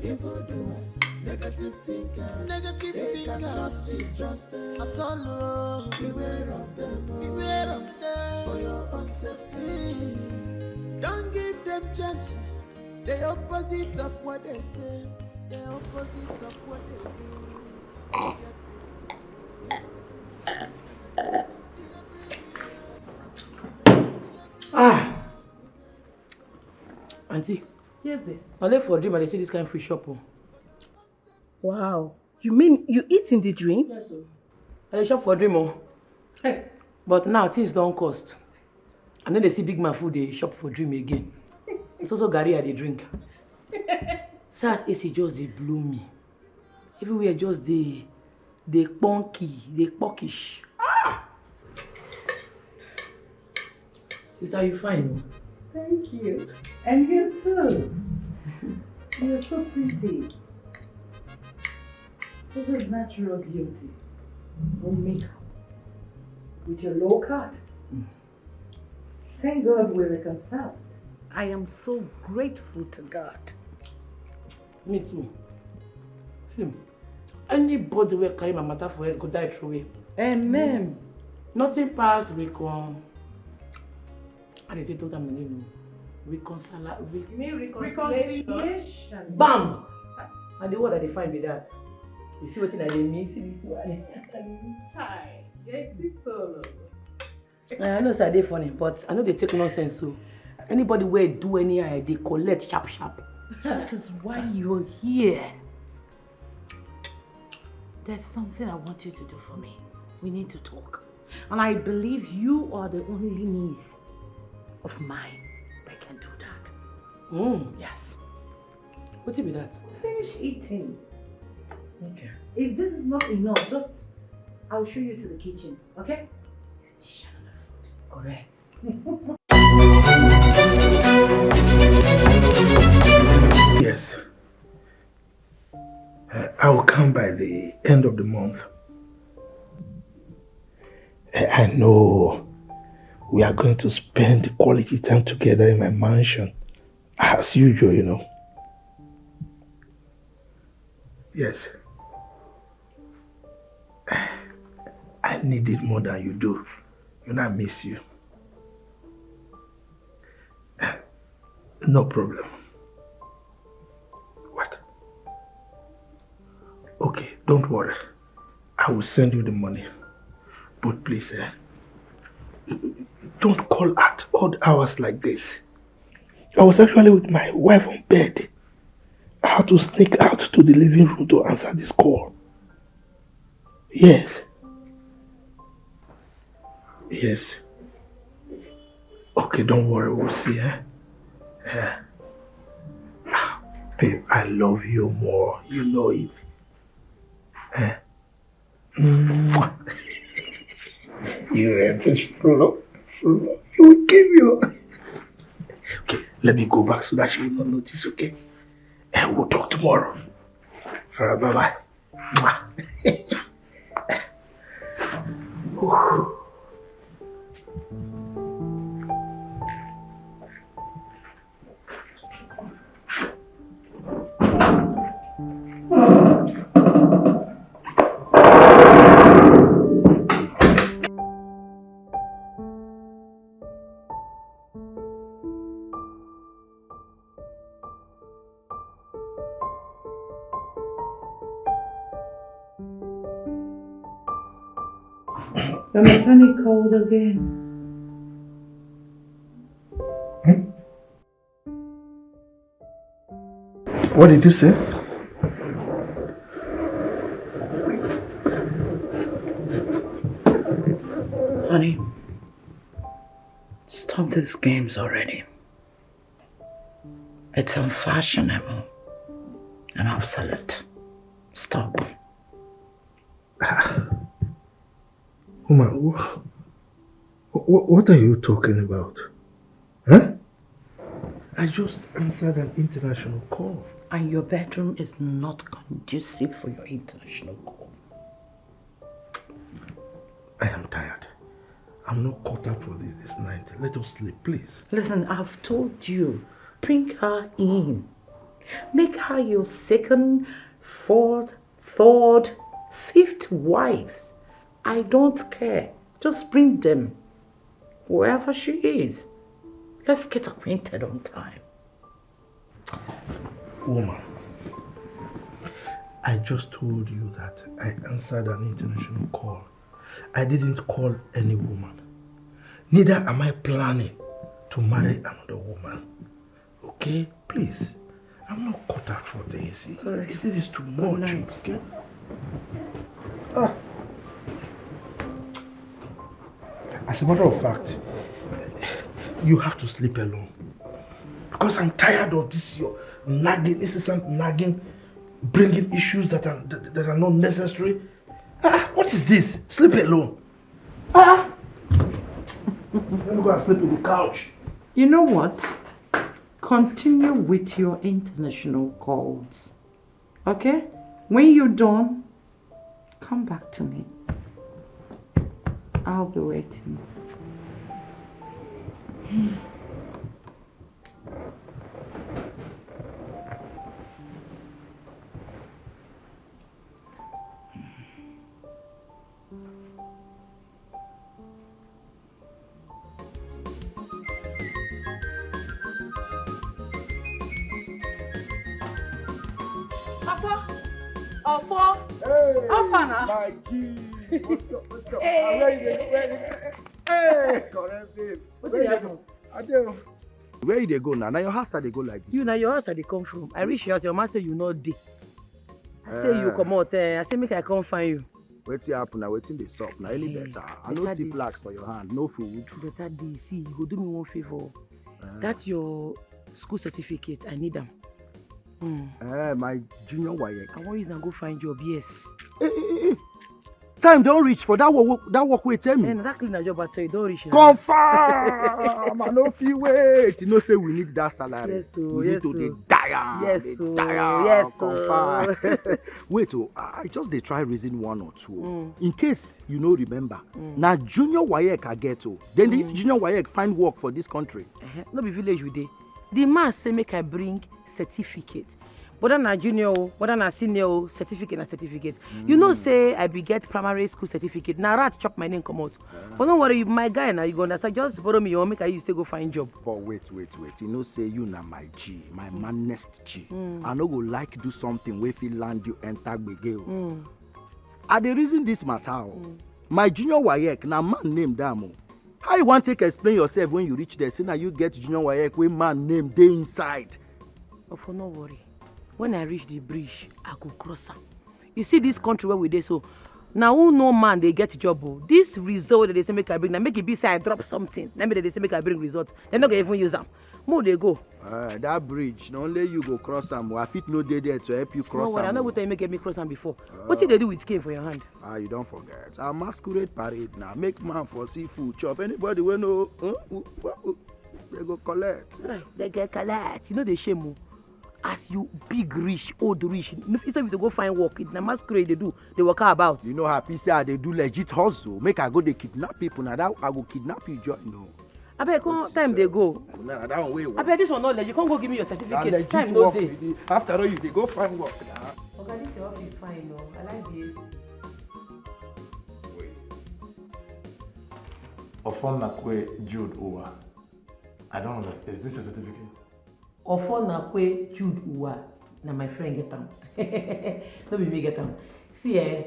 Evildoers, negative thinkers, they cannot be trusted at all. Oh. Beware of them, oh. Beware of them for your own safety. Don't give them chance. The opposite of what they say, the opposite of what they do. Ah, Auntie. Yes, dear. I left for a dream and they see this kind of free shop. Oh. Wow. You mean you eat in the dream? Yes, sir. I shop for a dream. Oh. Hey. But now things don't cost. And then they see big man food, they shop for dream again. It's also Gary at the drink. SARS AC just they blew me. Everywhere just they punky, they pockish. Ah! Sister, you fine? Thank you. And you too. You're so pretty. This is natural beauty. No makeup. With your low cut. Thank God we're reconciled. I am so grateful to God. Me too. See, anybody will carry my matter for head go die through it. Amen. Nothing past recon. And they told them, you know, reconciliation. Bam! And the word that they find with that. You see what I mean? See this one. Hi. Yes, it's so. I know it's funny, but I know they take nonsense. So anybody where do any they collect sharp. That is why you're here. There's something I want you to do for me. We need to talk. And I believe you are the only niece of mine that can do that. Yes. What be that? Finish eating. Okay. If this is not enough, I'll show you to the kitchen, okay? Correct. Yes. I will come by the end of the month. I know we are going to spend quality time together in my mansion. As usual, you know. Yes. I need it more than you do. You know I miss you. No problem. What? Okay, don't worry. I will send you the money. But please, don't call at odd hours like this. I was actually with my wife on bed. I had to sneak out to the living room to answer this call. Yes. Yes. Okay, don't worry, we'll see, eh? Babe, I love you more. You know it. Mwah. You are this flow. You will give you. Okay, let me go back so that she will not notice, okay? And we'll talk tomorrow. Alright, bye-bye. The mechanic called again. What did you say? Honey, stop these games already. It's unfashionable and obsolete. Stop. Woman, what are you talking about? Huh? I just answered an international call. And your bedroom is not conducive for your international call. I am tired. I'm not caught up for this night. Let us sleep, please. Listen, I've told you, bring her in. Make her your second, fourth, third, fifth wives. I don't care. Just bring them. Wherever she is. Let's get acquainted on time. Woman, I just told you that I answered an international call. I didn't call any woman. Neither am I planning to marry another woman. Okay? Please. I'm not cut out for this. Sorry. This is too much. Okay? As a matter of fact, you have to sleep alone. Because I'm tired of this your nagging, incessant nagging, bringing issues that are not necessary. What is this? Sleep alone. Let me go and sleep on the couch. You know what? Continue with your international calls. Okay? When you're done, come back to me. I'll be waiting. Hey, Afana. my G. What's up? Hey, correct babe. Where you dey go now? Now your house they go like this. You now your house they come from. I reach your house, your man say you not dey. I say you come out. I say make I come find you. Wetin happen now? Wetin dey sup? Now any better. I no see flags for your hand. No food. Better day. See, you go do me one favor. That's your school certificate. I need them. My junior WAEC. I want you to go find job. Yes. Time don't reach for that work wey tell me. Exactly na job I tell you don't reach. Confirm. I no fit wait. You know say we need that salary. Yes, so, we need to dey die. Yes, so, yes, confirm. Wait, I just dey try reason one or two. In case you no remember, na junior WAEC I get o. Then the junior WAEC find work for this country. No be village we dey. The man say make I bring certificate. Whether na junior, whether na senior, certificate na certificate. You know say I be get primary school certificate. Na rat chop my name come out. But don't worry, my guy now you go understand. Just follow me, you make I use to go find job. But wait. You know say you na my G, my manest G. I no go like do something wey fit land you enter gbege. I dey reason this matter. My junior WAEC na man name dam. How you want take explain yourself when you reach there? Say na you get junior WAEC wey man name dey inside. But for no worry. When I reach the bridge, I go cross am. You see this country where we dey so. Now who no man they get job. This result that they say make I bring, now make it be say I drop something. Now they say make I bring result. They're not gonna even use them. More they go. That bridge, not only you go cross them. I fit no day there to help you cross. No worry, I know what you make me cross them before. What did they do with cane for your hand? You don't forget. A masquerade parade now. Make man for seafood chop. Anybody will know. They go collect. Right, they get collect. You know they shame. As you big rich, old rich, instead of to go find work, it's a masquerade they do. They work about. You know happy say they do legit hustle. Make I go they kidnap people. Now that I go kidnap you, join. No. I bet time they go. Nah, that one way. I bet this one not legit. You can't go give me your certificate. Time no day. After all, you they go find work. Okay, this your office fine, no. I like this. Wait. Ofonakwe Jude Uwa. I don't understand. Is this a certificate? Ofonakwe Jude Uwa. Now my friend get them. No be me get them. See,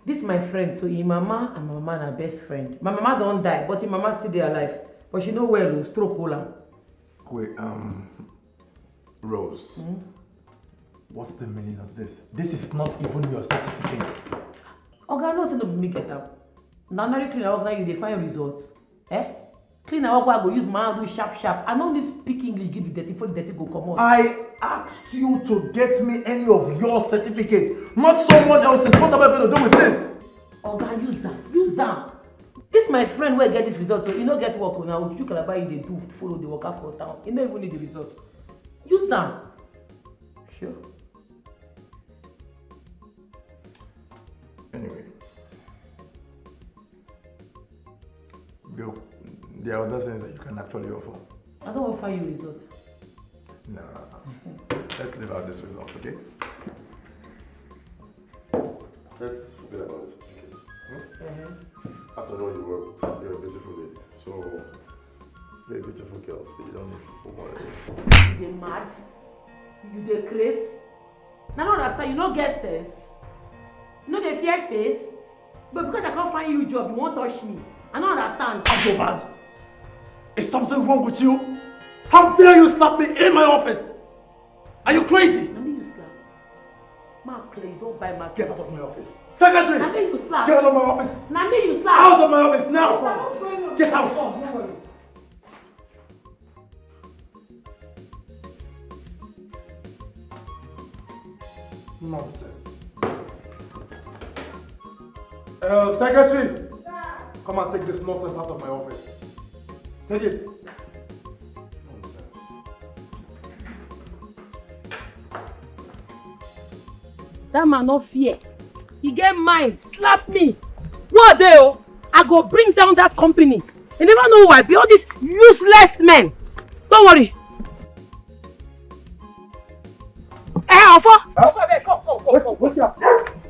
this my friend. So his mama and my mama are best friend. My mama don't die, but his mama still there alive. But she know well, stroke hole. Wait, Rose. What's the meaning of this? This is not even your certificate. Okay, no say no be me get them. Now not clean up. Now you dey find results. Clean up. I go use my hand do sharp. I don't need speak English. Give the dirty for the dirty go come out. I asked you to get me any of your certificate, not someone else's. What am I going to do with this? Okay, use them. This my friend will get this result. So you don't get work now. You can buy they do follow the worker for town. You don't even need the result. Use them. Sure. Anyway, Bill, there are other things that you can actually offer. I don't offer you result. Nah. let's leave out this result, okay? Let's forget about this. After all, you're a beautiful lady. So, you're a beautiful girl, so you don't need to put more than this. You dey mad? You dey craze? Now, not understand, you don't get sense. You know they fear face? But because I can't find you a job, you won't touch me. I don't understand. I'm so bad. Is something wrong with you? How dare you slap me in my office? Are you crazy? Now me you slap. Mark, you don't buy my Get out of my office. Secretary! Now me you slap. Get out of my office. Now me you slap. Out of my office now! Get out! Don't worry. Nonsense. Secretary! Come and take this nonsense out of my office. Take it. Nonsense. That man no fear. He get mind. Slap me. What day? I go bring down that company. You never know who I be. All these useless men. Don't worry. Come.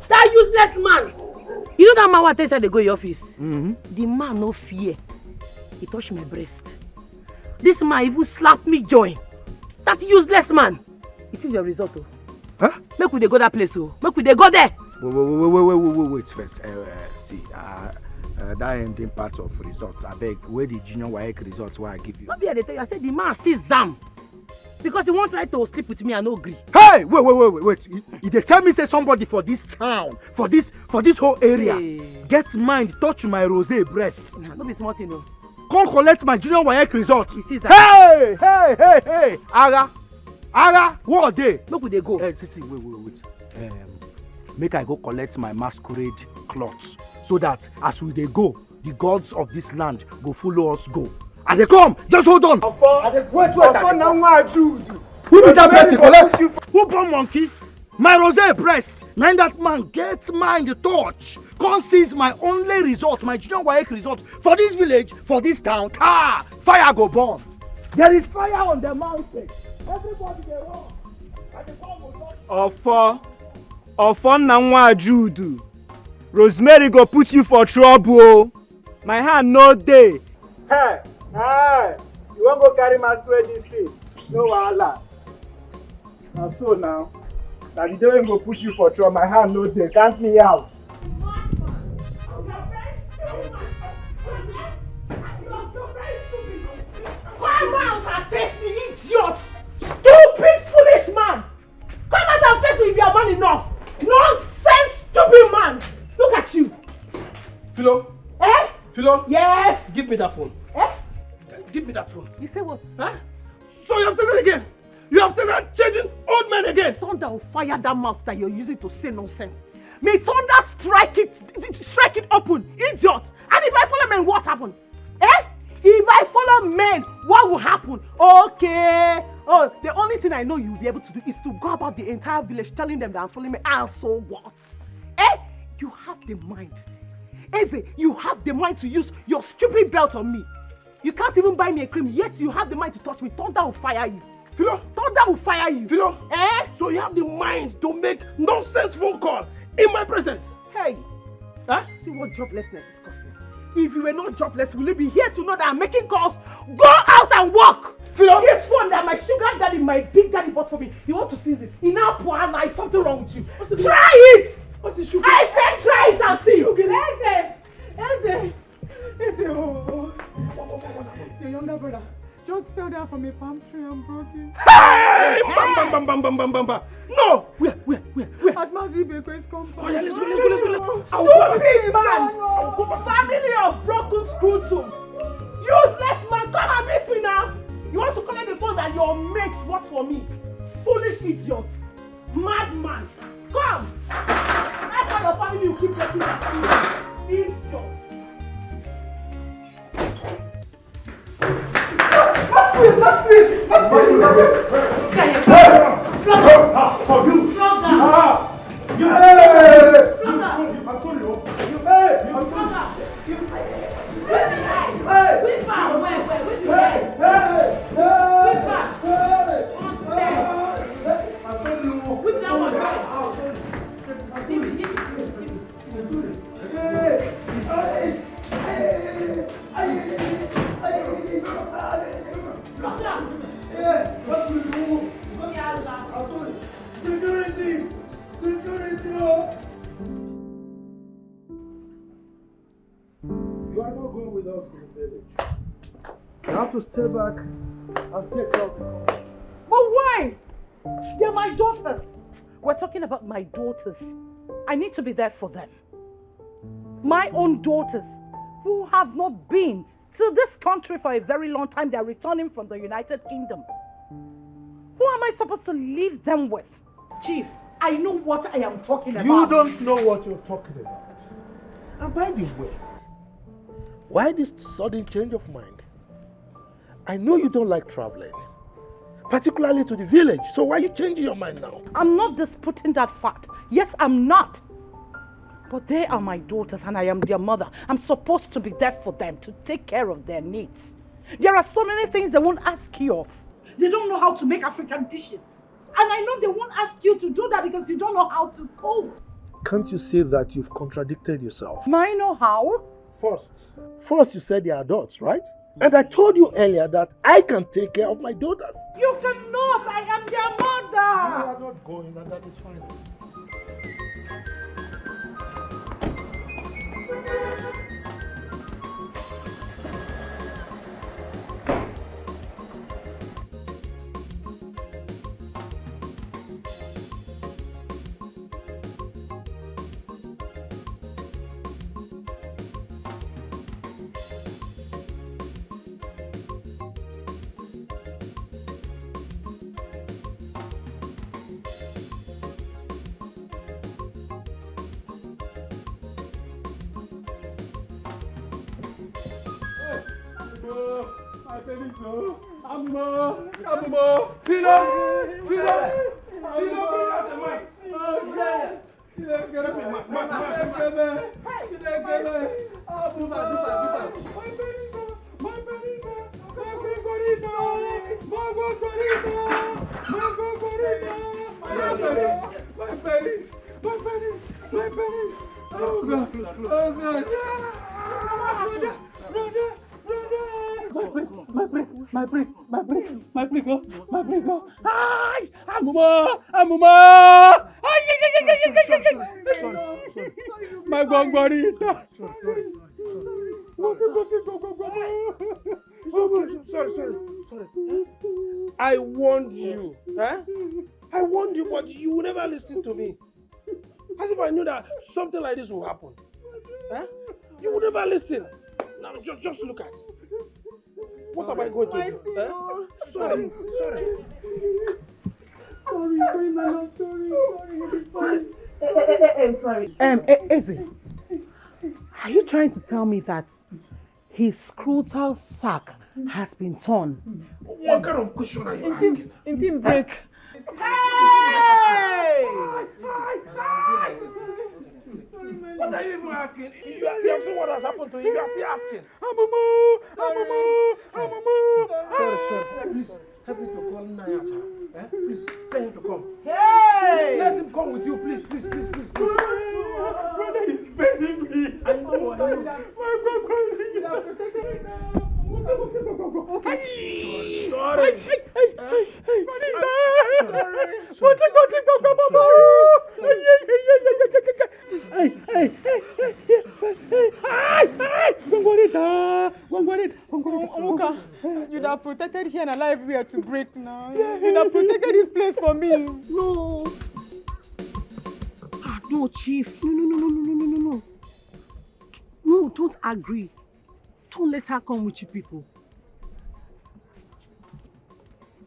That useless man. You know that man what said they go to your office? The man no fear. He touched my breast. This man even slapped me joy. That useless man. You see your result, oh. Huh? Make we dey go that place, oh. Make we dey go there. Wait first. See, that ending part of results. I beg, where the junior WAEC results why I give you? Not be I dey tell you. I said the man see Zam. Because he won't try to sleep with me and no agree. Hey, wait. They tell me say somebody for this town, for this whole area, get mind touch my rosé breast. Nah, no be small thing, no. Come collect my junior WAEC result. You see that? Hey, Ara, what day? Make we dey go. See, wait. Make I go collect my masquerade clothes so that as we dey go, the gods of this land go follow us go. And they come, just hold on. Wait. Who be that person? Collect. Who born monkey? My rosé breast. Now that man get mind touch. Come seize my only result, my junior WAEC result for this village, for this town. Fire go burn. There is fire on the mountain. Everybody dey run. And the bomb will not. Ofo na nwa Jude. Rosemary go put you for trouble. My hand no dey. Hey, you wan go carry masquerade this thing? No wahala. Na so now. Na the day wey go put you for trouble, my hand no dey. Count me out. Come out and face me, idiot! Stupid, foolish man! Come out and face me if you are man enough! Nonsense, stupid man! Look at you! Philo? Eh? Philo? Yes! Give me that phone. Eh? Give me that phone. You say what? Huh? So you have done it again? You have started changing old men again? Thunder will fire that mouth that you're using to say nonsense. May thunder strike it open, idiot! And if I follow men, what happened? Eh? If I follow men, what will happen? Okay. Oh, the only thing I know you'll be able to do is to go about the entire village telling them that I'm following me. And so what? Eh? You have the mind. Eze, you have the mind to use your stupid belt on me. You can't even buy me a cream, yet you have the mind to touch me. Thunder will fire you. Philo? Thunder will fire you. Philo? Eh? So you have the mind to make nonsense phone call in my presence? Hey. Huh? See what joblessness is causing. If you were not jobless, will you be here to know that I'm making calls? Go out and work! Philo? This phone that my sugar daddy, my big daddy bought for me, you want to seize it? In our poor life, something wrong with you. Try it! What's the sugar? I said try it and see! Eze, oh. Your younger brother just fell down from a palm tree and broke his. Hey! Bam! No! Where? At Mazibeko's compound. Oh yeah, let's go. Stupid man! Family of broken screw tooth. Useless man, come and beat me now! You want to collect the phone that your mates bought for me? Foolish idiot! Madman! Come! That's why your family will keep breaking that screw. Idiot! have to stay back and take care of them. But why? They're my daughters. We're talking about my daughters. I need to be there for them. My own daughters who have not been to this country for a very long time. They're returning from the United Kingdom. Who am I supposed to leave them with? Chief, I know what I am talking about. You don't know what you're talking about. And by the way, why this sudden change of mind? I know you don't like traveling, particularly to the village. So why are you changing your mind now? I'm not disputing that fact. Yes, I'm not. But they are my daughters and I am their mother. I'm supposed to be there for them, to take care of their needs. There are so many things they won't ask you of. They don't know how to make African dishes. And I know they won't ask you to do that because you don't know how to cook. Can't you see that you've contradicted yourself? May I know how? First you said they are adults, right? And I told you earlier that I can take care of my daughters. You cannot. I am their mother. You are not going, and that is fine. Sorry. I warned you. I warned you, but you would never listen to me. As if I knew that something like this will happen. You would never listen. Now just look at it. What am I going to do? Sorry. I'm sorry. Izzy, are you trying to tell me that his scrotal sac has been torn? What kind of question are you asking? Intim break. Hey! What are you even asking? You have seen what has happened to you. You are still asking. Sorry. Please, help me to call Nayata. Please, tell him to come. Hey! Let him come with you, please. Brother is begging me. I know. Sorry. Omuka, you'd have protected here and alive everywhere to break now. You'd have protected this place for me. No. No, Chief. No. No, don't agree. Don't let her come with you people.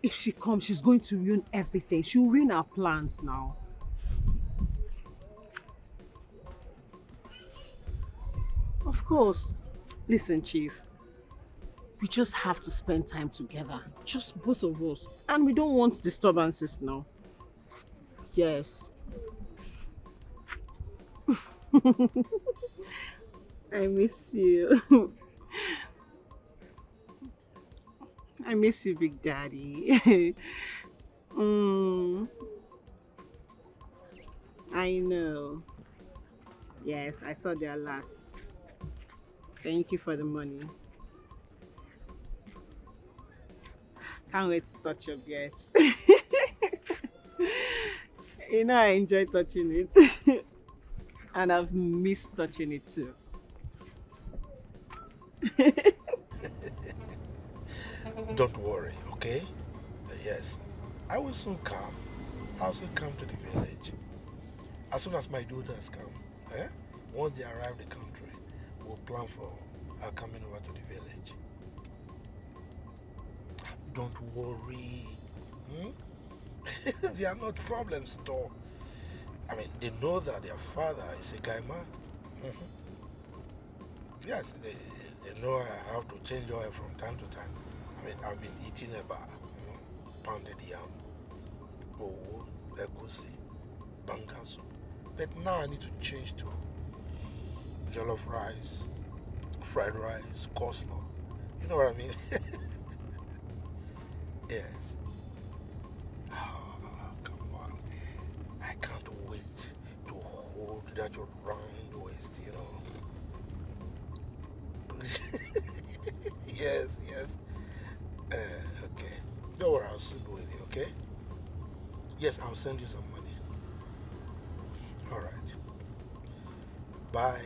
If she comes, she's going to ruin everything. She'll ruin our plans now. Of course. Listen, Chief. We just have to spend time together. Just both of us. And we don't want disturbances now. Yes. I miss you. I miss you, Big Daddy. I know. Yes, I saw the alert. Thank you for the money. Can't wait to touch your beards. You know, I enjoy touching it. And I've missed touching it too. Don't worry, okay? Yes, I will soon come. I'll soon come to the village. As soon as my daughters come, once they arrive the country, we'll plan for coming over to the village. Don't worry. They are not problems at all. I mean, they know that their father is a guy man. Yes, they know I have to change oil from time to time. I mean, I've been eating pounded yam, egusi, banga soup. But now I need to change to jollof rice, fried rice, coleslaw. You know what I mean? Yes. Oh, come on. I can't wait to hold that your round waist, Yes. Okay. Don't worry, I'll soon with you, okay? Yes, I'll send you some money. All right. Bye.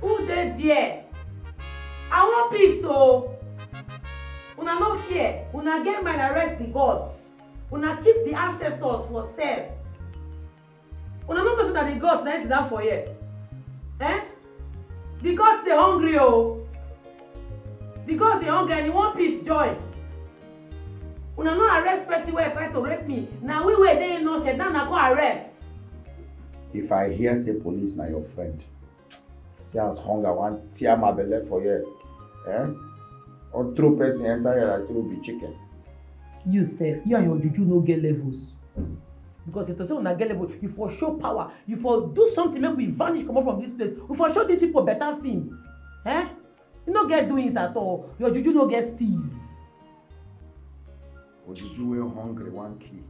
Who dey there? I want peace, so una no fear. Una get mind arrest the gods. Una keep the ancestors for self. Una no know that the gods na sit down for here. The gods dey hungry oh. The gods dey hungry and you want peace join. Una no arrest person wey try to rape me. Na we wey dey innocent now na go arrest. If I hear say police na your friend, see as hunger wan tear my belle for here, or throw person enter here like say we be chicken. You sef, you and your juju no get levels. Because if to say una get level, you for show power, you for do something make we vanish comot from this place. We for show these people better film. You no get doings at all. Your juju no get steez. Ojuju wey hungry wan kill,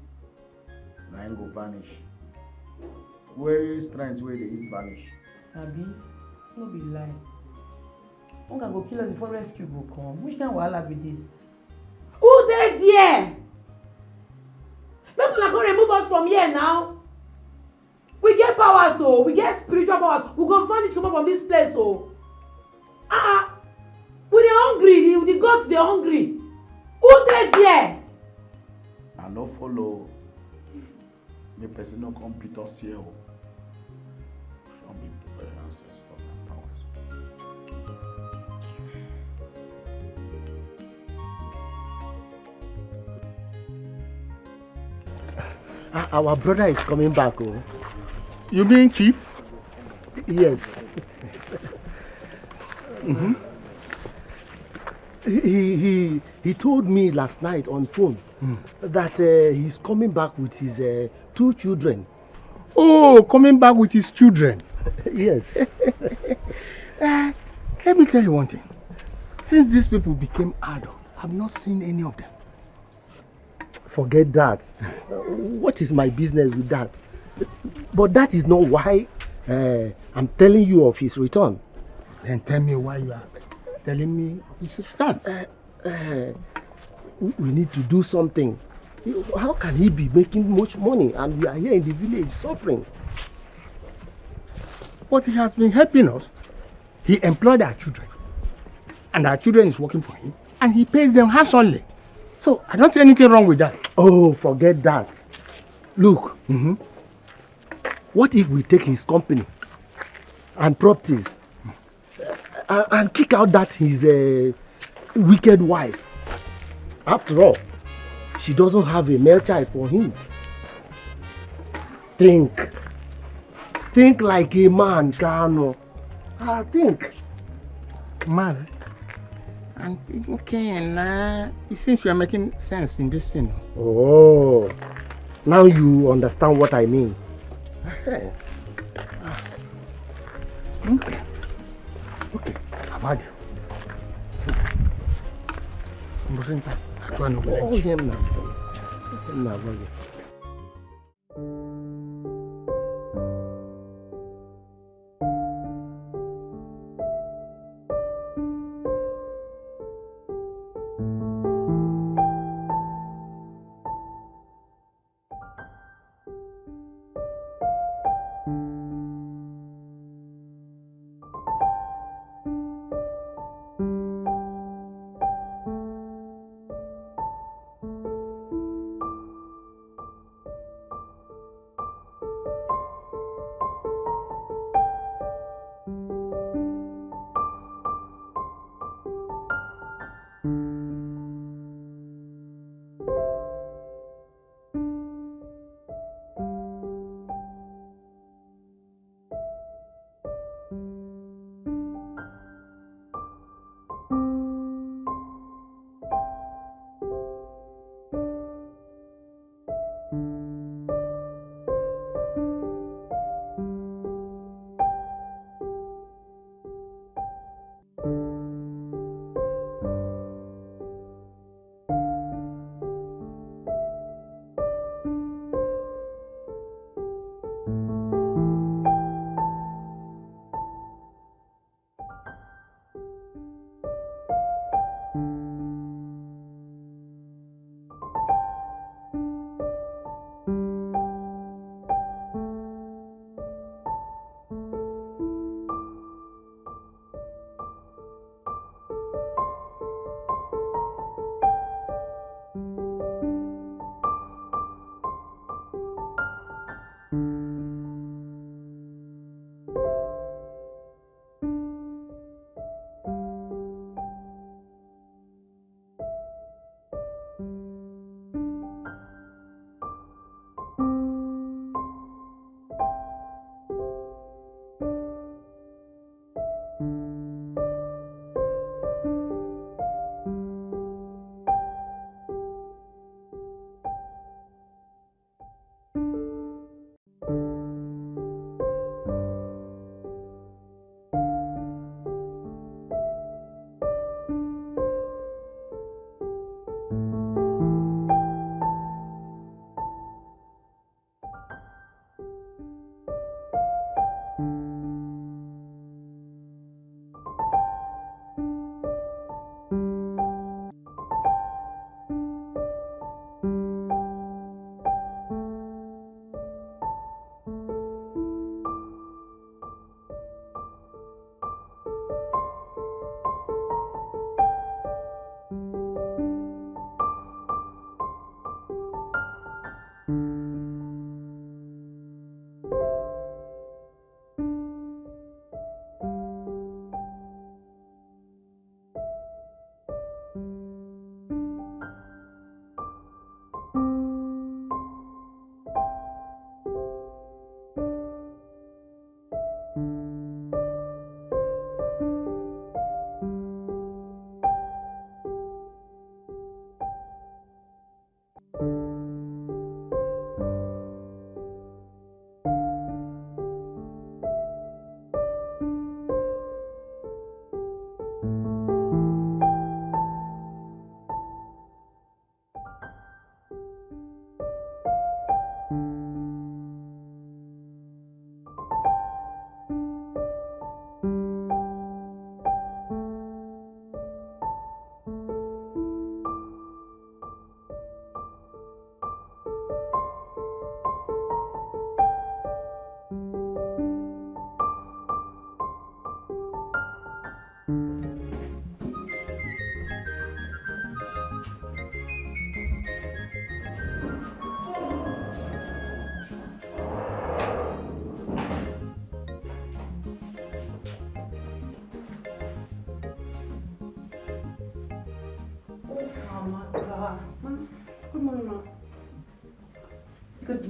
na him go vanish. Where strength wey dey use vanish. Abi, no be lie. Hunger go kill us before rescue go come. Which kind wahala be this? Who dey there? Make una go remove us from here now. We get power, so we get spiritual powers. We go vanish comot from this place, so. We dey hungry. The gods dey hungry. Who dey there? I no follow. Make person no come beat us here. Show me the ancestors and powers. Our brother is coming back. Oh. You mean Chief? Yes. He told me last night on phone that he's coming back with his 2 children. Oh, coming back with his children. Yes. Let me tell you one thing. Since these people became adult, I've not seen any of them. Forget that. What is my business with that? But that is not why I'm telling you of his return. Then tell me why you are telling me of his return. We need to do something. How can he be making much money and we are here in the village suffering? But he has been helping us. He employed our children. And our children is working for him. And he pays them handsomely. So I don't see anything wrong with that. Oh, forget that. Look, what if we take his company and properties and kick out that his wicked wife? After all, she doesn't have a male child for him. Think like a man, Kano. Think. Maz, I'm thinking, it seems you are making sense in this scene. Oh, now you understand what I mean. Okay, I've had you. So, I'm going to try to Oh, him now.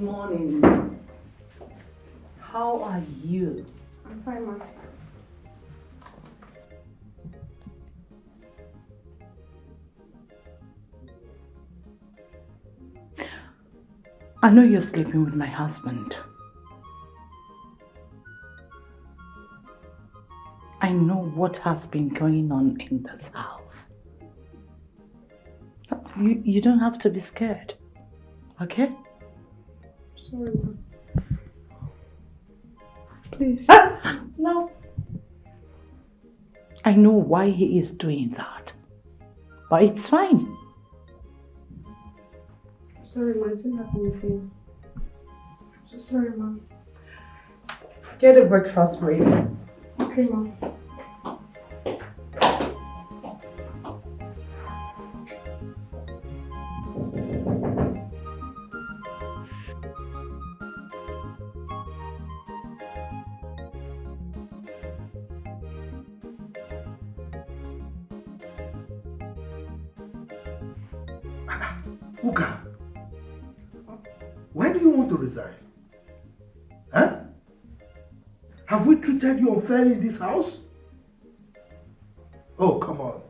morning. How are you? I'm fine, ma. I know you're sleeping with my husband. I know what has been going on in this house. You don't have to be scared, okay? Sorry, ma. Please. No. I know why he is doing that, but it's fine. Sorry, ma. I didn't have anything. I'm so sorry, ma. Get a breakfast ready. Okay, ma. Uka, why do you want to resign? Huh? Have we treated you unfairly in this house? Oh, come on.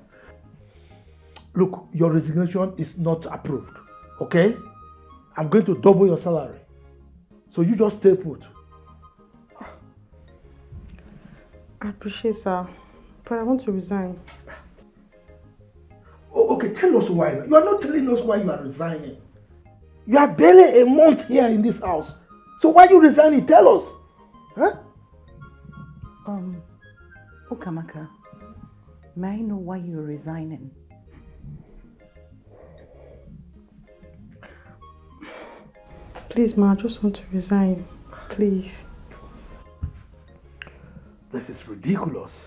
Look, your resignation is not approved, okay? I'm going to double your salary. So you just stay put. I appreciate, sir, but I want to resign. Oh, okay, tell us why. You are not telling us why you are resigning. You are barely a month here in this house. So why you resigning? Tell us. Huh? Ukamaka, may I know why you're resigning? Please, ma, I just want to resign. Please. This is ridiculous.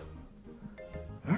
Huh?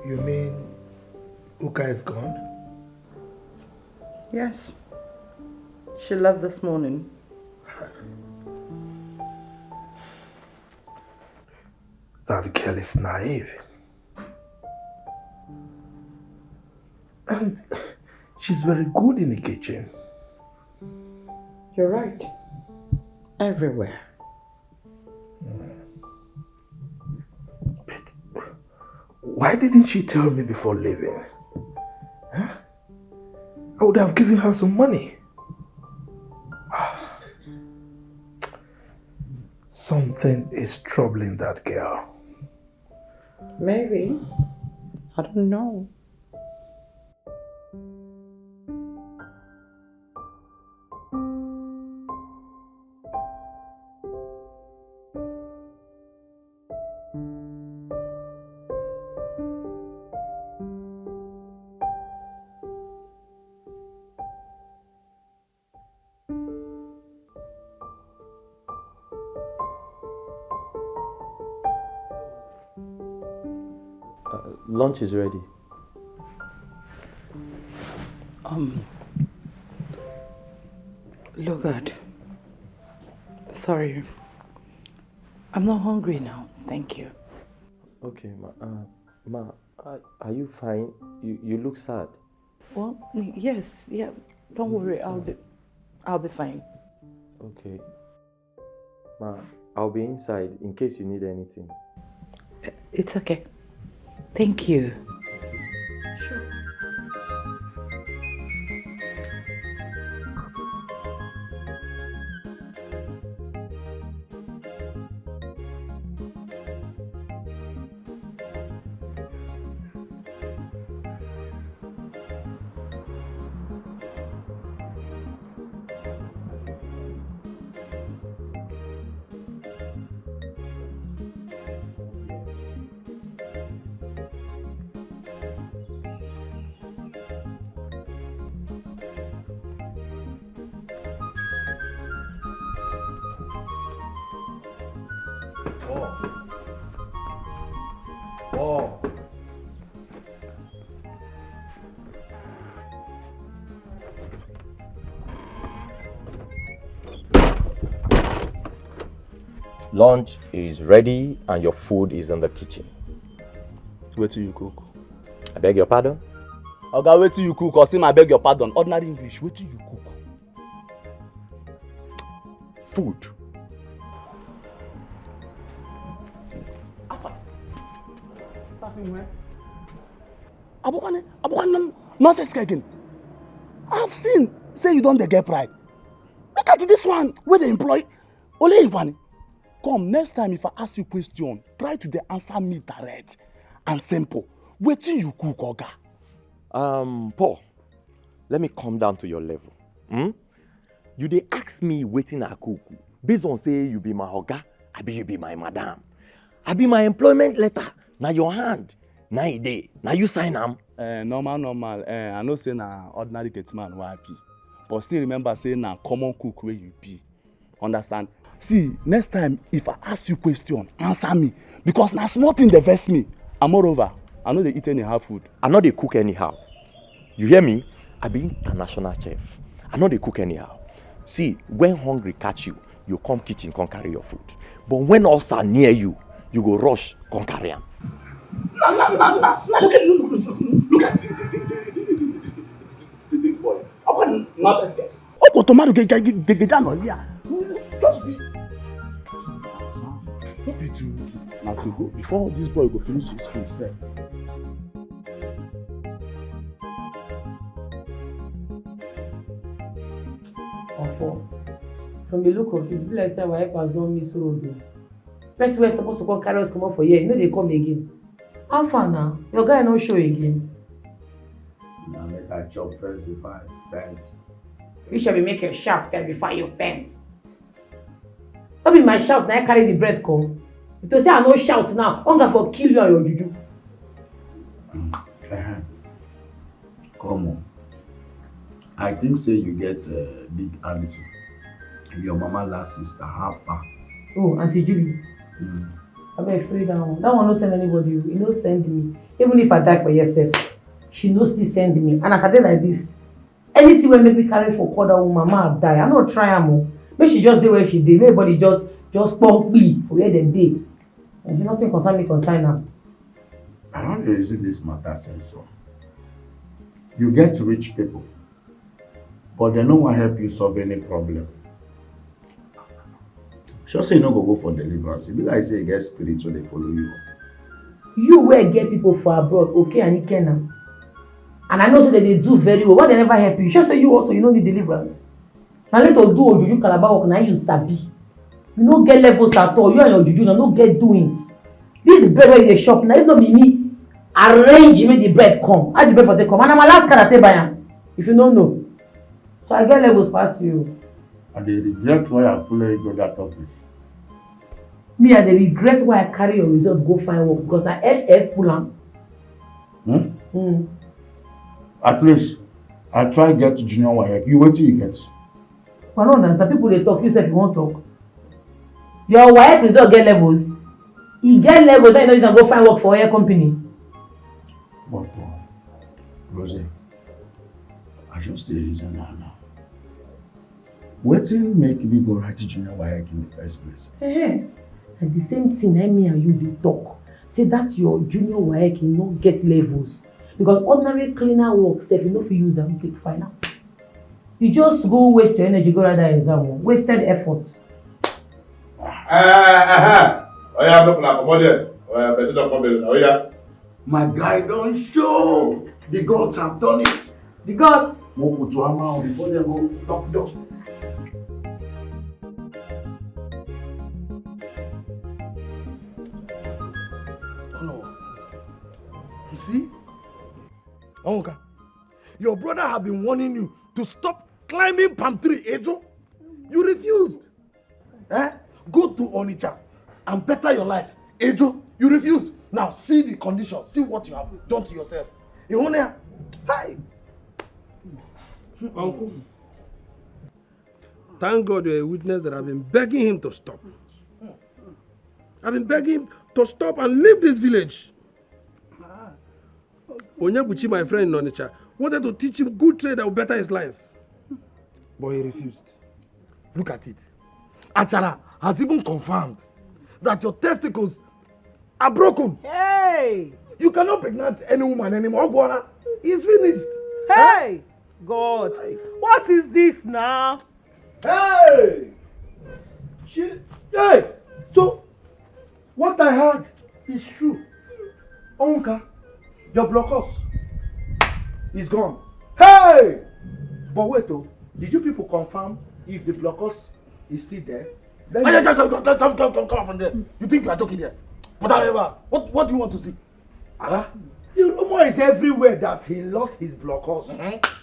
You mean Uka is gone? Yes. She left this morning. That girl is naive. And she's very good in the kitchen. You're right. Everywhere. But why didn't she tell me before leaving? Huh? I would have given her some money. Something is troubling that girl. Maybe. I don't know. Lunch is ready. Lugard. Sorry. I'm not hungry now. Thank you. Okay, are you fine? You look sad. Well, yes, yeah. Don't worry. I'll be fine. Okay. Ma, I'll be inside in case you need anything. It's okay. Thank you. Sure. Oh. Lunch is ready and your food is in the kitchen. Wait till you cook. I beg your pardon? Oga, wait till you cook, or say I beg your pardon. Ordinary English, wait till you cook. Food. Starting where? Abokwane, nonsense again. I've seen, say you don't get pride. Look at this one, where they employ. Ole Iwani. Come, next time if I ask you question, try to dey answer me direct and simple. Wait till you cook, Oga. Paul, let me come down to your level. You dey ask me wetin I cook based on say you be my oga, abi you be my madam. Abi my employment letter, na your hand, na e dey, na you sign am. Normal. I know say na ordinary gentleman wey I be, but still remember say na common cook wey you be. Understand? See, next time if I ask you question, answer me, because na small thing dey vex me. And moreover, I no dey eat anyhow food. I no dey cook anyhow. You hear me? I be international chef. I no dey cook anyhow. See, when hungry catch you, you come kitchen come carry your food. But when ulcer near you, you go rush come carry am. Now, look at this boy. I want nonsense. Oh, tomato get down on here. Just be. Don't be too. Now to go before this boy go finish his food, sir. From the look of it, it be like say our helpers don miss road. Person wey supposed to come carry us comot for here, you know they come again. How far now? Your guy no show again. Now make I chop first before I faint. You shall be make your sharp first before you faint. Don't be my shout, now I carry the bread come. If you say I no shout now, hunger for kill you and your juju. Come on. I think say you get a big auntie. Your mama last sister, how far? Oh, Auntie Julie. I beg free that one. That one no send anybody. He no send me. Even if I die for yourself, she no still send me. And as I dey like this, anything wey make me carry for call that woman, mama die. I no try am o. Make she just dey where she dey. Make everybody just pump me for where dem dey. And nothing concern me concern am. I don't reason this matter sense. So you get rich people, but they no wan help you solve any problem. Sure say you no go for deliverance. It be like say you get spirit wey dey follow you. You wey get people for abroad, okay and Ikena. And I know say they do very well. Why they never help you? Sure say you also you no need deliverance. Na let us do ojuju calabar work na you sabi. You no get levels at all. You and your juju no get doings. This bread wey you dey shop na if no be me arrange make the bread come. How the bread for take come? And na my last card I take buy am. If you no know. So I get levels pass you. I dey regret why I follow you go that office. Me, I dey regret why I carry your result go find work because na FF full am. At least I try get junior WAEC. You wetin you get? I no understand. People dey talk. You sef you wan talk. Your WAEC result get levels. E get levels that you no use am go find work for your company. But Rosie, I just dey reason now. Wetin make me go write junior WAEC in the first place? And the same thing me and you dey talk. Say that your junior WAEC no get levels. Because ordinary cleaner work sef you no fit use am take final. You just go waste your energy go write that exam. Wasted effort. Oya, make una comot there. Oya, person don come there. Oya. My guy don show. The gods have done it. The gods. Mo put to hammer on before they go knock door. Oh no. You see? Onka, your brother have been warning you to stop climbing palm tree, Ejo. You refused. Go to Onitsha and better your life. Ejo, you refused. Now see the condition. See what you have done to yourself. Ihone, hi. Uncle. Thank God you're a witness that I've been begging him to stop. I've been begging to stop and leave this village. Onyebuchi, my friend in Onitsha, wanted to teach him good trade that would better his life. But he refused. Look at it. Achara has even confirmed that your testicles are broken. Hey! You cannot pregnant any woman anymore. Ogwara, it's finished. Hey! God, what is this now? Hey! Hey! So, what I heard is true. Onka, your blockers is gone. Hey! But wait, oh, did you people confirm if the blockers is still there? Come from there. You think you are joking here? Whatever. What do you want to see? Huh? The rumor is everywhere that he lost his blockers.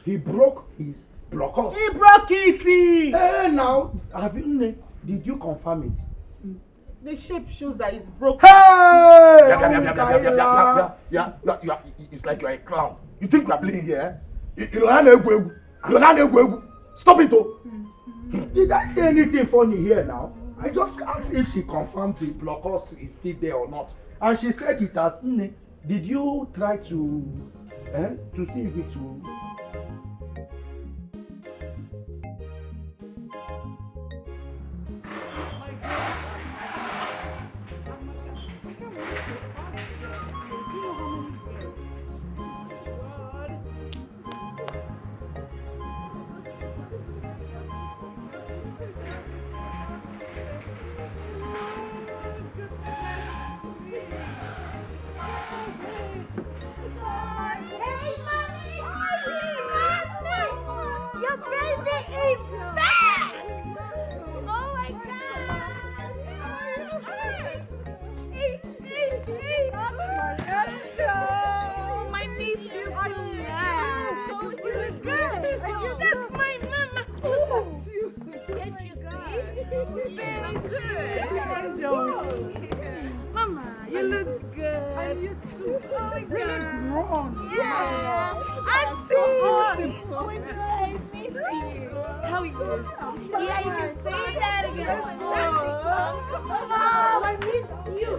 He broke his blockers. He broke it! Hey, now, did you confirm it? The shape shows that it's broken. Hey! Yeah. It's like you're a clown. You think we're playing here? You're not a Stop it, oh! Did I say anything funny here now? I just asked if she confirmed the blockers is still there or not. And she said it has. Did you try to see if it will? Mama, you look good. And you too. Oh my God. Yeah. Auntie. Oh my God. I miss you. How are you? Yeah, you can say that again. Mom, I miss you.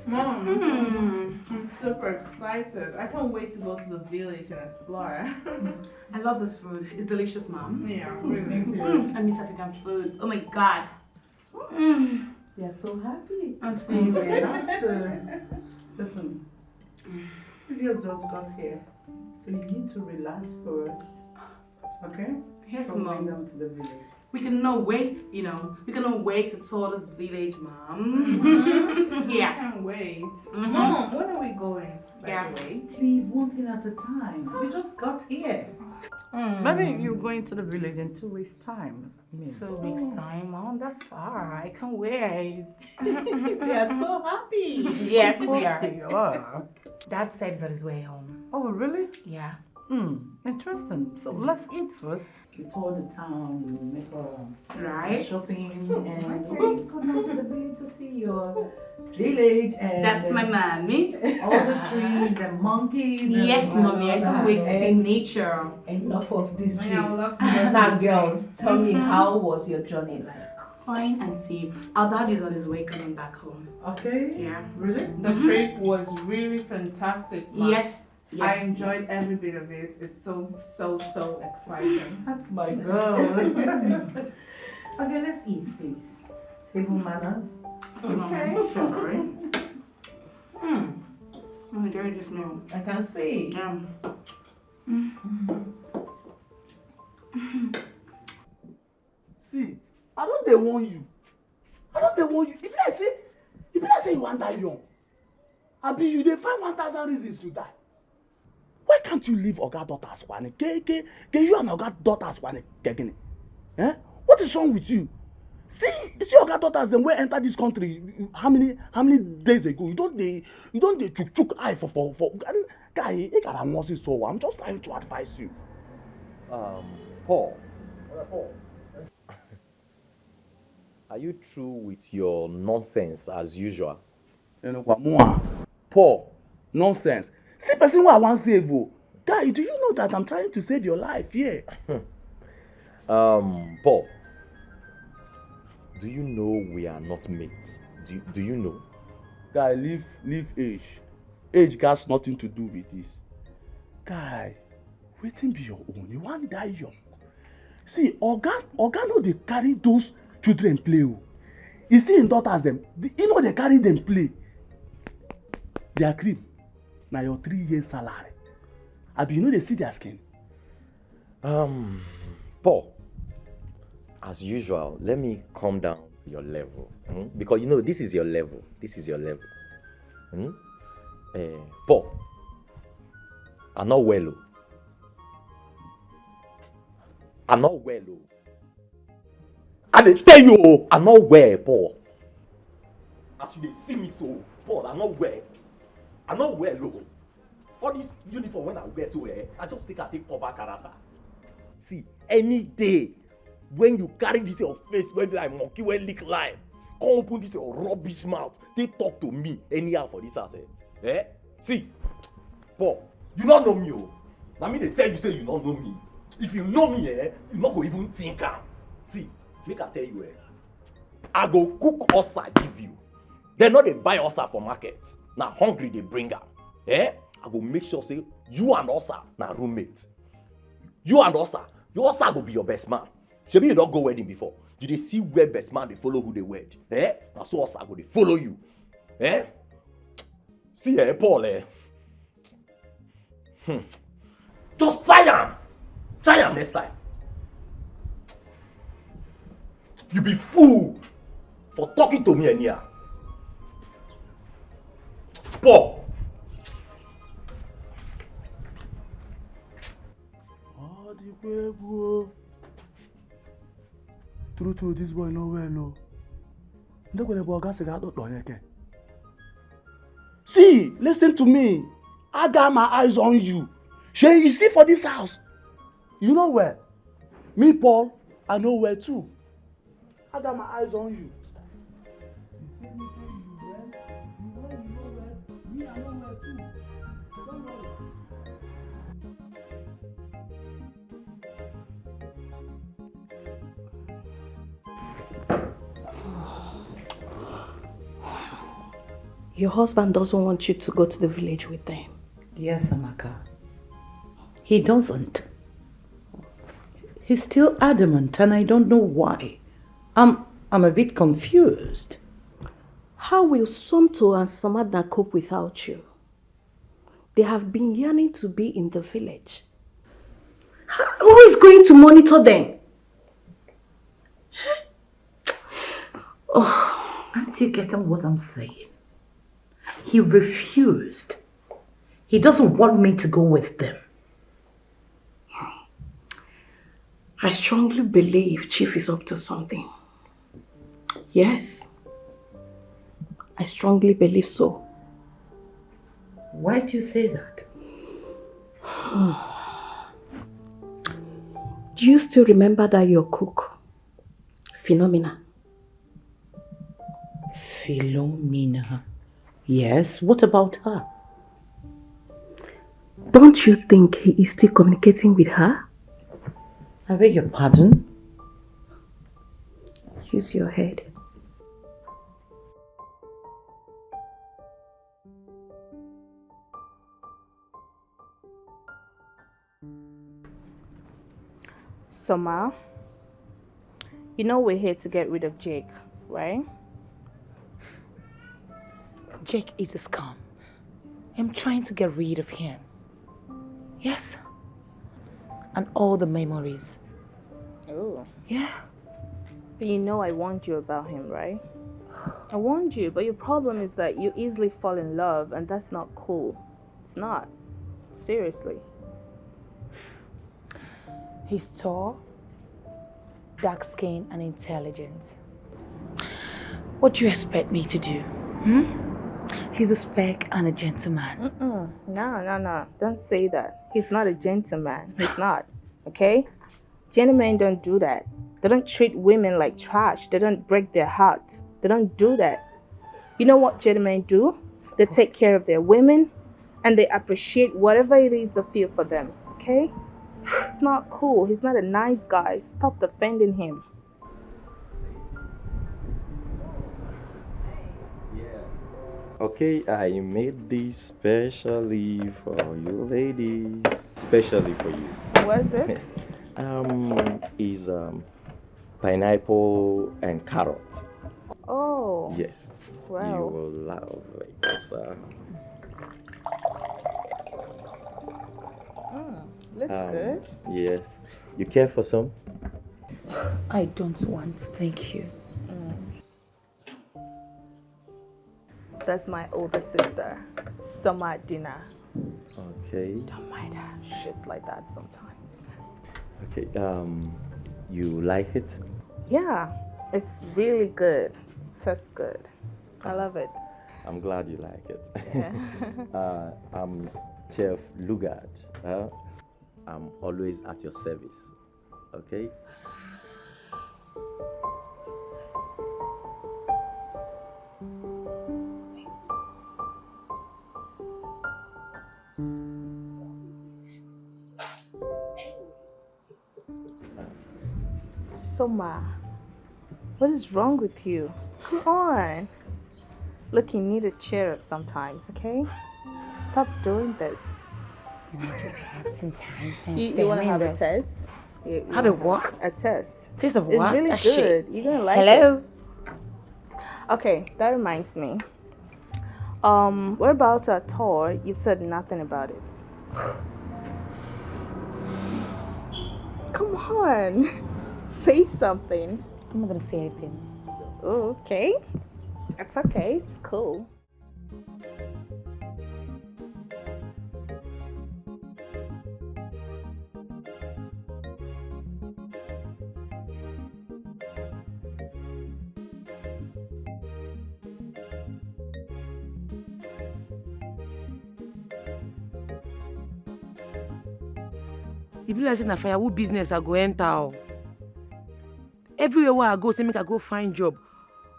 Mom, I'm super excited. I can't wait to go to the village and explore. I love this food. It's delicious, Mom. Yeah, really. I miss African food. Oh my God. They're so happy. I'm seeing Listen, you just got here, so you need to relax first. Okay? Yes, From Mom. going down to the village. We cannot wait, we cannot wait to tour this village, Mom. I Yeah. can't wait. Mom, when are we going? By the way? Please, one thing at a time. We just got here. Maybe you're going to the village in 2 weeks' time. 2 weeks time, Mom. That's far. I can't wait. They are so happy. Yes, Of we course are. they are. Dad said he's on his way home. Oh, really? Yeah. Interesting. So let's eat first. We tour the town, we make Right. shopping, and we go down to the village to see your village and That's my mommy. all the trees and monkeys. And Yes, Mommy. I can't wait to see and nature. Enough of this Yeah, I gist. love to go to Now, the girls, tell me, how was your journey like? Fine, Auntie. Our dad is on his way coming back home. Okay. Yeah. Really? The trip was really fantastic, Mom. Yes. I enjoyed every bit of it. It's so exciting. That's my girl. Okay, let's eat, please. Table manners. Okay. Sure. Sorry. I'm enjoying this meal. I can see. Yeah. See, I don't dey warn you. If I say you wan die young, abi you dey find 1,000 reasons to die. Why can't you leave Oga daughter Aswane? Ke you and Oga daughter Aswane kegini? What is wrong with you? See Oga daughters dem wey enter this country how many days ago? You don't dey chook eye for guy. You gotta know so. I'm just trying to advise you. Paul. Are you through with your nonsense as usual? Paul, nonsense. See person wey I wan save o. Guy, do you know that I'm trying to save your life here? Paul, do you know we are not mates? Do you know? Guy, leave age. Age has nothing to do with this. Guy, wetin be your own? You wan die young. See, Oga no dey carry those children play o. You see im daughters dem, you know they carry them play. Their cream na your 3 years salary. Abi you know they see their skin. Paul, as usual, let me come down to your level. Because you know this is your level. This is your level. Paul, I'm not well. Oh. I'm not well. Oh. I dey tell you, oh, I'm not well, Paul. As you dey see me so, Paul, I'm not well. I'm not well, oh. All this uniform when I wear so, I just take cover character. See, any day when you carry this your face when like monkey when lick lime, come open this your rubbish mouth, they talk to me anyhow for this house, See, Paul, you don't know me, oh. Let me they tell you say you don't know me. If you know me, you not go even think am. See, make I tell you, I go cook osa give you. They not they buy osa for market. Now hungry they bring am. I go make sure say you and osa na roommate. You and osa, your osa go be your best man. Shebi you don't go wedding before. You dey see where best man they follow who they wed. Now so osa go they follow you. See, Paul, just try am. Try am next time. You be fool for talking to me anyhow. Paul. True, this boy no well. See, listen to me. I got my eyes on you. Shay, you see for this house. You know where? Me, Paul, I know where too. I got my eyes on you. You see me say you well, you know where. Me, I know where too. Don't worry. Your husband doesn't want you to go to the village with them. Yes, Amaka. He doesn't. He's still adamant and I don't know why. I'm a bit confused. How will Somto and Samadna cope without you? They have been yearning to be in the village. Who is going to monitor them? Oh, aren't you getting what I'm saying? He refused. He doesn't want me to go with them. I strongly believe Chief is up to something. Yes. I strongly believe so. Why do you say that? Do you still remember that your cook, Philomena? Philomena? Yes, what about her? Don't you think he is still communicating with her? I beg your pardon? Use your head. Summer, you know we're here to get rid of Jake, right? Jake is a scum. I'm trying to get rid of him. Yes. And all the memories. Oh. Yeah. But you know I warned you about him, right? I warned you, but your problem is that you easily fall in love and that's not cool. It's not. Seriously. He's tall, dark skinned and intelligent. What do you expect me to do? He's a spec and a gentleman. No. Don't say that. He's not a gentleman. He's not. Okay? Gentlemen don't do that. They don't treat women like trash. They don't break their hearts. They don't do that. You know what gentlemen do? They take care of their women and they appreciate whatever it is they feel for them, okay? It's not cool. He's not a nice guy. Stop defending him. Okay, I made this specially for you ladies. Specially for you. What is it? Is pineapple and carrot. Oh. Yes. Wow. You will love it. It's, looks good. Yes. You care for some? I don't want, thank you. That's my older sister, summer dinner. Okay. Don't mind her. She's like that sometimes. Okay. You like it? Yeah, it's really good. Tastes good. I love it. I'm glad you like it. Yeah. I'm Chef Lugard. I'm always at your service. Okay? Soma, what is wrong with you? Come on. Look, you need to cheer up sometimes, okay? Stop doing this. You want to have a test? Have a what? A test. Taste of It's what? really A good. shit. You're gonna like Hello? it. Okay, that reminds me. What about our tour? You've said nothing about it. Come on. Say something. I'm not gonna say anything. Oh, okay. It's okay. It's cool. E be like say na firewood business I go enter o. Everywhere where I go, say make I go find job.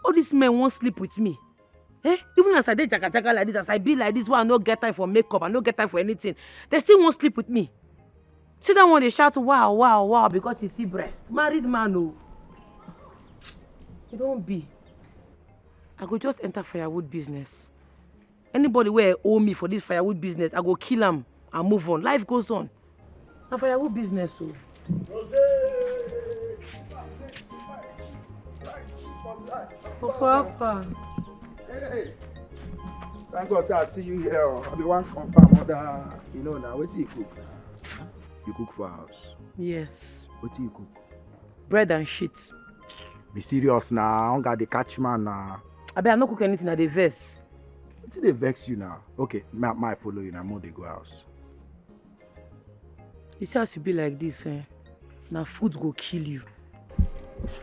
All these men won't sleep with me. Eh? Even as I dey jaga like this, as I be like this, where I no get time for makeup, I no get time for anything, they still won't sleep with me. See that one they shout wow, wow, wow because he see breast. Married man o. It don't be. I go just enter firewood business. Anybody where owe me for this firewood business, I go kill him and move on. Life goes on. Na firewood business o. Papa. Hey. Thank God, sir, I see you here. I be one confirm other, now. What do you cook? You cook for house? Yes. What do you cook? Bread and shit. Be serious now. I don't got the catch man now. I bet I no cook anything at the vex. What did they vex you now? Okay, my follow you now. More they go house. You see as you be like this, now food go kill you.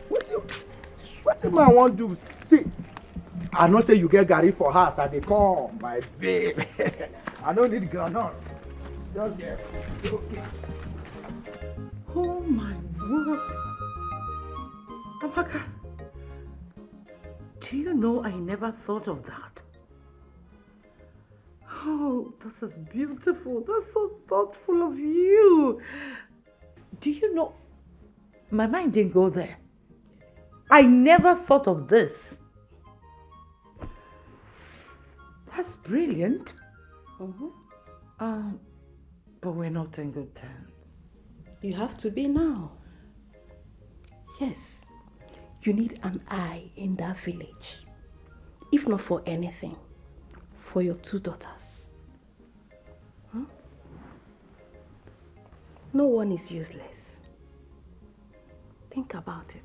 What the man want do? See, I know say you get Gary for house and they come, my babe. I don't need granite. Just get okay. Oh my word. Amaka, do you know I never thought of that? Oh, this is beautiful. That's so thoughtful of you. Do you know, my mind didn't go there. I never thought of this. That's brilliant. But we're not in good terms. You have to be now. Yes, you need an eye in that village. If not for anything, for your 2 daughters. Huh? No one is useless. Think about it.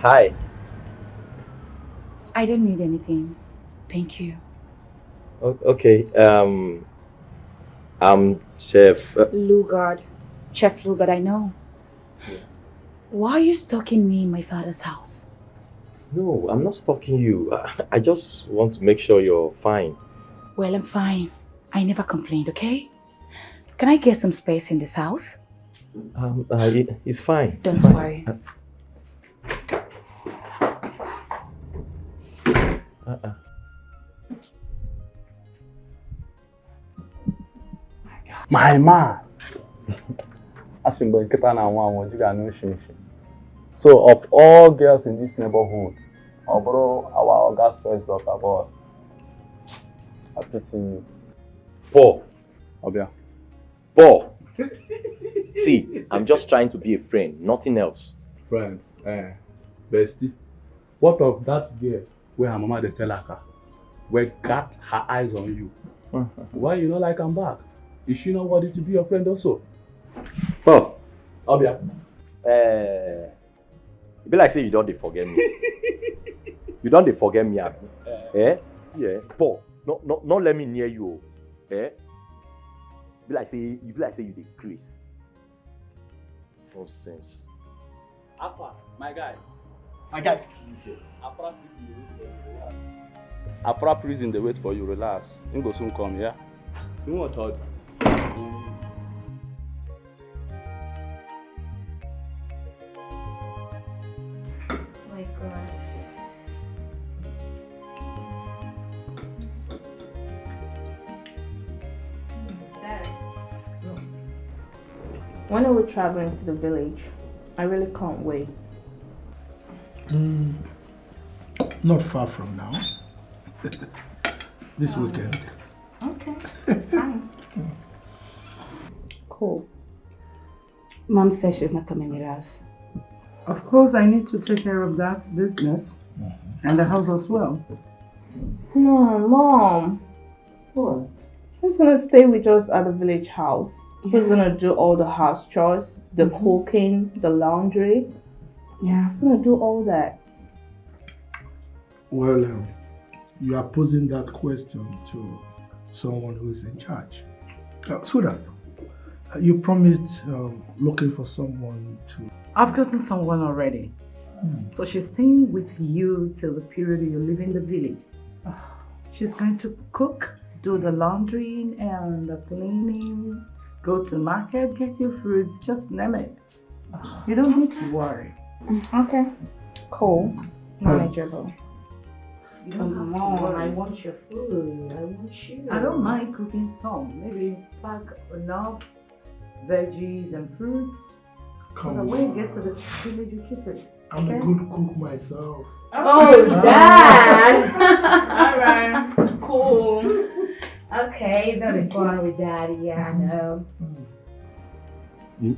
Hi. I don't need anything. Thank you. Okay. I'm Chef. Lugard. Chef Lugard, I know. Why are you stalking me in my father's house? No, I'm not stalking you. I just want to make sure you're fine. Well, I'm fine. I never complained, okay? Can I get some space in this house? It's fine. Don't It's fine. worry. My man. So of all girls in this neighborhood, our gas first daughter boy. I pity you. Paul. Obia. Paul. See, I'm just trying to be a friend, nothing else. Friend, bestie. What of that girl where her mama dey sell her car? Where got her eyes on you? Why you not like I'm back? Is she not worthy to be your friend also? Paul. Obia. It be like say you don't dey forget me. You don't dey forget me, abi? Yeah. Paul, no let me near you. Be like say you dey craze. Nonsense. Alpha, my guy. Afra prison, they wait for you. Relax. You go soon come, yeah? You want to My God. Dad. When are we traveling to the village? I really can't wait. Not far from now. This weekend. Okay, fine. Cool. Mom says she's not coming with us. Of course, I need to take care of that business and the house as well. No, Mom. What? He's gonna stay with us at the village house. He's gonna do all the house chores, the cooking, the laundry. Yeah. He's gonna do all that. Well, you are posing that question to someone who is in charge. Sweetheart, you promised looking for someone to... I've gotten someone already. So she's staying with you till the period you live in the village. She's going to cook, do the laundry and the cleaning, go to market, get your fruits, just name it. You don't need to worry. Okay. Cool. Manageable. You don't have to Mom, worry. I want your food. I want you. I don't mind cooking some. Maybe pack enough veggies and fruits. So that when you get to the village, you keep it. I'm a good cook myself. Oh, Dad! Alright, cool. Okay, that'll be fun with Daddy, yeah, I know. You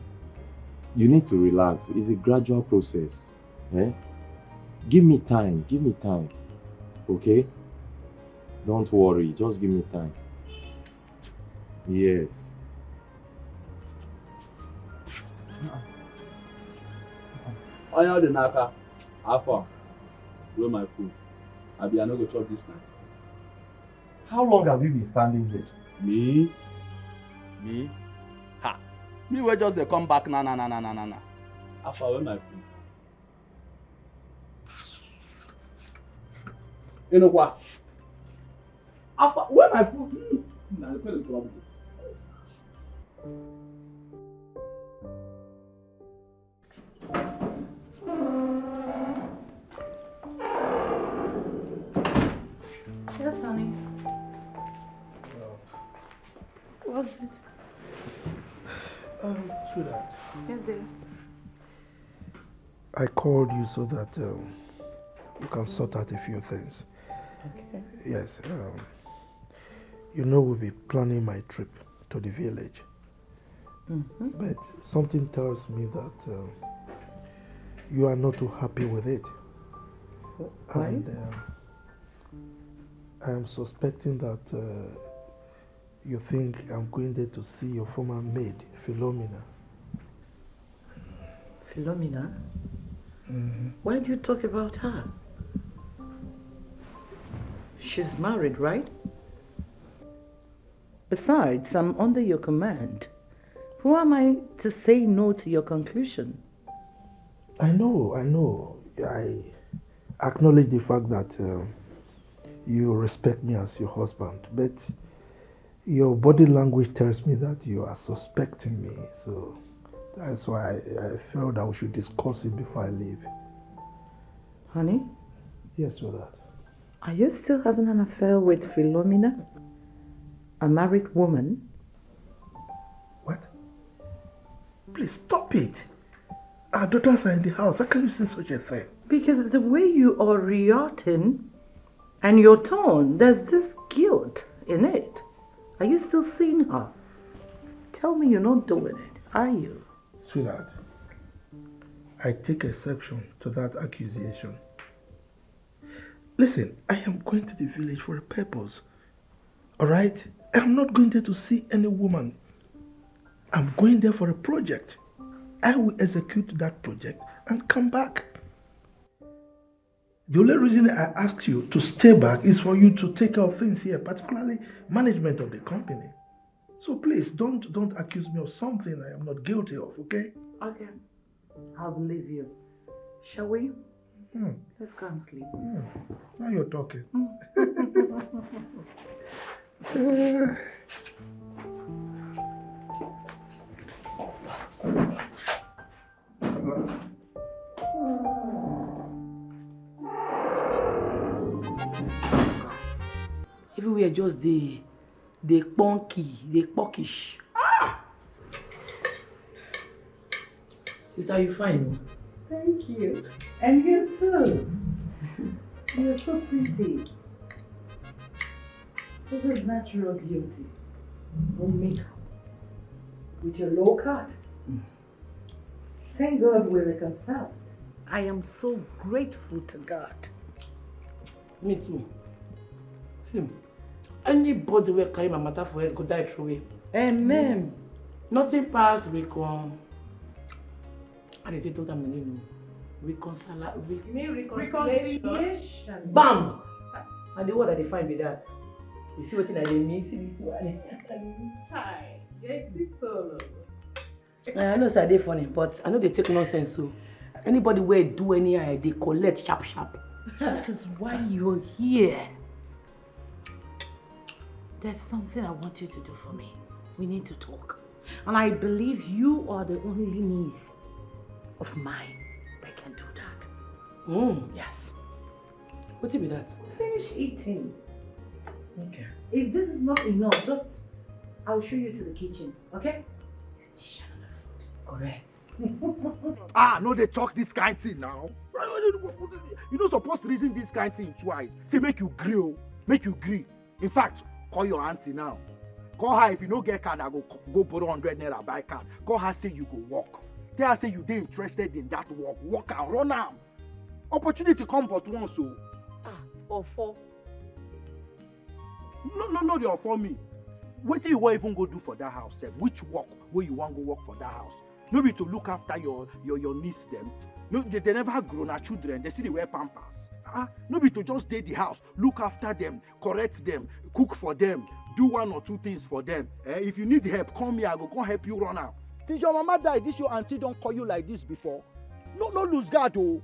need to relax. It's a gradual process. Give me time. Okay? Don't worry. Just give me time. Yes. Onion the naka. Alpha. Blow my food. I no go chop this night. How long have you been standing here? Me? Ha! Me will just dey come back na. Alpha, where my food? You know what? Alpha, where my food? Nah, the problem. Yes, honey. What's it? Sweetheart, Yes, dear. I called you so that we can sort out a few things. Okay. Yes, you know we'll be planning my trip to the village. But something tells me that you are not too happy with it. Why? And I am suspecting that you think I'm going there to see your former maid, Philomena. Philomena? Why do you talk about her? She's married, right? Besides, I'm under your command. Who am I to say no to your conclusion? I know. I acknowledge the fact that you respect me as your husband, but your body language tells me that you are suspecting me. So that's why I felt that we should discuss it before I leave. Honey? Yes, sweetheart. Are you still having an affair with Philomena? A married woman? What? Please stop it. Our daughters are in the house. How can you say such a thing? Because the way you are reacting and your tone, there's this guilt in it. Are you still seeing her? Tell me you're not doing it, are you? Sweetheart, I take exception to that accusation. Listen, I am going to the village for a purpose. Alright? I'm not going there to see any woman. I'm going there for a project. I will execute that project and come back. The only reason I asked you to stay back is for you to take care of things here, particularly management of the company. So please, don't accuse me of something I am not guilty of, okay? Okay. I'll believe you. Shall we? Let's go and sleep. Now you're talking. Everywhere just the punky, the pockish. Sister, you fine? Thank you. And you too. You're so pretty. This is natural beauty. No makeup. With your low cut. Thank God we're reconciled. I am so grateful to God. Me too. Anybody will carry my matter for head go die through it. Amen. Nothing past reconciliation. You mean reconciliation? Bam! And the word that they find be that. You see what I mean? See this one. Hi. Yes, it's so. I know it's funny, but I know they take nonsense. So anybody where do any they collect sharp. That is why you're here. There's something I want you to do for me. We need to talk. And I believe you are the only niece of mine that can do that. Yes. What be that? Finish eating. Okay. If this is not enough, I'll show you to the kitchen, okay? Correct. No, they talk this kind thing now. You don't supposed to reason this kind thing twice. Say make you gree. In fact, call your auntie now. Call her if you don't get card, I go borrow 100 naira buy card. Call her say you go walk. Tell her say you dey interested in that work. Walk and run am. Opportunity come but once so. Or four. No, they offer me. What do you want even go do for that house? Sef? Which work where you want go work for that house? No be to look after your niece them. No, they never grown as children. They see they wear pampers. No be to just stay the house, look after them, correct them, cook for them, do one or two things for them. If you need help, come here. I go come help you run out. Since your mama died, this your auntie don't call you like this before. No lose guard oh.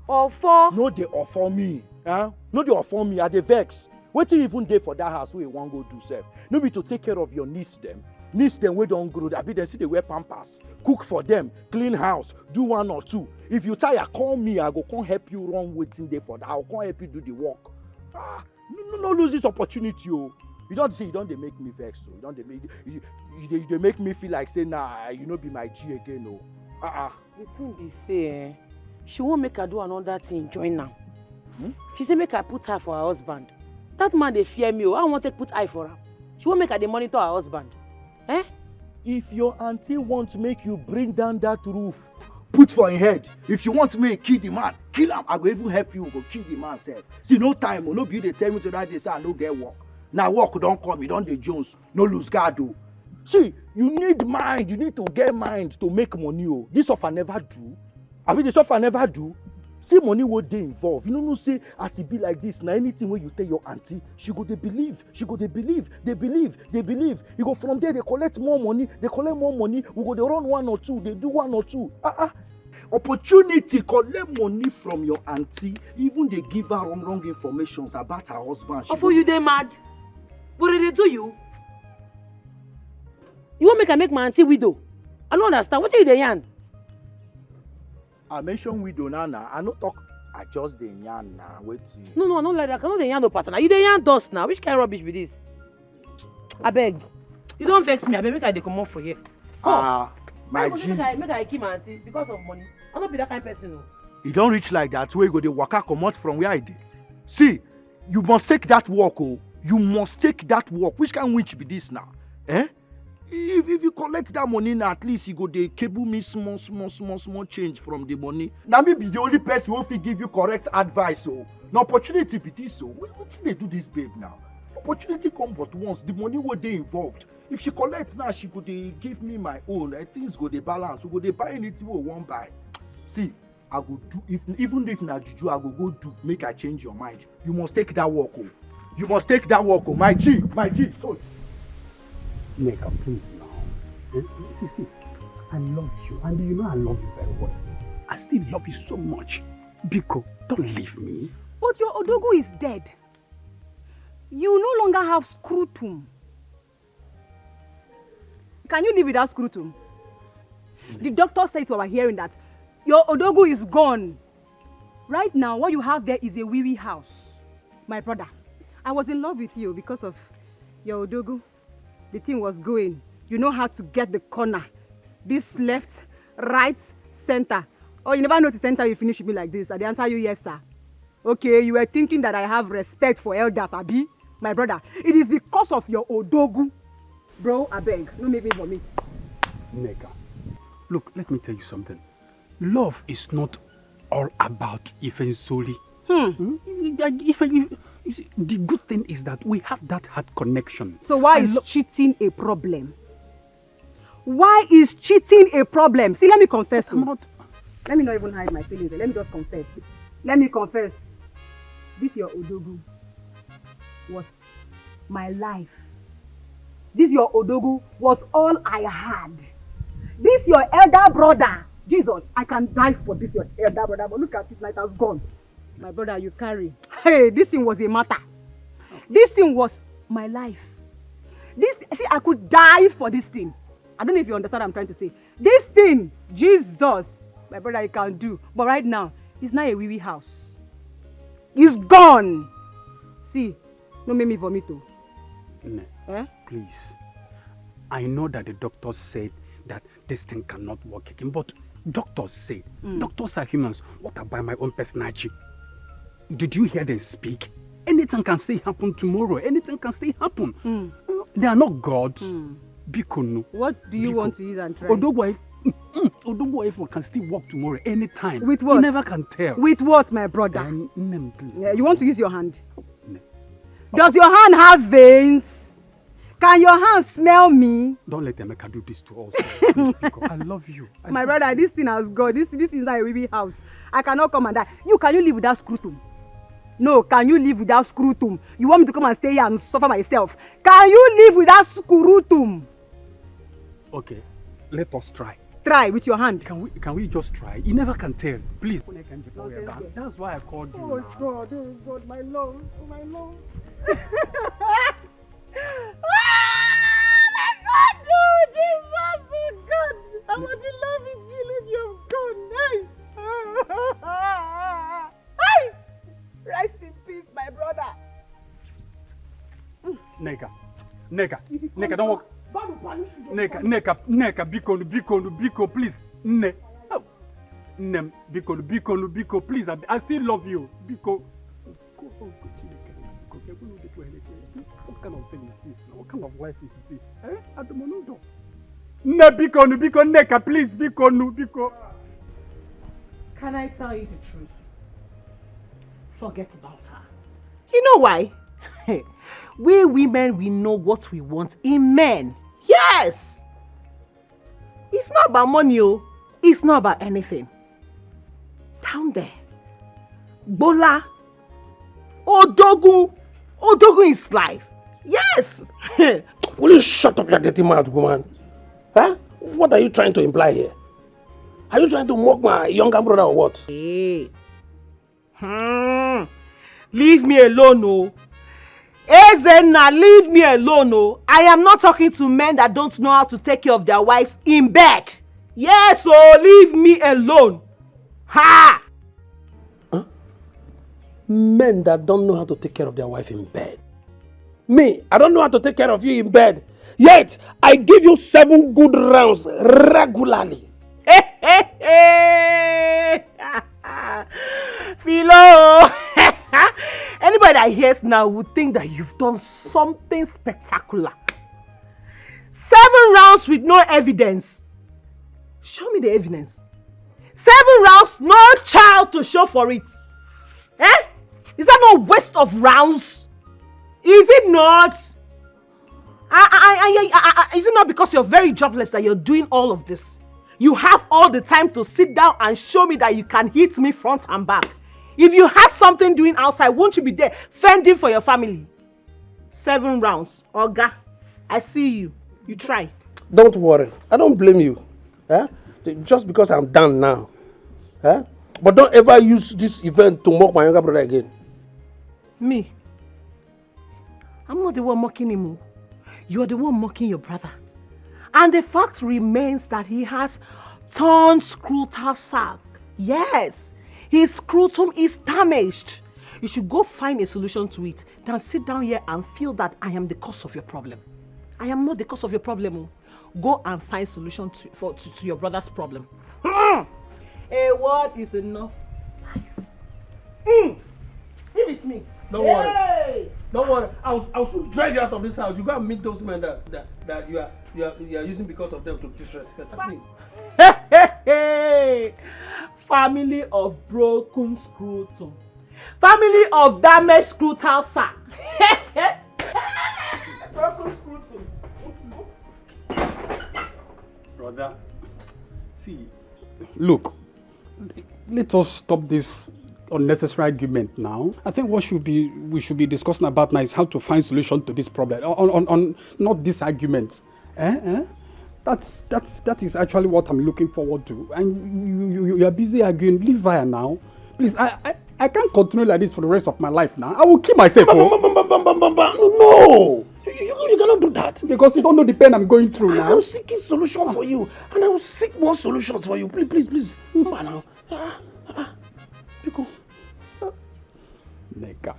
Offer. No they offer me. No they offer me. I dey vex. What you even dey for that house where you want go do sef? No be to take care of your niece them. Niece them wey don grow. I be they see they wear pampers. Cook for them, clean house, do one or two. If you tire, call me. I go come help you run waiting there for that. I'll come help you do the work. No lose this opportunity oh. You don't say you don't they make me vex so. You don't they make me feel like say nah, you no be my G again oh. The thing be say, she won't make her do another thing. Join now. She say make her put her for her husband. That man they fear me. I want to put eye for her. She won't make her they monitor her husband. If your auntie wants to make you bring down that roof, put for him head. If you want me kill the man, kill him. I go even help you go kill the man self. See no time, no be they tell me to that they say I no get work. Now work don't come, you don't dey Jones, no lose guard oh. See, you need mind, you need to get mind to make money oh. This offer never do. I mean this offer never do. See money what they involve. You know say as it be like this, now anything where you tell your auntie, she go they believe. They believe. You go from there, they collect more money, we go they run one or two, they do one or two. Opportunity collect money from your auntie, even they give her wrong information about her husband. For you they mad? What did they do you? You want make my auntie widow? I don't understand. What are you the yarn? I mentioned widow now. I no talk. I just the yarn now. Wait. No, like that. I cannot the yarn no partner. You the yarn dust now. Which kind of rubbish be this? I beg. You don't vex me. I beg make I dey come out for here. My G. Make I keep my auntie because of money. I don't be that kind of person. No. You don't reach like that. Where you go the waka come out from where I did. See, you must take that walk. Oh, you must take that walk. Which kind of witch be this now? Eh? If you collect that money now, at least you go dey cable me small change from the money. Now me be the only person who fit give you correct advice. Oh, no opportunity be this. Oh, what they do this babe now? Opportunity come but once. The money will they involved. If she collects now, she go dey give me my own. Things go dey balance. We go dey buy anything we want buy. See, I go do even if na juju, I go do. Make I change your mind. You must take that walk. Oh, you must take that walk. Oh, my G. So. Neka, please now. See, I love you, and you know I love you very well. I still love you so much. Biko, don't leave me. But your Odogu is dead. You no longer have scrotum. Can you live without scrotum? The doctor said to our hearing that your Odogu is gone. Right now, what you have there is a wee house. My brother, I was in love with you because of your Odogu. The thing was going. You know how to get the corner. This left, right, center. Oh, you never noticed center you finish with me like this. I answer you, yes, sir. Okay, you were thinking that I have respect for elders, Abi. My brother, it is because of your Odogu. Bro, I beg, no make me vomit. Neka, look, let me tell you something. Love is not all about Ifen Soli. You see, the good thing is that we have that heart connection. So why is cheating a problem? Why is cheating a problem? See, let me confess. Let me not even hide my feelings. Let me just confess. Let me confess. This your Odogu was my life. This your Odogu was all I had. This your elder brother. Jesus, I can die for this your elder brother, but look at it, night has gone. My brother, you carry. Hey, this thing was a matter. This thing was my life. See, I could die for this thing. I don't know if you understand what I'm trying to say. This thing, Jesus, my brother, you can do. But right now, it's not a wee house. It's gone. See, no make me vomit. Please. I know that the doctor said that this thing cannot work again, but doctors say, doctors are humans. What about my own personality? Did you hear them speak? Anything can still happen tomorrow. Anything can still happen. They are not gods. Biko. What do you want to use and try? Odogbo can still walk tomorrow anytime. With what? You never can tell. With what, my brother? Please. Yeah, you want to use your hand? Does your hand have veins? Can your hand smell me? Don't let Emeka do this to us. Please, I love you. My brother, this thing has gone. This is not a baby house. I cannot come and die. Can you live without scrotum? No, can you live without scrotum? You want me to come and stay here and suffer myself? Can you live without scrotum? Okay, let us try. Try with your hand. Can we just try? You never can tell. Please. That's why I called you. Oh God, my love, my love. Jesus, oh God! I'm not in love with you, you've gone. Hey! Rest in peace, my brother. Neka, don't walk. Neka, Biko, please. Biko, please. I still love you. Biko. What kind of thing is this? What kind of life is this? At the moment, Biko, Neka, please, Biko. Can I tell you the truth? Forget about her. You know why? We women, we know what we want in men. Yes! It's not about money, it's not about anything. Down there, Bola, Odogu is life. Yes! Will you shut up your dirty mouth, woman? Huh? What are you trying to imply here? Are you trying to mock my younger brother or what? Hey. Leave me alone, oh. Ezenna, leave me alone, oh. I am not talking to men that don't know how to take care of their wives in bed. Yes, oh, leave me alone. Ha! Huh? Men that don't know how to take care of their wife in bed. Me, I don't know how to take care of you in bed. Yet, I give you 7 good rounds regularly. Philo! Anybody that hears now would think that you've done something spectacular. 7 rounds with no evidence. Show me the evidence. 7 rounds, no child to show for it. Eh? Is that not a waste of rounds? Is it not? Is it not because you're very jobless that you're doing all of this? You have all the time to sit down and show me that you can hit me front and back. If you had something doing outside, won't you be there fending for your family? 7 rounds. Oga, I see you. You try. Don't worry. I don't blame you. Eh? Just because I'm done now. Eh? But don't ever use this event to mock my younger brother again. Me? I'm not the one mocking him. You're the one mocking your brother. And the fact remains that he has torn scrotal sac. Yes, his scrotum is damaged. You should go find a solution to it than sit down here and feel that I am the cause of your problem. I am not the cause of your problem. Go and find solution to your brother's problem. A word is enough. Nice. Give it to me. Don't worry. Don't worry. I'll soon drive you out of this house. You go and meet those men that you are using because of them to disrespect me. Family of broken scrotum. Family of damaged scrotal sac. Broken scrotum. Brother, see, look, let us stop this unnecessary argument now. I think we should be discussing about now is how to find solution to this problem. On not this argument. That is actually what I'm looking forward to. And you are busy arguing. Leave her now, please. I can't continue like this for the rest of my life now. I will kill myself. No, you cannot do that. Because you don't know the pain I'm going through now. I'm seeking solution for you, and I will seek more solutions for you. Please. Now. Neka.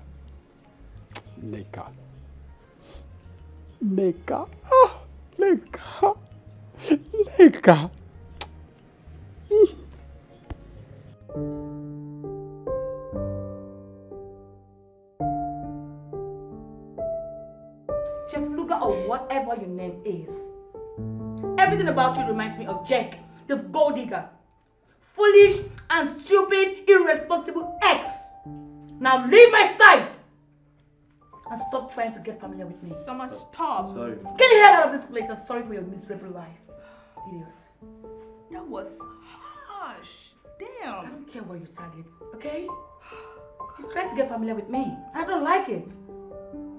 Jeff Luger or whatever your name is. Everything about you reminds me of Jack, the gold digger. Foolish and stupid, irresponsible ex. Now leave my sight! And stop trying to get familiar with me. Someone stop. Sorry. Get the hell out of this place and sorry for your miserable life. Idiots. That was harsh. Damn. I don't care what you target, okay? He's trying to get familiar with me. I don't like it.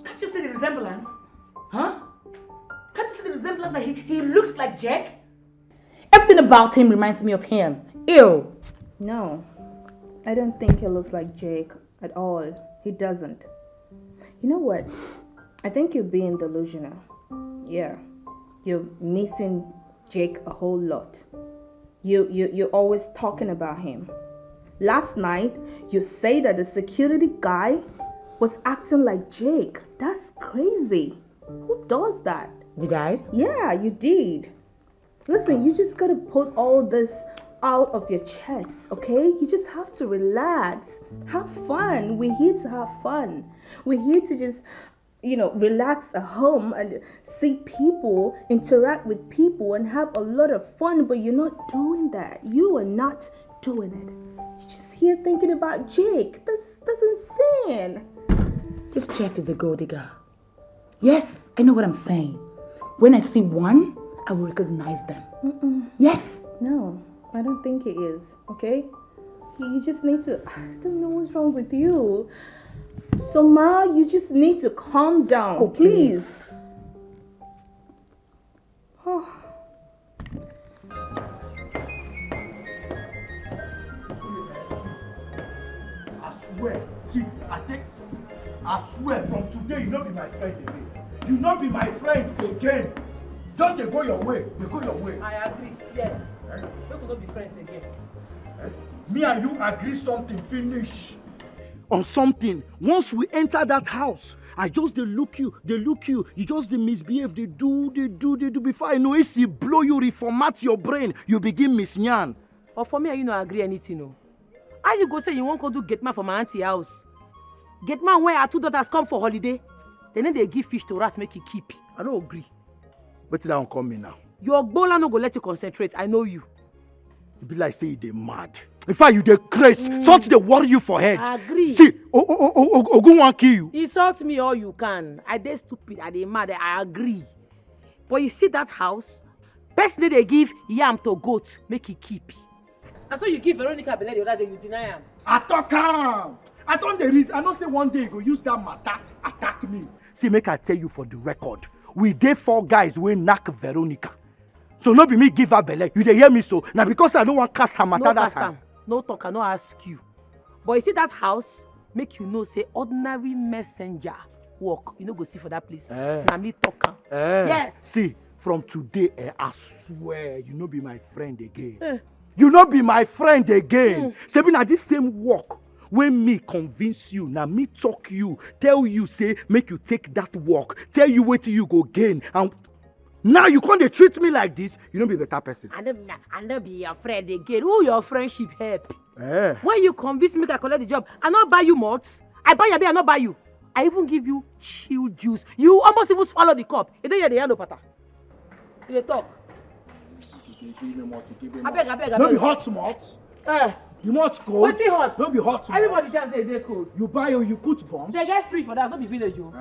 Can't you see the resemblance? Huh? Can't you see the resemblance that he looks like Jack? Everything about him reminds me of him. Ew. No, I don't think he looks like Jake at all. He doesn't. You know what? I think you're being delusional. Yeah, you're missing Jake a whole lot. You're always talking about him. Last night, you say that the security guy was acting like Jake. That's crazy. Who does that? Did I? Yeah, you did. Listen, you just gotta put all this out of your chest, okay? You just have to relax. Have fun. We're here to have fun. We're here to just, relax at home and see people, interact with people and have a lot of fun, but you're not doing that. You are not doing it. You're just here thinking about Jake. That's insane. This Jeff is a gold digger. Yes, I know what I'm saying. When I see one, I will recognize them. Yes. No, I don't think he is, okay? You just need to, I don't know what's wrong with you. Soma, you just need to calm down, please. See, I swear from today you not be my friend again. You not be my friend again. Just they go your way. They go your way. I agree. Yes. We could not be friends again. Me and you agree something, finish. On something. Once we enter that house, I just they look you. You just they misbehave, they do. Before I know it, see blow you, reformat your brain. You begin misyan. Or for me, you not agree anything, no. How you go say you won't go do get man for my auntie house? Get man where our 2 daughters come for holiday. Then they give fish to rats make you keep. I don't agree. But that don't come me now. Your bola no go let you concentrate. I know you. You be like say they mad. In fact, you dey crazy. Something they worry you for head. I agree. See, Ogun wan kill you. Insult me all you can. I dey stupid. I dey mad. I agree. But you see that house? Person they give yam to goat make he keep. And so you give Veronica belle the other day, you deny him. I talk am. I don't the reason. I know say one day you go use that matter attack me. See, make I tell you for the record. We dey 4 guys wey knack Veronica. So no be me give her belle. You dey hear me so? Now because I don't want cast her matter that time. No talk, I no ask you. But you see that house, make you know say ordinary messenger work. You no go see for that place. Na me talk am. Yes. See, from today, I swear you no be my friend again. You no be my friend again. Say na this same work. When me convince you, now me talk you, tell you say make you take that work, tell you what you go gain, and now you can't treat me like this. You don't be a better person. I don't be your friend again. Who your friendship help? When you convince me to collect the job, I not buy you mods. I buy your beer, I not buy you. I even give you chill juice. You almost even swallow the cup. You don't hear the hand pata. You talk. I beg. No be hot mods. You want cold? What's it hot? No be hot. Everybody can say they cold. You buy or you put bombs. They get free for that. Not be village, you.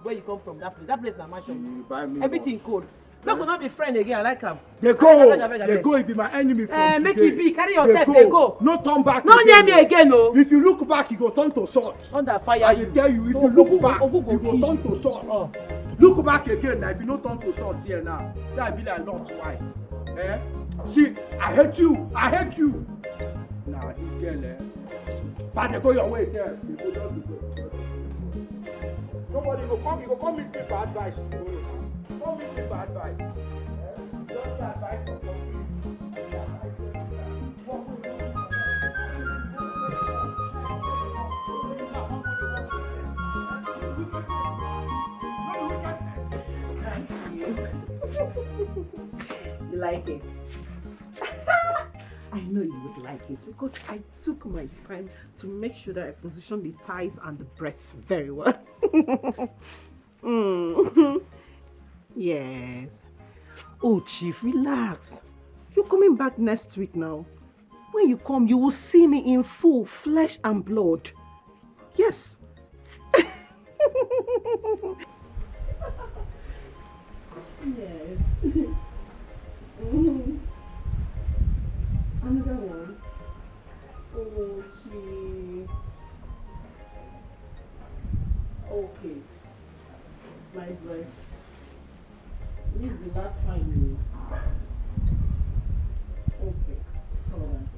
Where you come from? That place na mansion. You buy me. Everything cold. We could not be friends again. I like them. They go. He be my enemy from make today. it be. Carry yourself. They go. No turn back. No near me again, no. If you look back, you go turn to salt. Under fire. I will tell you. If you look back, you go turn to salt. Look back again. Now, if you no turn to salt here now, say I be like Lord's wife. See, I hate you. Nah, this girl, but they go your way, sir. They go down. Nobody go come. You go come meet me for advice. Come meet me for advice. Just advice for You like it? I know you would like it because I took my time to make sure that I position the thighs and the breasts very well. Yes. Oh, Chief, relax. You're coming back next week now. When you come, you will see me in full flesh and blood. Yes. Yes. Another one. Oh, Chief. Okay. My breath. This is the last time. Okay. Hold on.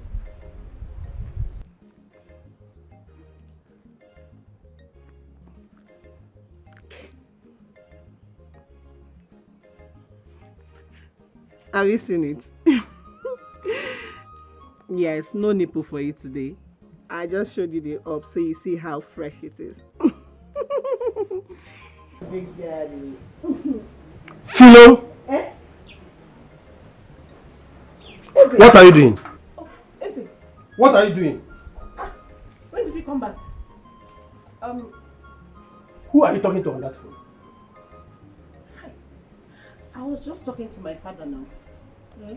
Have you seen it? Yes, no nipple for you today. I just showed you the up so you see how fresh it is. Big daddy. Philo! Eh? What are you doing? Oh, Izzy. What are you doing? When did you come back? Who are you talking to on that phone? I was just talking to my father now. Yeah?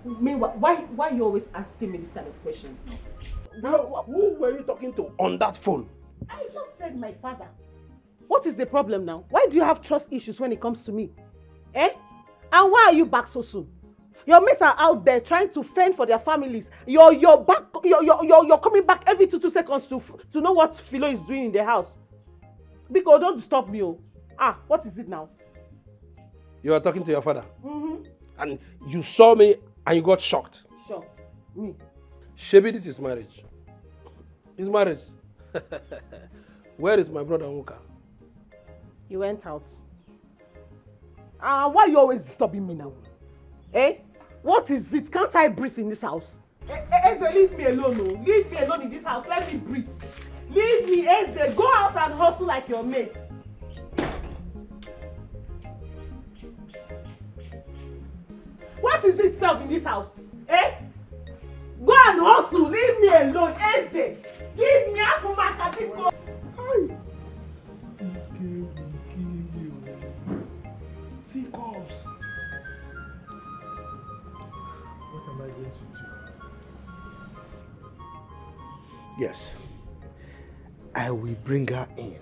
Meanwhile, why you always asking me this kind of questions now? Well, who were you talking to on that phone? I just said my father. What is the problem now? Why do you have trust issues when it comes to me? Eh? And why are you back so soon? Your mates are out there trying to fend for their families. You're back. You're coming back every 2 seconds to know what Philo is doing in the house. Because don't disturb me. Oh. What is it now? You were talking to your father. Mm-hmm. And you saw me and you got shocked. Shocked. Me. Shebi, this is marriage. He's married. Where is my brother Nwoka? You went out. Why you always disturbing me now? Eh? What is it? Can't I breathe in this house? Eze, leave me alone. No. Leave me alone in this house. Let me breathe. Leave me, Eze. Go out and hustle like your mate. What is it self in this house? Eh? Go and hustle. Leave me alone, Eze. Leave me up for my capital. See cops. What am I going to do? Yes. I will bring her in.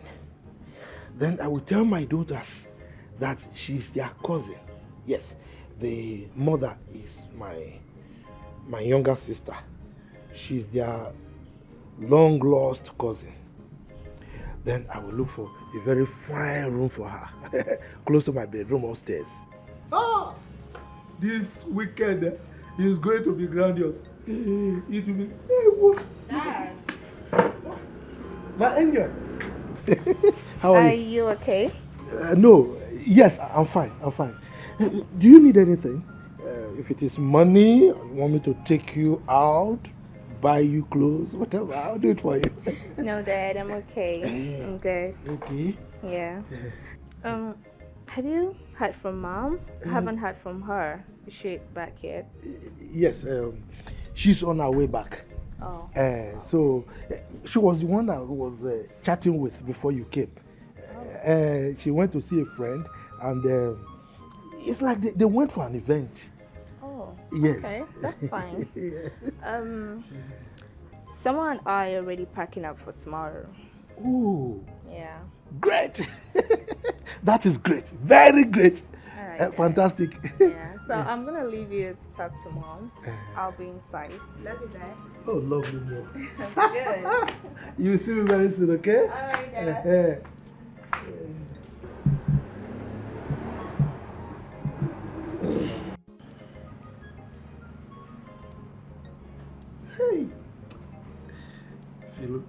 Then I will tell my daughters that she's their cousin. Yes, the mother is my younger sister. She's their long lost cousin. Then I will look for a very fine room for her, close to my bedroom upstairs. Ah! This weekend is going to be grandiose. It will be... Dad. My angel. How are you? Are you okay? No. Yes, I'm fine. I'm fine. Do you need anything? If it is money, you want me to take you out, buy you clothes, whatever, I'll do it for you. No, Dad, I'm okay. I'm good. Okay. Yeah. Have you heard from Mom? I haven't heard from her. Is she back yet? Yes, she's on her way back. Oh. So she was the one that was chatting with before you came. She went to see a friend, and it's like they went for an event. Oh. Yes. Okay, that's fine. Someone and I are already packing up for tomorrow. Ooh. Yeah. Great. That is great. Very great. All right, Fantastic. Yeah. So I'm gonna leave you to talk to Mom. I'll be inside. Love you, Dad. Oh, lovely mom. Good. You will see me very soon, okay? All right, Dad. Hey. Philo,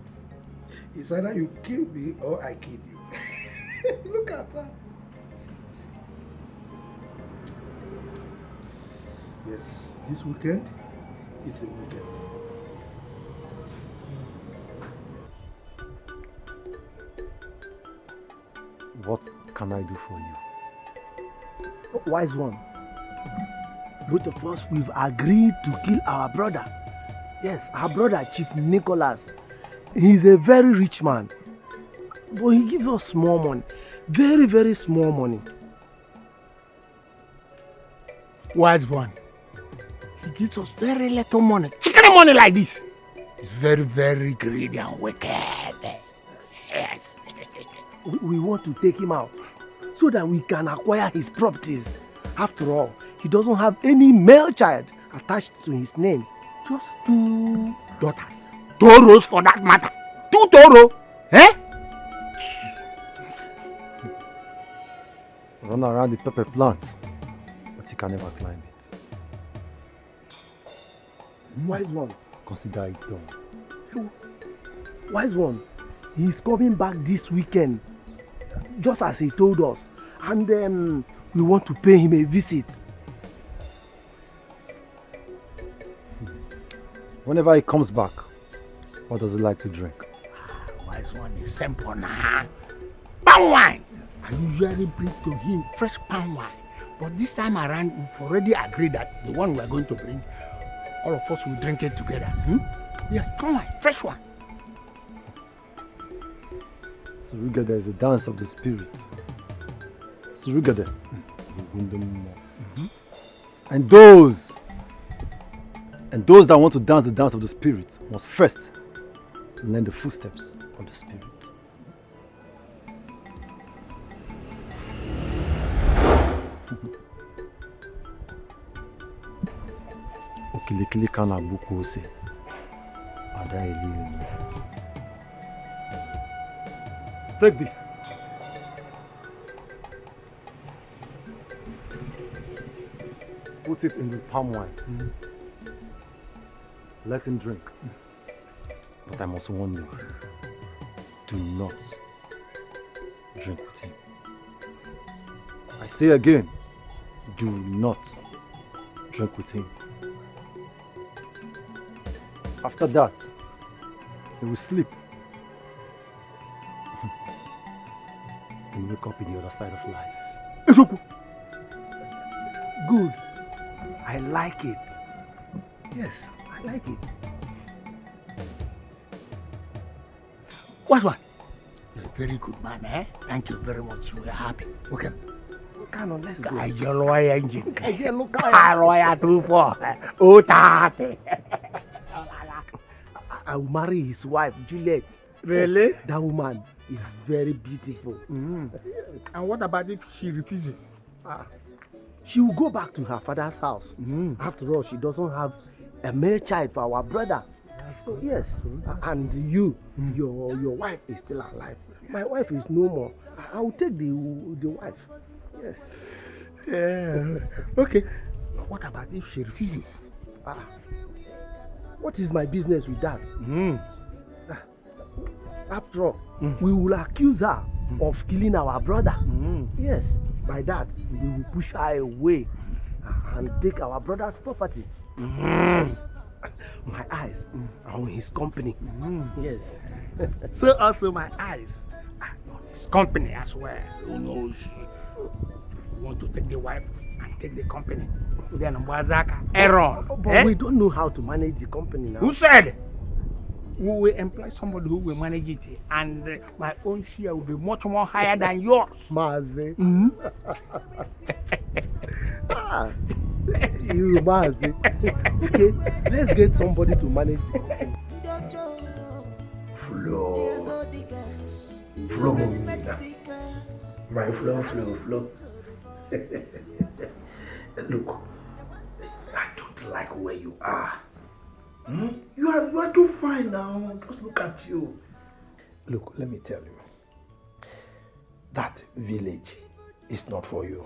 it's either you kill me or I kill you. Look at that. Yes, this weekend is a weekend. What can I do for you? Wise one. Both of us, we've agreed to kill our brother. Yes, our brother, Chief Nicholas. He's a very rich man. But he gives us small money. Very, very small money. Wise one. He gives us very little money. Chicken money like this. He's very, very greedy and wicked. Yes. We want to take him out so that we can acquire his properties. After all, he doesn't have any male child attached to his name. Just 2 daughters. Toros for that matter. 2 Toro. Eh? Run around the pepper plant, but you can never climb it. Wise one. Consider it done. Wise one. He's coming back this weekend, just as he told us. And we want to pay him a visit. Whenever he comes back, what does he like to drink? Wise one is simple now. Palm wine. I usually bring to him fresh palm wine. But this time around, we've already agreed that the one we're going to bring, all of us will drink it together. Yes, palm wine, fresh one. Surugade is the dance of the spirit. Surugade. And those that want to dance the dance of the spirit must first learn the footsteps of the spirit. Okilikili kana buku ose. Ada eli. Take this. Put it in the palm wine. Let him drink. But I must warn you, do not drink with him. I say again, do not drink with him. After that, he will sleep and wake up in the other side of life. Good. I like it. Yes, I like it. What? You're a very good man, eh? Thank you very much. We're happy. Okay. Kano, let's go. I your lawyer engine. I lawyer 24. Oh, 30. I will marry his wife, Juliet. Really? That woman is very beautiful. And what about if she refuses? She will go back to her father's house. After all, she doesn't have a male child for our brother. So yes, and you, your wife is still alive. My wife is no more. I will take the wife. Yes. Yeah. Okay. What about if she refuses? What is my business with that? After all, we will accuse her of killing our brother. Yes. By that, we will push her away and take our brother's property. My eyes are on his company. Yes. So also my eyes are on his company as well. Who knows? You want to take the wife and take the company. Then Wazico, Aaron. But we don't know how to manage the company now. Who said? We will employ somebody who will manage it, and my own share will be much more higher than yours. Mazi. You Mazi. Okay, let's get somebody to manage the company. Flow. My flow. Look, I don't like where you are. You are too fine now. Just look at you. Look, let me tell you. That village is not for you.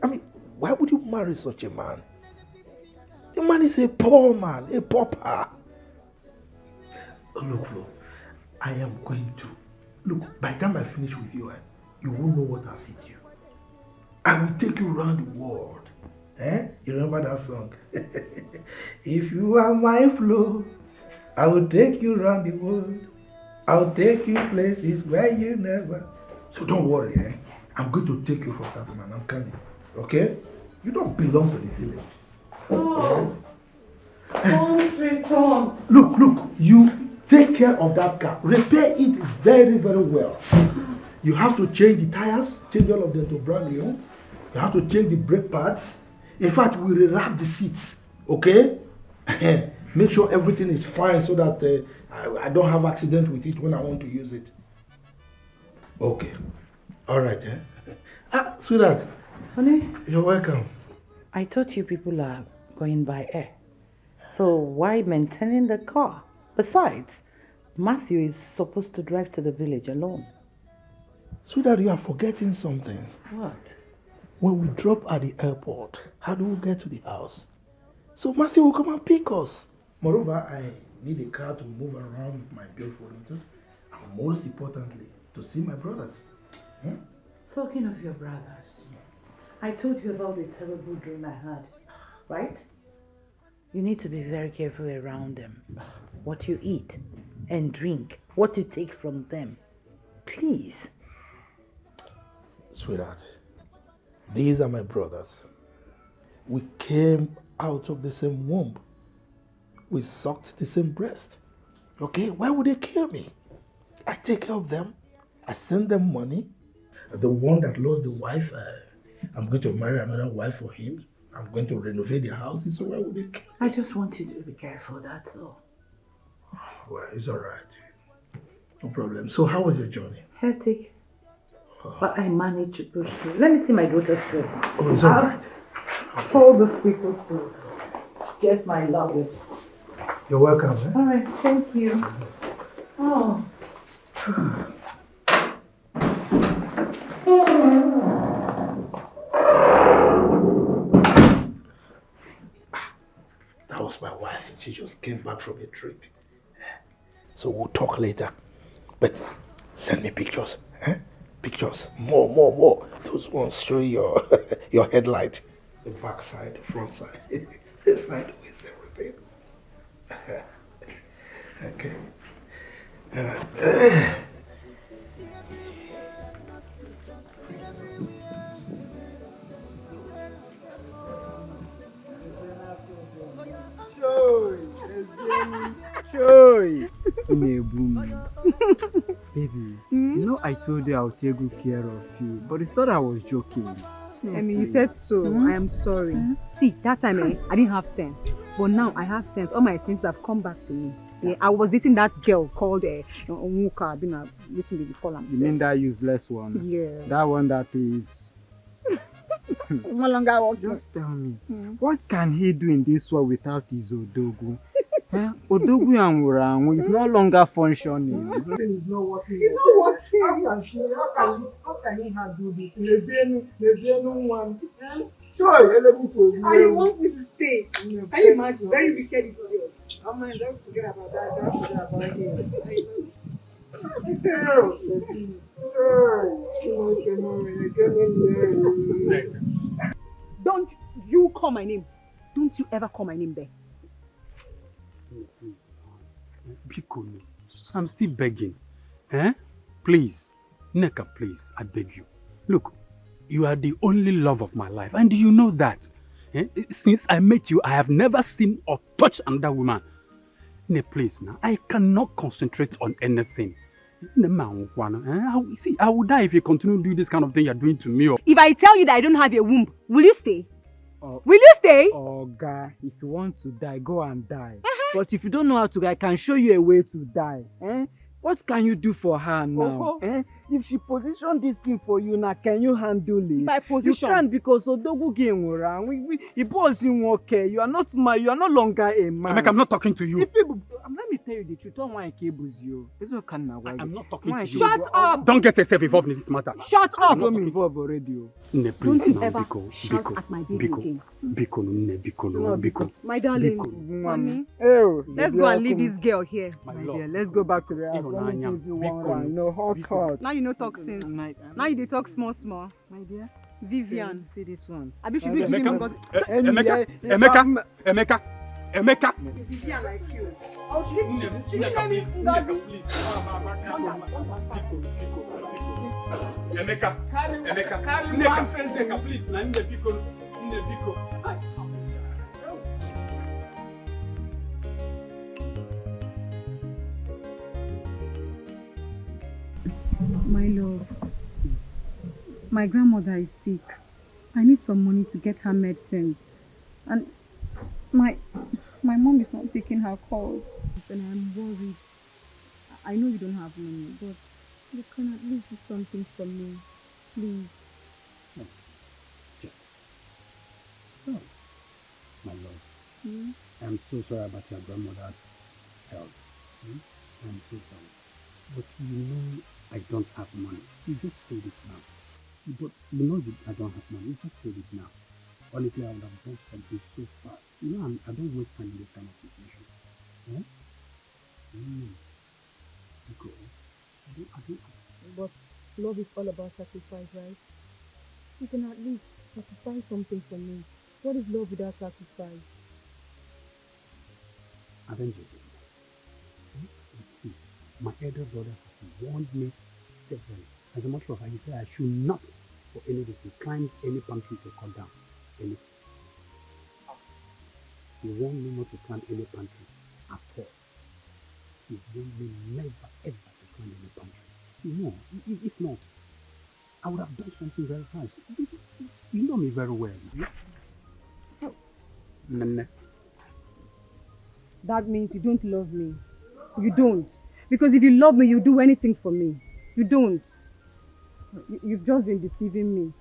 I mean, why would you marry such a man? The man is a poor man, a pauper. Look, I am going to. Look, by the time I finish with you, you won't know what I've hit you. I will take you around the world. You remember that song? If you are my flow, I will take you around the world. I will take you places where you never. So don't worry, I'm going to take you from that man. I'm coming. Okay? You don't belong to the village. Oh, sweet home. Look, you take care of that car. Repair it very, very well. You have to change the tires, change all of them to brand new. You have to change the brake pads. In fact, we rewrap the seats, okay? Make sure everything is fine so that I don't have accident with it when I want to use it. Okay. All right, sweetheart. Honey? You're welcome. I thought you people are going by air. So why maintaining the car? Besides, Matthew is supposed to drive to the village alone. Sweetheart, you are forgetting something. What? When we drop at the airport, how do we get to the house? So Matthew will come and pick us. Moreover, I need a car to move around with my beautiful daughters, and most importantly, to see my brothers. Talking of your brothers, I told you about the terrible dream I had, right? You need to be very careful around them. What you eat and drink, what you take from them. Please. Sweetheart, these are my brothers. We came out of the same womb. We sucked the same breast. Okay, why would they kill me? I take care of them. I send them money. The one that lost the wife, I'm going to marry another wife for him. I'm going to renovate their houses, so why would they kill me? I just want you to be careful, that's all. Well, it's all right. No problem. So how was your journey? Hectic. But I managed to push through. Let me see my daughters first. Oh, it's all right. Call those people to get my luggage. You're welcome. All right, thank you. Oh. That was my wife. She just came back from a trip. So we'll talk later. But send me pictures. Eh? Pictures. More. Those ones show your your headlight. The back side, the front side. This side is everything. Okay. Joy! Baby, you know I told you I would take good care of you, but you thought I was joking. I mean, you said so. I am sorry. See, that time I didn't have sense. But now I have sense. All my things have come back to me. Yeah, I was dating that girl called Onwuka. I've been waiting to call her. You mean that useless one? Yeah. That one that is... No longer working. Just tell me, what can he do in this world without his Odogu? Odogu and is no longer functioning. This thing is not working. It's not working. How can he handle this? Lezenu one. Sure, and he wants me to stay. Can you imagine? Very wicked idiot. Oh man, don't forget about that. Don't forget about him. Don't you call my name. Don't you ever call my name there. Biko, I'm still begging. Please. Neka, please, I beg you. Look, you are the only love of my life. And you know that. Since I met you, I have never seen or touched another woman. Ne, please now. I cannot concentrate on anything. See, I will die if you continue to do this kind of thing you're doing to me. If I tell you that I don't have a womb, will you stay? Will you stay? Oh, guy, if you want to die, go and die. But if you don't know how to die, I can show you a way to die. What can you do for her now? If she position this thing for you now, can you handle it? By position. You can't because Odogu game around. It wasn't okay. You are not longer a man. Emeka, I'm not talking to you. If people, let me tell you the truth. Don't want cables you. I'm not talking to you. Shut up! Don't get yourself involved in this matter. Shut up! I'm involved already. Ne, please, don't you now, ever Biko, shout Biko, at my baby Biko, again. Biko, ne, Biko, no, Biko. My darling, Biko. honey, Oh, let's go and leave this girl here. My dear, let's go back to the house. Let me give you one round. You know, hot. Now you know talk sense. Now you dey talk small. My dear, Vivian. See this one. Abi should we give him because Emeka. Vivian like you. Oh, should we name it Ngozi? Emeka, carry one face. Please, na Biko. My love, my grandmother is sick. I need some money to get her medicines. And my mom is not taking her calls. And I'm worried. I know you don't have money, but you can at least do something for me. Please. Oh, my love. I'm so sorry about your grandmother's health. I'm so sorry. But you know I don't have money. You just said it now. But you know I don't have money. You just said it now. Honestly, I would have done something so fast. You know, I don't waste time in this kind of situation. Because I don't. But love is all about sacrifice, right? You can at least sacrifice something for me. What is love without sacrifice? Avenge it. My elder brother warned me severally. As a matter of fact, he said I should not, for any reason, climb any palm tree to cut down any. He warned me not to climb any palm tree at all. He warned me never ever to climb any palm tree. You know, if not, I would have done something very fast. You know me very well. Nene. That means you don't love me. You don't. Because if you love me, you do anything for me. You don't. You've just been deceiving me.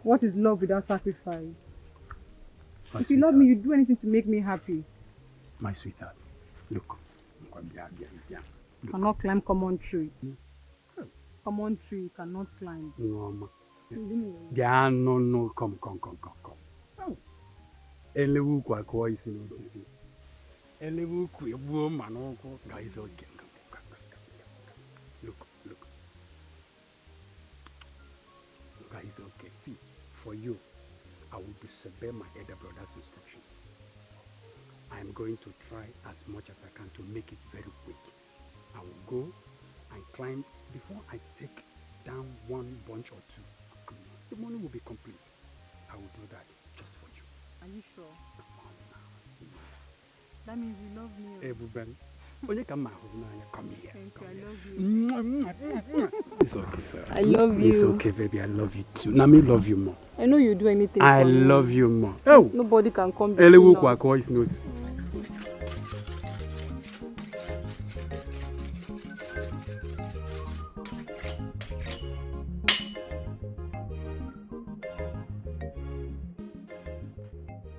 What is love without sacrifice? If you love me, you do anything to make me happy. My sweetheart, look. Cannot climb common tree. Common tree you cannot climb. No, ma. Yeah, No, come. Elewu kwa kwa isi n'osisi. Elewu kwa egbuo ma n'ụkwụ ka isi oke. It's okay. See, for you, I will disobey my elder brother's instruction. I am going to try as much as I can to make it very quick. I will go and climb before I take down one bunch or two. The money will be complete. I will do that just for you. Are you sure? Come on now, see. That means you love me. Everybody. Come here. Thank you, I love you. It's okay, sir. I love you. It's okay, baby. I love you too. Nami love you more. I know you do anything I for me. love you more. Oh! Nobody can come between us.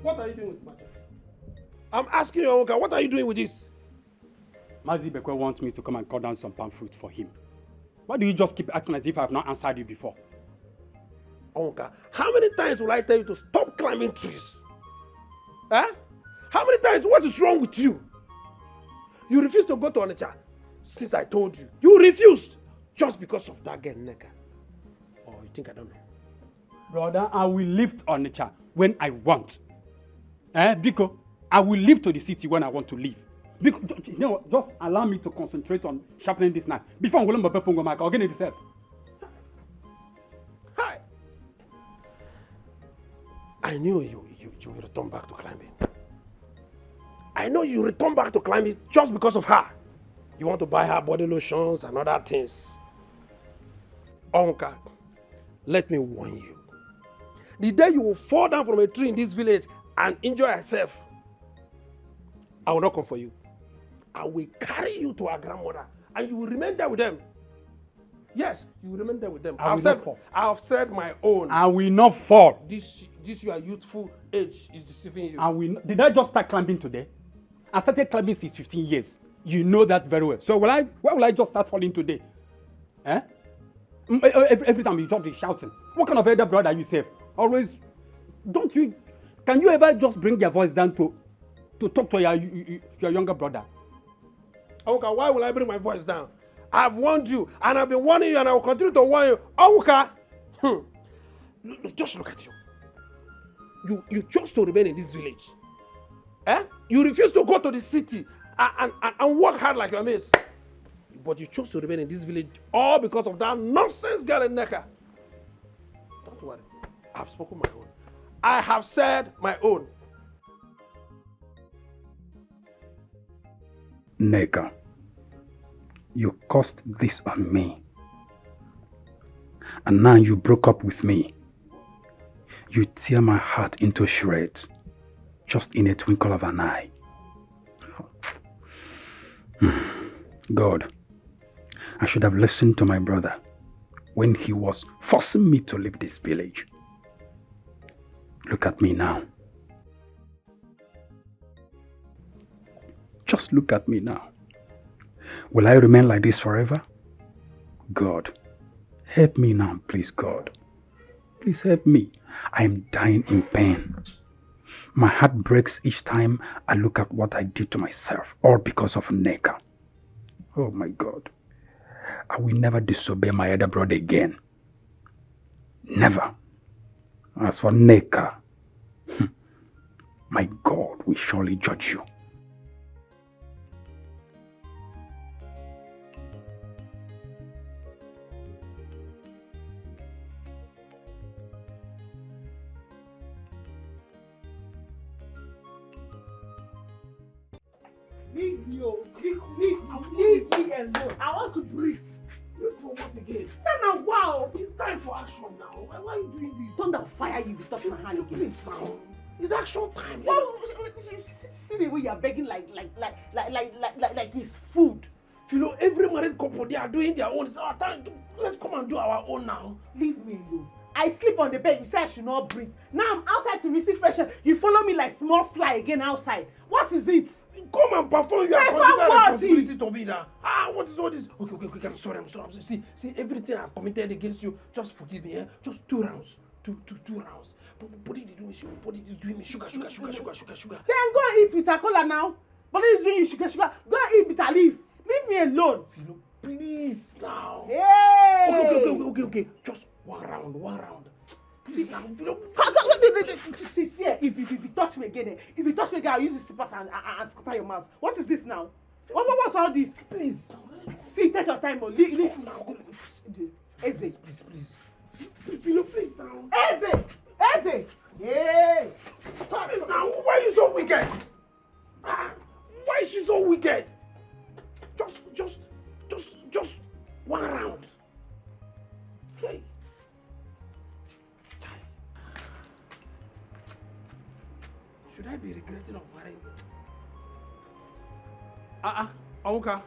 What are you doing with Maja? I'm asking you, Onka, what are you doing with this? Mazi Bekwe wants me to come and cut down some palm fruit for him. Why do you just keep acting as if I have not answered you before? Onka, how many times will I tell you to stop climbing trees? Huh? How many times? What is wrong with you? You refused to go to Onitsha since I told you. You refused just because of that girl, Neka. Oh, you think I don't know? Brother, I will live on Onitsha when I want. Because I will leave to the city when I want to leave. Because, you know, just allow me to concentrate on sharpening this knife before I'm going to go back. I'll get it yourself. Hi. I knew you will return back to climbing. I know you return back to climbing just because of her. You want to buy her body lotions and other things. Onka, let me warn you. The day you will fall down from a tree in this village and injure yourself, I will not come for you. I will carry you to our grandmother and you will remain there with them. Yes, you will remain there with them. I have said my own. I will not fall. This your youthful age is deceiving you. Did I just start climbing today? I started climbing since 15 years. You know that very well. So why will I just start falling today? Every time you just be shouting. What kind of elder brother are you, Save? Always, can you ever just bring your voice down to talk to your younger brother? Okay, why will I bring my voice down? I've warned you, and I've been warning you, and I will continue to warn you. Okay, just look at you. You chose to remain in this village. You refuse to go to the city and work hard like your mates. But you chose to remain in this village all because of that nonsense girl in Neka. Don't worry, I've spoken my own. I have said my own. Neka, you caused this on me. And now you broke up with me. You tear my heart into shreds, just in a twinkle of an eye. God, I should have listened to my brother when he was forcing me to leave this village. Look at me now. Just look at me now. Will I remain like this forever? God, help me now, please, God. Please help me. I am dying in pain. My heart breaks each time I look at what I did to myself, all because of Neka. Oh my God. I will never disobey my elder brother again. Never. As for Neka, my God will surely judge you. Leave me alone. I want to breathe. Look for what again? Now, wow, it's time for action now. Why are you doing this? Thunder will fire you if you touch my hand again. Please now. It's action time. Well, see the way you are begging like it's food. Philo, every married couple, they are doing their own. It's our time. Let's come and do our own now. Leave me alone. I sleep on the bed. You say I should not breathe. Now I'm outside to receive fresh air. You follow me like small fly again outside. What is it? Come and perform your responsibility to me now. What is all this? Okay. I'm sorry. See, everything I've committed against you, just forgive me. Just 2 rounds. Two rounds. But body is doing me sugar. Then go and eat bitter cola now. Body is doing you sugar. Go and eat bitter leaf. Leave me alone. Philo, please now. Hey. Okay. Just One round, one round. See, if you touch me again, I'll use the slippers and scatter your mouth. What is this now? What's all this? Please. See, take your time. Leave now. Eze, please. Please now. Eze! Yeah! Please now, why are you so wicked? Why is she so wicked? Just one round. Hey. Should I be regretting of marrying? Onka.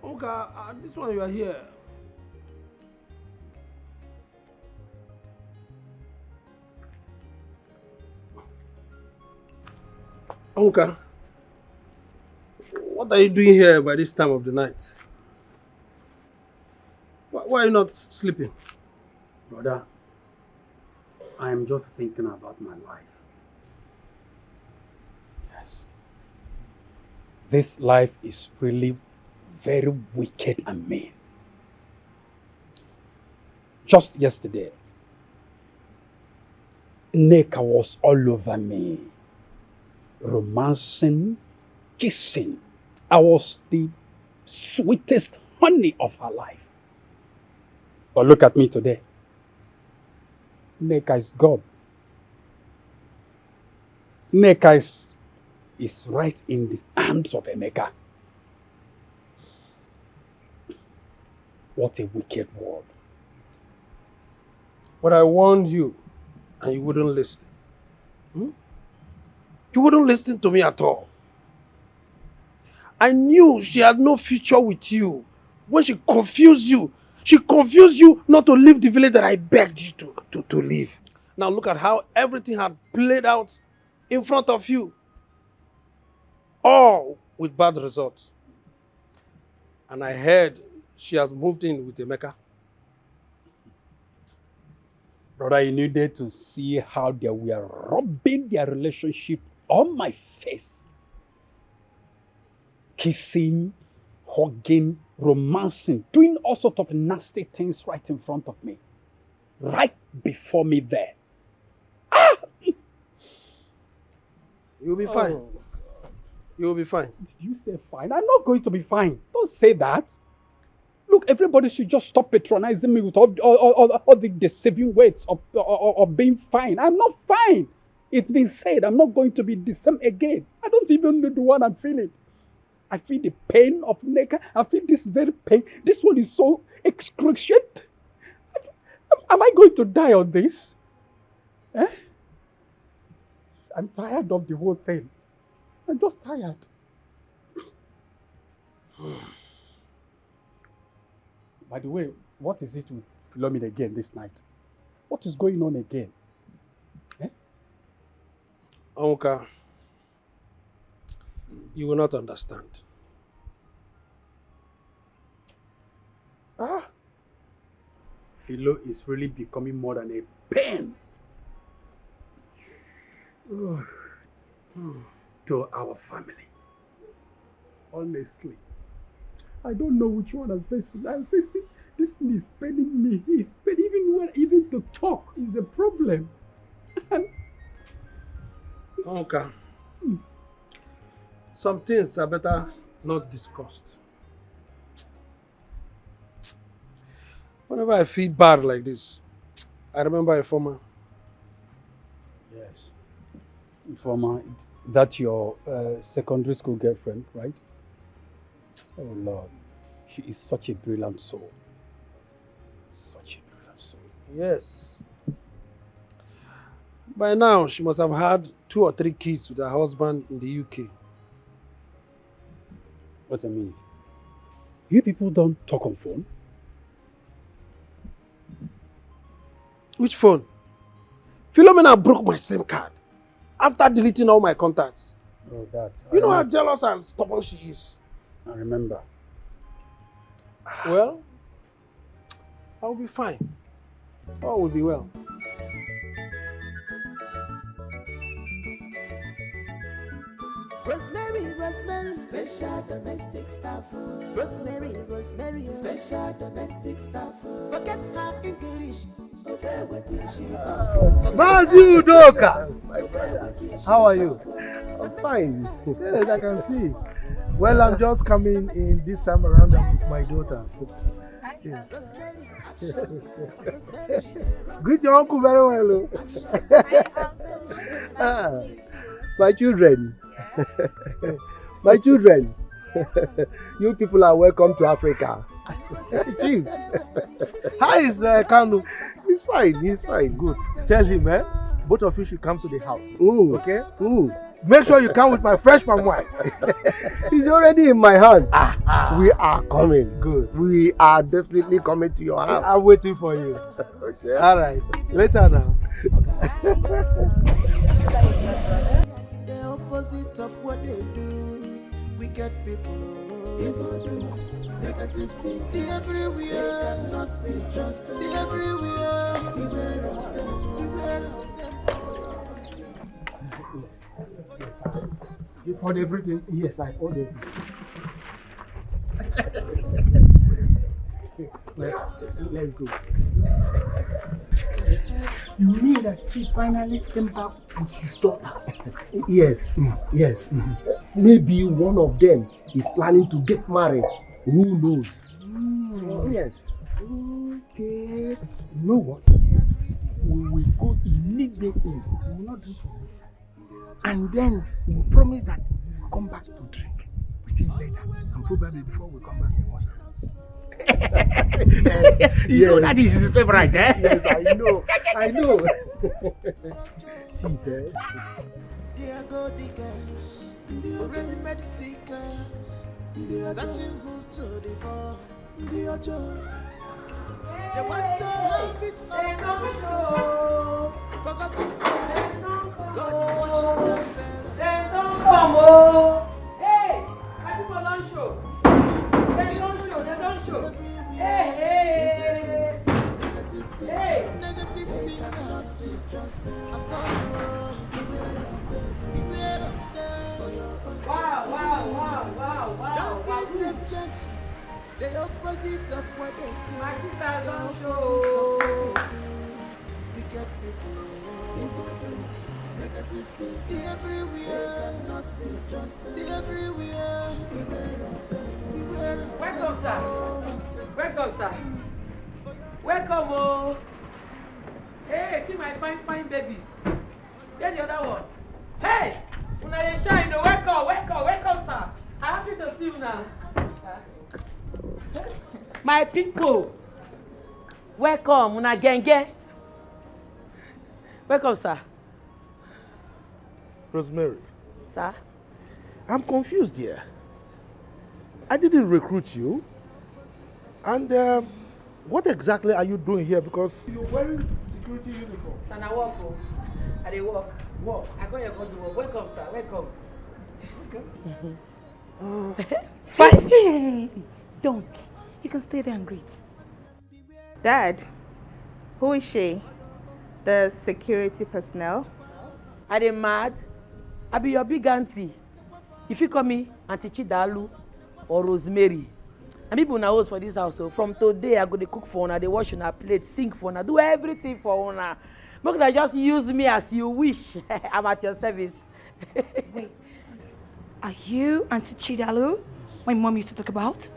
Onka, this one you are here. Onka, what are you doing here by this time of the night? Why are you not sleeping? Brother, I am just thinking about my life. Yes. This life is really very wicked and mean. Just yesterday, Neka was all over me, romancing, kissing. I was the sweetest honey of her life. But look at me today. Neka is gone. Neka is right in the arms of Emeka. What a wicked world. But I warned you, and you wouldn't listen. You wouldn't listen to me at all. I knew she had no future with you. When she confused you not to leave the village that I begged you to leave. Now look at how everything had played out in front of you. All with bad results. And I heard she has moved in with Emeka. Brother, you needed to see how they were rubbing their relationship on my face. Kissing, hugging, romancing, doing all sorts of nasty things right in front of me. Right before me there. You'll be fine. You'll be fine. Did you say fine? I'm not going to be fine. Don't say that. Look, everybody should just stop patronizing me with all the deceiving words of being fine. I'm not fine. It's been said I'm not going to be the same again. I don't even know the one I'm feeling. I feel the pain of Neka. I feel this very pain. This one is so excruciating. Am I going to die on this? I'm tired of the whole thing. I'm just tired. By the way, what is it with Philomena again this night? What is going on again? Onka, you will not understand. Philo is really becoming more than a pain to our family. Honestly, I don't know which one I'm facing. I'm facing this thing is paining me. It's paining even to talk is a problem. Okay. Some things are better not discussed. Whenever I feel bad like this, I remember a former. Yes. Former, that's your secondary school girlfriend, right? Oh Lord, she is such a brilliant soul. Such a brilliant soul. Yes. By now, she must have had 2 or 3 kids with her husband in the UK. What that means? You people don't talk on phone? Which phone? Philomena broke my SIM card after deleting all my contacts. Oh, that. You know how jealous and stubborn she is. I remember. Well, I'll be fine. All will be well. Rosemary, Rosemary, special domestic staff. Rosemary, Rosemary, special domestic staff. Forget her English. Obey what she talk. Wazico! How are you? I'm fine. Yes, I can see. Well, I'm just coming in this time around with my daughter. Yeah. Greet your uncle very well. Ah, my children. My children. You people are welcome to Africa. Chief. How is Kanu? He's fine, good. Tell him, both of you should come to the house. Okay? Make sure you come with my fresh palm wine. He's already in my hand. We are coming. Good. We are definitely coming to your house. I'm waiting for you. Okay. All right. Later now. The opposite of what they do. Wicked people. Evil doers, negative thinking. The everywhere cannot be trusted. The everywhere, beware of them. Beware of them for your own safety. You poured everything? Yes, I poured everything. Let's go. You mean that he finally came back with his daughters? Yes, yes. Maybe one of them is planning to get married. Who knows? Yes. Okay. You know what? We will go immediately. We will not do for this. And then we will promise that we will come back to drink with him later. And probably before we come back in water. You know that is his favorite, eh? Yes, I know. Chief, They are go diggers, ready-made seekers, searching who to devour. They are joy. They want to have it all by themselves. Forgotten soul. God watches their fellow. They don't come, oh! Hey! I do my lunch show. They don't show. Hey! Negative thing cannot be trusted. I'm telling you, beware of them for your own safety. Wow. Don't give them chance. The opposite of what they say. The opposite of what they do. Wicked people, evil doers, negative thing. The everywhere cannot be trusted. The everywhere, beware of them. Beware of Welcome, them. Welcome, oh! Hey, see my fine babies. Get the other one. Hey! Una dey shine, oh! Welcome, sir. I'm happy to see you now. My people, welcome, una genge. Welcome, sir. Rosemary. Sir? I'm confused here. I didn't recruit you. And what exactly are you doing here? Because you're wearing security uniform. Sir, I walk. I dey walk. I go here go to work. Welcome, sir. Welcome. Okay. Fine. Hey, don't. You can stay there and greet. Dad, who is she? The security personnel? Are they mad? I be your big auntie. If you call me Auntie Chidalu or Rosemary, and people now host for this house. So from today, I go to cook for una, they wash una plate, sing for una, do everything for una. Make una just use me as you wish. I'm at your service. Wait, are you Auntie Chidalu? My mom used to talk about?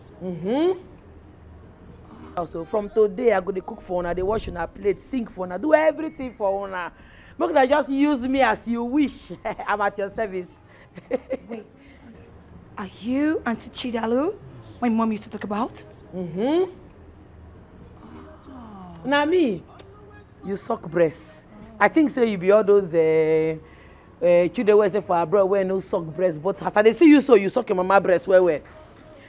Also, from today, I go to cook for una, they wash una plate, sing for una, do everything for una. Make una just use me as you wish. I'm at your service. Wait, are you Auntie Chidalu? My mom used to talk about? Now me, you suck breasts. I think so you be all those children wey say for abroad wey no suck breast, but as I dey see you so you suck your mama breast well.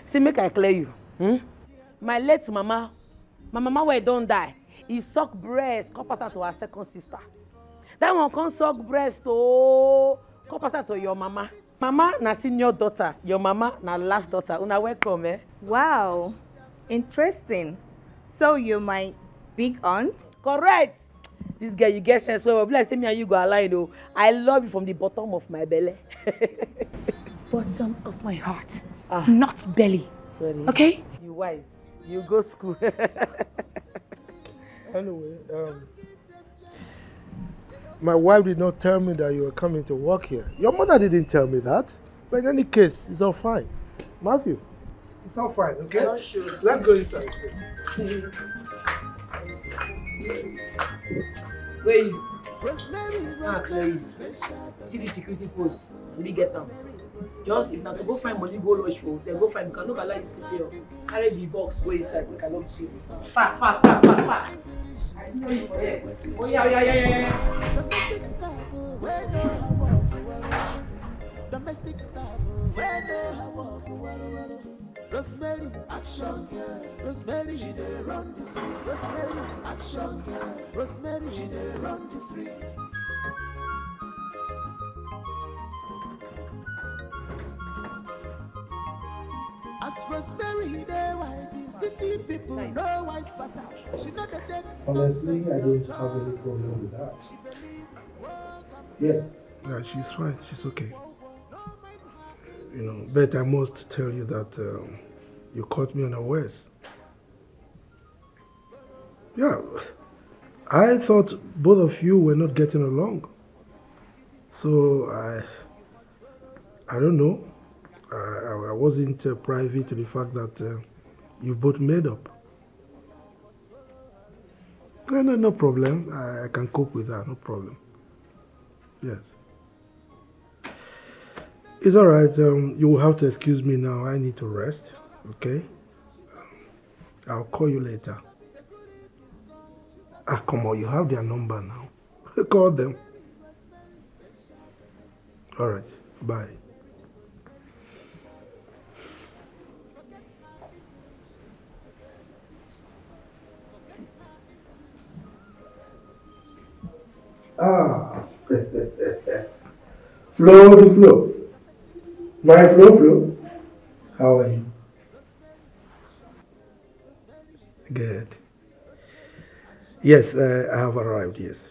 See, make I clear you. My late mama, my mama wey don die, he suck breast, come pass her to her second sister. That one come suck breast come pass her to your mama. Mama na senior daughter, your mama na last daughter. Una welcome, eh? Wow, interesting. So you're my big aunt? Correct. This girl, you get sense well. Be like say me and you go align, oh. I love you from the bottom of my belly. Bottom of my heart, not belly. Sorry. Okay? You wise. You go school. Anyway, my wife did not tell me that you were coming to work here. Your mother didn't tell me that. But in any case, it's all fine. Matthew, it's all fine, okay? Not sure. Let's go inside. Where you? Clary. See the security post. Let me get them. Just if not to go find money, go lodge for hotel. Go find. You can look at like this. Carry the box. Go inside. We cannot see. Fast. I know you for there. Oh yeah. Domestic stuff, where no Rosemary, action girl. Rosemary, she dey run the street. Rosemary, action girl. Rosemary, she dey run the street. As Rosemary, they wise, city people no wise pass out. She know the take. Honestly, I don't have any problem with that. Yes. Yeah, she's fine. She's okay. You know, but I must tell you that you caught me unawares. Yeah, I thought both of you were not getting along. So I don't know. I wasn't privy to the fact that you both made up. No problem. I can cope with that. No problem. Yes. It's all right. You will have to excuse me now. I need to rest. Okay? I'll call you later. Come on. You have their number now. Call them. All right. Bye. Flow. My Flo. How are you? Good. Yes, I have arrived, yes.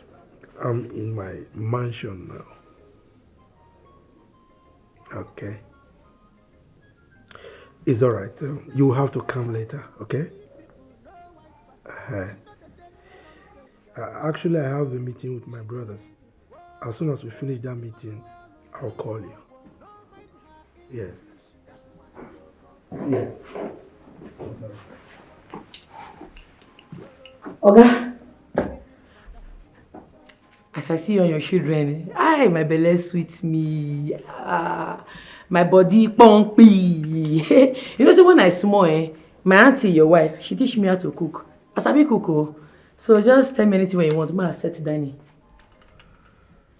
I'm in my mansion now. Okay. It's all right. You have to come later, okay? Actually, I have a meeting with my brothers. As soon as we finish that meeting, I'll call you. Yes. Yes. Okay. As I see you and your children, my belly sweet me. My body pumpy. You know, so when I small, my auntie, your wife, she teach me how to cook. As I be cook, so just tell me anything when you want. Ma set dining.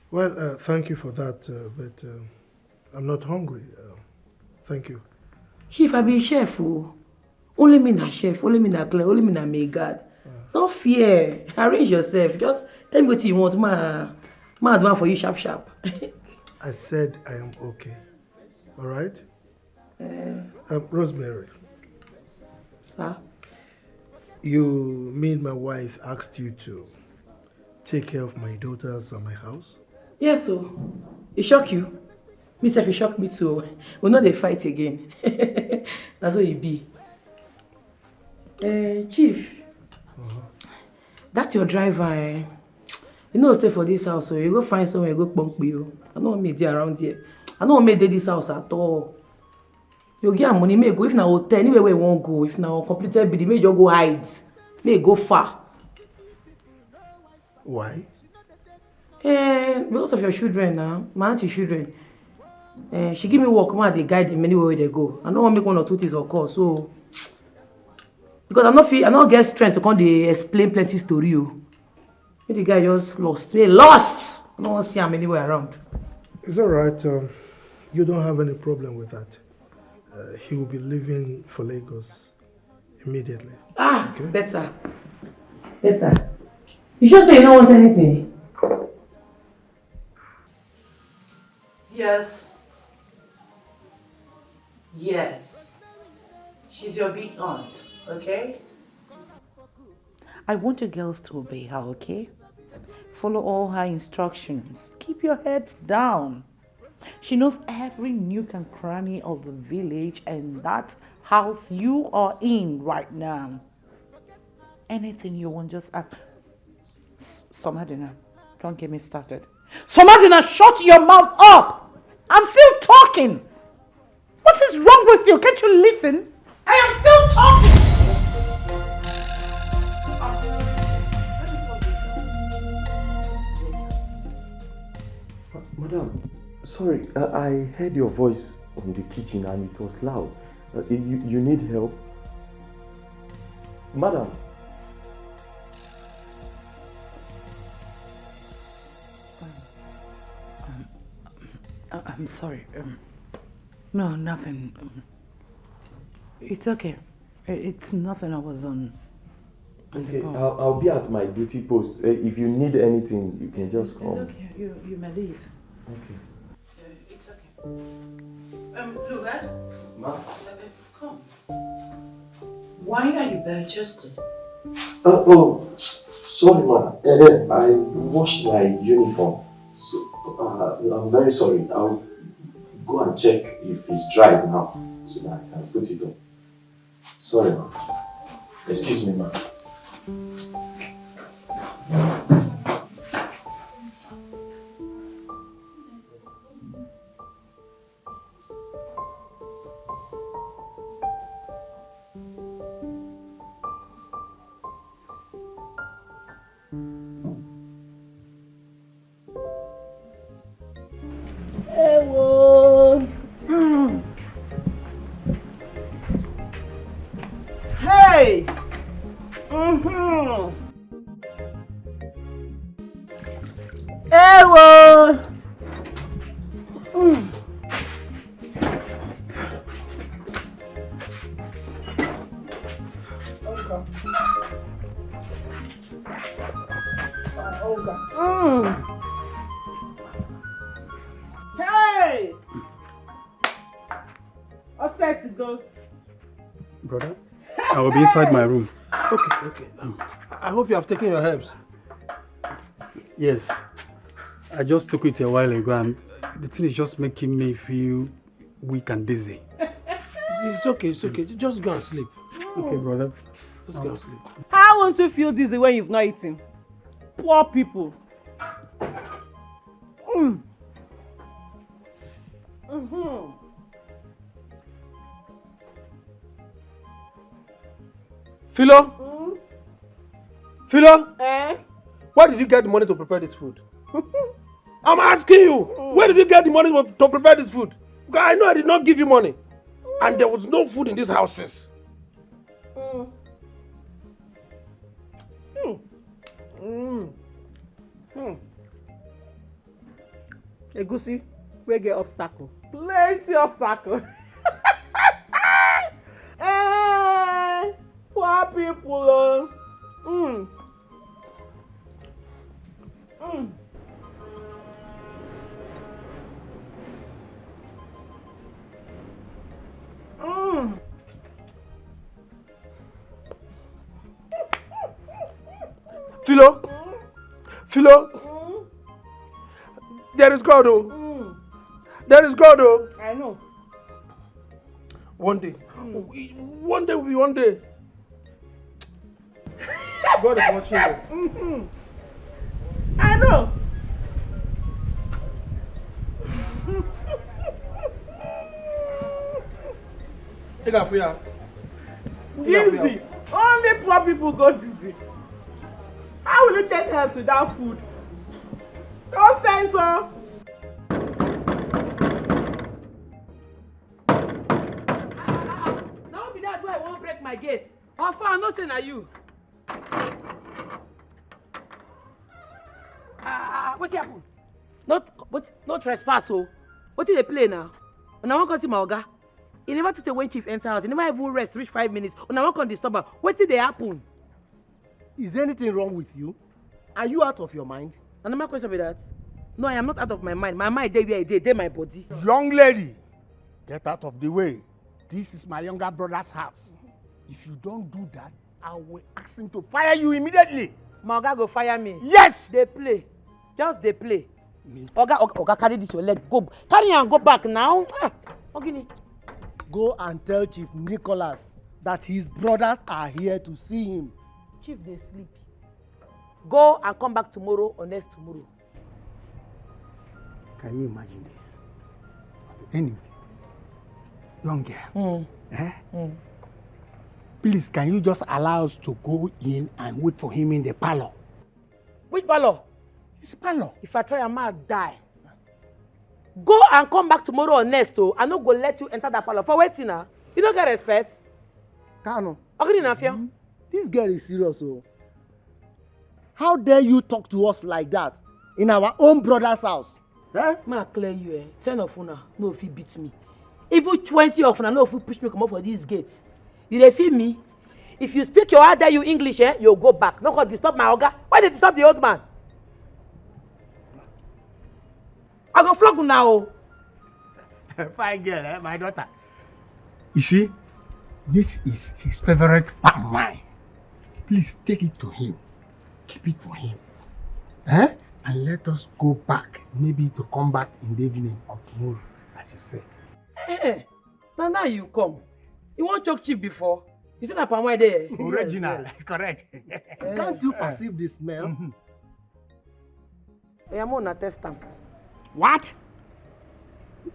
Well, thank you for that, but I'm not hungry. Thank you. If I be chef, only me na chef, only me na clean, only me na make God. Don't fear. Arrange yourself. Just tell me what you want. Ma do one for you sharp. I said I am okay. All right? Rosemary. Sir? You mean my wife asked you to take care of my daughters and my house? Yes, so it shock you. Me self, it shock me too. We'll not they fight again. That's what it be. Chief, that's your driver. You know, stay for this house, so you go find somewhere, you go bunk you. I don't want me there around here. I don't want me there this house at all. You get money, may go if na hotel, anywhere where you won't go. If na completed bidding, may you go hide. May go far. Why? Because of your children now, my auntie children. She give me work, man, they guide them anywhere they go. I don't want to make 1 or 2 things occur, so because I not get strength to come they explain plenty story. You. The guy just lost. He lost. I don't want to see him anywhere around. It's all right. You don't have any problem with that. He will be leaving for Lagos immediately. Okay? Better. You sure say you don't want anything? Yes. She's your big aunt, okay? I want you girls to obey her, okay? Follow all her instructions. Keep your head down. She knows every nook and cranny of the village and that house you are in right now. Anything you want, just ask. Somadina, don't get me started. Somadina, shut your mouth up! I'm still talking! What is wrong with you? Can't you listen? I am still talking! Madam, sorry, I heard your voice on the kitchen and it was loud. You need help? Madam. I'm sorry. No, nothing. It's okay. It's nothing I was on. Okay, I'll be at my duty post. If you need anything, you can just come. It's okay. You may leave. Okay. It's okay. Bluebird? Ma? Come. Why are you very chested? Sorry, ma. I washed my uniform. So, I'm very sorry. I'll go and check if it's dried now so that I can put it on. Sorry, ma. Excuse me, ma. Hello. Hey. Hello. Hey! All set to go. Brother, I will be inside my room. Okay. I hope you have taken your herbs. Yes. I just took it a while ago and the thing is just making me feel weak and dizzy. It's okay. Just go and sleep. Okay, brother. Just go and sleep. How won't you feel dizzy when you've not eaten? Poor people. Philo? Philo? Where did you get the money to prepare this food? I'm asking you, where did you get the money to prepare this food? Because I know I did not give you money. And there was no food in these houses. Egusi, we get obstacle. Plenty obstacle. Poor people. Philo? There is God, oh. There is God, oh. I know. One day. One day will be one day. God is watching you. I know. Dizzy. Only poor people go dizzy. How will you take health without food? Don't censor. Now be that why I won't break my gate. How far? I'm not saying are you. What happened? No trespass, oh. What did they play now? And I won't come see my oga. He never took the when chief enter house. He never even rest, reach 5 minutes. And I won't come disturb her. What did they happen? Is anything wrong with you? Are you out of your mind? And my question be that? No, I am not out of my mind. My mind dey where it dey my body. Young lady, get out of the way. This is my younger brother's house. If you don't do that, I will ask him to fire you immediately. My oga go fire me. Yes. They play. Just they play. Oga, carry this your leg. Go. Carry and go back now. Okay. Go and tell Chief Nicholas that his brothers are here to see him. Chief, they sleep. Go and come back tomorrow or next tomorrow. Can you imagine this? Anyway, young girl, please, can you just allow us to go in and wait for him in the parlor? Which parlor? His parlor. If I try, I might die. Go and come back tomorrow or next, oh. I no go let you enter that parlor. For waiting now. You don't get respect. Kano. Okay, this girl is serious, oh. How dare you talk to us like that in our own brother's house? Eh? Ma clear you, eh? 10 of una, no if you beat me. Even 20 of una, no if you push me come up for these gates. You dey feel me? If you speak your other you English, eh, you'll go back. No go disturb my oga. Why they disturb the old man? I go flog you now. Fine girl, eh, my daughter. You see, this is his favorite palm wine. Please take it to him. Keep it for him. Eh? And let us go back. Maybe to come back in the evening or tomorrow, as you said. Eh, now you come. You want choke chip before? You see that palm wine there? Original, correct. Can't you perceive the smell? I'm gonna test them. What?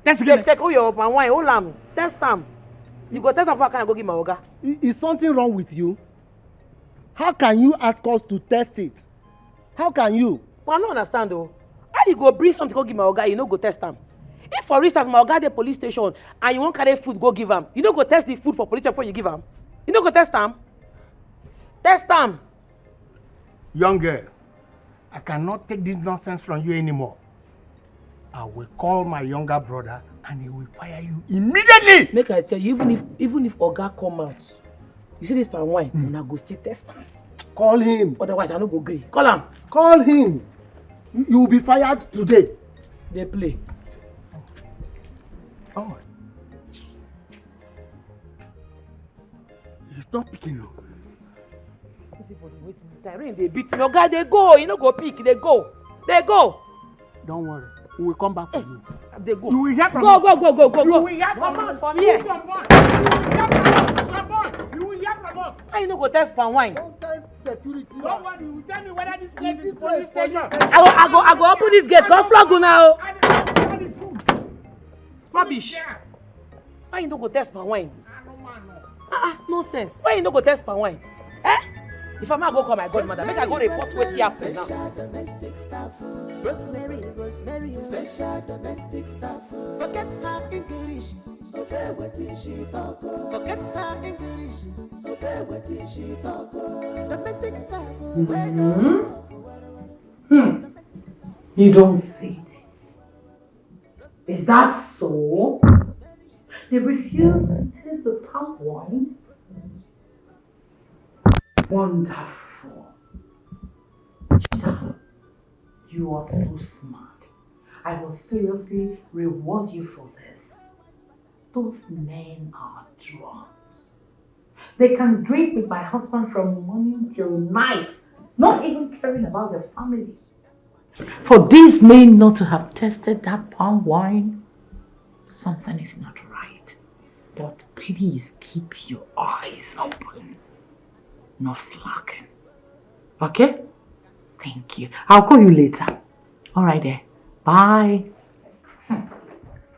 Take all your palm wine, hold am. Test them. You go test them before I can go give my oga. Is something wrong with you? How can you ask us to test it? How can you? Well, I don't understand though. How you go bring something go give my oga, you no go test them? If for instance my oga dey police station and you wan carry food go give am, you no go test the food for police before you give am? You no go test am? Test am. Young girl, I cannot take this nonsense from you anymore. I will call my younger brother and he will fire you immediately. Make I tell you, even if oga come out, you see this palm wine, una go still test am. Call him. Otherwise I no go gree. Call am. Call him. You will be fired today. They play. Oh. He's not picking up. Rain they beat me. Oga, they go. You no go pick. They go. They go. Don't worry. We will come back for you. They go. You will hear from go, us. go, go, go, go, You go. will hear from us. From here. Come on. You will hear from us. Come on. You will hear from us. Why you no go test palm wine? Don't test security. Don't worry. You will tell me whether this place is police station. I go open this gate. Come flog you now. Rubbish. Why you no go test palm wine? Nonsense. Why you no go test palm wine? Eh? If I'm not go call my godmother, make I go report wetin happen now. Special domestic staff. Rosemary, special domestic staff. Forget her English, obey wetin she talk. Forget her English, obey wetin she talk. Domestic staff. You don't say this. Is that so? They refuse to taste the palm wine? Wonderful. Chita, you are so smart. I will seriously reward you for this. Those men are drunks. They can drink with my husband from morning till night, not even caring about their family. For these men not to have tasted that palm wine, something is not right. But please keep your eyes open. No slacking. Okay? Thank you. I'll call you later. Alright then. Bye.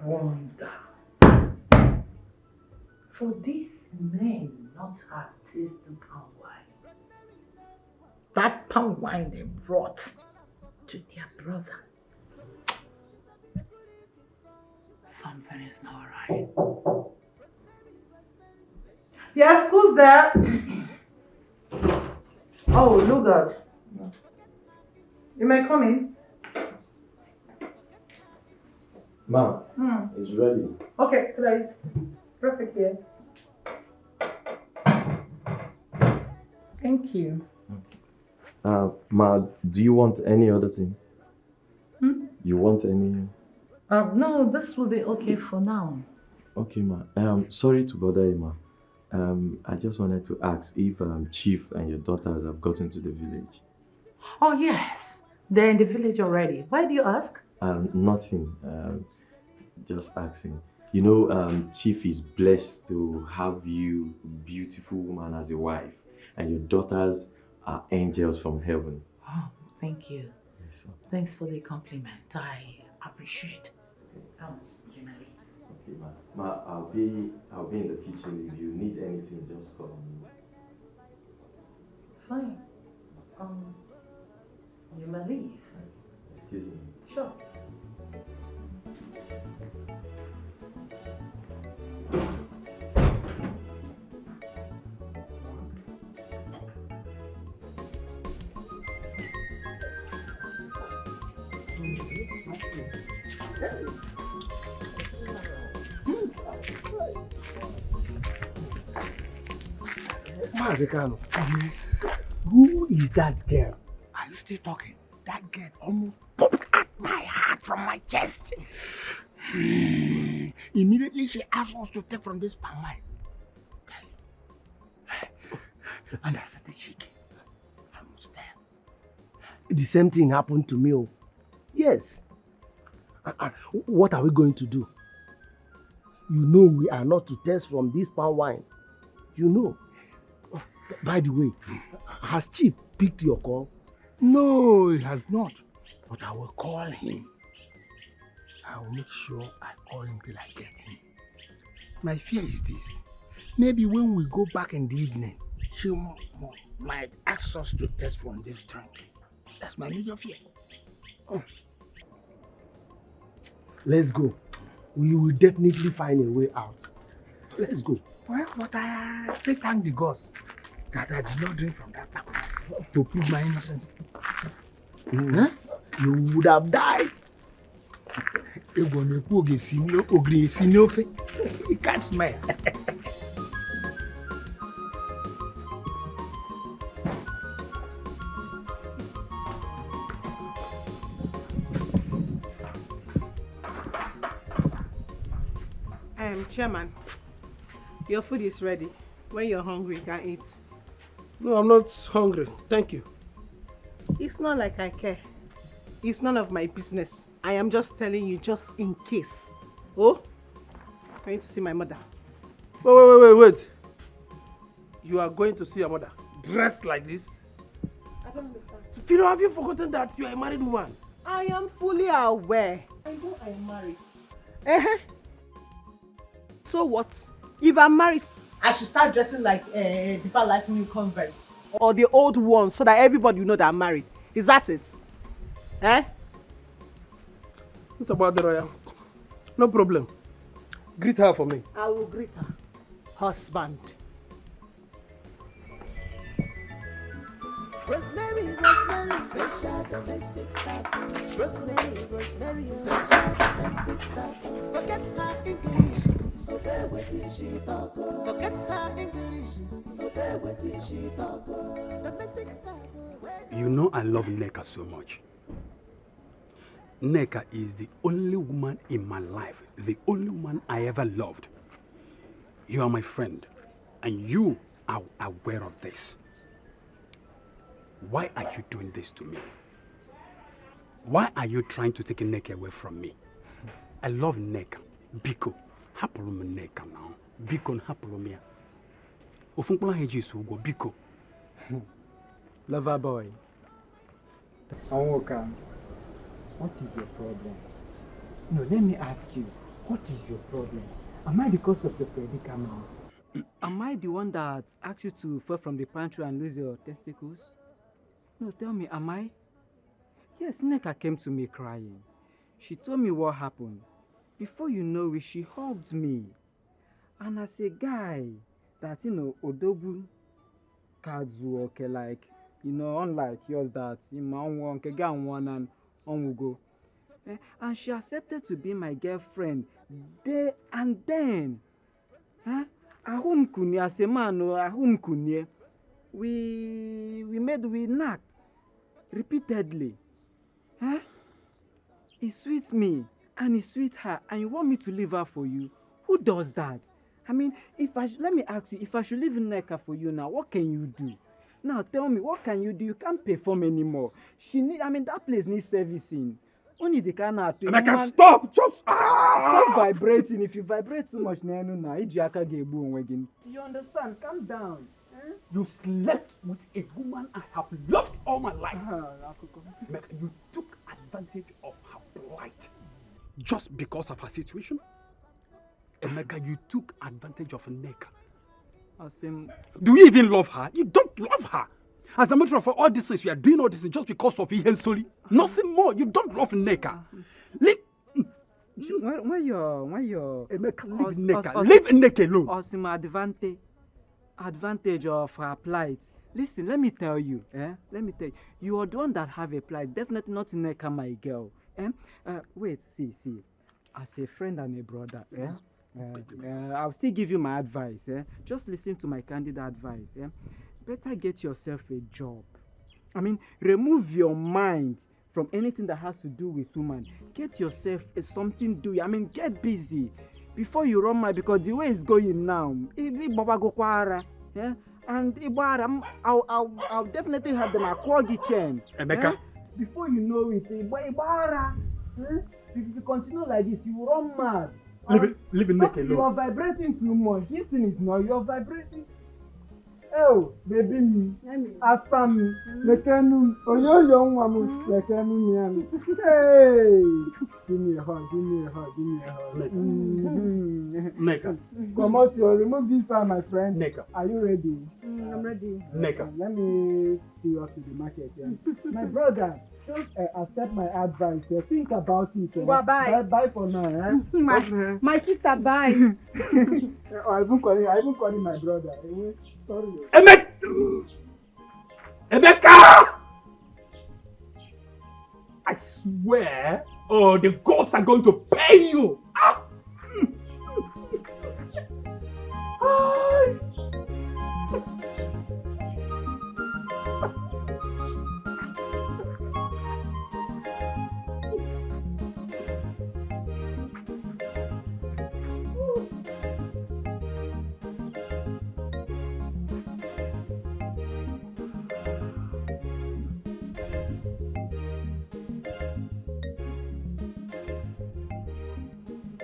Wonders. For these men not to have tasted palm wine, that palm wine they brought to their brother, something is not right. Yes, who's there? Oh, look at. You may come in. Ma, it's ready. Okay, please. Perfect here. Thank you. Ma, do you want any other thing? You want any? No, this will be okay for now. Okay, ma. Sorry to bother you, ma. I just wanted to ask if Chief and your daughters have gotten to the village. Oh, yes. They're in the village already. Why do you ask? Nothing. Just asking. You know, Chief is blessed to have you, beautiful woman, as a wife, and your daughters are angels from heaven. Oh, thank you. Thanks for the compliment. I appreciate. Jimali. Okay, ma, I'll be in the kitchen. If you need anything, just call me. Fine. You may leave. Excuse me. Sure. Wazico. Yes. Who is that girl? Are you still talking? That girl almost popped at my heart from my chest. Immediately she asked us to take from this palm wine. And I started shaking. I almost fell. The same thing happened to me. Oh. Yes. What are we going to do? You know we are not to test from this palm wine. You know. Oh, by the way, has Chief picked your call? No, he has not. But I will call him. I will make sure I call him till I get him. My fear is this. Maybe when we go back in the evening, she might ask us to test from this drink. That's my major fear. Oh. Let's go. We will definitely find a way out. Let's go. Well, but I still thank the gods that I did not drink from that tap to prove my innocence. Huh? You would have died. You can't smell. Chairman, your food is ready. When you're hungry, you can eat. No, I'm not hungry. Thank you. It's not like I care. It's none of my business. I am just telling you just in case. Oh, I'm going to see my mother. Wait. You are going to see your mother dressed like this? I don't understand. Philo, have you forgotten that you are a married woman? I am fully aware. I know I am married. So what? If I'm married, I should start dressing like Deeper Life new converts or the old ones so that everybody will know that I'm married. Is that it? It's about the royal. No problem. Greet her for me. I will greet her. Husband. Rosemary, special domestic staff. Rosemary, special domestic staff. Forget her English, obey what she talk. Forget her English, obey what she talk. Domestic staff. You know I love Nneka so much. Nneka is the only woman in my life, the only woman I ever loved. You are my friend, and you are aware of this. Why are you doing this to me? Why are you trying to take Nneka away from me? I love Nneka. Biko, hapụrụ m Nneka now. Biko, hapụrụ m ya. Ofunkpụla heji so go biko. Lover boy. Anwoka, what is your problem? No, let me ask you, what is your problem? Am I the cause of your predicament? Am I the one that asked you to fall from the pantry and lose your testicles? No, tell me, am I? Yes, Nneka came to me crying. She told me what happened. Before you know it, she hugged me. And as a guy that, Odogu Kazu, okay, like, unlike yours that, and on will go. And she accepted to be my girlfriend there and then. Ahum kunye, as a man, ahum kunye. We knocked repeatedly. It sweets me and it sweets her, and you want me to leave her for you? Who does that? I mean, let me ask you, if I should live in Neka for you now, what can you do? Now tell me, what can you do? You can't perform anymore. That place needs servicing. Only the kind of Emeka, stop! Just stop vibrating. If you vibrate too much, now you understand? Calm down. You slept with a woman I have loved all my life. Emeka, you took advantage of her plight just because of her situation. Emeka, you took advantage of Neka. Do you even love her? You don't love her. As a matter of fact, all this is you are doing all this is just because of Ihensoli. Nothing more. You don't love Neka. Leave. When you're Emeka, leave Neka. Leave Neka alone. Awesome advantage of her plight. Listen, let me tell you. Let me tell you. You are the one that have a plight. Definitely not Neka, my girl. Wait, see. As a friend and a brother, I'll still give you my advice. Just listen to my candid advice. Better get yourself a job. Remove your mind from anything that has to do with woman. Get yourself something to do. Get busy before you run mad, because the way it's going now, and I'll definitely have them acquire the chain. Emeka. Before you know it, if you continue like this, you will run mad. Leave Neka alone. You are vibrating too much. This thing is not. You are vibrating. Oh, baby me, after me, lekenu, oyo young woman, lekenu me. Hey, give me a hug. Neka. Come out, remove this side, my friend. Neka. Are you ready? I'm ready. Neka. Let me see you up to the market. My brother, just accept my advice. Think about it. Bye. Bye for now. My sister, bye. I even calling my brother. Sorry. Emeka! I swear, the gods are going to pay you.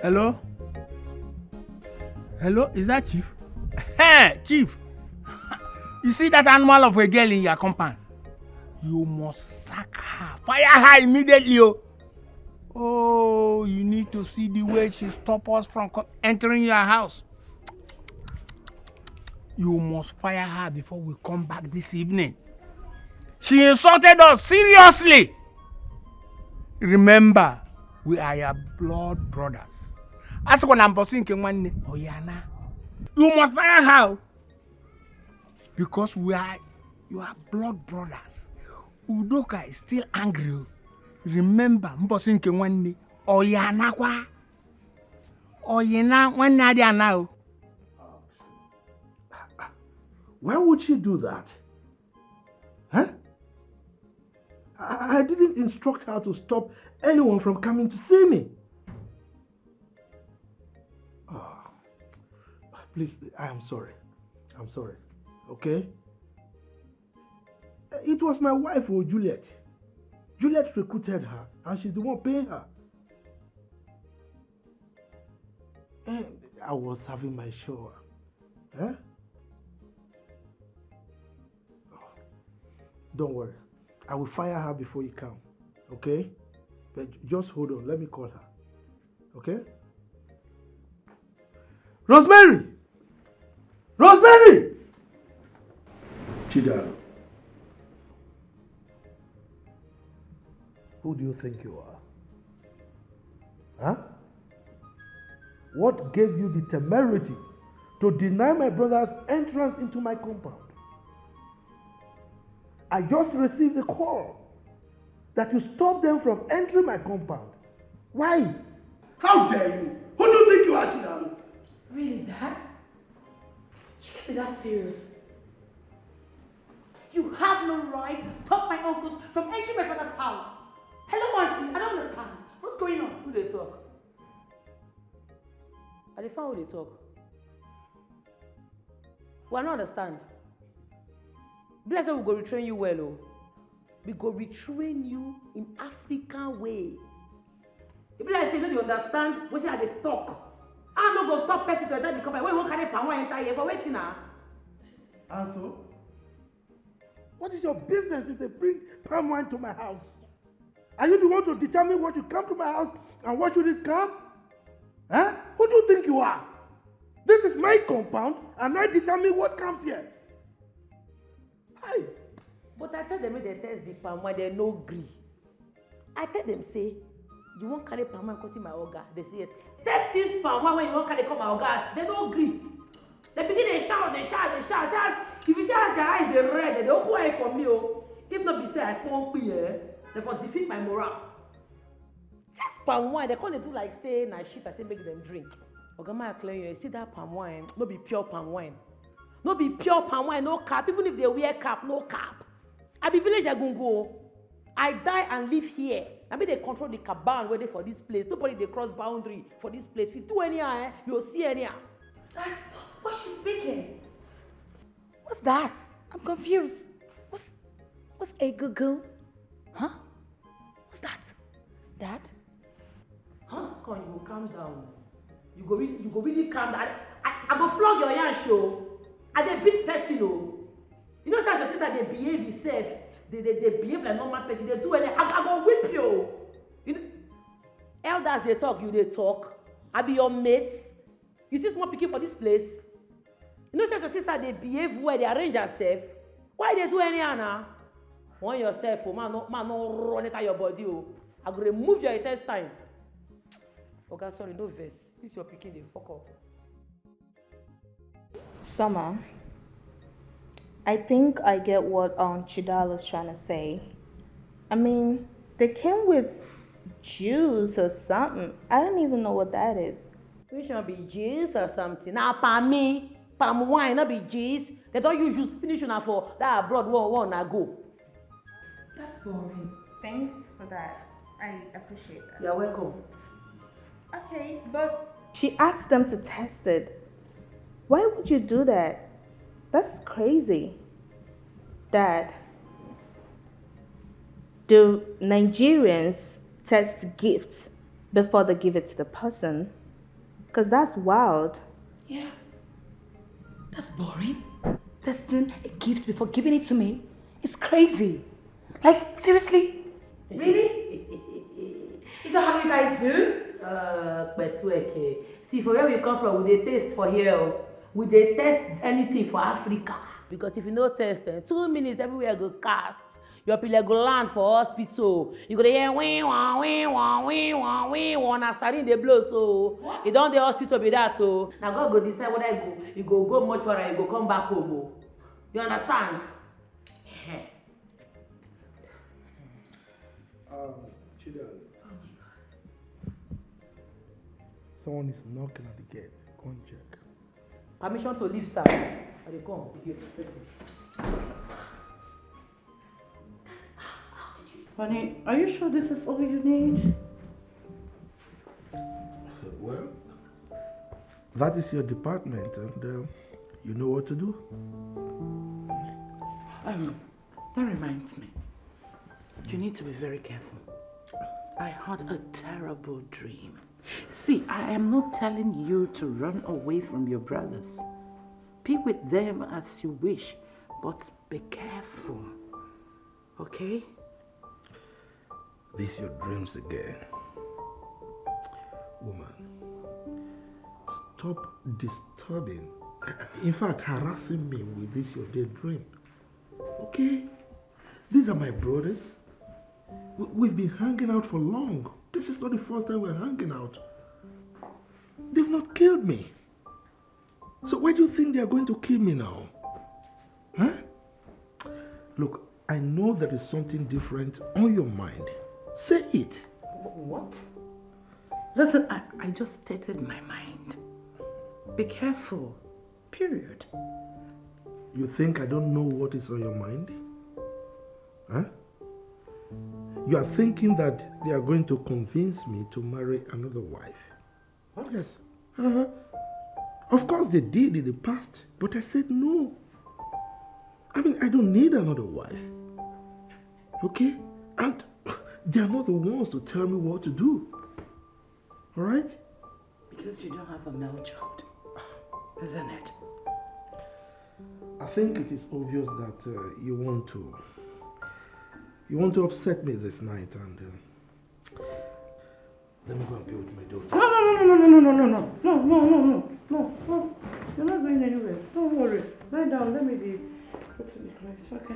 Hello? Hello, is that Chief? Hey, Chief! You see that animal of a girl in your compound? You must sack her. Fire her immediately. Oh, you need to see the way she stopped us from entering your house. You must fire her before we come back this evening. She insulted us seriously. Remember, we are your blood brothers. As when I'm bossing Kemwane, Oyana, you must fire her. Because you are blood brothers. Udoka is still angry. Remember, Mbosin Kemwane, Oyana kwa. Oyana, when Nadia now. Why would she do that? Huh? I didn't instruct her to stop anyone from coming to see me. Oh, please, I am sorry. I'm sorry. Okay? It was my wife, Juliet. Juliet recruited her, and she's the one paying her. And I was having my shower. Huh? Oh, don't worry. I will fire her before you come. Okay? But just hold on. Let me call her. Okay? Rosemary! Rosemary! Chidaro. Who do you think you are? Huh? What gave you the temerity to deny my brother's entrance into my compound? I just received a call that you stopped them from entering my compound. Why? How dare you? Who do you think you are, Chidaro? Really, Dad? You can't be that serious. You have no right to stop my uncles from entering my father's house. Hello, Auntie. I don't understand. What's going on? Who they talk? I dey find who they talk. We don't understand. Bless we go retrain you well, oh. We go retrain you in African way. If like say you don't understand what say they talk. I no go stop person to enter the company. When you want carry palm wine enter here for waiting now. And so, what is your business if they bring palm wine to my house? Are you the one to determine what should come to my house and what shouldn't come? Huh? Who do you think you are? This is my compound and I determine what comes here. Hi. But I tell them when they test the palm wine, they no agree. I tell them say, you won't carry palm wine because my oga. They say yes. Test this palm wine when you won't carry come my oga. They don't agree. They begin to shout. If you see as their eyes they red, they don't go away from me. Oh. If not be say I can't be here, they for defeat my morale. Test palm wine, they can't do like say na shit. I say make them drink. Oga ma clear you. See that palm wine? No be pure palm wine. No be pure palm wine. No cap. Even if they wear cap, no cap. I be village Agungo. I die and live here. I mean they control the caban where they for this place. Nobody they cross boundary for this place. If you do anyhow, you'll see anyhow. What's she speaking? What's that? I'm confused. What's a goo? Huh? What's that? Dad? Huh? Come on, you go calm down. You go really calm down. I go flog your yarn show. I dey beat person oh. You know say your sister they behave itself. They behave like normal person. They do anything. I go whip you. You know, elders they talk, you they talk. I be your mates. You see small pikin for this place. You know say your sister they behave well, they arrange herself. Why they do anyhow now? Want yourself, oh man, no run it out your body oh. I go remove your intestine. Okay, sorry, no verse. This your pikin, they fuck up. Summer, I think I get what Chidala's trying to say. I mean, they came with juice or something. I don't even know what that is. Which one be juice or something? Now, palm wine, not be juice. They don't use juice finish una for that abroad one go. That's boring. Thanks for that. I appreciate that. You're welcome. Okay, but she asked them to test it. Why would you do that? That's crazy. Dad, do Nigerians test gifts before they give it to the person? Because that's wild. Yeah. That's boring. Testing a gift before giving it to me? It's crazy. Like, seriously? Really? Is that how you guys do? See, for where we come from, we dey taste for here. We dey test anything for Africa. Because if you no test, 2 minutes everywhere go cast. Your people go land for hospital. You go dey hear wee wah wee wah wee wah wee wah. Na sarin dey blow so. You don dey hospital be that so. Now God go decide whether you go mortuary, you go come back home. Oh. You understand? Chidera. Someone is knocking at the gate. Go and check. Permission to leave, sir. I dey come. Honey, are you sure this is all you need? Well, that is your department and you know what to do. That reminds me. You need to be very careful. I had a terrible dream. See, I am not telling you to run away from your brothers. Be with them as you wish, but be careful. Okay? These your dreams again. Woman, stop disturbing, in fact harassing me with this your daydream. Okay? These are my brothers. We've been hanging out for long. This is not the first time we're hanging out. They've not killed me. So why do you think they are going to kill me now? Huh? Look, I know there is something different on your mind. Say it. What? Listen, I just stated my mind. Be careful. Period. You think I don't know what is on your mind? Huh? You are thinking that they are going to convince me to marry another wife. What? Yes. Of course they did in the past, but I said no. I mean, I don't need another wife. Okay? And they are not the ones to tell me what to do. Alright? Because you don't have a male child, isn't it? I think it is obvious that you want to upset me this night, and let me go and be with my daughter. No. You're not going anywhere. Don't worry. Lie down. Let me be. Go to the place. Okay.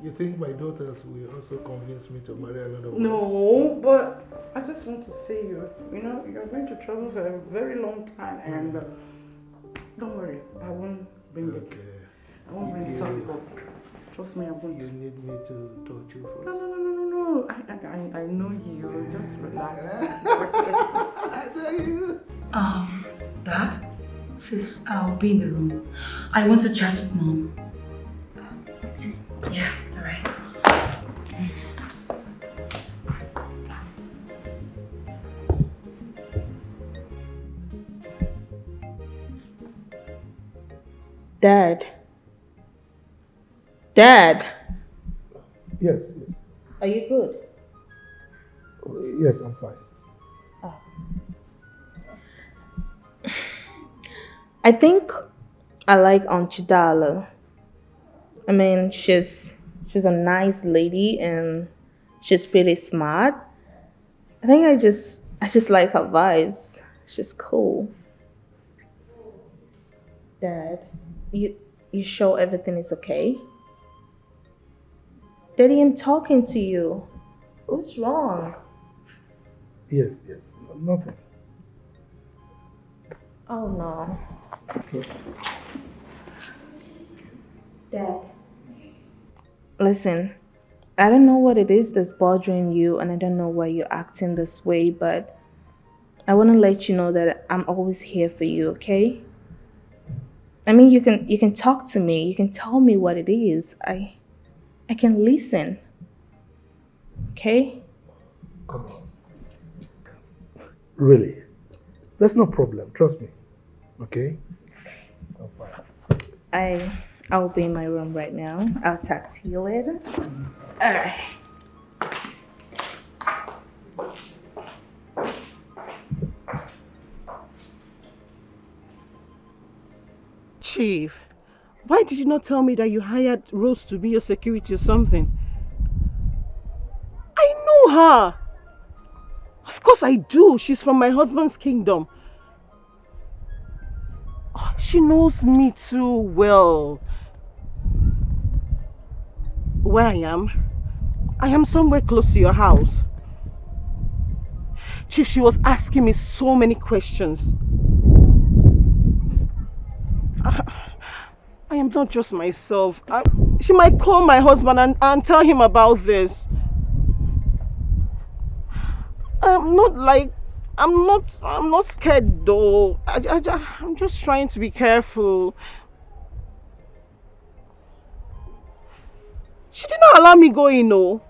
You think my daughters will also convince me to marry another wife? No, but I just want to see you. You know, you're going to travel for a very long time, and don't worry, I won't bring it. I won't bring it up. Trust me, I won't. You need me to touch you first? No. I know you. Just relax. I know you. Dad? Sis, I'll be in the room. I want to chat with Mom. Yeah, alright. Dad. Dad. Yes. Are you good? Yes, I'm fine. I think I like Aunt Chidala. I mean, she's a nice lady and she's pretty smart. I think I just like her vibes. She's cool. Dad, you sure everything is okay? Daddy, I'm talking to you. What's wrong? Yes, nothing. Oh no. Okay. Dad. Listen, I don't know what it is that's bothering you and I don't know why you're acting this way, but I want to let you know that I'm always here for you, okay? I mean, you can talk to me. You can tell me what it is. I can listen. Okay? Come on. Really? That's no problem. Trust me. Okay? I'm fine. I'll be in my room right now. I'll talk to you later. Alright. Chief, why did you not tell me that you hired Rose to be your security or something? I know her. Of course I do. She's from my husband's kingdom. Oh, she knows me too well. Where I am somewhere close to your house. Chief, she was asking me so many questions. I am not just myself. She might call my husband and tell him about this. I'm not scared though. I'm just trying to be careful. She did not allow me go in, no.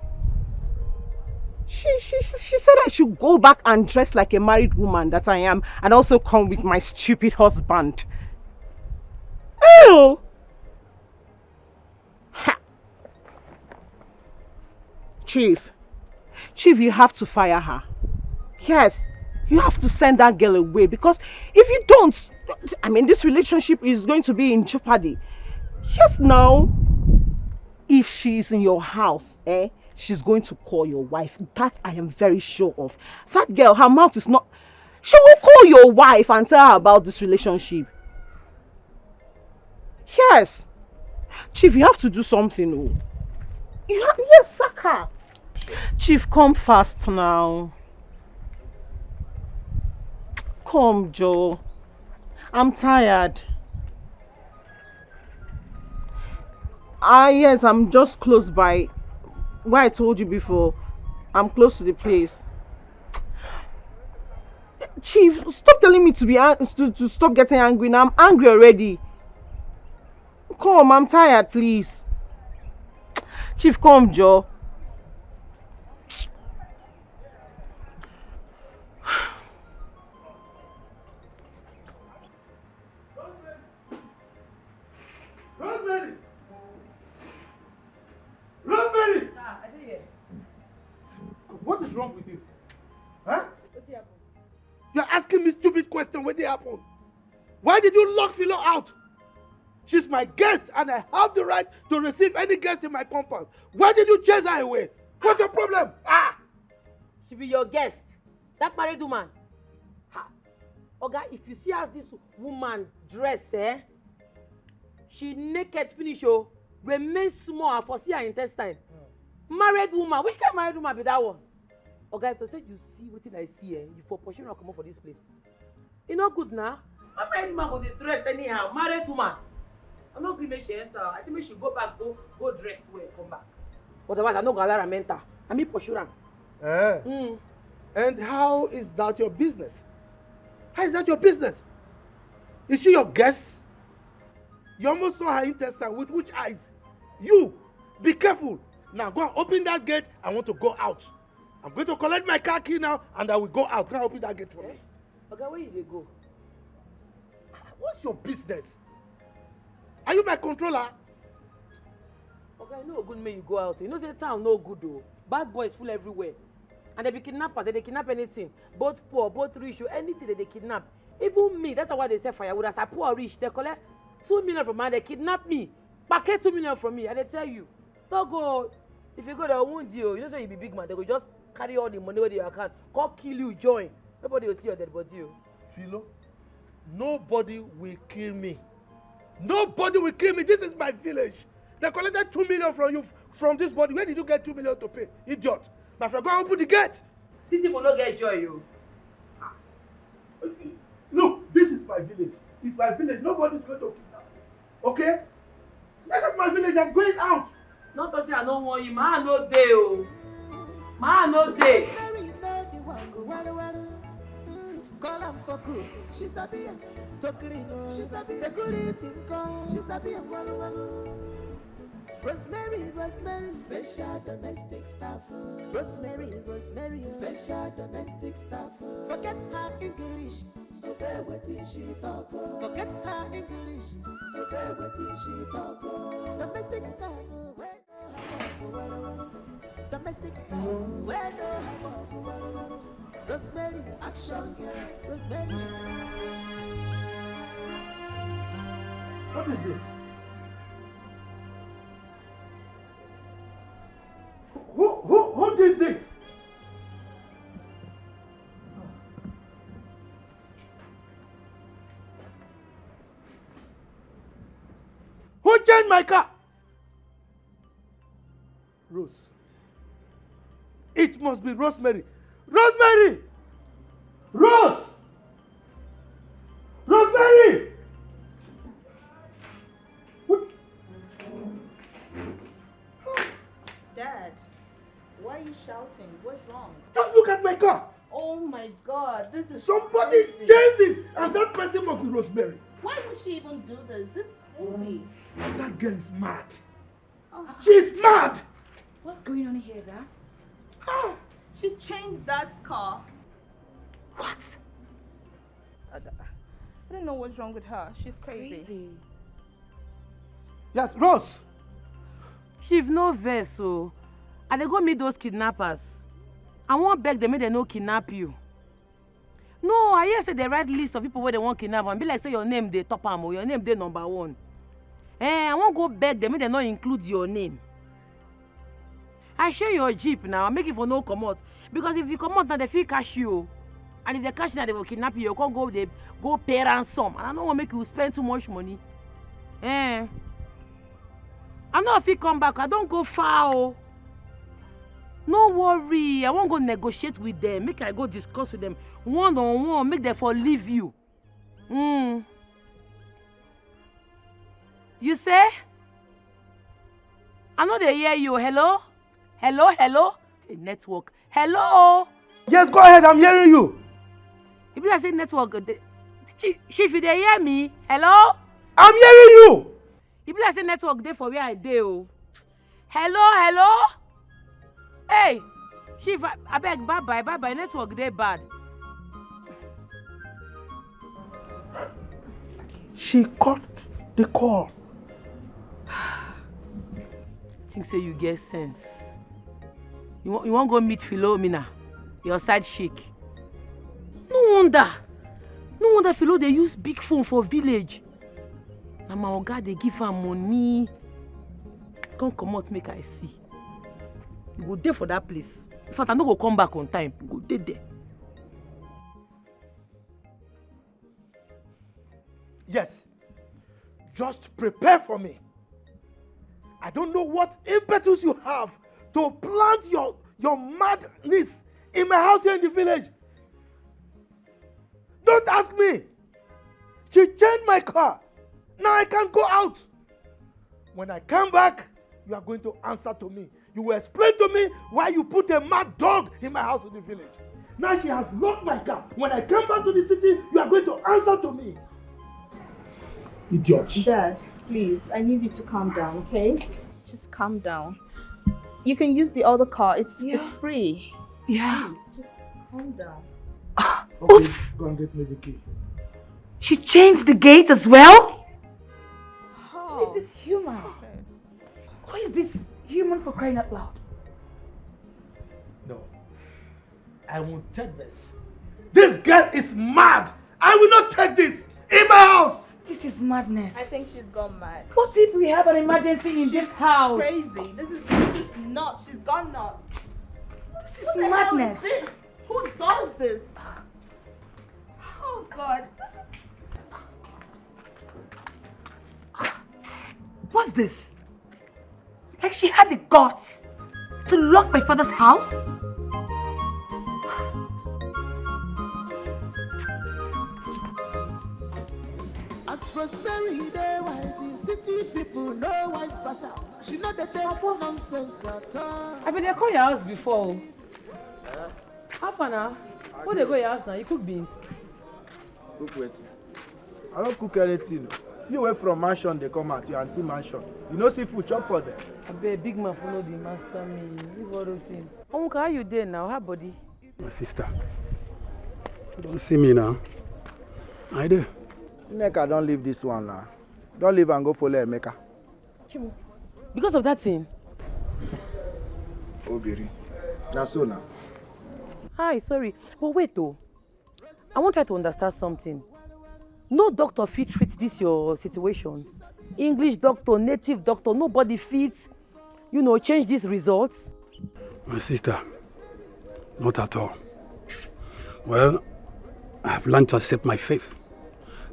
She said I should go back and dress like a married woman that I am and also come with my stupid husband. Ew! Ha. Chief, you have to fire her. Yes, you have to send that girl away because if you don't, I mean, this relationship is going to be in jeopardy. Yes, now, if she's in your house, she's going to call your wife. That I am very sure of. That girl, her mouth is not... She will call your wife and tell her about this relationship. Yes. Chief, you have to do something. Oh. Yes, sack her. Chief, come fast now. Come, Joe. I'm tired. Yes, I'm just close by. Where I told you before, I'm close to the place. Chief, stop telling me to stop getting angry now. I'm angry already. Come, I'm tired, please. Chief, come, Joe. happened? Why did you lock Philo out? She's my guest and I have the right to receive any guest in my compound. Why did you chase her away? What's your problem? She be your guest. That married woman. Ha. Oga, if you see as this woman dress, she naked finish, oh, remain small for see her intestine. Married woman, which kind of married woman be that one? Oga, if you say you see what I see, you for pushing her come up for this place. It's not good now. That married woman go dey dress anyhow. Married woman. I'm not going to make she enter. I think she go back, go dress well, come back. Otherwise, I no go allow her enter. I mean pursue her. And how is that your business? How is that your business? Is she your guest? You almost saw her intestine with which eyes? You, be careful. Now go and open that gate. I want to go out. I'm going to collect my car key now and I will go out. Go and open that gate for me. Okay, where you dey go? What's your business? Are you my controller? Okay, I know good make you go out. You know say town no good though. Bad boys full everywhere. And they be kidnappers, they kidnap anything. Both poor, both rich, or anything that they kidnap. Even me, that's why they say firewood. As I poor or rich, they collect 2 million from me, they kidnap me. Packet 2 million from me, and they tell you, don't go. If you go, they wound you. You know say you be big man, they go just carry all the money with your account, come kill you, join. Nobody will see your dead body. Philo, nobody will kill me. Nobody will kill me. This is my village. They collected 2 million from you, from this body. Where did you get 2 million to pay? Idiot. My friend, go and open the gate. These people don't get joy, you. Look, this is my village. It's my village. Nobody's going to kidnap me. Okay? This is my village. I'm going out. Not to say I don't want you. Man, no day, oh. Man, no day. Call am for good, she sabi am. Tokrino, she sabi security come, she sabi am walu walu. Rosemary, Rosemary, special domestic staff. Rosemary, Rosemary, special domestic staff. Forget her English, obey wetin she talk. Forget her English, obey wetin she talk. Domestic staff, where no walu walu. Domestic staff, where no walu walu. Rosemary, action girl, Rosemary. What is this? Who did this? Who changed my car? Rose. It must be Rosemary. Rosemary! Rose! Rosemary! Dad, why are you shouting? What's wrong? Just look at my car. Oh my God, this is Somebody crazy. changed this, and that person must be Rosemary. Why would she even do this? This is crazy. That girl is mad. She's mad. What's going on here, Dad? She changed Dad's car. What? I don't know what's wrong with her. She's crazy. Yes, Rose. Chief, no verse, so. And they go meet those kidnappers. I won't beg them, make they no kidnap you. No, I hear say they write list of people where they want kidnap and be like say your name they top am or your name they number 1. I won't go beg them, make they not include your name. I share your jeep now, make it for no come out. Because if you come out now, they feel cash you. And if they cash you now, they will kidnap you. You can't go, they go pay ransom. And I don't want to make you spend too much money. I know if you come back, I don't go far. Oh. No worry, I won't go negotiate with them. Make I go discuss with them one-on-one. Make them for leave you. You say? I know they hear you. Hello? Hello, hello? Hey, network. Hello? Yes, go ahead. I'm hearing you. If I say network, Chief, if they hear me, hello? I'm hearing you. If I say network, they for where I do. Hello, hello? Hey, Chief, I beg, bye-bye. Network, they bad. She got the call. Think say you get sense. You want go meet Philomena, your side chick. No wonder Philo they use big phone for village. And my oga they give her money. Come out make I see. You go there for that place. In fact, I no go come back on time. You go there. Yes. Just prepare for me. I don't know what impetus you have to plant your madness in my house here in the village. Don't ask me. She changed my car. Now I can't go out. When I come back, you are going to answer to me. You will explain to me why you put a mad dog in my house in the village. Now she has locked my car. When I come back to the city, you are going to answer to me. Idiot. Dad, please, I need you to calm down, okay? Just calm down. You can use the other car. It's free. Yeah. Please, just calm down. Okay, Oops. go and get me the key. She changed the gate as well? Who is this human? Who is this human, for crying out loud? No. I won't take this. This girl is mad. I will not take this in my house. This is madness. I think she's gone mad. What if we have an emergency in this house? Crazy. This is nuts. She's gone nuts. This is madness. Who does this? Oh God. What's this? Like she had the guts to lock my father's house? As Rosemary, they wise in city people, no wise pass out. She know they take nonsense at all. I been they call your house before. How far now? When they go your house now, you cook beans. Cook what? I don't cook anything. You went from mansion, they come out, your auntie mansion. You know see food, chop for them. I be a big man follow the master me. Leave all those things. Uncle, how you there now? How body? My sister, don't see me now. I do. Nneka, don't leave this one now. Don't leave and go follow Emeka. Chimu. Because of that thing? Obiri. That's so now. Hi, sorry. But wait though. I want to try to understand something. No doctor fit treat this your situation. English doctor, native doctor, nobody fits, change these results. My sister, not at all. Well, I have learned to accept my faith.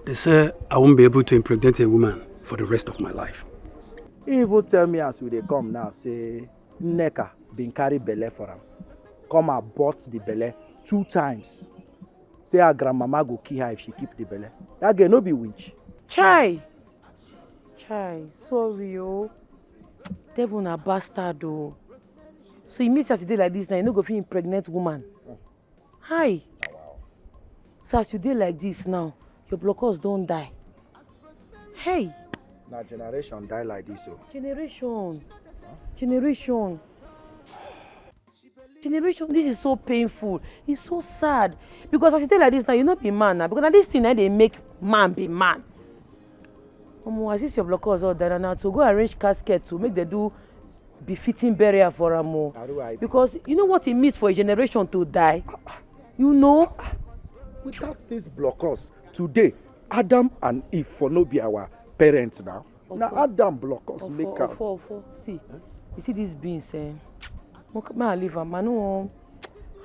They say I won't be able to impregnate a woman for the rest of my life. He even tell me as we dey come now, say Nneka been carry belle for him. Come abort the belle 2 times. Say her grandmama go kill her if she keep the belle. That girl no be witch. Chai, sorry oh. Devil na bastard oh. So you mean as you dey like this now, you no go fit impregnate woman? Hi. So as you dey like this now, your blockers don't die. Hey. Now generation die like this oh. Generation, this is so painful. It's so sad. Because as you tell like this now, you not be man now. Because now this thing now they make man be man. As this your blockers all done now, to go arrange casket to make them do befitting burial for Amo. Because you know what it means for a generation to die? You know? Without these blockers, today, Adam and Eve for no be our parents now. Now Adam blockers make up. See, you see these beans, may I leave them? I don't want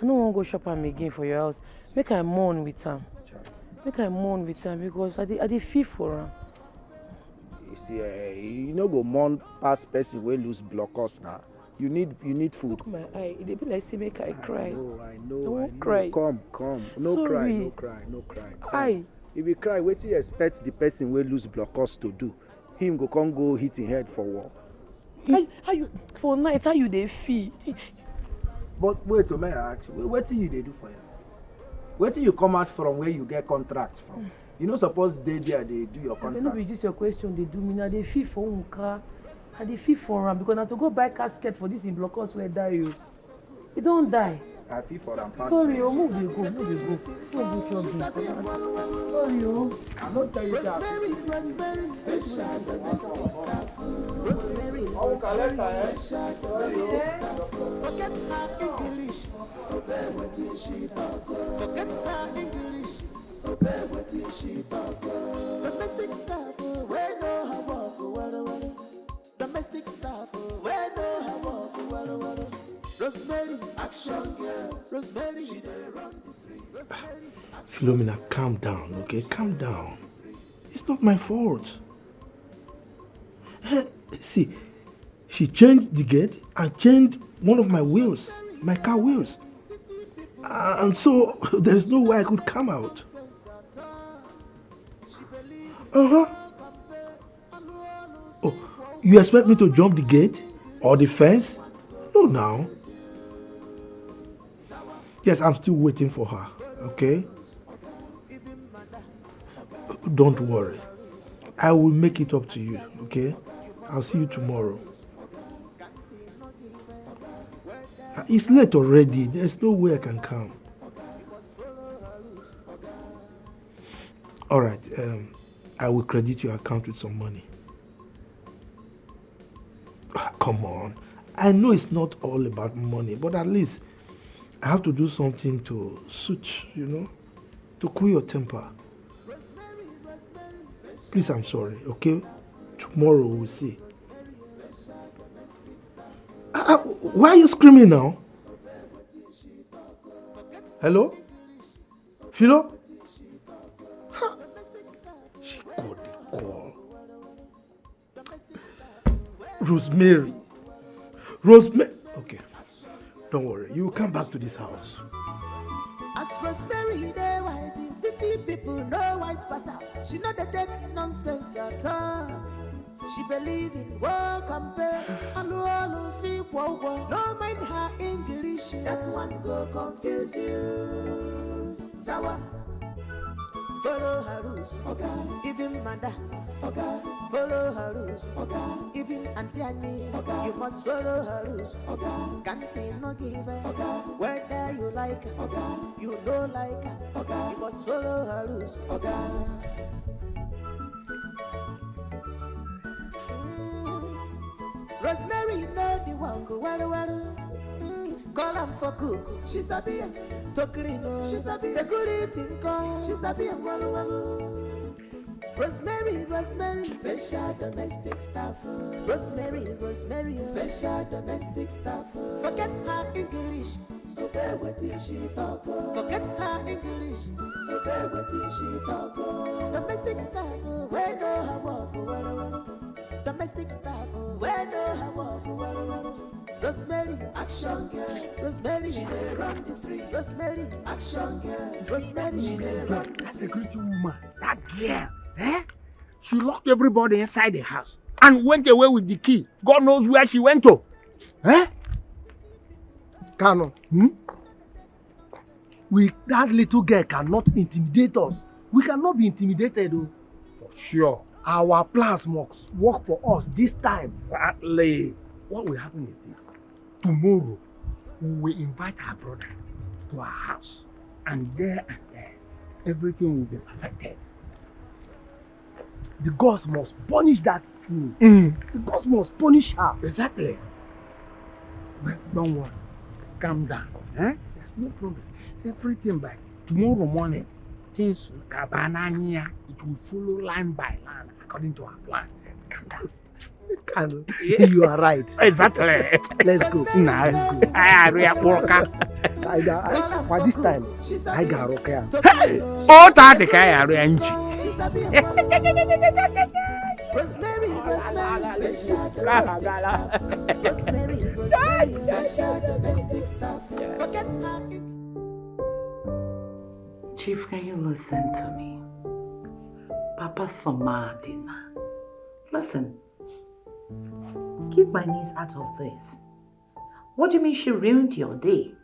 to go shop them again for your house. Make I mourn with them. Because I dey feel for them. You see, you no go mourn past person wey lose blockers now. You need food. Look my eye. It be like say make I cry. I know. I won't cry. Come. No Sorry. cry. Aye. If you cry, what do you expect the person wey lose blockers to do? Him go hit him head for war. How you for night? How you dey feel? But wait, may I ask you, what do you do for you? Where do you come out from where you get contracts from? You know, suppose they do your contract. No be this your question. They do me now. They feel for Unka. I dey feel for am because now to go buy casket for this in blockers where die you. He don't die. I feel for am. Sorry, move the go. Don't do your thing. Sorry, I don't tell you that. Rosemary, special domestic staff. Rosemary, special domestic staff. Forget her English, obey what she talk. Forget her English, obey wetin she talk. Domestic staff, we know her work, well. Domestic staff, we know her work, well. Rosemary, action girl. Rosemary, she dey run the street. Rosemary, Philomena, calm down, okay? Calm down. It's not my fault. See, she changed the gate and changed one of my wheels, my car wheels. And so there is no way I could come out. Uh-huh. Oh, you expect me to jump the gate or the fence? No, now. Yes, I'm still waiting for her, okay? Don't worry. I will make it up to you, okay? I'll see you tomorrow. It's late already. There's no way I can come. All right. I will credit your account with some money. Come on. I know it's not all about money, but at least I have to do something to suit, to cool your temper. Please, I'm sorry, okay? Tomorrow we'll see. Why are you screaming now? Hello? Philo? She got the call. Rosemary. Okay. Don't worry. You will come back to this house. As Rosemary, they wise, city people know wise pass out. She know they take nonsense at all. She believe in work and pay. Hello, see, whoa. No mind her English. That one go confuse you. Sawa. Follow her rules, okay. Even Manda, okay. Follow her rules, okay. Even Auntie Annie, okay. You must follow her rules, okay. Can't no give her, okay. Whether you like her, okay. You don't like her, okay. You must follow her rules, okay. Rosemary know the walk, well. Call am for cook, she sabi am. To clean, she sabi. Security call, she sabi am. Well. Rosemary, special domestic staff. Rosemary, special domestic staff. Forget her English, obey wetin she talk. Forget her English, obey wetin she talk. Domestic staff, we know her work, well. Domestic staff, we know her work, well. Rosemary, action girl. Rosemary, she dey run the street. Rosemary, action girl. Rosemary, she dey run the street. Security woman, that girl, she locked everybody inside the house and went away with the key. God knows where she went to. Kano, that little girl cannot intimidate us. We cannot be intimidated, though. For sure. Our plans must work for us this time. Exactly. What will happen is this. Tomorrow, we will invite our brother to our house. And there, everything will be perfected. The gods must punish that fool. The gods must punish her. Exactly. But don't worry. Calm down. There's no problem. Everything by tomorrow morning, things it will follow line by line according to our plan. Calm down. You are right. Exactly. Let's go. By this time, I got okay. Oh, that guy Rosemary, special domestic staff. Rosemary, special domestic staff. Forget her. Chief, can you listen to me? Papa Somadina. Listen. Keep my niece out of this. What do you mean she ruined your day?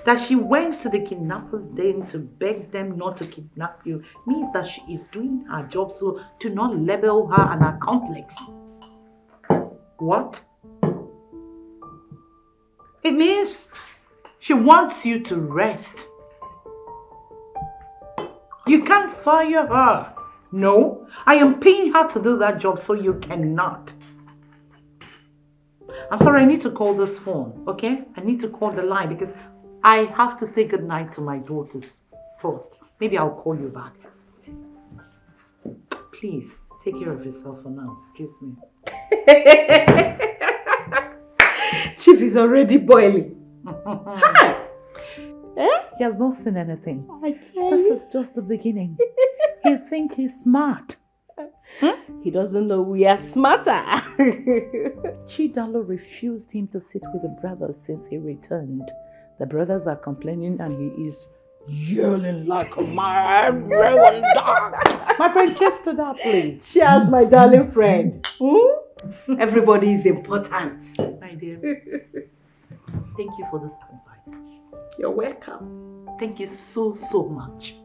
That she went to the kidnappers' den to beg them not to kidnap you means that she is doing her job so to not label her an accomplice. What? It means she wants you to rest. You can't fire her. No, I am paying her to do that job, so you cannot. I'm sorry, I need to call this phone, okay? I need to call the line because I have to say goodnight to my daughters first. Maybe I'll call you back. Please, take care of yourself for now. Excuse me. Chief is already boiling. Hi! He has not seen anything. This is just the beginning. He thinks he's smart. He doesn't know we are smarter. Chidalo refused him to sit with the brothers since he returned. The brothers are complaining and he is yelling like a mad raven dog. My friend, cheers to that, please. Cheers, my darling friend. Everybody is important. My dear. Thank you for this advice. You're welcome. Thank you so, so much.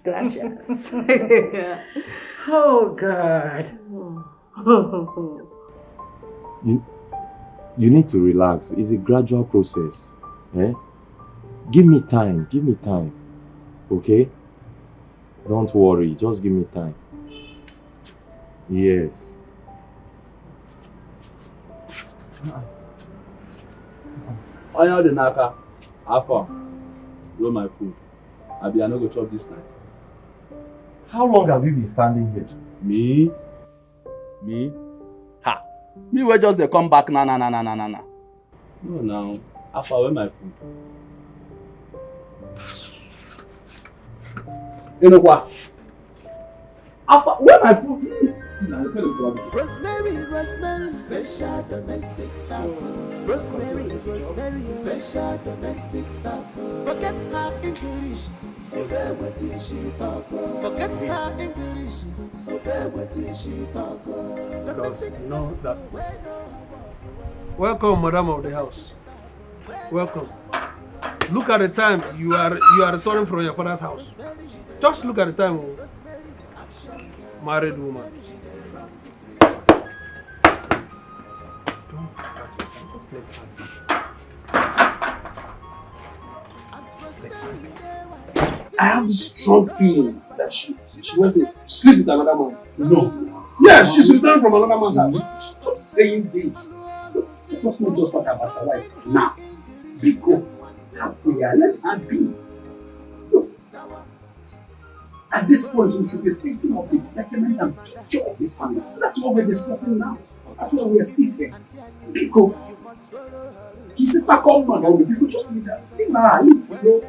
Gracias. Oh, God. You need to relax. It's a gradual process. Eh? Give me time. Give me time. Okay? Don't worry. Just give me time. Yes. I know the naka. How far? Roll my food. I be no go chop this night. How long have you been standing here? Me? Me? Ha! Me will just dey come back na. No now. How far away my food? You know what? How far where my food? Rosemary, Rosemary, special domestic staff. Rosemary, Rosemary, special domestic staff. Forget her English, obey what she talk. Forget her English, obey what she talk. Domestic staff. Welcome, Madam of the House. Welcome. Look at the time. You are returning from your father's house. Just look at the time. Married woman. Don't start it. Just let her be. I have this strong feeling that she went to sleep with another man. No. Yes, she's returning from another man's house. Stop saying this. Let us not just talk about her life now. Because have prayer, let her be. Look, at this point, we should be thinking of the betterment and future of this family. That's what we're discussing now. That's why we are sitting. Because he said, back on, man, all the people just leave her. Leave her, you know.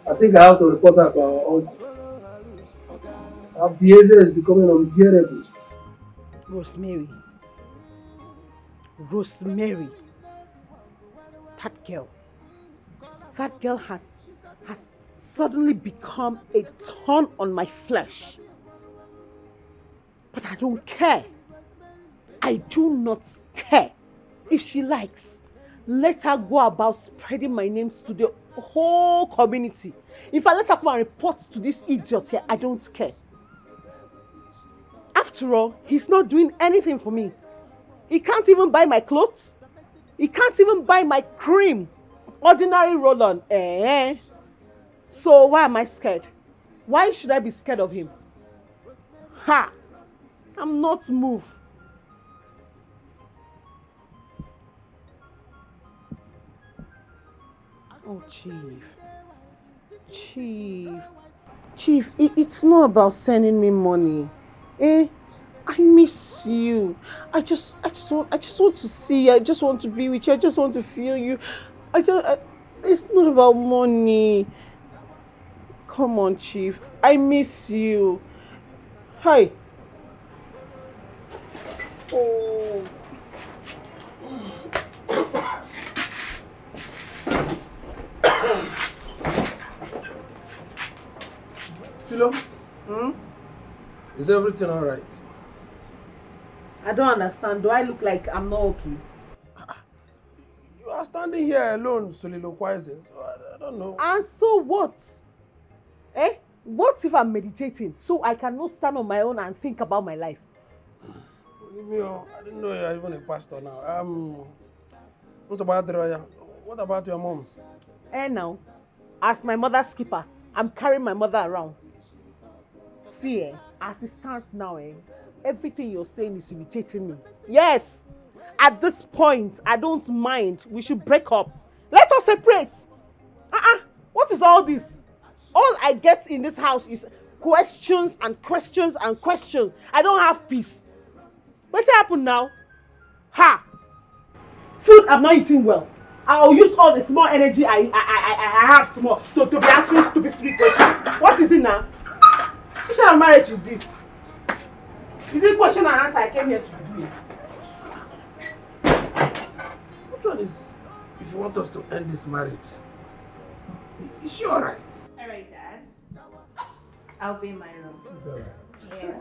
I think I have to report her to our house. Her behavior is becoming unbearable. Rosemary. That girl has suddenly become a thorn on my flesh. But I don't care. I do not care. If she likes, let her go about spreading my names to the whole community. If I let her come and report to this idiot here, I don't care. After all, he's not doing anything for me. He can't even buy my clothes. He can't even buy my cream. Ordinary roll-on. So why am I scared? Why should I be scared of him? Ha! I'm not moved. Oh, Chief, it's not about sending me money. I miss you. I just want to see you. I just want to be with you. I just want to feel you. It's not about money. Come on, Chief. I miss you. Hi. Oh. Philo? Is everything alright? I don't understand. Do I look like I'm not okay? You are standing here alone, soliloquizing. So I don't know. And so what? What if I'm meditating so I cannot stand on my own and think about my life? Forgive me, I didn't know you're even a pastor now. What about your mom? Now, as my mother's keeper, I'm carrying my mother around. See, as it stands now, everything you're saying is irritating me. Yes, at this point, I don't mind. We should break up. Let us separate. What is all this? All I get in this house is questions and questions and questions. I don't have peace. What happened now? Ha! Food I'm not eating well. I'll use all the small energy I have small to be answering stupid questions. What is it now? Which kind of marriage is this? Is it question and answer I came here to do? Which one is, if you want us to end this marriage? Is she alright? Alright, Dad. I'll be in my room. It's alright. Yeah.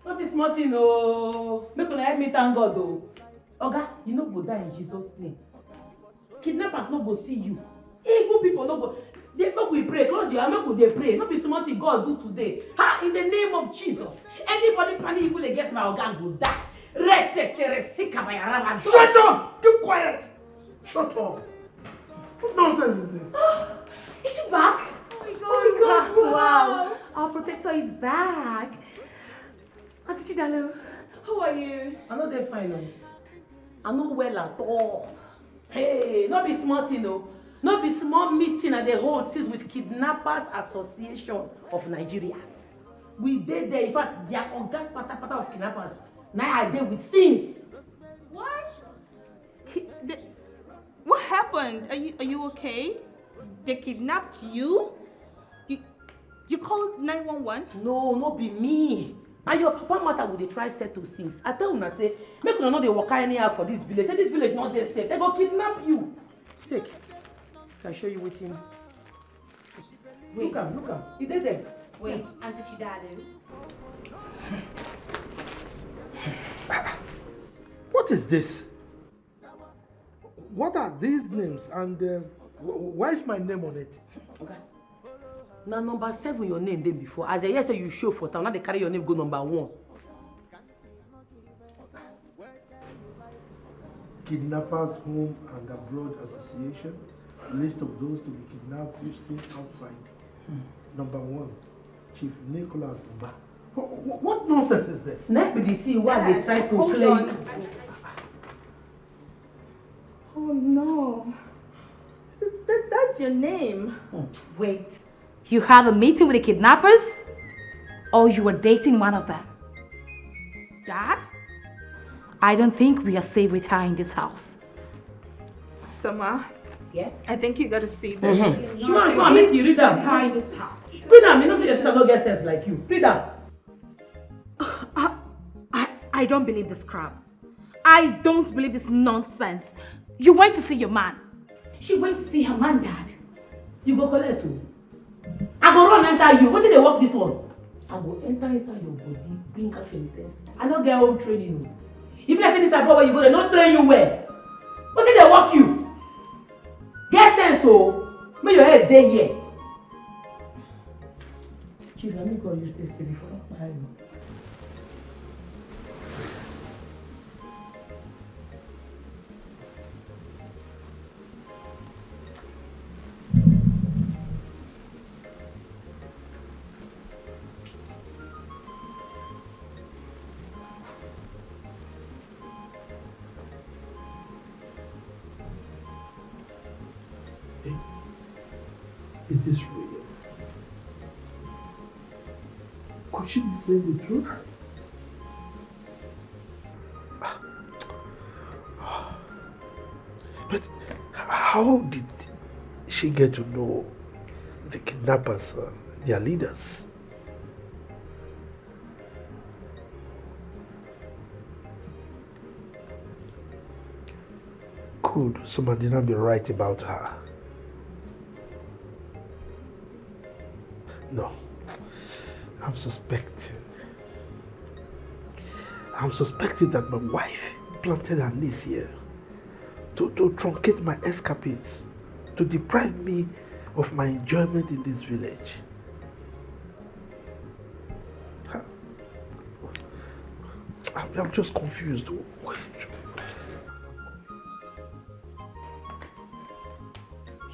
Not be small thing, oh. Make una help me thank God, oh. Oga, you no go die in Jesus' name. Kidnappers no go see you. Evil people no go. They make we pray. Close your eye, make we dey pray. No be small thing God do today. Ha! In the name of Jesus. Anybody planning evil against my Oga go die. Shut up! Keep quiet! Shut up! What nonsense is this? Is she back? Oh my God! Wow! Our protector is back. Auntie Chidalo, how are you? I know they fine. I know well at all. Hey, not be small thing, no. Not be small meeting at the hold since with Kidnappers Association of Nigeria. We did there, in fact, they are Oga pata of kidnappers. Now I did with since. What? What happened? Are you okay? They kidnapped you? You called 911? No, not be me. And your papa matter would they try settle since. I tell una say, make una know they walk anyhow for this village. Say this village not dey safe. They go kidnap you. Take. I'll show you waiting. Look am. He did there. Wait, Auntie Chidalo. What is this? What are these names and why is my name on it? Okay. Now number 7 your name there before. As I hear say you show for town, now they carry your name go number 1. Kidnappers Home and Abroad Association. List of those to be kidnapped if seen outside. Number 1, Chief Nicholas Mba. What nonsense is this? Now be the thing why they try to play. Oh no. That's your name. Wait. You had a meeting with the kidnappers? Or you were dating one of them? Dad? I don't think we are safe with her in this house. Summer. Yes? I think you gotta see this. Come on, make you read them. Her in this house. Read them. You know, so your sister don't get sense like you. Read them. I don't believe this crap. I don't believe this nonsense. You went to see your man. She went to see her man, Dad. You go collect too. I go run enter you. What did they work this one? I go enter inside your body, bring out your test. I don't get home training. If I say this abroad where you go, they don't train you well. What did they work you? Get sense, so make your head day here. Chief, let me go use this before I know. Is this real? Could she be saying the truth? But how did she get to know the kidnappers, their leaders? Could somebody not be right about her? No, I'm suspecting that my wife planted her niece here to truncate my escapades, to deprive me of my enjoyment in this village. I'm just confused.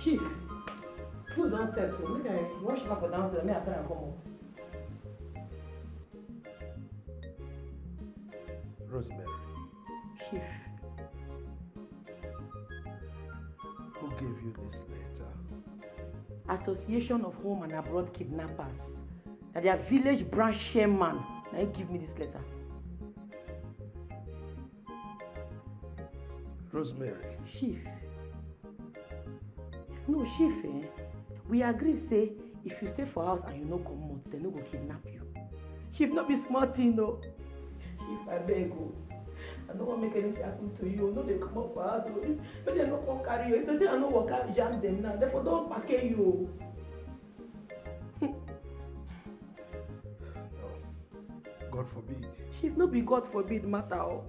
Chief, you don't say so. Make I wash up for downstairs. Make I try and come up. Rosemary, Chief. Who gave you this letter? Association of Home and Abroad Kidnappers. That their village branch chairman. Now he give me this letter. Rosemary. Chief. No, Chief, eh? We agree say if you stay for house and you no come out, they no go kidnap you. Chief, not be smart, you know. Chief, I beg you. I don't want to make anything happen to you. No, they come up for us. But they no come carry you. If they say I no work out, jam them now. Therefore, don't pack you. God forbid. Chief, no be God forbid matter.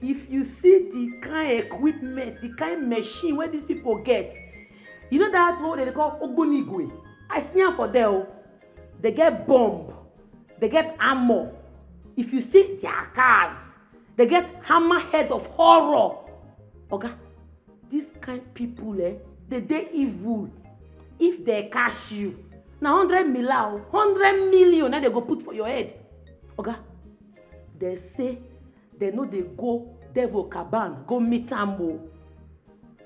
If you see the kind equipment, the kind machine where these people get, you know that what they call Ogbonigwe. I see them for there. They get bomb, they get armor. If you see their cars, they get hammerhead of horror. Okay, these kind people, they evil. If they catch you, now 100 million, now they go put for your head. Okay, they say they know they go devil caban, go meet Ambo.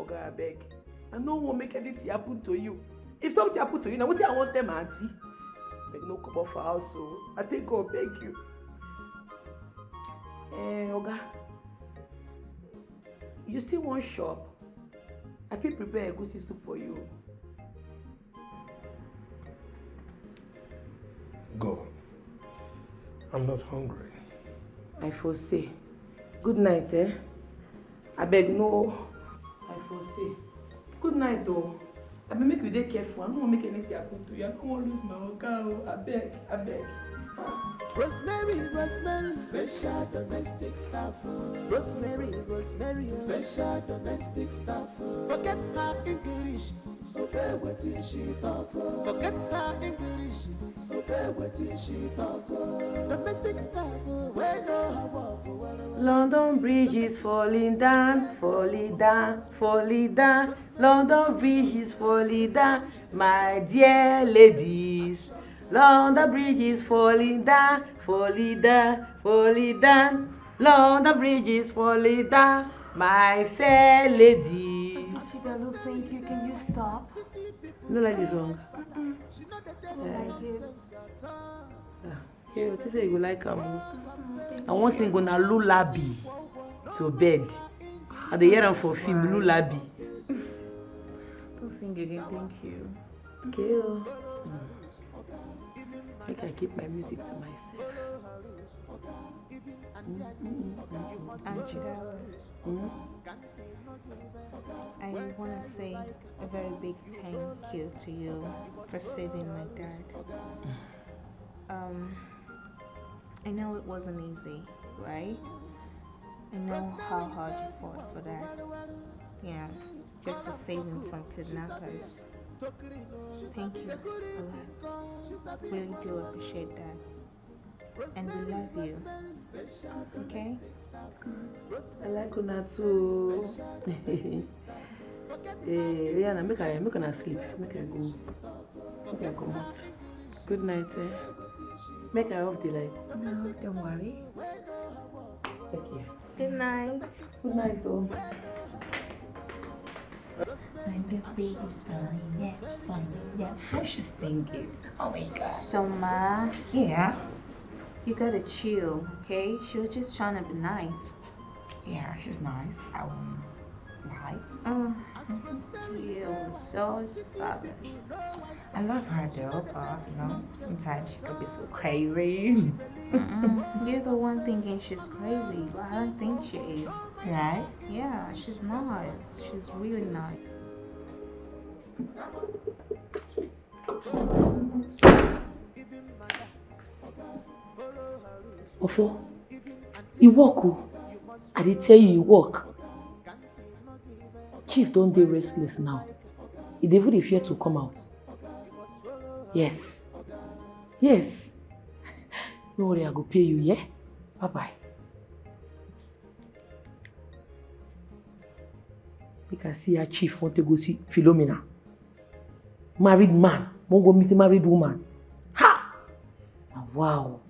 Okay, I beg. I don't want to make anything happen to you. If something happen to you, now what I want them, auntie? Beg no come off for house, so I think God beg you. Oga, you see one shop? I fit prepare a goosey soup for you. Go. I'm not hungry. I foresee. Good night, eh? I beg no. I foresee. Good night, though. I beg make you dey careful. I don't want to make anything happen to you. I don't want to lose my oga. I beg. Rosemary, special domestic staff. Rosemary, special domestic staff. Forget her English, obey what she talk. Forget her English, obey what she talk. Domestic staff, where no her walk. London Bridge is falling down, falling down, falling down. London Bridge is falling down, my dear ladies. London Bridge is falling down, falling down, falling down. London Bridge is falling down, my fair ladies. Thank you. Can you stop? You don't like this song? Hey, what you say you go like am? I want sing on a lullaby to bed. I dey hear am for film lullaby. Don't sing again, thank you. Okay. I think I keep my music to myself. Angela, I want to say a very big thank you to you for saving my dad. I know it wasn't easy, right? I know how hard you fought for that. Yeah, just to save him from kidnappers. Thank you a lot. Really do appreciate that. And we love you. Okay? I like una too. Rihanna, make una sleep. Make I go. Come out. Good night, eh? Make I off the light. No, don't worry. Okay. Good night. Good night, oh. How she singing? Oh my god. So Ma, yeah. You gotta chill, okay? She was just trying to be nice. Yeah, she's nice. Why? You so stubborn. I love her though, but sometimes she could be so crazy. You're the one thinking she's crazy, but I don't think she is. Right? Yeah, she's nice. She's really nice. Ofo, you walk o. I dey tell you, walk. Chief don't dey restless now. He dey even fear to come out. Yes. No worry, I go pay you, yeah? Bye-bye. Make I see your chief want to go see Philomena. Married man, won't go meet a married woman. Ha! Wow.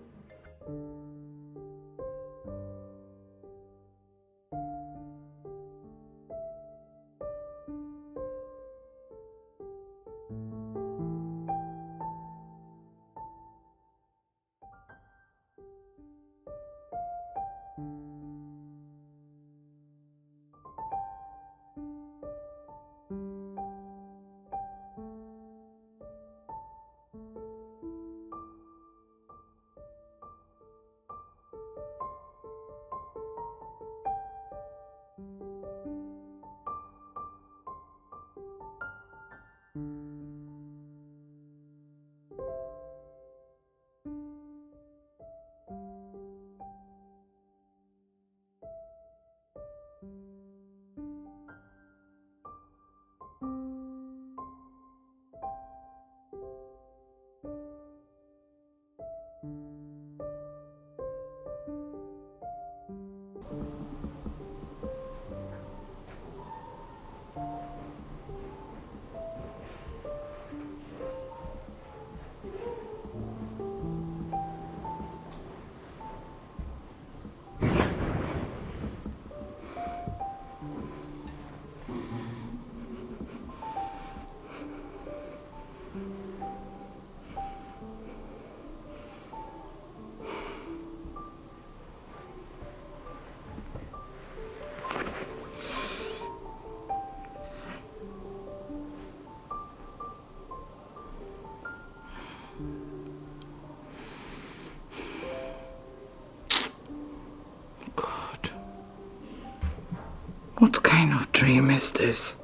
is this?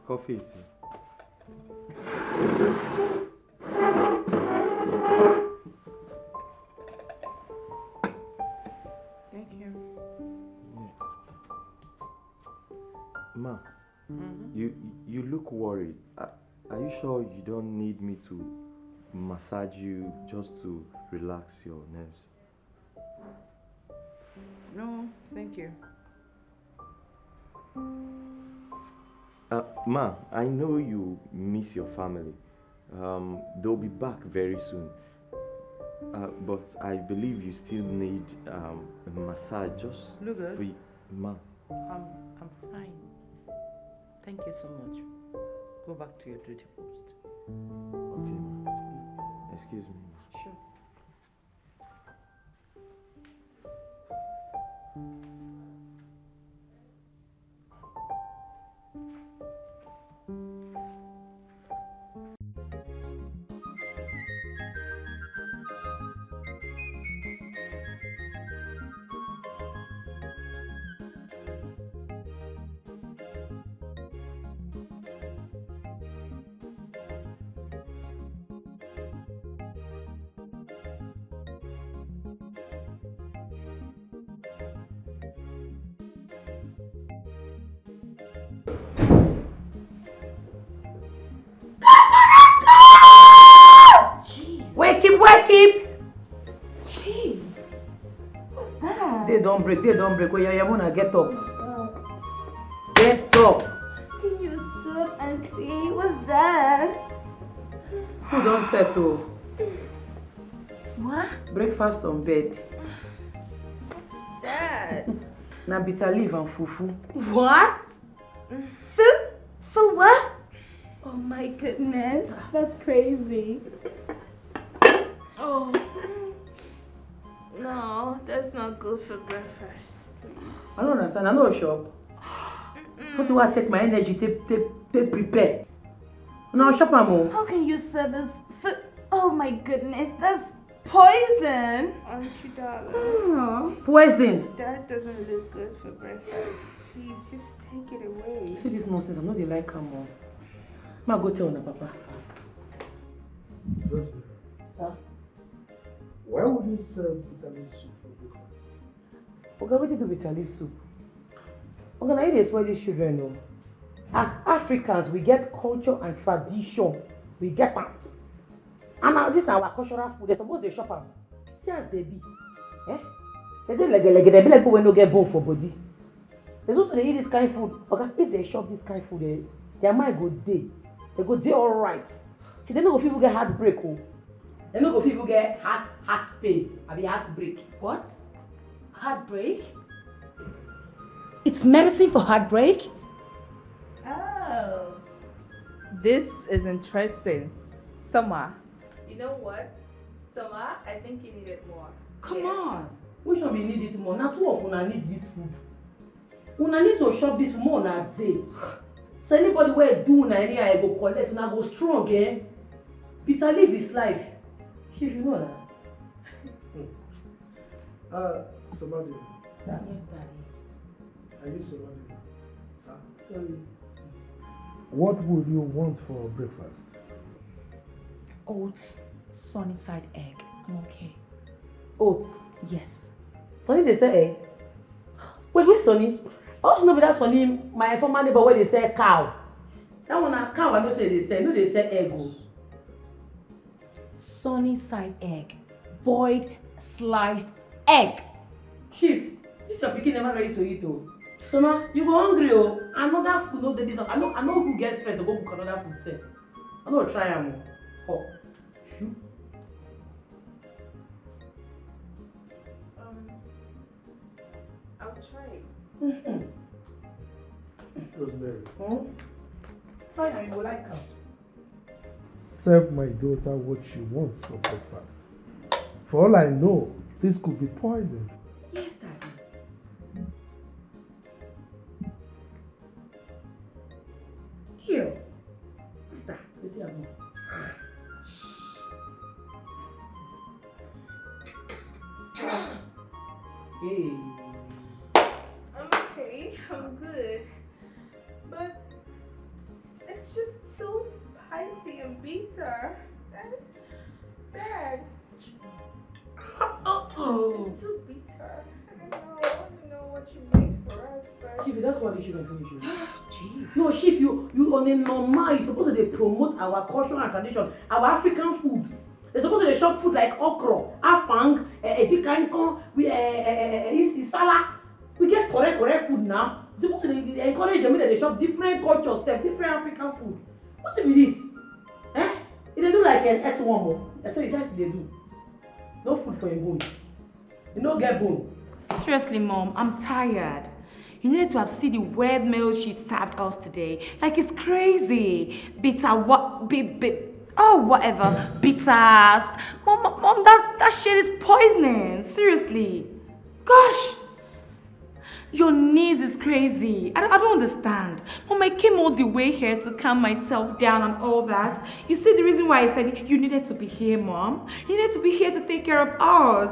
Coffee is Thank you. Ma, you look worried. Are you sure you don't need me to massage you just to relax your nerves? No, thank you. Ma, I know you miss your family. They'll be back very soon. But I believe you still need a massage just Look good. for you. Ma. I'm fine. Thank you so much. Go back to your duty post. Okay, ma. Excuse me. Sure. Wake him! Jeez. What's that? They don't break. Oh, yeah, Mona, get up. Get up. Can you stop and see? What's that? Food don't settle. What? Breakfast on bed. What's that? Na bitter leaf and fufu. What? For what? Oh my goodness, that's crazy. Oh. No, that's not good for breakfast. Please. I don't understand. I know shop. So to what take my energy to prepare. No shop am. How can you serve us food? Oh my goodness, that's poison. Aren't you, darling? Poison. That doesn't look good for breakfast. Please, just take it away. See this nonsense. I know they like am. Ma go tell na papa. Rosemary. Sir? Why would you serve bitter leaf soup for breakfast? Okay, what do bitter leaf soup? Okay, now you dey spoil these children, no. As Africans, we get culture and tradition. We get am. And now this is our cultural food. They suppose they shop am. See as they be. Eh? They dey like they be like people wey no get bone for body. They also they eat this kind of food. Okay, if they shop this kind of food, their mind go dey. They go dey alright. See, they no go people get heartbreak. Oh. They no go people get heart pain. I mean heartbreak. What? Heartbreak? It's medicine for heartbreak? Oh. This is interesting. Summer. You know what? Summer, I think you need it more. Come on. Which one we need it more? Now two of una need this food. Una need to shop this more na day. So anybody wey do una anyhow go collect, una go strong, eh? Bitter leaf is life. Chief, you know that. Somebody. Yes, Daddy. Are you somebody? Sir? Sorry. What would you want for breakfast? Oats, sunny side egg. I'm okay. Oats? Yes. Sunny they say egg? Wait, which Sunny? I also know that Sunny, my former neighbor where they say cow. That one a cow, I don't say they say, no they say egg. Sunny side egg. Boiled, sliced egg. Chief, this your pikin never ready to eat oh. So now you go hungry oh. Another food no dey this. I know who gets spent to go cook another food sef. I no try am oh. Shoo. I'll try. Rosemary, Fine, I will like her. serve my daughter what she wants for breakfast. For all I know, this could be poison. Yes, Daddy. Here. What's that? Hey. I'm okay. I'm good. But it's just so spicy and bitter. Dad. It's too bitter. I don't know what you made for us, but... Chief, that's what you should finish with. Jeez. No, Chief, you on a normal, you're supposed to promote our culture and tradition, our African food. They're supposed to shop food like okra, afang, ejikankon, isala. We get correct food now. They're supposed to encourage them that they shop different cultures, different African food. What's it with this? Eh? If they do like an earthworm, that's what they do. No food for a bone. You don't get bone. Seriously, Mom, I'm tired. You needed to have seen the weird meal she served us today. Like, it's crazy. Bitter, whatever. Bitters. Mom, that shit is poisoning. Seriously. Gosh. Your niece is crazy. I don't understand. Mom, I came all the way here to calm myself down and all that. You see the reason why I said you needed to be here, Mom? You needed to be here to take care of us.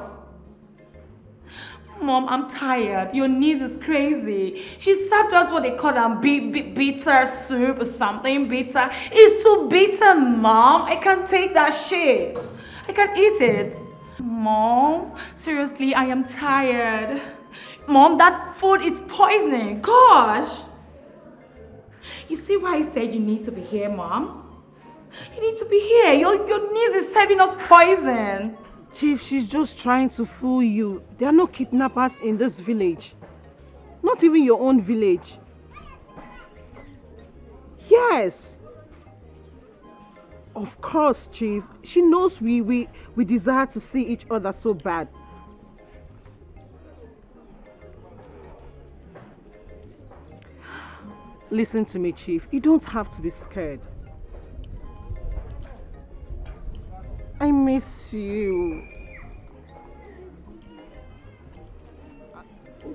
Mom, I'm tired. Your niece is crazy. She served us what they call bitter soup or something bitter. It's too bitter, Mom. I can't take that shit. I can't eat it. Mom, seriously, I am tired. Mom, that food is poisoning. Gosh. You see why I said you need to be here, Mom? You need to be here. Your niece is serving us poison. Chief, she's just trying to fool you. There are no kidnappers in this village. Not even your own village. Yes. Of course, Chief. She knows we desire to see each other so bad. Listen to me, Chief. You don't have to be scared. I miss you.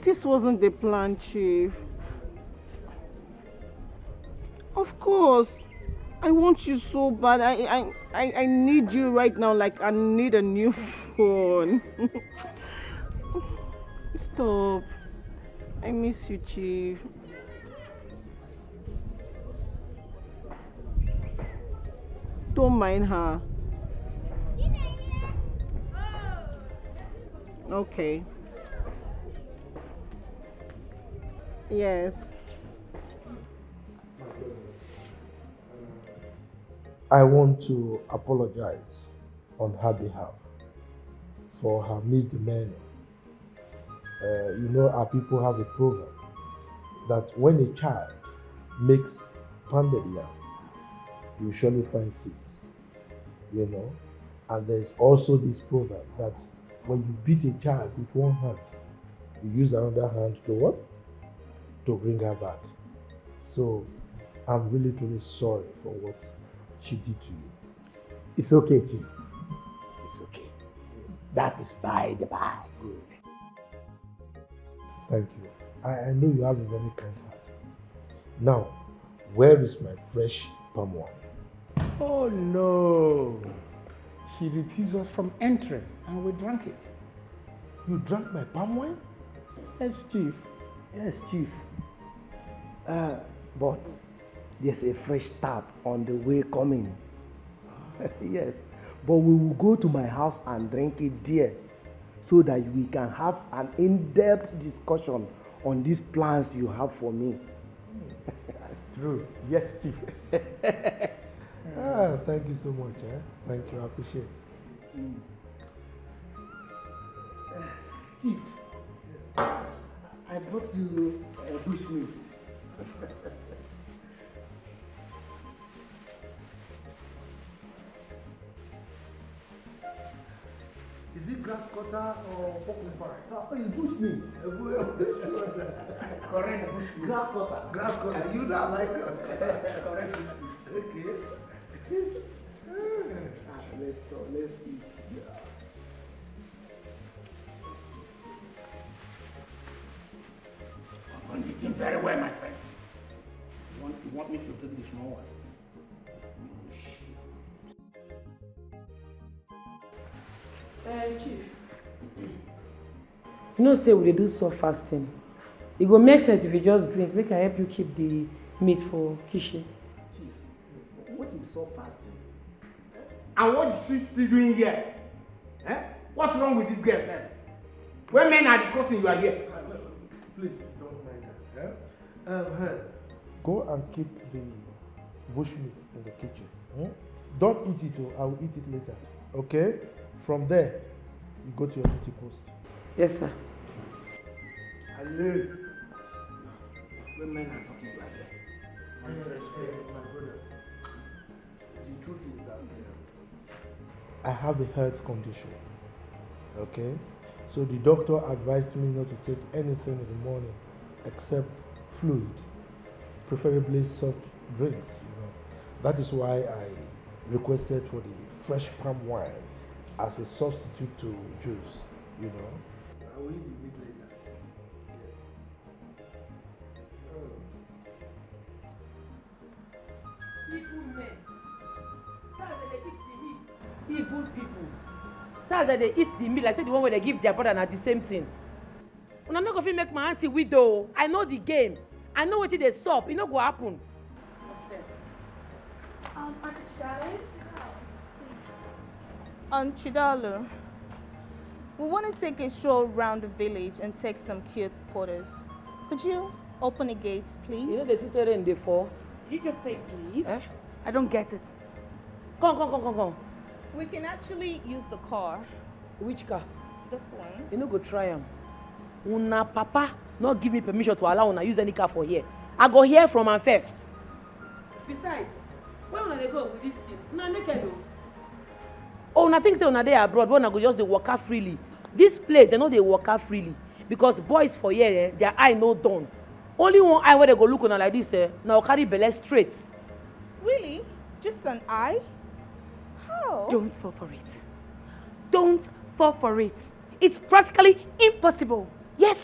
This wasn't the plan, Chief. Of course. I want you so bad. I need you right now like I need a new phone. Stop. I miss you, Chief. Don't mind her. Okay. Yes. I want to apologize on her behalf for her misdemeanor. You know, our people have a proverb that when a child makes pounded yam, you surely find seeds. You know, and there's also this proverb that when you beat a child with one hand, you use another hand to what? To bring her back. So I'm really truly sorry for what she did to you. It's okay, Chief. It is okay. That is by the by. Thank you. I know you have a very kind heart. Now, where is my fresh palm wine? Oh no. She refused us from entering and we drank it. You drank my palm wine? Yes, Chief. Yes, Chief. But there's a fresh tap on the way coming. Yes. But we will go to my house and drink it there so that we can have an in-depth discussion on these plans you have for me. That's true. Yes, Chief. Thank you so much. Thank you. I appreciate it. Chief, I brought you bushmeat. Is it grass cutter or pork pie? It's bush meat. Correct bush meat. Grass cutter. Grass cutter. You don't like grass cutter. Correct bush meat. Okay. Let's go. Let's eat. Yeah. I'm eating very well, my friend. You want me to take the small one? Chief. You know, say we dey do soft fasting. It go make sense if you just drink. Make I help you keep the meat for kitchen. Chief, what is soft fasting? And what is she still doing here? Eh? What's wrong with this girl, sir? When men are discussing, you are here. Please don't mind her. Hey, go and keep the bush meat in the kitchen. Don't eat it, I will eat it later. Okay? From there, you go to your duty post. Yes, sir. Allez. When men are talking, you are here. My brother. The truth is that I have a health condition. Okay? So the doctor advised me not to take anything in the morning except fluid, preferably soft drinks. That is why I requested for the fresh palm wine as a substitute to juice. I will eat the meat later. Evil men. That's why they eat the meat. Evil people. That's why they eat the meat. Like say the one where they give their brother na the same thing. Una no go fit make my auntie widow. I know the game. I know wetin dey sup. E no go happen. Chidalo, we want to take a stroll around the village and take some cute photos. Could you open the gates, please? You know the teacher in the fall. Did you just say please? I don't get it. Come. We can actually use the car. Which car? This one. You no go try am. Una papa not give me permission to allow una use any car for here. I go hear from am first. Besides, where una dey go with this thing? Una naked o. Oh, una think say una dey abroad, but una go just dey waka freely. This place, they know they waka freely. Because boys for here, their eye no done. Only one eye where they go look una like this, now carry belle straight. Really? Just an eye? How? Don't fall for it. Don't fall for it. It's practically impossible. Yes.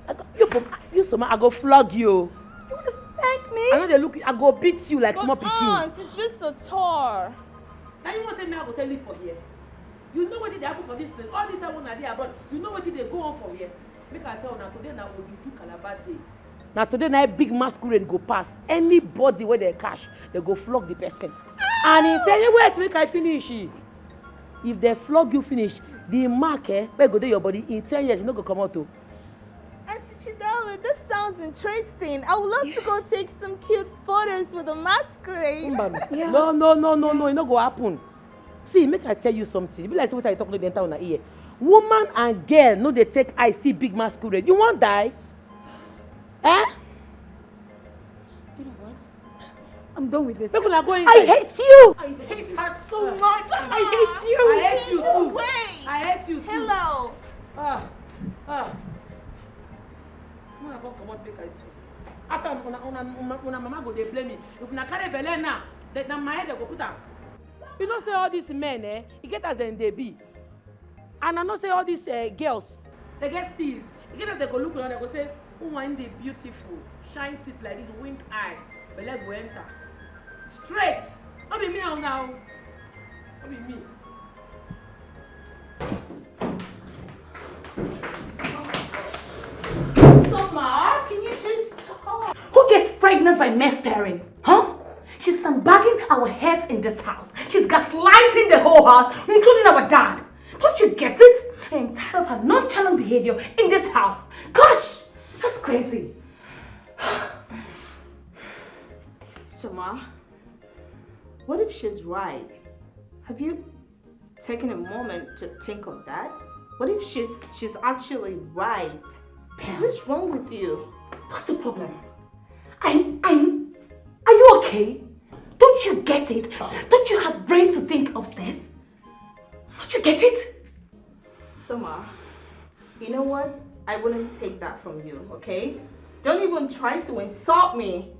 I go flog you. You want to spank me? I know they look. I go beat you like but small pikin. Aunt, it's just a tour. Now you want to tell me I go tell you for here? You know what did happen for this place? All this time when I dey abroad, you know what did they go on for here? Make I tell you today now Ojuju Calabar day. Now today now big masquerade go pass. Anybody where they cash, they go flog the person. And he tell you wait make I finish. If they flog you finish, the mark where go dey your body in 10 years you no go come out to. Auntie Chidalo, this sounds interesting. I would love to go take some cute photos with a masquerade. Yeah. No, it no go happen. See, make I tell you something. It be like what I talk to the entire una ear. Woman and girl no dey take eye see big masquerade. You wan die? Eh? You know what? I'm done with this. Make una go inside. I hate you. I hate her so much. I hate you. I hate you too. Wait. I hate you too. Hello. Una come comot make I see. After una mama go dey blame me. If una carry belle now, na my head they go put am. You know say all these men e get as dem dey be. And I know say all these girls, they get steals. E get as they go look around, they go say, woman dey beautiful, shine teeth like this, wink eye, belle go enter. Straight. No be me now. No be me. Summer, can you just stop? Who gets pregnant by mastering? Huh? She's sandbagging our heads in this house. She's gaslighting the whole house, including our dad. Don't you get it? I'm tired of her nonchalant behavior in this house. Gosh, that's crazy. Summer, what if she's right? Have you taken a moment to think of that? What if she's actually right? What's wrong with you? What's the problem? Are you okay? Don't you get it? Don't you have brains to think upstairs? Don't you get it? Summer, you know what? I wouldn't take that from you, okay? Don't even try to insult me.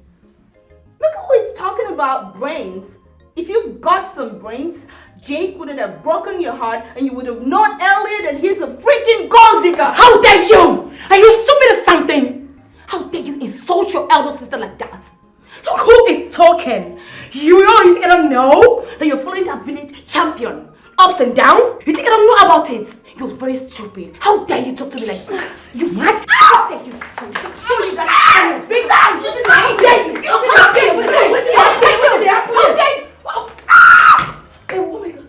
Look who is talking about brains. If you got some brains, Jake wouldn't have broken your heart and you would have known earlier that he's a freaking gold digger. How dare you? Are you stupid or something? How dare you insult your elder sister like that? Look who is talking. You don't know that you're following that village champion. Ups and down? You think I don't know about it? You're very stupid. How dare you talk to me like that? You mad? How dare you? Show me that big time. How dare you? How dare you? How dare you? Oh my God.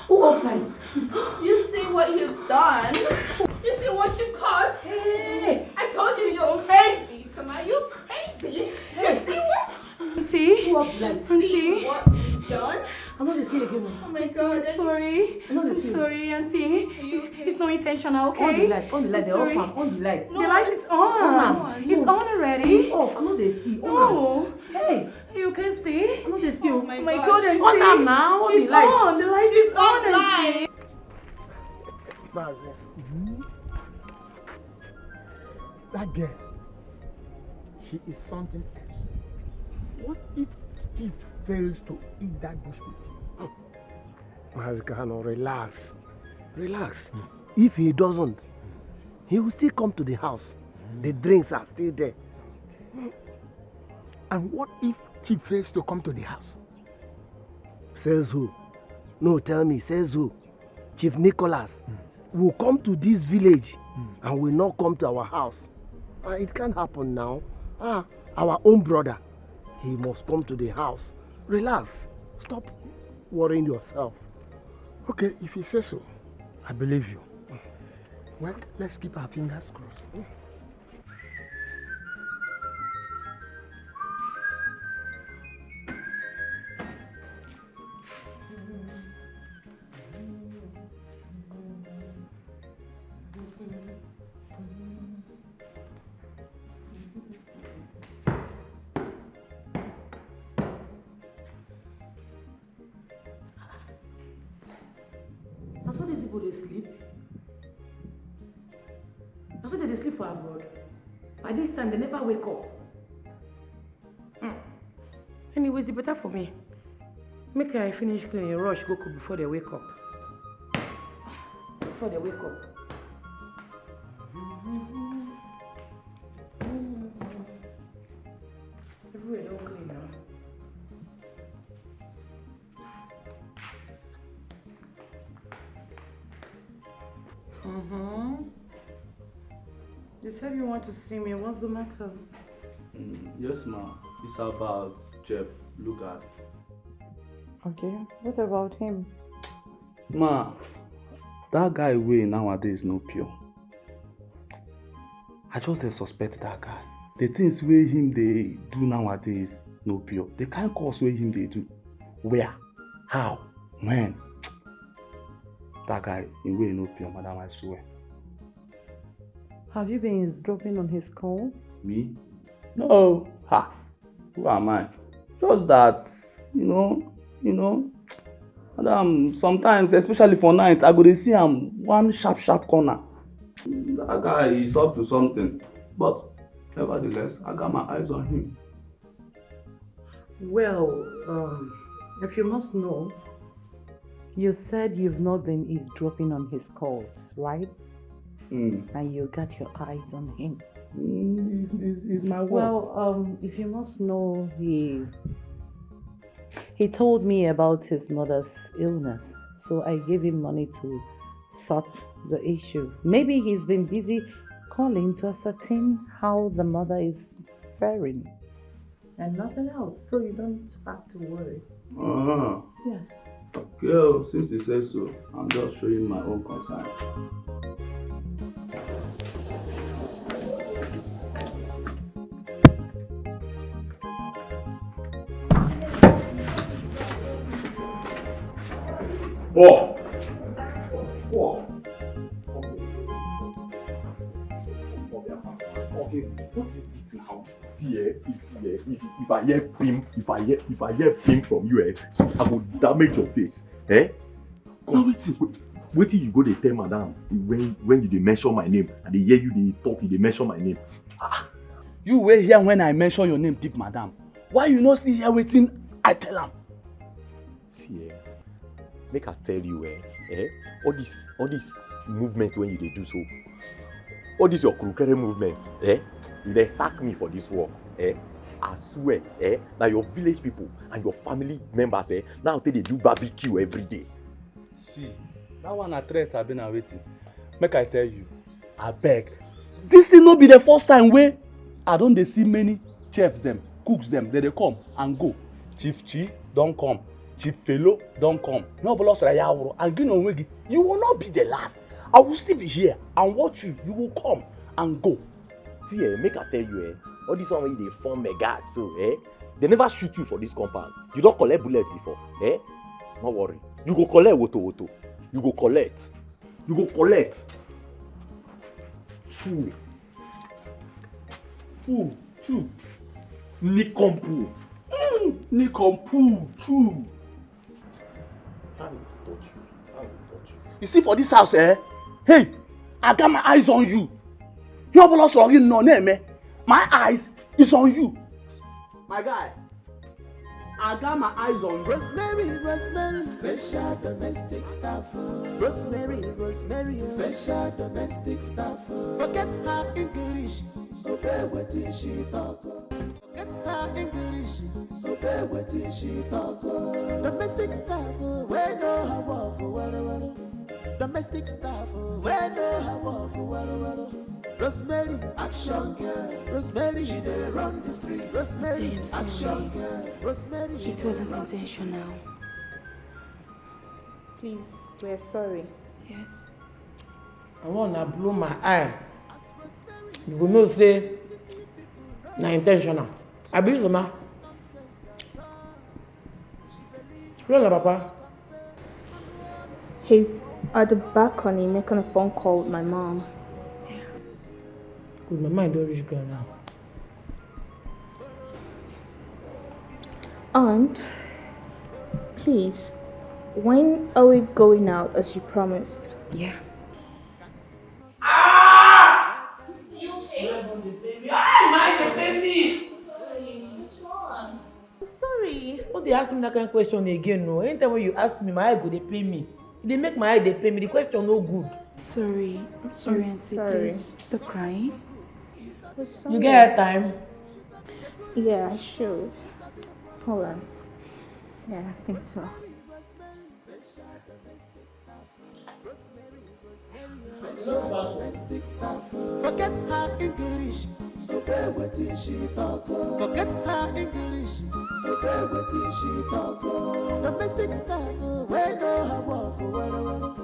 Who offline? You see what you've done? You see what you caused? Hey. I told you you're crazy, Summer. You're crazy. You see what? Auntie? See what you've done? I'm not the see again. Oh my God. I'm sorry. I'm sorry, Auntie. It's no intentional, okay? On the light, they're off. On the light. The light is on. It's on already. It's off. I'm not the see. No. Hey. You can see? I'm not the see. Oh my God, Auntie. On now. On the light. On. The light is on, Auntie. That girl, she is something else. What if he fails to eat that bush meat? Wazico, relax. Relax. If he doesn't, he will still come to the house. The drinks are still there. And what if he fails to come to the house? Says who? No, tell me, says who? Chief Nicholas will come to this village and will not come to our house. It can't happen now. Our own brother, he must come to the house. Relax. Stop worrying yourself. Okay, if you say so, I believe you. Well, let's keep our fingers crossed. That's why these people they sleep. That's why they sleep for abroad. By this time they never wake up. Anyways, it's better for me. Make I finish cleaning, rush, go cook before they wake up. Before they wake up. Everywhere don't clean now. You said you want to see me. What's the matter? Yes, ma. It's about Jeff Lugard. Okay, what about him? Ma, that guy way nowadays no pure. I just suspect that guy. The things wey him they do nowadays no pure. The kind of course wey him they do. Where? How? When? That guy in way no pure, madam, I swear. Have you been eavesdropping on his call? Me? No. Ha! Who am I? Just that, you know, madam, sometimes, especially for night, I go to see him one sharp corner. That guy is up to something. But nevertheless, I got my eyes on him. Well, if you must know, you said you've not been eavesdropping on his calls, right? And you got your eyes on him. It's my work. Well, if you must know, he told me about his mother's illness, so I gave him money to sort the issue. Maybe he's been busy calling to ascertain how the mother is faring. And nothing else, so you don't have to worry. Yes. Okay, since he says so, I'm just showing my own concern. Whoa! Okay, what is it now? See, if I hear bim from you, I will damage your face. Now wait. Wait till you go dey tell madam when you dey mention my name and they hear you dey talk, you dey mention my name. You were here when I mention your name, deep madam. Why you not still here waiting? I tell am. See, make I tell you, all this movement when you dey do so, all this your crooked movement, you dey sack me for this work, I swear, that your village people and your family members, now they do barbecue every day. See, that one a threat I've been waiting. Make I tell you, I beg. This thing not be the first time where I don't dey see many chefs them, cooks them, they come and go. Chief Chi don't come. Chief Fellow don't come. No bolos Rayawro and Ginonwegi. You will not be the last. I will still be here and watch you. You will come and go. See, make I tell you, all this one when they form mega, so they never shoot you for this compound. You don't collect bullets before, no worry. You go collect woto. You go collect. You go collect. Fool. Choo. Nikompu. Nikompu. Choo. I will touch you. You see for this house, Hey, I got my eyes on you. No bolos or no name, My eyes is on you. My guy. I got my eyes on you. Rosemary, special domestic staff. Rosemary, special domestic staff. Forget her English, obey what she talk. Forget her English, obey what she talk. Domestic staff, we know her walk, well. Domestic staff, we know her walk, well. Rosemary, action girl. Rosemary, she dey run the street. Rosemary, action girl. Rosemary, she It wasn't intentional. Please, we're sorry. Yes. I wanna blow my eye. You will know say na intentional. I believe so, ma. Where's Papa? He's at the balcony making a phone call with my mom. Good, my mind don't reach girl now. Aunt, please, when are we going out as you promised? Yeah. Sorry. Don't they ask me that kind of question again? No. Anytime when you ask me, my eye go they pay me. They make my eye they pay me. The question no good. Sorry, Auntie, please stop crying. You get her time? Yeah, I should. Hold on. Yeah, I think so. Domestic staff. Forget her English, obey what she talk. Forget her English, obey what she talk. Domestic staff, we know her walk, well.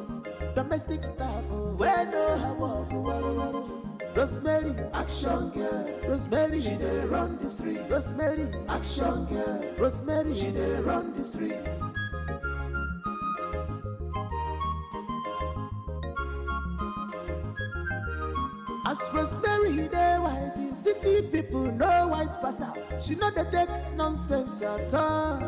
Domestic staff, we know her walk, well. Rosemary, action girl. Rosemary, she dey run the street. Rosemary, action girl. Rosemary, she dey run the street. As Rosemary dey wise, city people no wise pass out. She no dey take nonsense at all.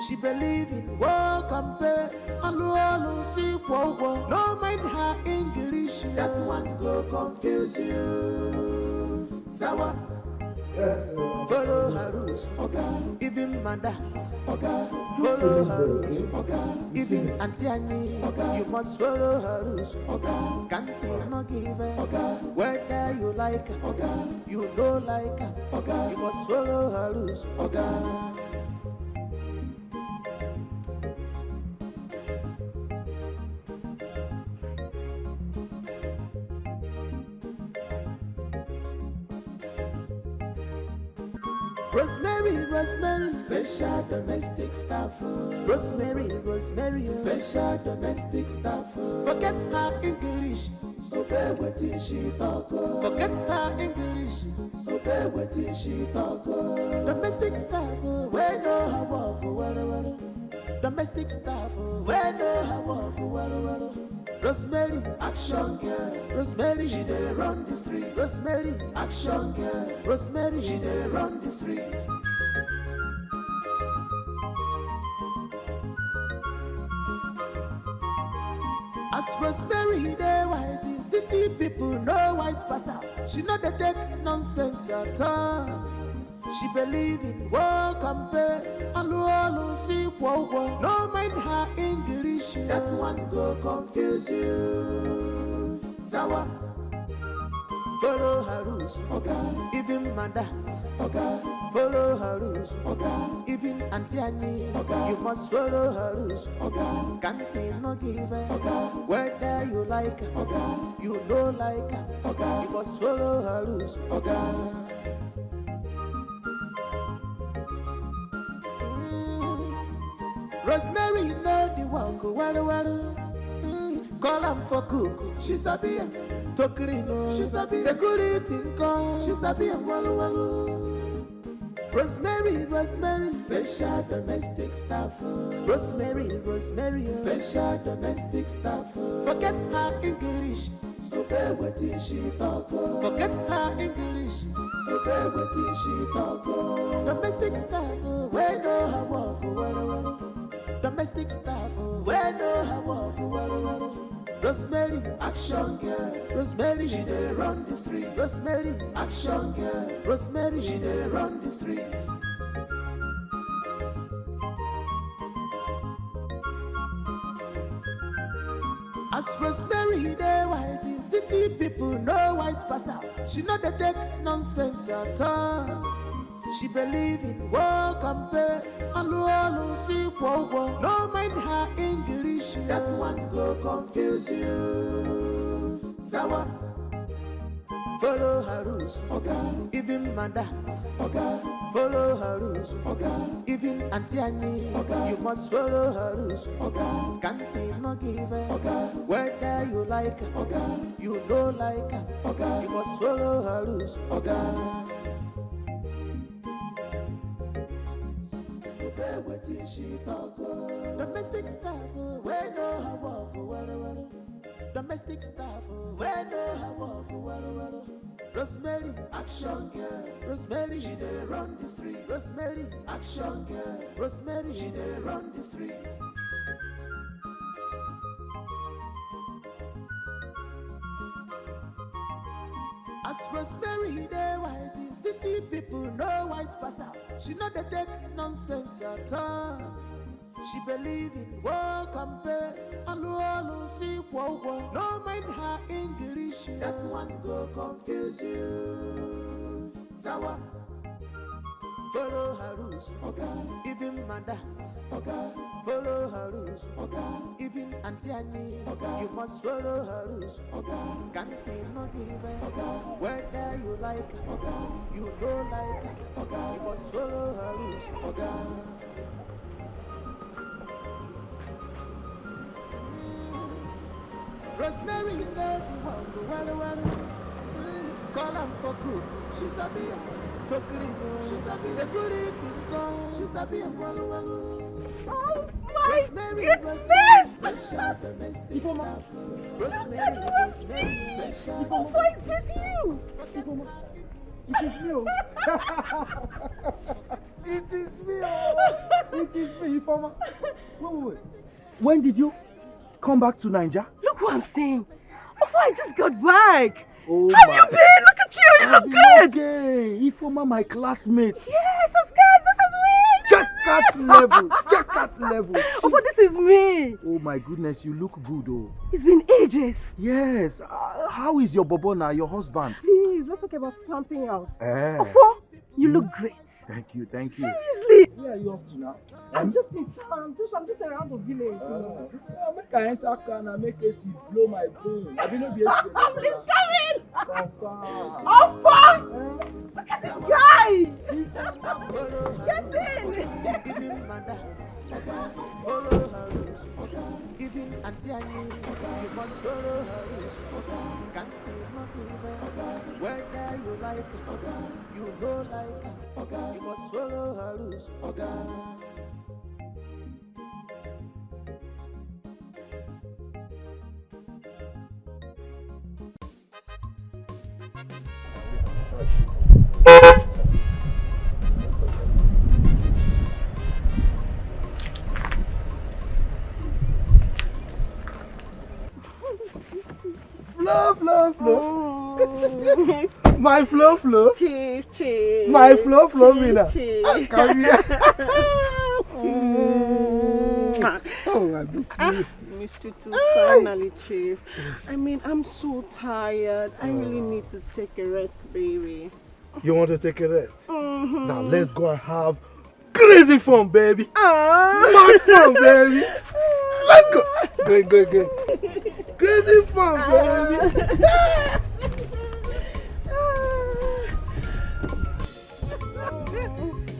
She believe in work and pay. Alu see wo. No mind her English, that one go confuse you. Sawa. Follow her rules, okay. Even madam, okay. Follow her rules, okay. Even Auntie Annie, okay. You must follow her rules, okay. Can't you no give it, okay. Whether you like it, okay. You don't like it, okay. You must follow her rules, okay. Rosemary, special domestic staff. Rosemary, special domestic staff. Forget her English, obey what she talk. Forget her English, obey what she talk. Domestic staff, we know her walk, well. Domestic staff, we know her walk, well. Rosemary, action girl. Rosemary, she dey run the street. Rosemary, action girl. Rosemary, she dey run the street. As Rosemary, they wise, city people no wise pass out. She not dey take nonsense at all. She believe in work and pay. Alu see wow. No mind her English. That one go confuse you. Sawa. Follow her rules, okay. Even madam, okay. Follow her rules, okay. Even Auntie Annie, okay. You must follow her rules, okay. Can't no give her, okay. Whether you like her, okay. You know like her, okay. You must follow her rules, okay. Rosemary know the walk, well. Call am for cook, she sabi am. To clean, she sabi. Security call, she sabi am. Walu. Rosemary, special domestic staff. Rosemary, special domestic staff. Forget her English, obey what she talk. Forget her English, obey what she talk. Domestic staff, we know her walk, well. Domestic staff, we know her walk, well. Rosemary, action girl. Rosemary, she dey run the street. Rosemary, action girl. Rosemary, she dey run the street. As Rosemary, they wise, city people no wise pass out. She not dey take nonsense at all. She believe in work and pay. Alu see wow. No mind her English. That one go confuse you. Sawa. Follow her rules, okay. Even madam, okay. Follow her rules, okay. Even Auntie Annie, okay. You must follow her rules, okay. Can't no give her, okay. Whether you like her, okay. You know like her, okay. You must follow her rules, okay. Wetin she talk, domestic staff, we know her walk, well. Domestic staff, we know her walk, well. Rosemary, action girl. Rosemary, she dey run the street. Rosemary, action girl. Rosemary, she dey run the street. As Rosemary, they wise, city people no wise pass out. She not dey take nonsense at all. She believe in work and pay. Alu see wow. No mind her English. That one go confuse you. Sawa. Follow her rules, okay. Even madam, okay. Follow her rules, okay. Even Auntie Annie, okay. You must follow her rules, okay. Can't no give her, okay. Whether you like her, okay. You know like her, okay. You must follow her rules, okay. Rosemary, you know the walk, well. Call am for cook, she sabi am. To clean, she sabi. Security call, she sabi am. Walu. Oh my goodness! Special domestic staff. Rosemary, special. What is you? It is me. It is me. It is me, Ifoma. Wait. When did you come back to Nigeria? Look what I'm saying. I just got back. Oh, have you been? Look at you. You look good. Okay. Ifoma, my classmate. Yes, of course. This is me. Check that level. Oh, but this is me. Oh my goodness, you look good, oh. It's been ages. Yes. How is your bobo now, your husband? Please, let's talk about something else. Ofo, you look great. Thank you. Seriously. Where are you up to now? I'm just in town. I'm just around the village. Make I enter car and make AC blow my bone. I didn't be AC. Somebody's coming. Ofo. Look at this guy. Get in. Even madam, follow her rules. Even Auntie Annie, you must follow her rules. Can't not give her, whether you like her, you know like her, you must follow her rules. My flow. Chief. My flow, Mina. Come here. Oh, I missed you. Missed you too, finally, Chief. I mean, I'm so tired. I really need to take a rest, baby. You want to take a rest? Now let's go and have crazy fun, baby. Mad fun, baby. Let's go. Go. Crazy fun, baby.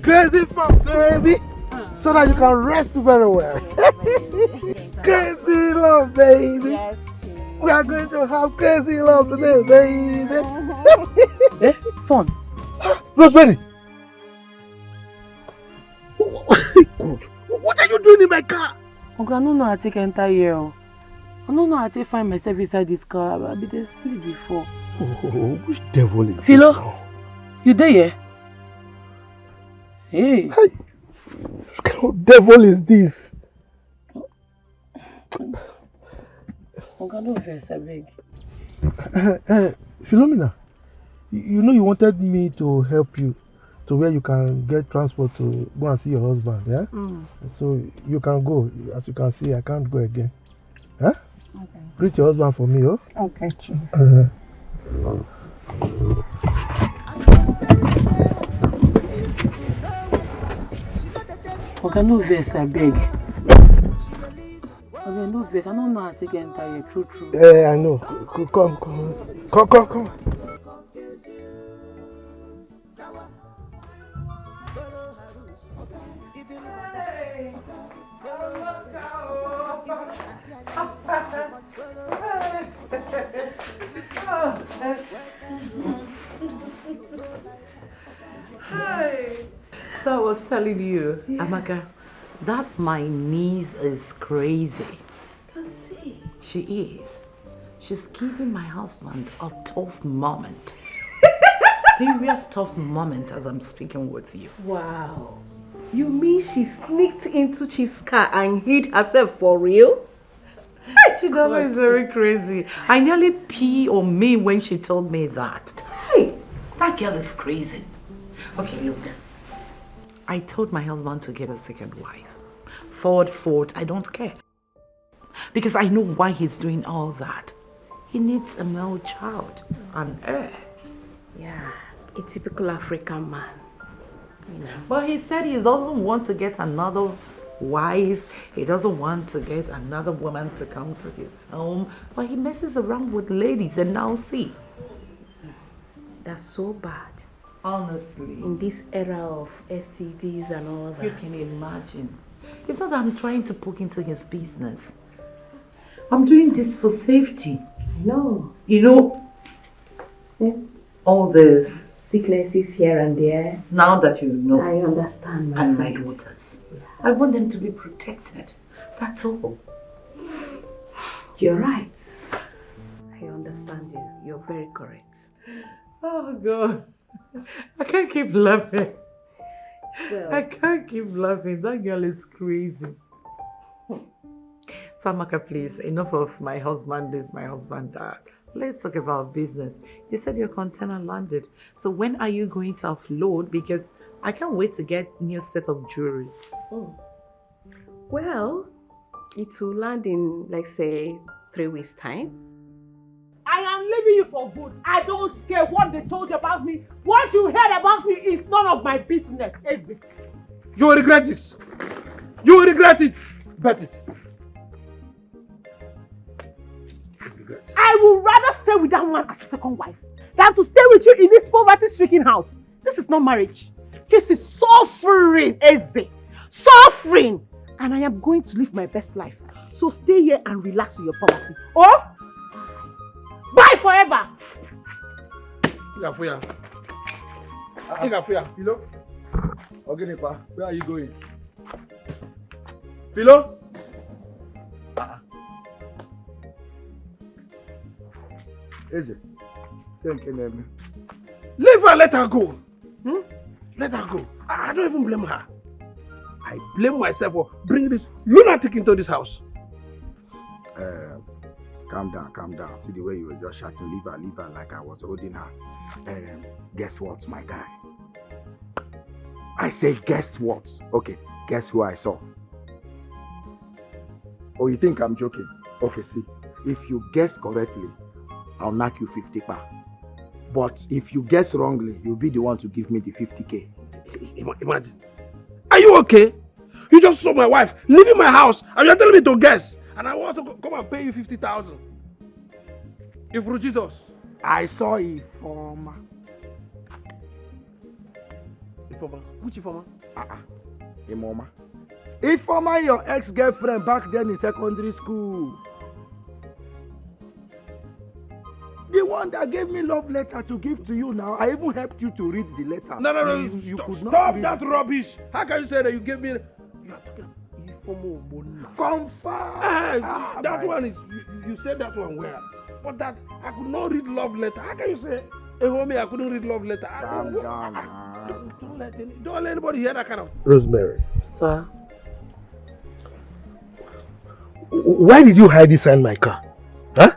Crazy fun, baby. So that you can rest very well. Crazy love, baby. Yes, we are going to have crazy love today, baby. Fun. Rosemary. What are you doing in my car? Okay, I don't know how to enter here. I don't know how to find myself inside this car. I've been asleep before. Oh, which devil is Philo, this now? You there, yeah? Hey. What kind of devil is this? Okay, no offense, I beg. Philomena, you know you wanted me to help you to where you can get transport to go and see your husband, yeah? So you can go. As you can see, I can't go again. Huh? Okay. Greet your husband for me, oh? Okay, Chief. Okay, no verse, I beg. Okay, no verse. I don't know how to get enter here. True. Yeah, I know. Come. So I was telling you, Amaka, that my niece is crazy. Can see. She is. She's giving my husband a tough moment. Serious tough moment as I'm speaking with you. Wow. You mean she sneaked into Chief's car and hid herself for real? Chidama is very crazy. I nearly pee on me when she told me that. Hey, that girl is crazy. Okay, look. I told my husband to get a second wife. Third, fourth, I don't care. Because I know why he's doing all that. He needs a male child. An heir. Yeah, a typical African man. You know. But he said he doesn't want to get another wife. He doesn't want to get another woman to come to his home. But he messes around with ladies and now see. That's so bad. Honestly. In this era of STDs and all that. You can imagine. It's not that I'm trying to poke into his business. I'm doing this for safety. I know. You know, all this sicknesses here and there. Now that you know. I understand. And my daughters. Yeah. I want them to be protected. That's all. You're right. I understand you. You're very correct. Oh God. I can't keep laughing. Well, I can't keep laughing. That girl is crazy. Samaka, please, enough of my husband this, my husband that. Let's talk about business. You said your container landed. So when are you going to offload? Because I can't wait to get new set of jewelry. Well, it will land in, like, say, 3 weeks' time. I am leaving you for good. I don't care what they told you about me. What you heard about me is none of my business, is it? You will regret this. You will regret it. Bet it. I would rather stay with that man as a second wife than to stay with you in this poverty-stricken house. This is not marriage. This is suffering, Eze. Suffering! And I am going to live my best life. So stay here and relax in your poverty. Oh? Bye forever! Philo? Ogenipa, where are you going? Philo? Eze, leave her, let her go. Let her go. I don't even blame her. I blame myself for bringing this lunatic into this house. calm down, calm down. See the way you were just shouting, leave her like I was holding her. Guess what, my guy? I said, guess what? Okay, guess who I saw? Oh, you think I'm joking? Okay, see, if you guess correctly, I'll knock you 50 pa. But if you guess wrongly, you'll be the one to give me the 50K. Imagine. Are you okay? You just saw my wife leaving my house and you're telling me to guess. And I want to come and pay you 50,000. If through Jesus. I saw Ifoma. Ifoma? Which Ifoma? Imoma. Ifoma, your ex-girlfriend back then in secondary school. The one that gave me love letter to give to you now. I even helped you to read the letter. No. You could not stop read that it. rubbish. How can you say that you gave me... You are talking about Confirm. That one is... You said that one where? But that... I could not read love letter. How can you say... Hey, homie, I couldn't read love letter. Calm down. Don't let anybody hear that kind of... Rosemary. Sir? Why did you hide inside my car? Huh?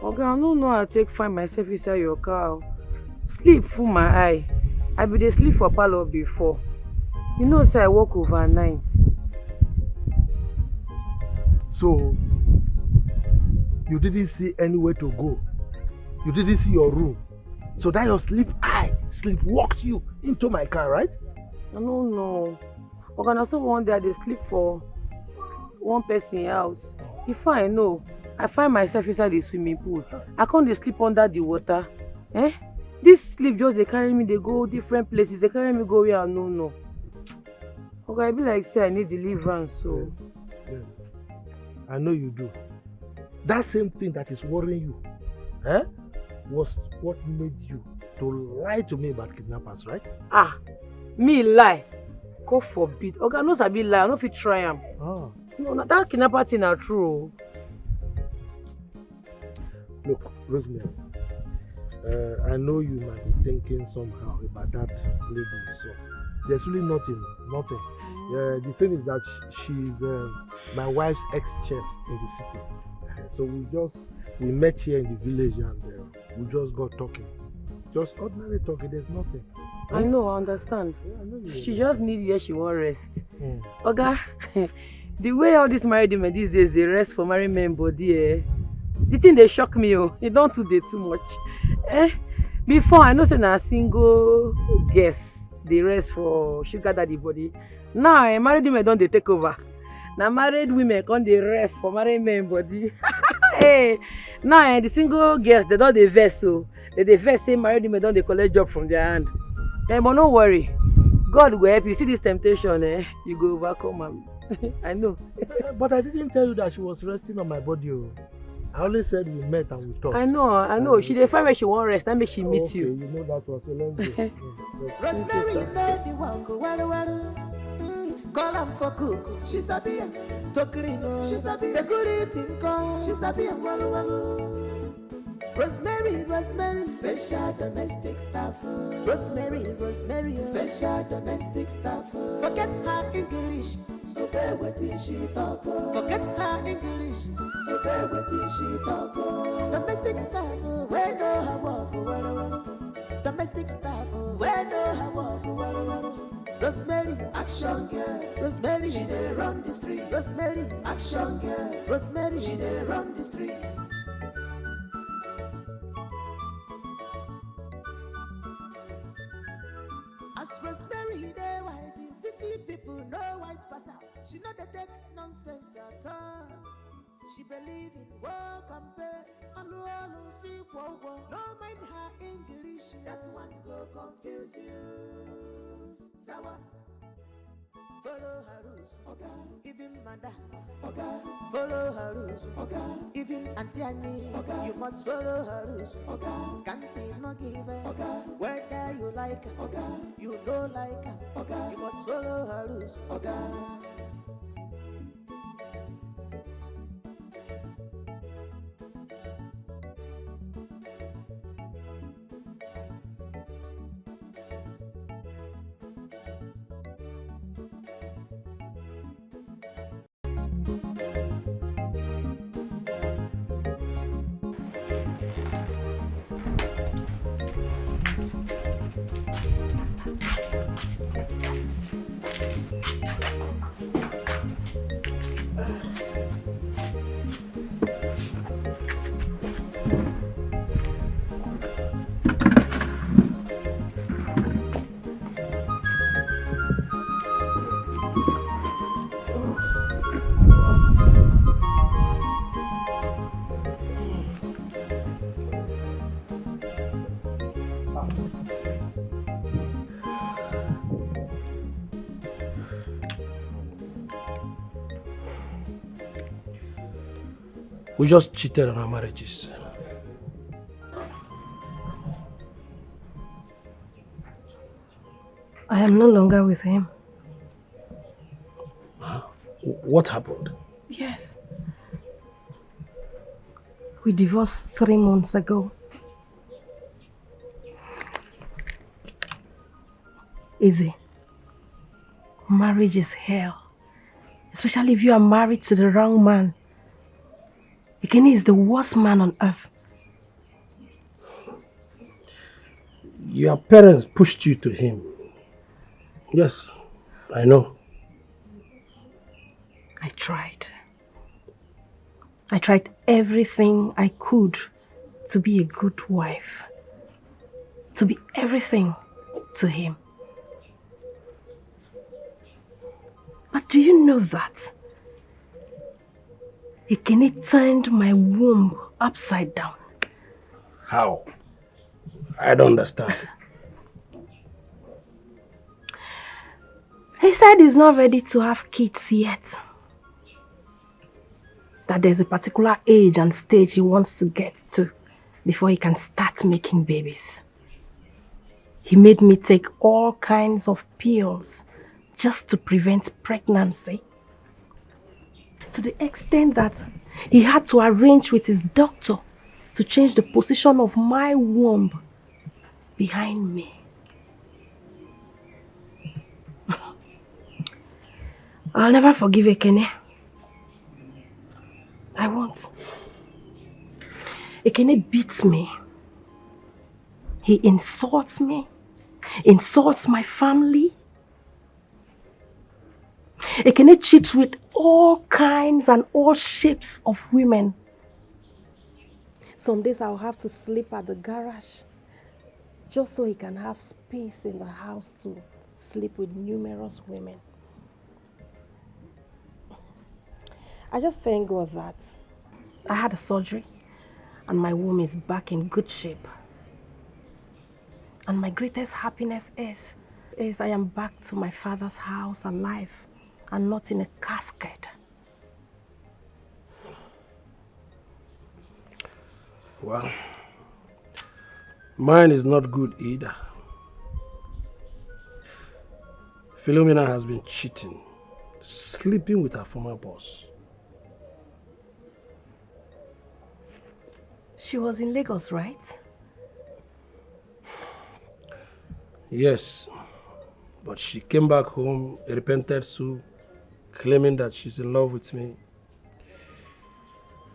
Okay, I don't know how to find myself inside your car. Sleep full my eye. I be dey sleep for parlor before. You know, say I work overnight. So, you didn't see anywhere to go. You didn't see your room. So that your sleep walked you into my car, right? I don't know. Okay, now someone there they sleep for one person house. If I know, I find myself inside the swimming pool. I can't dey sleep under the water. This sleep just they carry me, they go different places. They carry me go where I no know. Okay, I be like say I need deliverance. So yes. I know you do. That same thing that is worrying you, was what made you to lie to me about kidnappers, right? Me lie? God forbid. Okay, I know sabi lie. I no fit try am. No, that kidnapper thing are true. Look, Rosemary, I know you might be thinking somehow about that lady you saw. There's really nothing. The thing is that she's my wife's ex-chef in the city. So we met here in the village and we just got talking. Just ordinary talking, there's nothing. I know, I understand. Yeah, I know you she just need where she won't rest. Oga, the way all these married women these days, they rest for married men body, the thing they shock me, it don't too much. Before I know say na single guess they rest for sugar daddy body. Now married women don't they take over. Now married women can't they rest for married men body. Hey, now the single girls they don't they vex so they vex say married women don't they collect job from their hand. But don't worry, God will help you. See this temptation, you go overcome am. I know. But I didn't tell you that she was resting on my body. I only said we met and we talked. I know. She dey find where she won't rest. That makes she meet you. You know that was so let's go. Rosemary, you know the one go well. Call am for cook, she sabi am. To clean, she sabi. Security call, she sabi am well. Rosemary, special domestic staff. Rosemary, special domestic staff. Forget her English, obey what she talk. Forget her English, obey what she talk. Domestic staff, we know how walk well. Domestic staff, we know how walk well. Rosemary, action girl. Rosemary, she dey run the street. Rosemary, action girl. Rosemary, she dey run the street. As Rosemary, they wise, city people know wise pass out. She know they take nonsense at all. She believe in work and pay. Allo, see, whoa. No mind her English. That one go confuse you. Sawa. Follow her rules, okay. Even madam, okay. Follow her rules, okay. Even Auntie Annie, okay. You must follow her rules, okay. Can't no give her, okay. Whether you like her, okay. You don't like her, okay. You must follow her rules, okay. We just cheated on our marriages. I am no longer with him. What happened? Yes. We divorced 3 months ago. Easy. Marriage is hell. Especially if you are married to the wrong man. Ikene is the worst man on earth. Your parents pushed you to him. Yes, I know. I tried. I tried everything I could to be a good wife. To be everything to him. But do you know that Ikene turned my womb upside down? How? I don't understand. He said he's not ready to have kids yet. That there's a particular age and stage he wants to get to before he can start making babies. He made me take all kinds of pills just to prevent pregnancy. To the extent that he had to arrange with his doctor to change the position of my womb behind me. I'll never forgive Ekene. I won't. Ekene beats me. He insults me. Insults my family. Ekene cheats with all kinds and all shapes of women. Some days I'll have to sleep at the garage just so he can have space in the house to sleep with numerous women. I just thank God that I had a surgery and my womb is back in good shape. And my greatest happiness is I am back to my father's house alive and not in a casket. Well, mine is not good either. Philomena has been cheating, sleeping with her former boss. She was in Lagos, right? Yes, but she came back home, a repentant soul, claiming that she's in love with me.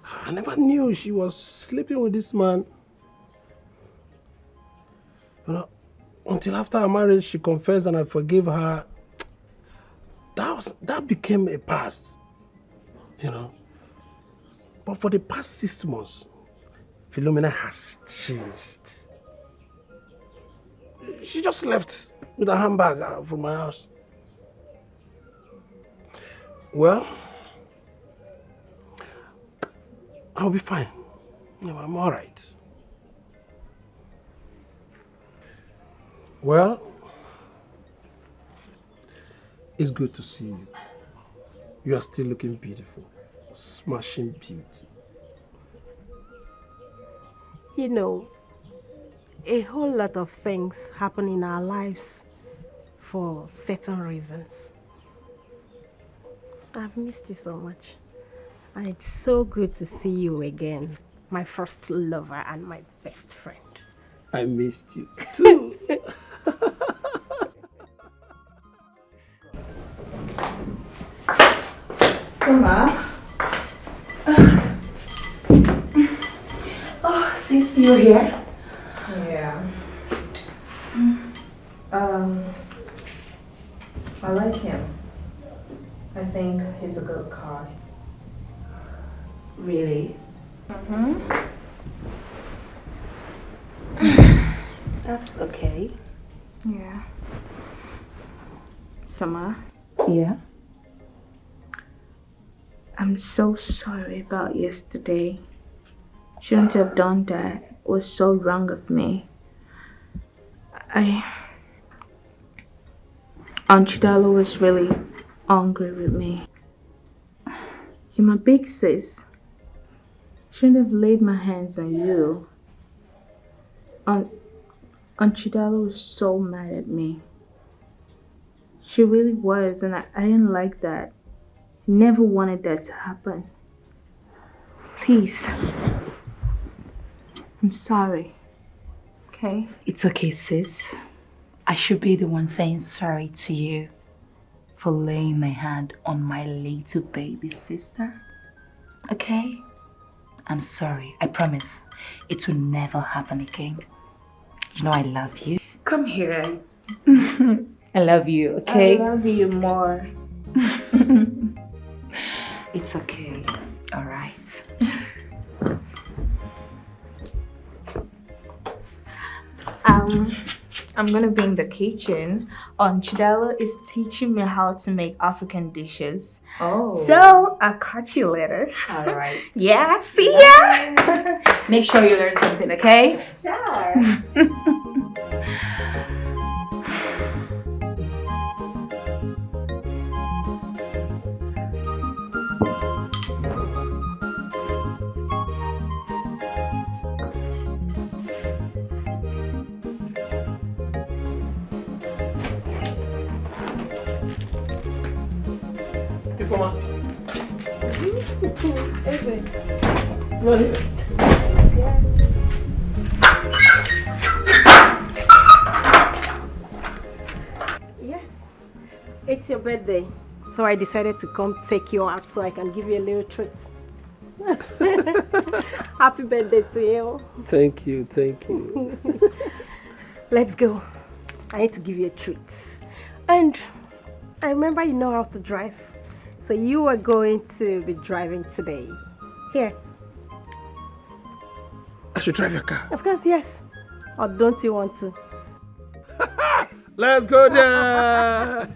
I never knew she was sleeping with this man. You know, until after our marriage, she confessed and I forgave her. That became a past, you know. But for the past 6 months, Philomena has changed. She just left with a handbag from my house. Well, I'll be fine. I'm all right. Well, it's good to see you. You are still looking beautiful. Smashing beauty. You know, a whole lot of things happen in our lives for certain reasons. I've missed you so much. And it's so good to see you again. My first lover and my best friend. I missed you too. Summer. Oh, since you're here. Yeah. I like him. I think he's a good guy. Really? That's okay. Yeah. Summer. Yeah? I'm so sorry about yesterday. Shouldn't have done that. It was so wrong of me. Aunt Chidalo was really angry with me. You're my big sis. shouldn't have laid my hands on you. Aunt Chidalo was so mad at me. She really was, and I didn't like that. Never wanted that to happen. Please. I'm sorry. Okay? It's okay, sis. I should be the one saying sorry to you for laying my hand on my little baby sister. Okay? I'm sorry. I promise. It will never happen again. You know I love you. Come here. I love you, okay? I love you more. It's okay. All right. I'm gonna be in the kitchen. Chidalo is teaching me how to make African dishes. Oh. So I'll catch you later. All right. Yeah, see ya! Make sure you learn something, okay? Sure. Yes, it's your birthday, so I decided to come take you out so I can give you a little treat. Happy birthday to you. Thank you, thank you. Let's go. I need to give you a treat. And I remember you know how to drive, so you are going to be driving today. Here. I should drive your car. Of course, yes. Or don't you want to? Let's go there.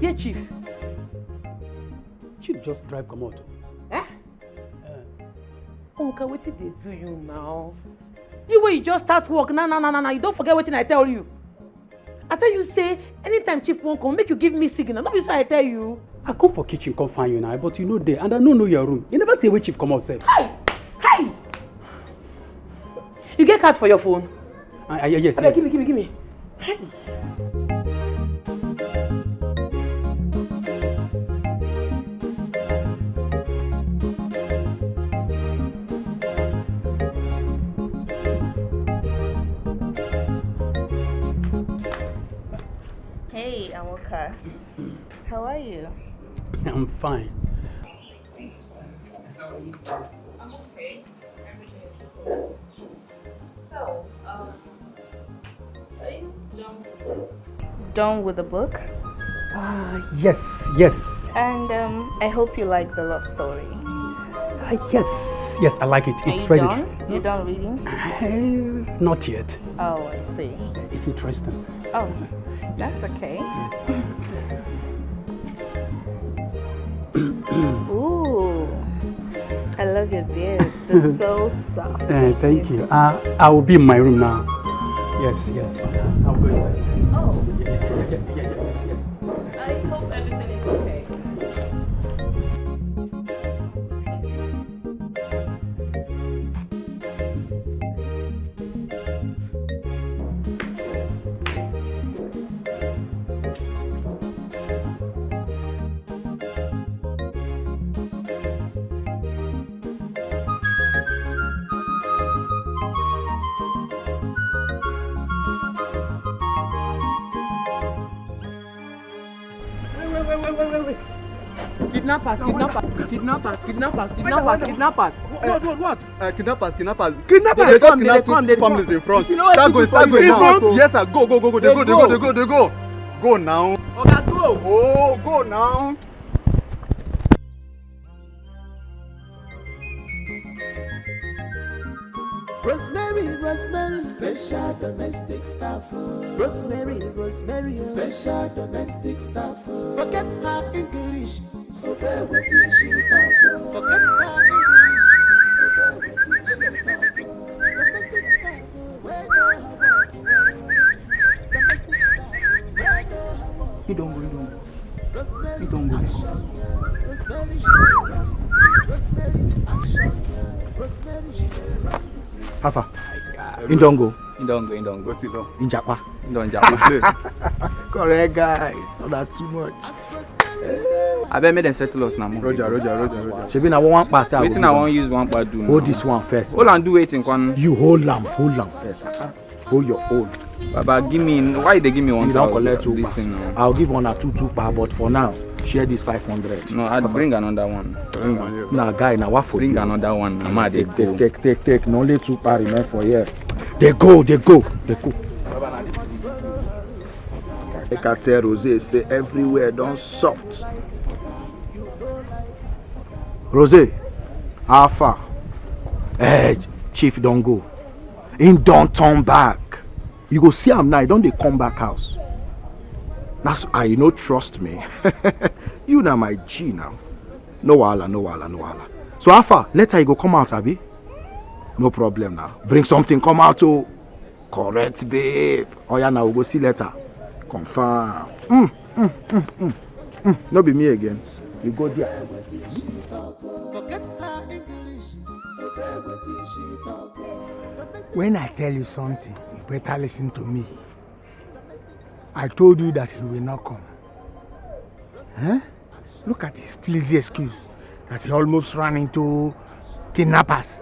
Yeah, Chief. Chief just drive come out. Eh? Uncle, what did they do you now? You way you just start work. No. You don't forget what I tell you. I tell you, say, anytime Chief won't come, make you give me signal. Not be so I tell you. I come for kitchen, come find you now, but you know there, and I don't know your room. You never tell where Chief come outside. Hey! You get card for your phone? Yes. Okay, give me. Hey. Hey, Awoka. How are you? I'm fine. I'm okay. Everything is cool. So, are you done with the book? Yes. And I hope you like the love story. Yes, I like it. It's Are you ready. done? You done reading? Not yet. Oh, I see. It's interesting. Oh, that's okay. Ooh, I love your beard. It's so soft. Thank you. I will be in my room now. Yes. I'll go inside. Oh. Yes. I hope everything is okay. Wait. Kidnappers. What? Kidnappers. What? Kidnappers. They come. Families in front. You know what Start going now. Yes, sir. Go. They go. Go now. Okay, go. Oh, go now. Rosemary, special domestic staff. Rosemary, special domestic staff. Forget her English, obey what she talk. Forget her English, obey what she talk. Domestic staff, where no work. Domestic staff, where He don't go. Hafa. He don't go. He don't go. What's it done? In Japa. He don't jump. Correct, guys. So that's too much. I bet me them settle us now. Roger. Shebi na one pass. Waiting, I won't use one part do. Hold this one first. Hold on, do waiting one. You hold lamp first. Hold your own. Baba, give me. Why they give me one? You don't collect 2 this thing now. I'll give 1 or 2 pa, but for now, share this 500. No, I'd bring another one. Nah, guy, now what for? Bring another one. Take. No only 2 pa remain for here. They go. I can tell Rose say everywhere don't soft. Rose, how far? Chief don't go. Him don't turn back. You go see him now, he don't they come back house. That's why you trust me. You now my G now. No wahala. So how far? Later you go come out, Abi? No problem now. Bring something, come out to correct, babe. Oh yeah, now we'll go see later. Confirm. No be me again. You go there. When I tell you something, you better listen to me. I told you that he will not come. Huh? Look at his flimsy excuse that he almost ran into kidnappers.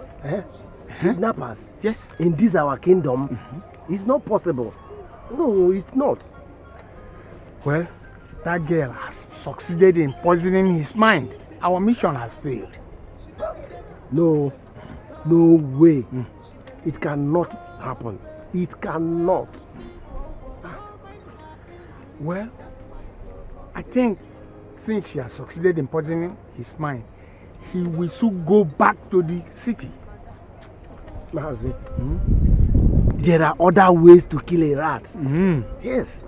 Kidnappers? Yes. In this our kingdom, it's not possible. No, it's not. Well, that girl has succeeded in poisoning his mind. Our mission has failed. No way. It cannot happen. It cannot. Well, I think since she has succeeded in poisoning his mind, he will soon go back to the city. Mazi, there are other ways to kill a rat. Yes.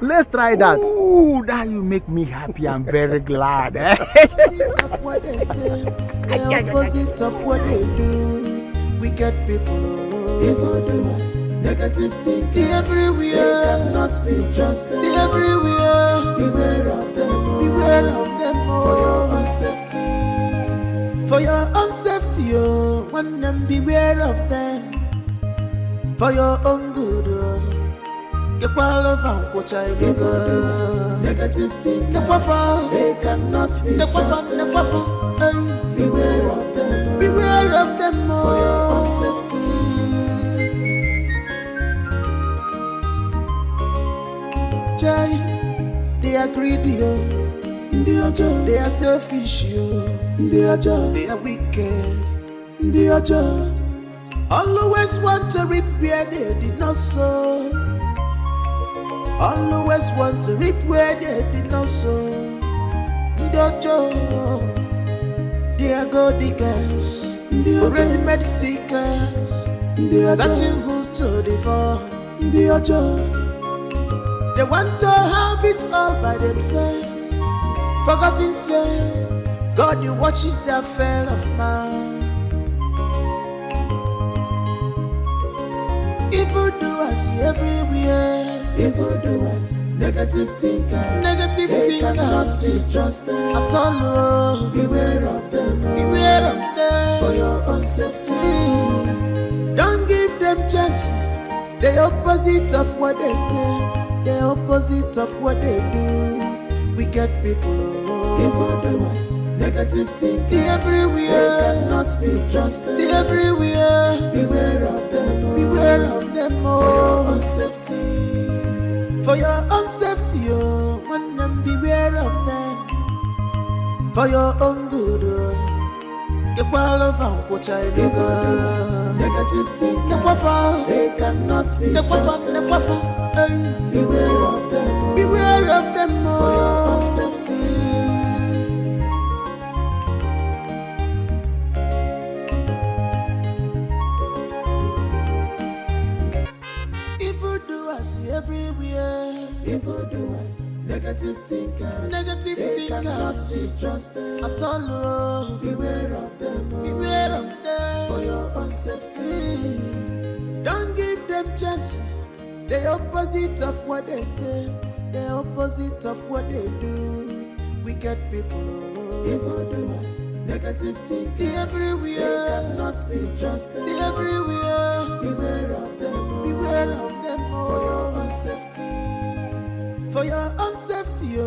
Let's try that. Oh, that you make me happy. I'm very glad. Of what they say, the opposite of what they do. Wicked people, evildoers, negative thinking. The everywhere, they cannot be trusted. The everywhere, beware of them. Beware of them for your own safety. For your own safety, oh, one them beware of them. For your own good, oh. Negative thinking, they cannot be trusted. Beware of them, beware of them for your own safety. They are greedy, they are selfish, they are wicked, always want to reap where they did not sow. Always want to reap where they did not sow. They are go diggers, already made seekers, searching who to devour. They want to have it all by themselves, forgetting say God you watches the affair of man. Evildoers everywhere. Evildoers, negative thinkers, they cannot be trusted at all. Beware of them, for your own safety. Don't give them chance. The opposite of what they say, the opposite of what they do. Wicked people, evildoers, negative thinkers, everywhere, they cannot be trusted. Everywhere, beware of them, for your own safety. For your own safety, oh, one them beware of them. For your own good, oh, get well of what I negative thinkers, they cannot be trusted. Beware of them, oh, for your own safety. Everywhere, evildoers, negative thinkers, they cannot be trusted at all. Beware of them, for your own safety. Don't give them chance. The opposite of what they say, the opposite of what they do. Wicked people, evildoers, negative thinkers, everywhere. They cannot be trusted. Everywhere. Beware of them. Beware of them. For your own safety. For your own safety,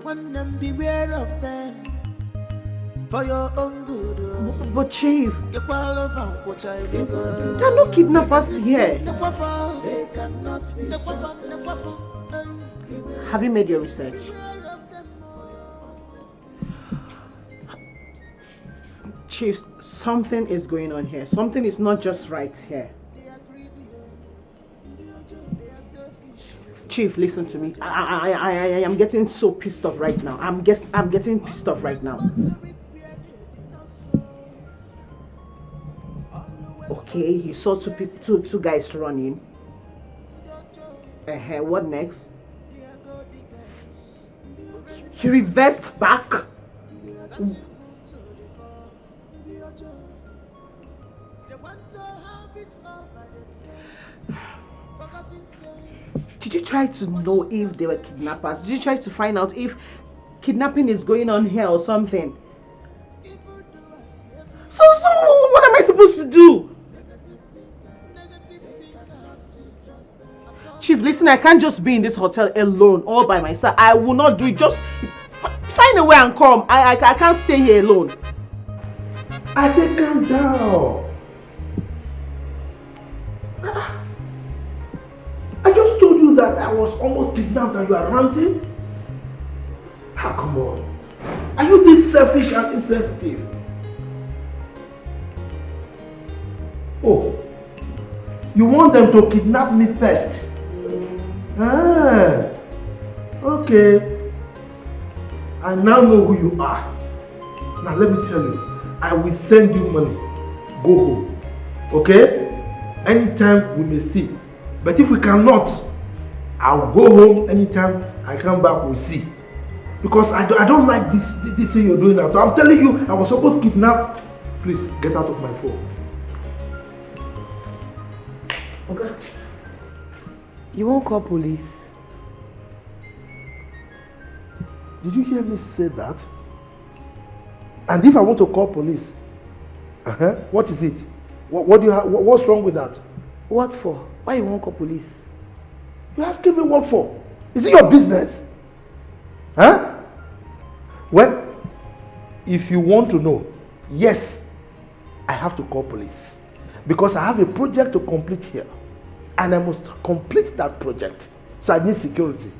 want them beware of them. For your own good. But Chief, there are no kidnappers here. They cannot be trusted. Have you made your research? Chief, something is going on here. Something is not just right here. Chief, listen to me. I am getting so pissed off right now. I'm getting pissed off right now. Okay, you saw two guys running. What next? He reversed back. Did you try to know if they were kidnappers? Did you try to find out if kidnapping is going on here or something? So what am I supposed to do? Chief, listen, I can't just be in this hotel alone all by myself. I will not do it. Just find a way and come. I can't stay here alone. I said calm down. I just told you that I was almost kidnapped and you are ranting? Ah, come on. Are you this selfish and insensitive? Oh, you want them to kidnap me first? Ah, okay. I now know who you are. Now let me tell you, I will send you money. Go home. Okay? Anytime we may see. But if we cannot, I'll go home anytime I come back, we'll see. Because I don't like this thing you're doing now. So I'm telling you, I was supposed to kidnap. Please, get out of my phone. Okay. You won't call police? Did you hear me say that? And if I want to call police, what is it? What do you have? What's wrong with that? What for? Why you won't call police? You're asking me what for? Is it your business? Huh? Well, if you want to know, yes, I have to call police. Because I have a project to complete here. And I must complete that project. So I need security.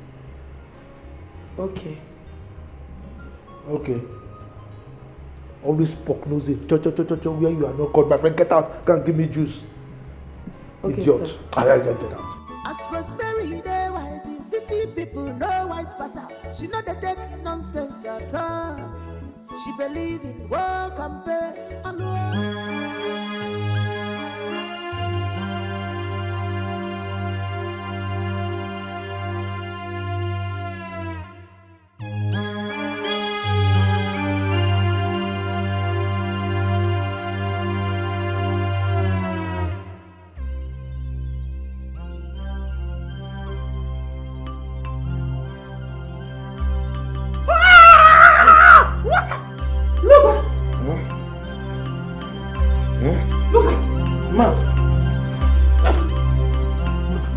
Okay. Okay. Always poke nosy. Where you are not called. My friend, get out. Can't give me juice. Okay, idiot. I get out. As Rosemary, they wise, city people no wise pass out. She know they take nonsense at all. She believe in work and pay alone.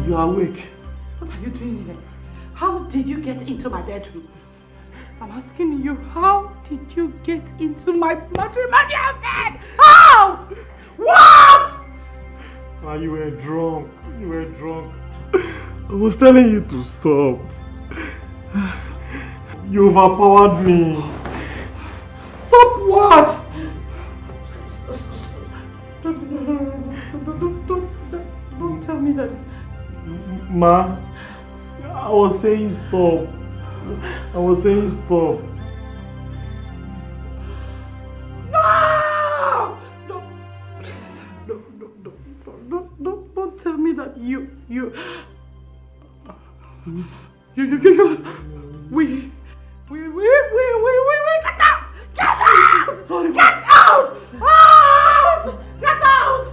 You are awake. What are you doing here? How did you get into my bedroom? I'm asking you, how did you get into my matrimonial bed? How? What? Ah, you were drunk. You were drunk. I was telling you to stop. You overpowered me. Stop what? Don't tell me that. Ma, I was saying stop. I was saying stop. No! Don't tell me that you we get out! Get out! Sorry, get out! Out! Get out!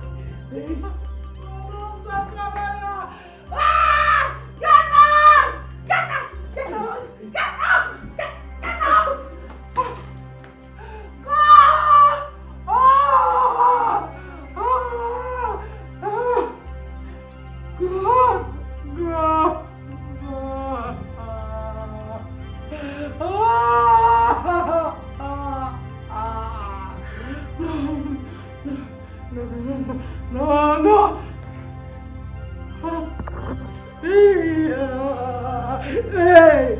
Hey!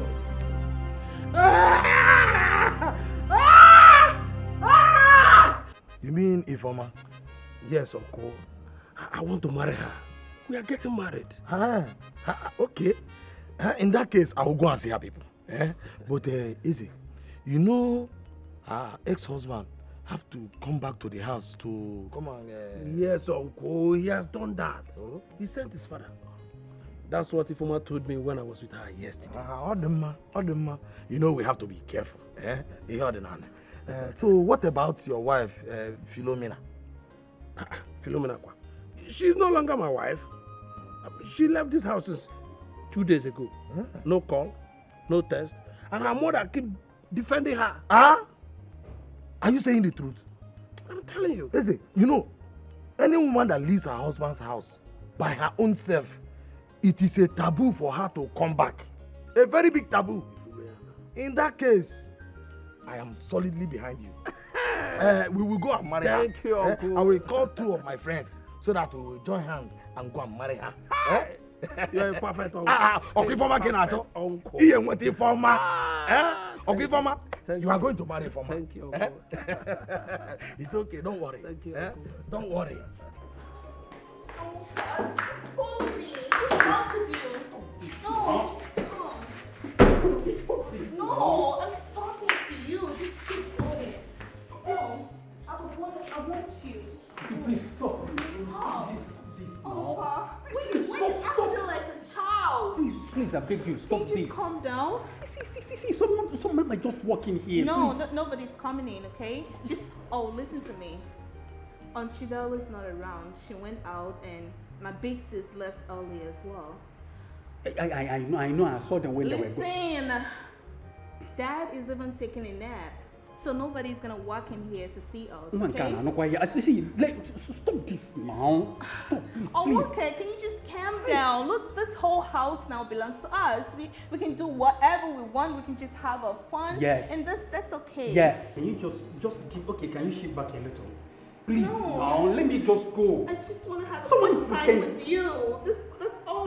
You mean Ifoma? Yes, Uncle. I want to marry her. We are getting married. Okay. In that case, I will go and see her people. But Easy, you know, her ex-husband have to come back to the house to come on. Yes, Uncle. He has done that. Oh? He sent his father. That's what Ifoma told me when I was with her yesterday. Odema. You know we have to be careful. So what about your wife, Philomena? Philomena, she's no longer my wife. She left this house 2 days ago. No call, no test, and her mother keep defending her. Are you saying the truth? I'm telling you. Listen, you know, any woman that leaves her husband's house by her own self, it is a taboo for her to come back. A very big taboo. In that case, I am solidly behind you. We will go and marry her. Thank you, Uncle. I will call 2 of my friends so that we will join hands and go and marry her. You're a perfect uncle. Okay, Ifoma Kenato. Uncle. Ifoma, you are going to marry Ifoma. Thank you, Uncle. It's okay, don't worry. Thank you, Don't worry. No, I'm talking to you. Just keep going. No, I want you. Please stop. Stop. Stop. Why you acting like a child? Please, I beg you, stop Can you this. just calm down? See, someone might just walk in here. No, please. nobody's coming in, okay? Listen to me. Chidola's not around. She went out and my big sis left early as well. I know, I saw them when they were going. Listen, Dad is even taking a nap. So nobody's gonna walk in here to see us, okay? Stop this now. Stop, please, Oh, please. okay, can you just calm down? Look, this whole house now belongs to us. We can do whatever we want. We can just have our fun. Yes. And that's okay. Yes. Can you just give, okay, can you shift back a little? Please, No. now, let me just go. I just want to have Someone a good time can- with you. That's all.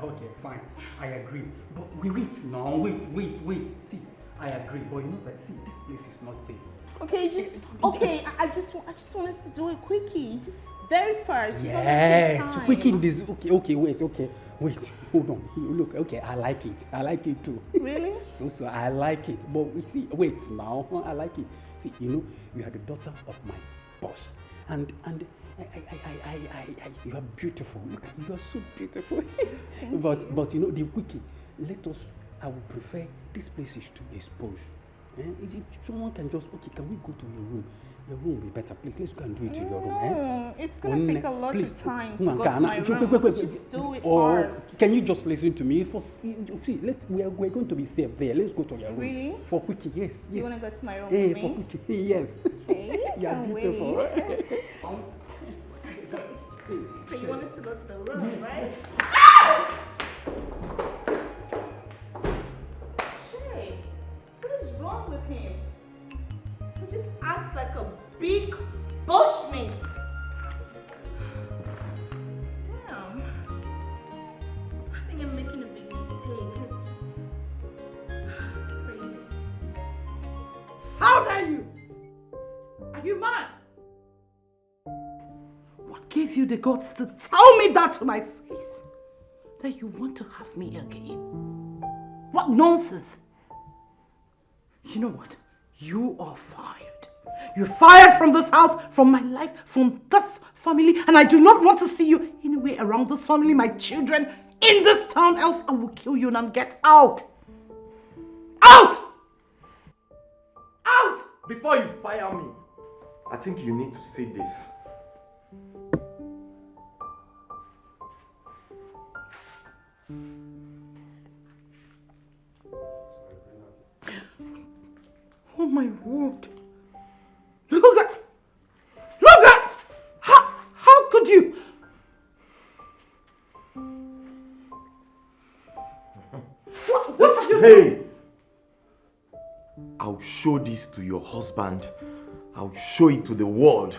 Okay, fine. I agree. But wait now, wait. See, I agree, but you know that, see, this place is not safe. Okay, I just want us to do it quickie. Just very fast. Yes, quicken this. Okay, wait, hold on. Look, okay, I like it too. Really? So I like it. But see, wait now, I like it. See, you know, you are the daughter of my boss, and you are beautiful. Look, you are so beautiful. but you know, the quickie. I would prefer this place is too exposed. If someone can just, okay, can we go to your room? Your room will be better. Please, let's go and do it in your room. It's going to take a lot of time to go to my room. Just do it first. Can you just listen to me? We're going to be safe there. Let's go to your room. Really? For quickie, yes. You want to go to my room with me? For quickie, yes. Okay. You are beautiful. So you want us to go to the room, right? Shay, what is wrong with him? He just acts like a big bushmeat. Damn. I think I'm making a big mistake. It's crazy. How dare you? Are you mad? What gave you the guts to tell me that to my face? That you want to have me again? What nonsense! You know what? You are fired. You're fired from this house, from my life, from this family, and I do not want to see you anywhere around this family, my children, in this town, else I will kill you and get out! Out! Out! Before you fire me, I think you need to see this. Oh my word! Look at! How could you? What have you Hey! I'll show this to your husband. I'll show it to the world.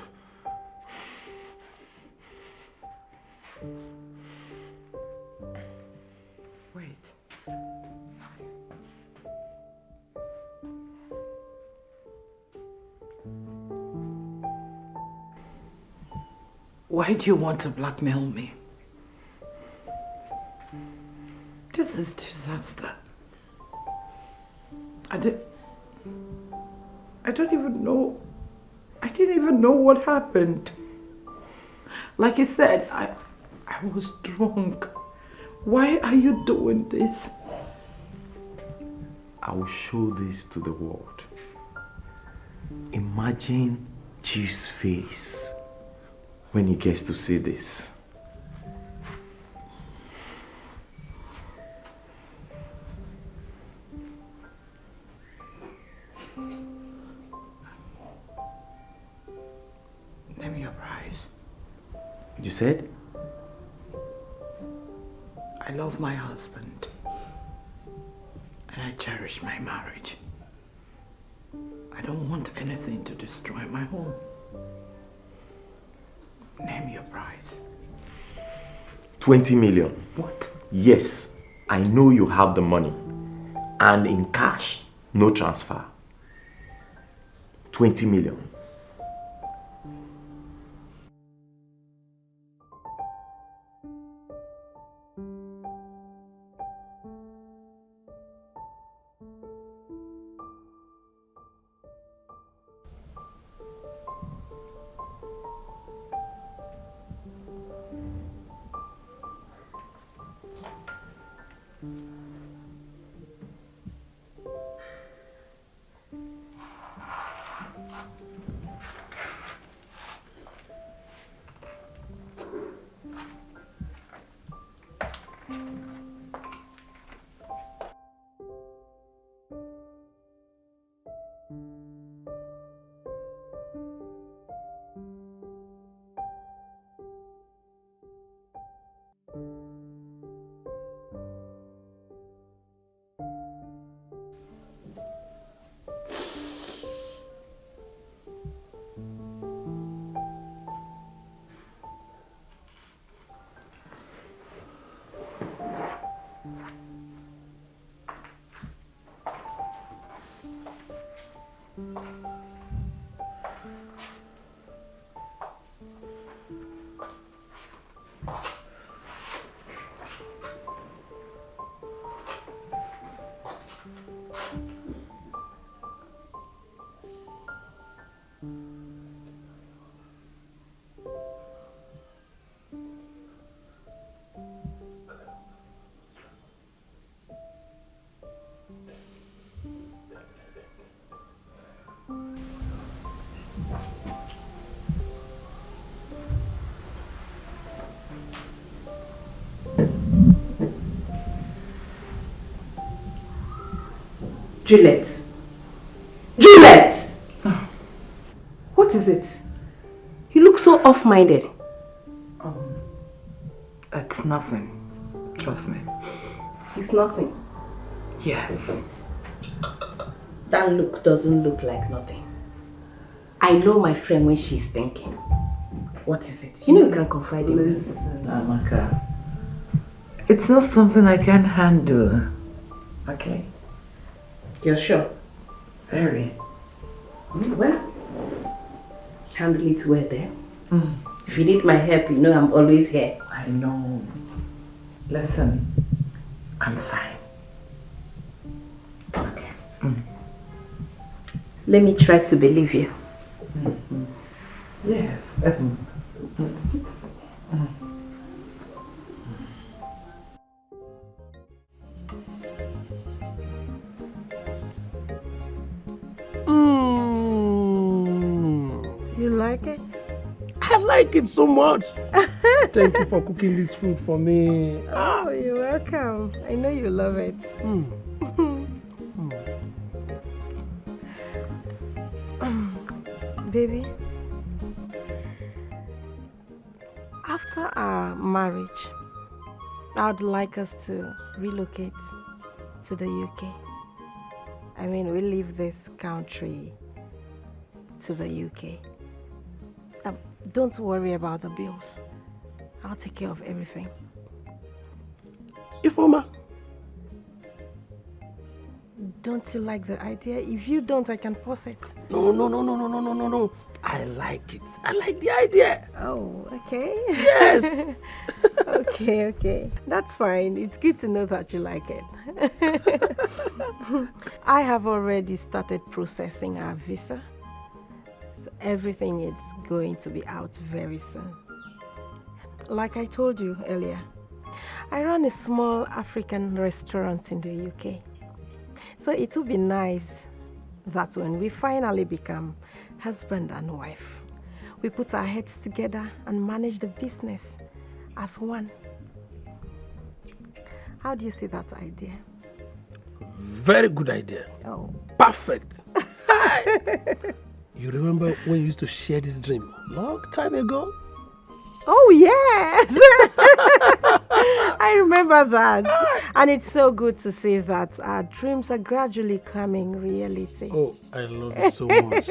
Why do you want to blackmail me? This is disaster. I don't even know. I didn't even know what happened. Like I said, I was drunk. Why are you doing this? I will show this to the world. Imagine Chief's face when he gets to see this. Name your price. You said? I love my husband. And I cherish my marriage. I don't want anything to destroy my home. Name your price. 20 million. What? Yes, I know you have the money. And in cash, no transfer. 20 million. Juliet! Juliet! What is it? You look so off-minded. It's nothing. Trust me. It's nothing. Yes. That look doesn't look like nothing. I know my friend when she's thinking. What is it? You know you can confide in me. Listen, Amaka. It's not something I can handle. Okay? You're sure? Very. Well, handle it well there. If you need my help, you know I'm always here. I know. Listen, I'm fine. Okay. Let me try to believe you. Yes. You like it? I like it so much. Thank you for cooking this food for me. Oh, you're welcome. I know you love it. Baby, after our marriage, I'd like us to relocate to the UK. I mean, we leave this country to the UK. Don't worry about the bills. I'll take care of everything. Ifoma. Don't you like the idea? If you don't, I can pause it. No. I like it. I like the idea. Oh, okay. Yes. Okay. That's fine. It's good to know that you like it. I have already started processing our visa. So everything is going to be out very soon. Like I told you earlier, I run a small African restaurant in the UK. So it would be nice that when we finally become husband and wife, we put our heads together and manage the business as one. How do you see that idea? Very good idea. Oh. Perfect. You remember when you used to share this dream long time ago? Oh, yes. I remember that. And it's so good to see that our dreams are gradually coming reality. Oh, I love you so much.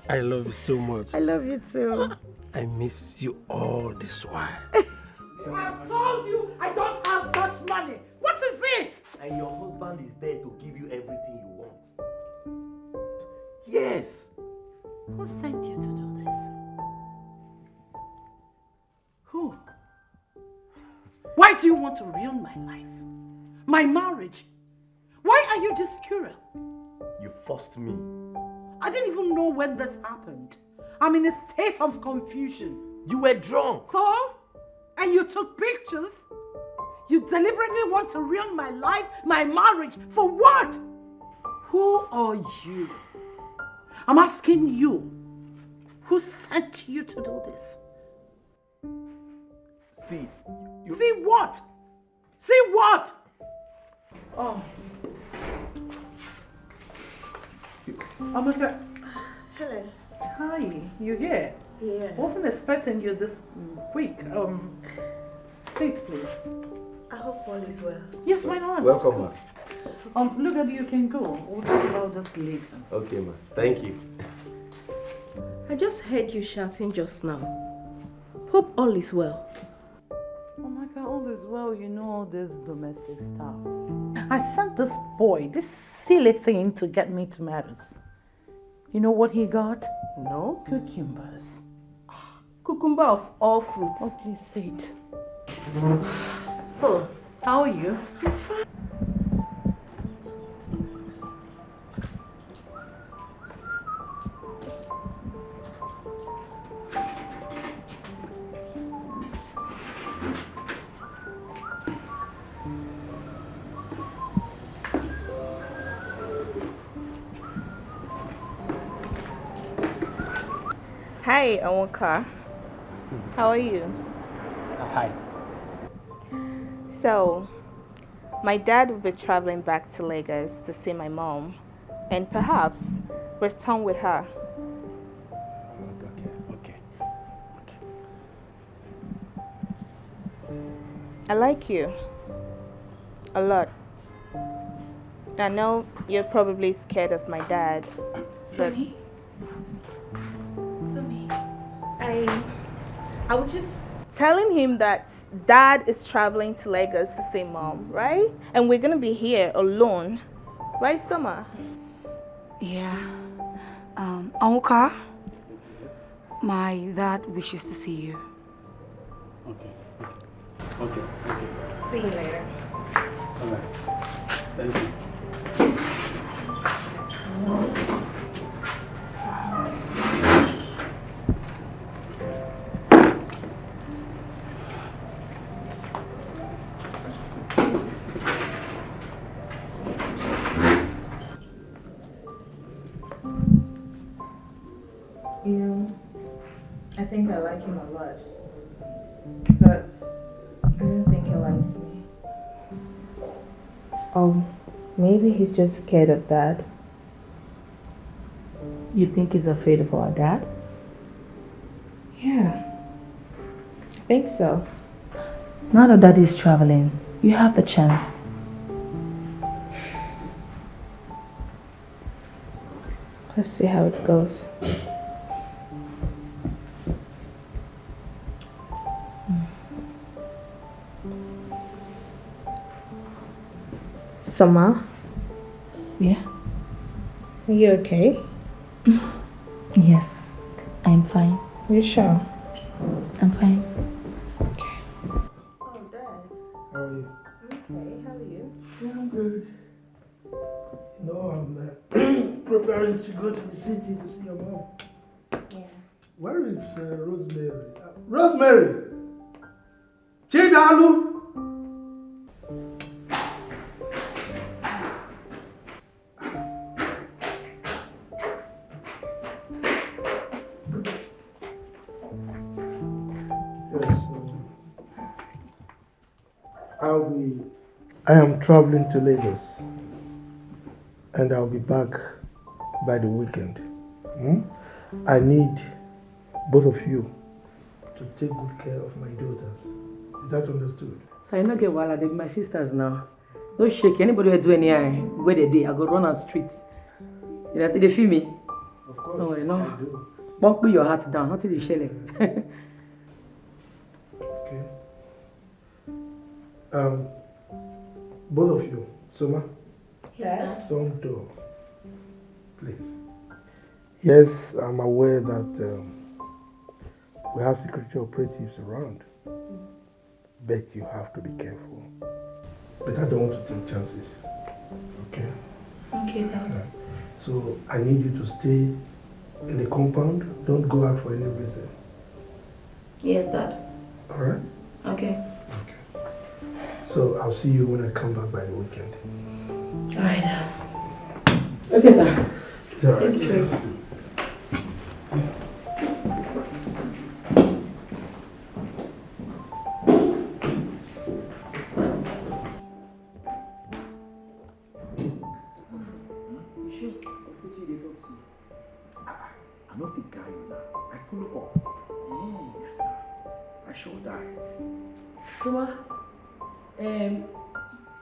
I love you so much. I love you too. I miss you all this while. I've told you I don't have such money. What is it? And your husband is there to give you everything you want. Yes. Who sent you to do this? Who? Why do you want to ruin my life? My marriage? Why are you this cruel? You forced me. I didn't even know when this happened. I'm in a state of confusion. You were drunk. So? And you took pictures? You deliberately want to ruin my life, my marriage, for what? Who are you? I'm asking you. Who sent you to do this? See. See what? See what? Oh. Amaka. Hello. Hi, you here? Yes. Wasn't expecting you this quick. Sit, please. I hope all is well. Yes, why not? Welcome, ma. Look at you can go. We'll talk about this later. Okay, ma. Thank you. I just heard you shouting just now. Hope all is well. Oh my God, all is well. You know all this domestic stuff. I sent this boy, this silly thing, to get me tomatoes. You know what he got? No. Cucumbers. Cucumber of all fruits. Oh, please sit. So, how are you? Hi, Awonka. How are you? Hi. So, my dad will be traveling back to Lagos to see my mom and perhaps return with her. Okay. I like you a lot. I know you're probably scared of my dad, but I was just telling him that dad is traveling to Lagos to see mom, right? And we're gonna be here alone, right, Summer? Yeah. Awonka, my dad wishes to see you. Okay. See you later. All right. Thank you. I think I like him a lot. But I don't think he likes me. Oh, maybe he's just scared of dad. You think he's afraid of our dad? Yeah, I think so. Now that daddy's traveling, you have the chance. Let's see how it goes. Summer? Yeah? Are you okay? Yes. I'm fine. You sure? I'm fine. Oh, Dad. How are you? Okay, how are you? Yeah, I'm good. You know, I'm preparing to go to the city to see your mom. Yeah. Where is Rosemary? Rosemary! Chidalu! Yes, I am traveling to Lagos and I'll be back by the weekend. I need both of you to take good care of my daughters. Is that understood? So I no get wahala, they be my sisters now. No shake, anybody will do any where they dey, I go run on streets. You know, see they feel me? Of course, no worry, no. I do. Put your heart down, nothing is shele. Okay. Both of you, Soma. Yes. Some door, please. Yes, I'm aware that we have security operatives around, but you have to be careful. But I don't want to take chances. Okay? Okay, Dad. So I need you to stay in the compound. Don't go out for any reason. Yes, Dad. All right? Okay. So I'll see you when I come back by the weekend. All right, Dad. Okay, sir. It's all right. Safe trip. I don't think I am now. I follow up. Yes, sir. I shall die. Soma,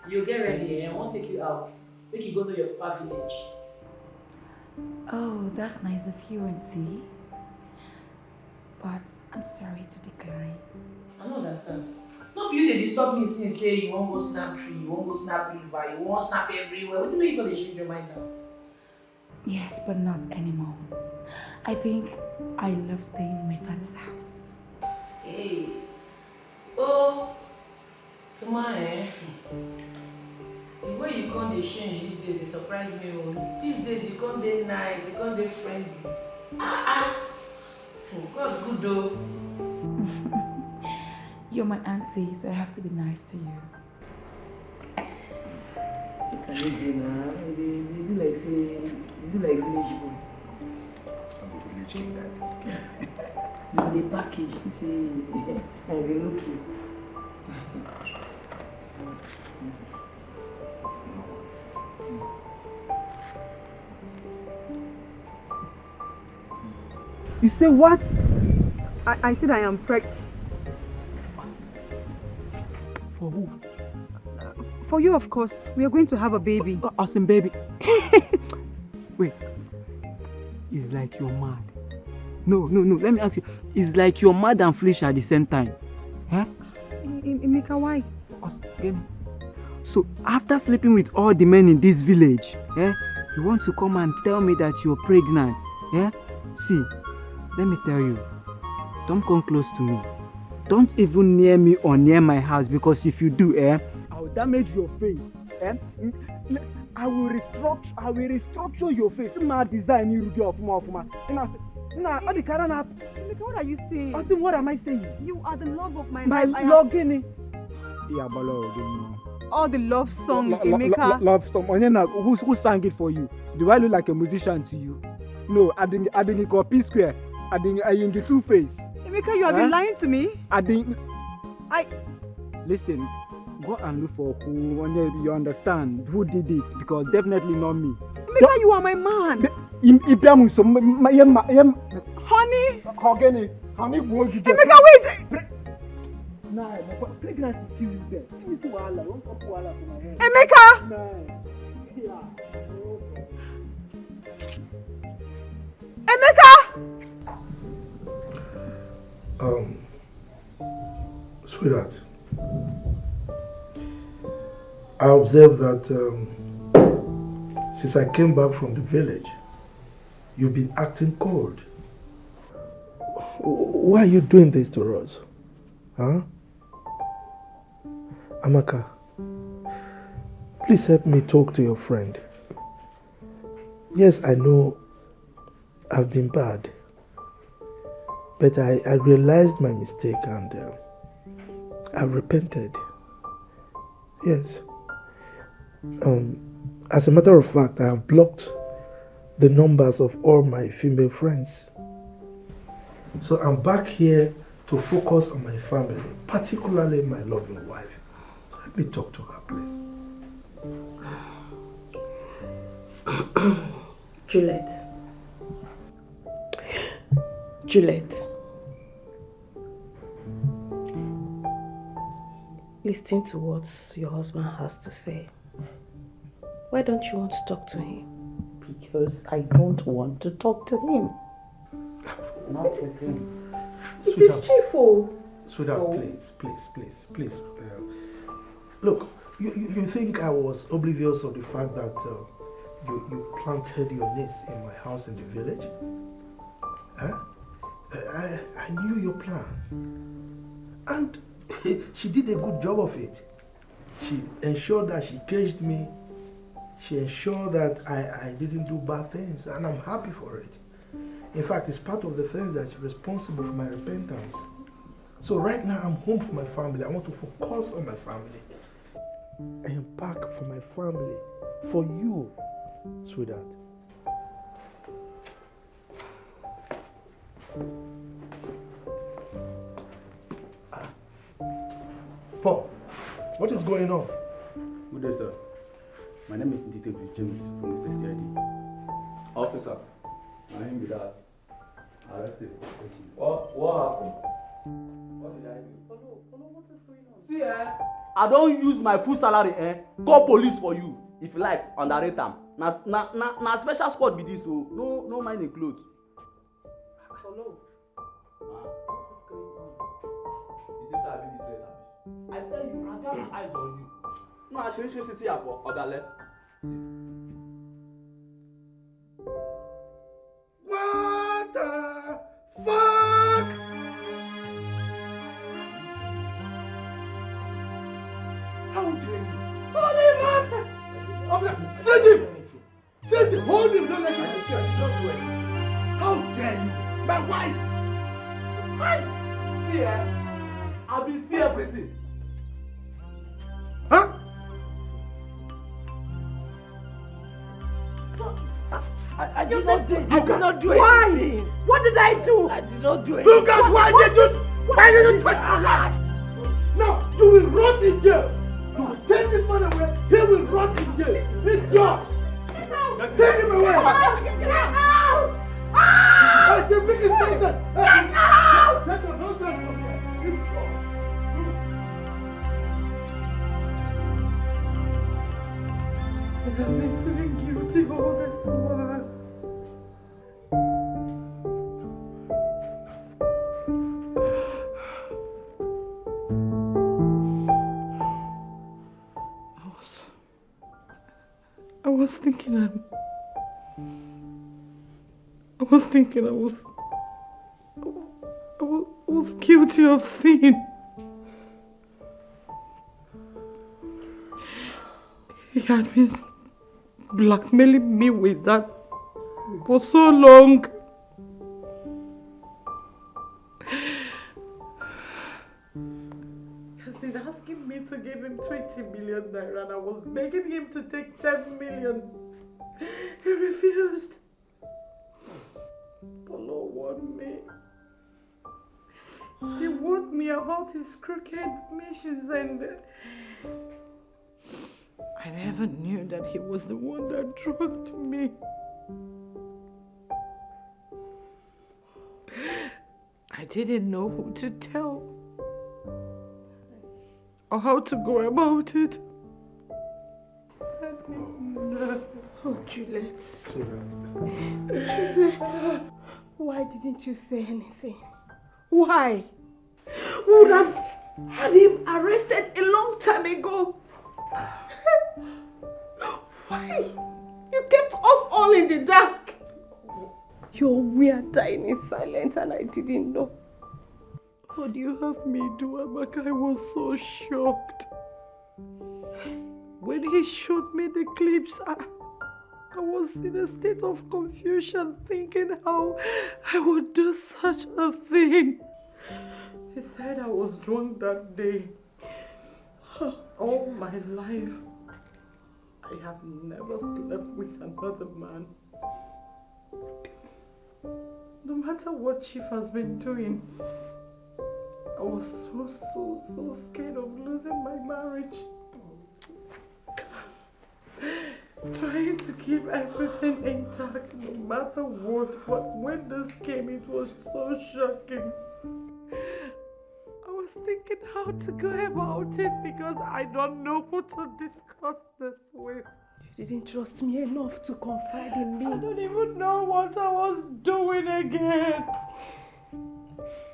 you get ready, I want to take you out. Make you go to your papa village. Oh, that's nice of you, Auntie. But I'm sorry to decline. I don't understand. No, you they disturb me since say you won't go snap tree, you won't go snap river, you won't snap everywhere. What do you mean you gonna change your mind now? Yes, but not anymore. I think I love staying in my father's house. Hey. Oh. Soma, the way you come dey change these days, it surprise me. These days you come dey nice, you come dey friendly. God good though. You're my auntie, so I have to be nice to you. Take it easy now. You do like say, you do like village boy. I'm a village kid, Dad. You dey package, you say, they look you. You say what? I said I am pregnant. For who? For you, of course. We are going to have a baby. Awesome baby. Wait. It's like you're mad. No. Let me ask you. It's like you're mad and foolish at the same time. Huh? Emeka, why? Get me. So after sleeping with all the men in this village, you want to come and tell me that you're pregnant? See, let me tell you. Don't come close to me. Don't even near me or near my house, because if you do, I will damage your face. I will restructure your face. My design you do of more. What are you saying? I think, what am I saying? You are the love of my life. My love, all the love song, Emeka. Love song. Who sang it for you? Do I look like a musician to you? No, I didn't copy square. I in the two face. Emeka, you have been lying to me. Listen, go and look for who, you understand who did it, because definitely not me. Emeka, you are my man. Honey. Honey, Emeka, wait. Nah, pregnancy kill you there. Let me see wahala. Don't come wahala for my head. Emeka. Emeka. Sweetheart, I observed that since I came back from the village, you've been acting cold. Why are you doing this to us? Huh? Amaka, please help me talk to your friend. Yes, I know I've been bad, but I realized my mistake and I repented. Yes. As a matter of fact, I have blocked the numbers of all my female friends. So I'm back here to focus on my family, particularly my loving wife. So let me talk to her, please. Juliet. Listen to what your husband has to say. Why don't you want to talk to him? Because I don't want to talk to him. Not with him. It is cheerful. Sweetheart, please. Look, you think I was oblivious of the fact that you planted your niece in my house in the village? Huh? I knew your plan. And she did a good job of it. She ensured that she caged me. She ensured that I didn't do bad things, and I'm happy for it. In fact, it's part of the things that's responsible for my repentance. So right now, I'm home for my family. I want to focus on my family. I am back for my family, for you, sweetheart. Paul, what is going on? Good day, sir. My name is Detective James from Mr. CID. Officer, my name is that. Arrested. What happened? What did I do? What is going on? See, I don't use my full salary, call police for you. If you like, underrate them. Na special sport be this, so no mind include. Hello. What is going on? It is a really great. I tell you, I got my eyes on you. No, I should see for Odale. What the fuck? How dare you? Holy Master! Officer, send him! Send him! Hold him! Don't let him escape! Don't do it! How dare you? My wife! Hi! See, I've been seeing everything. Huh? I did not do it. I did not do Why? anything. What did I do? I did not do anything. Look at why did you touch my wife? Now, you will rot in jail. You will take this man away, he will rot in jail. It's yours. Take him away. Get out! I said, make it nonsense. Get out! Take the nonsense from here. It's yours. I've been feeling guilty all this while. I was thinking I was guilty of sin. He had been blackmailing me with that for so long. He has been asking me to give him 20 million naira and I was begging him to take 10 million. He refused. Polo warned me. He warned me about his crooked missions and I never knew that he was the one that drugged me. I didn't know who to tell or how to go about it. Oh, Juliet. Juliet. Why didn't you say anything? Why? We would have had him arrested a long time ago. Why? You kept us all in the dark. We are dying in silence and I didn't know. What do you have me do, Amaka? I was so shocked. When he showed me the clips, I was in a state of confusion, thinking how I would do such a thing. He said I was drunk that day. All my life, I have never slept with another man. No matter what Chief has been doing, I was so scared of losing my marriage. Trying to keep everything intact no matter what, but when this came, it was so shocking. I was thinking how to go about it because I don't know who to discuss this with. You didn't trust me enough to confide in me. I don't even know what I was doing again.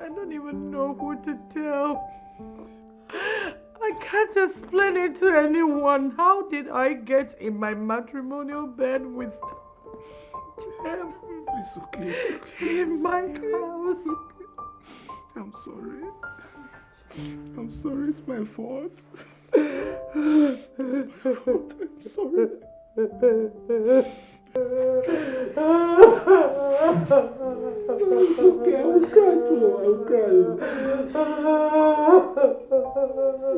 I don't even know who to tell. I can't explain it to anyone. How did I get in my matrimonial bed with Jeff? It's okay, it's okay. In my house. I'm sorry. I'm sorry, it's my fault. It's my fault. I'm sorry. It's okay, I will cry too. I will cry.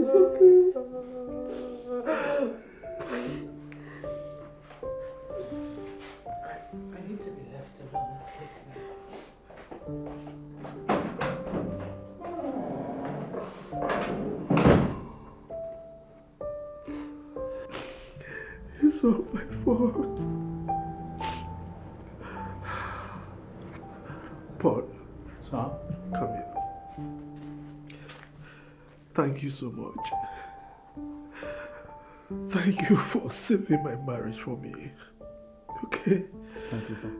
It's okay. I need to be left alone. It's all my fault. Paul. Sir? Come here. Thank you so much. Thank you for saving my marriage for me. Okay? Thank you, sir.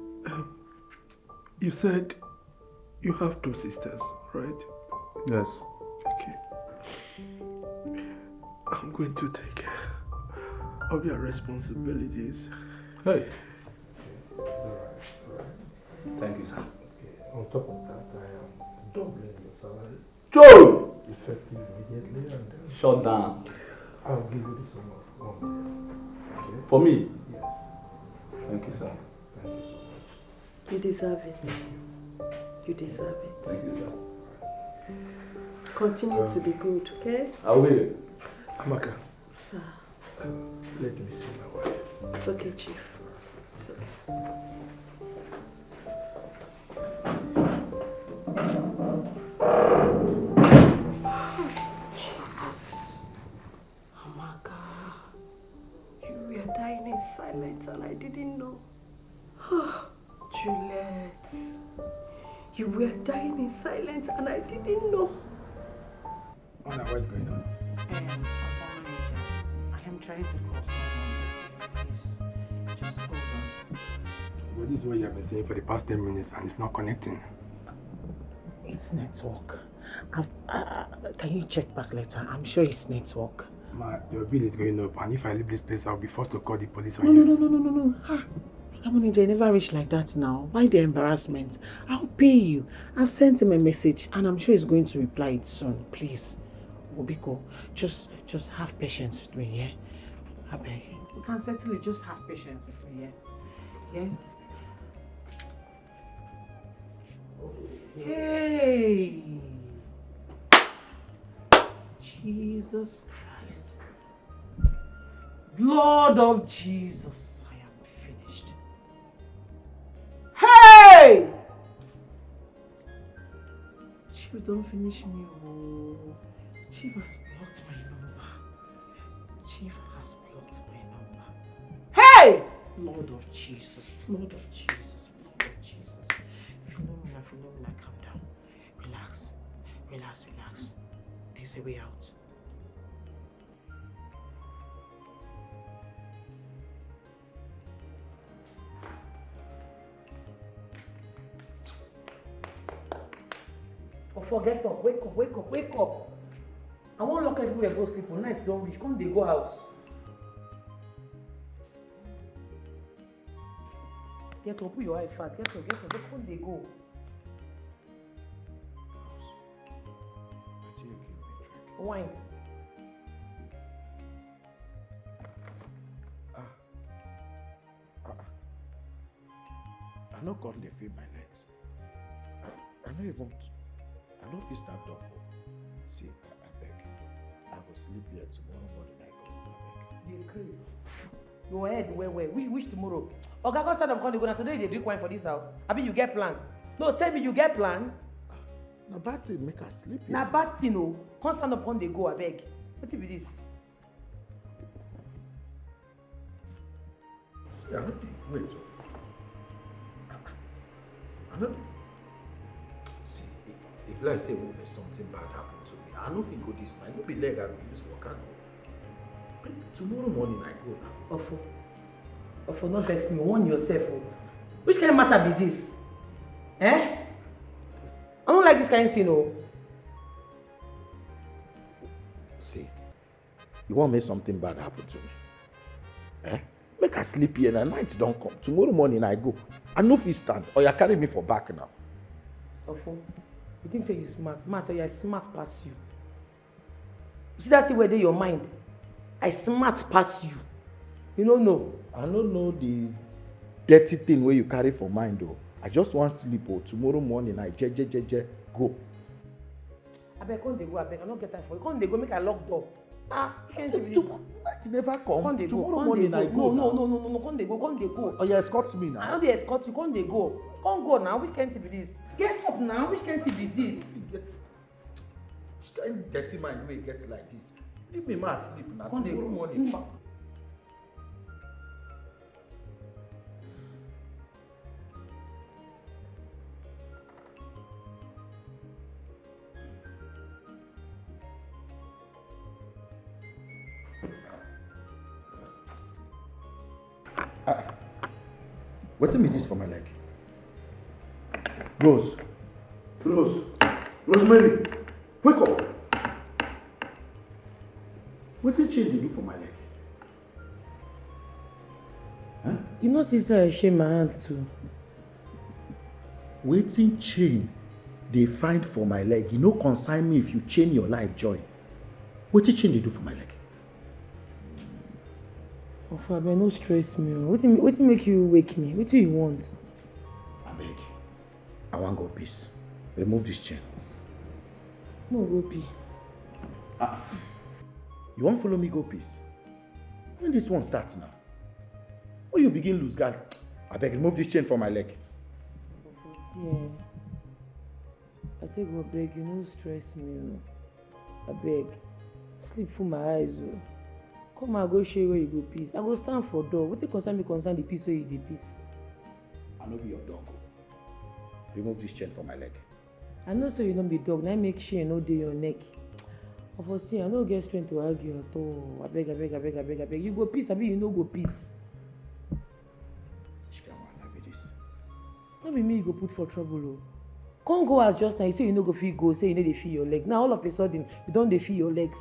You said you have 2 sisters, right? Yes. Okay. I'm going to take care of your responsibilities. Hey. Alright. Thank you, sir. Okay. On top of that, I am doubling the salary. Joe! Effective immediately, and shut down. I'll give you the sum of 1 million. Okay? For me? Yes. Thank you, sir. Thank you so much. You deserve it. You deserve it. Thank you, sir. Continue to be good, okay? I will. Amaka. Sir. Let me see my wife. It's okay, Chief. It's okay. Jesus. Amaka. You were dying in silence and I didn't know. Juliet. You were dying in silence and I didn't know. Mona, what's going on? I am trying to call someone. Please, just hold on. Well, this is what you have been saying for the past 10 minutes and it's not connecting. It's network. Can you check back later? I'm sure it's network. Ma, your bill is going up and if I leave this place, I'll be forced to call the police on No, you. no. I never reach like that now. Why the embarrassment? I'll pay you. I've sent him a message and I'm sure he's going to reply it soon. Please, Obiko, just have patience with me, yeah? I beg you. You can settle it. Just have patience with me, yeah? Yeah? Hey! Jesus Christ. Blood of Jesus. I am finished. Hey! Chief, don't finish me. Oh. Chief has blocked my number. Chief has blocked my number. Hey! Blood of Jesus. Blood of Jesus. Blood of Jesus. Philomena, calm down. Relax. There's a way out. Forget up, wake up. I won't lock everywhere, go sleep. On night don't reach. Come they go house. Get up, put your eye fast. Get up. Look when they go. Wine. I no come dey feel my legs. I no even. I no fit stand up. See, I beg. I go sleep here tomorrow morning. I go. I beg. The Chris. Your head where? Which tomorrow? Oga go stand up come dey go now. Today they drink wine for this house. Abi you get plan? No, tell me you get plan. Na bad thing make her sleep here. Na bad thing o. Come stand up come dey go abeg. Wetin be this? See, I no dey wait. I no dey. See, if like say something bad happen to me, I no fit go this night. No be leg I go use waka go. Tomorrow morning I go now. Ofo, no vex me. Warn yourself o. Which kind of matter be this? Eh? I don't like this kind of thing o. See, you want make something bad happen to me? Eh? Make her sleep here and night don't come. Tomorrow morning I go. I no fit stand. Or you carry me for back now. Ofo, you think say you smart? Matter you smart pass you. You see that thing where dey your mind? I smart pass you. You don't know. I don't know the dirty thing where you carry for mind though. I just want sleep oh. Tomorrow morning I go. Abeg come dey go abeg. I no get time for you. Come dey go make I lock door. Ah, night never come. Tomorrow morning I go. No. Come dey go. Oh, you escort me now. I no dey escort you. Come dey go. Come go now. Which kind thing be this? Get up now. Which kind thing be this? Which kind dirty mind wey get like this? Leave me ma sleep now. Come dey Tomorrow go. morning. Wetin be this for my leg? Rosemary, wake up. Wetin change dey do for my leg? Huh? You know sister I shame my hands too. Wetin chain dey find for my leg? You no concern me if you chain your life join. Wetin chain dey do for my leg? Ofo, abeg no stress me. Wetin make you wake me? Wetin you want? Abeg, I wan go peace. Remove this chain. No go pee. You wan follow me go peace? When this one start now? When you begin lose guard, abeg remove this chain from my leg. Yeah. I take go beg you, no stress me. Abeg, sleep full my eyes o. Come and go show you where you go peace. I go stand for door. Wetin concern me concern the peace where you dey peace. I no be your dog. Remove this chain from my leg. I know say you no be dog. Na make chain no dey your neck. Ofo, see, I no get strength to argue at all. Abeg. You go peace, abi you no go peace. Which kind wahala be this? No be me you go put for trouble o. Come go as just now. You say you no go fit go. Say you no dey feel your leg. Now all of a sudden you don dey feel your legs.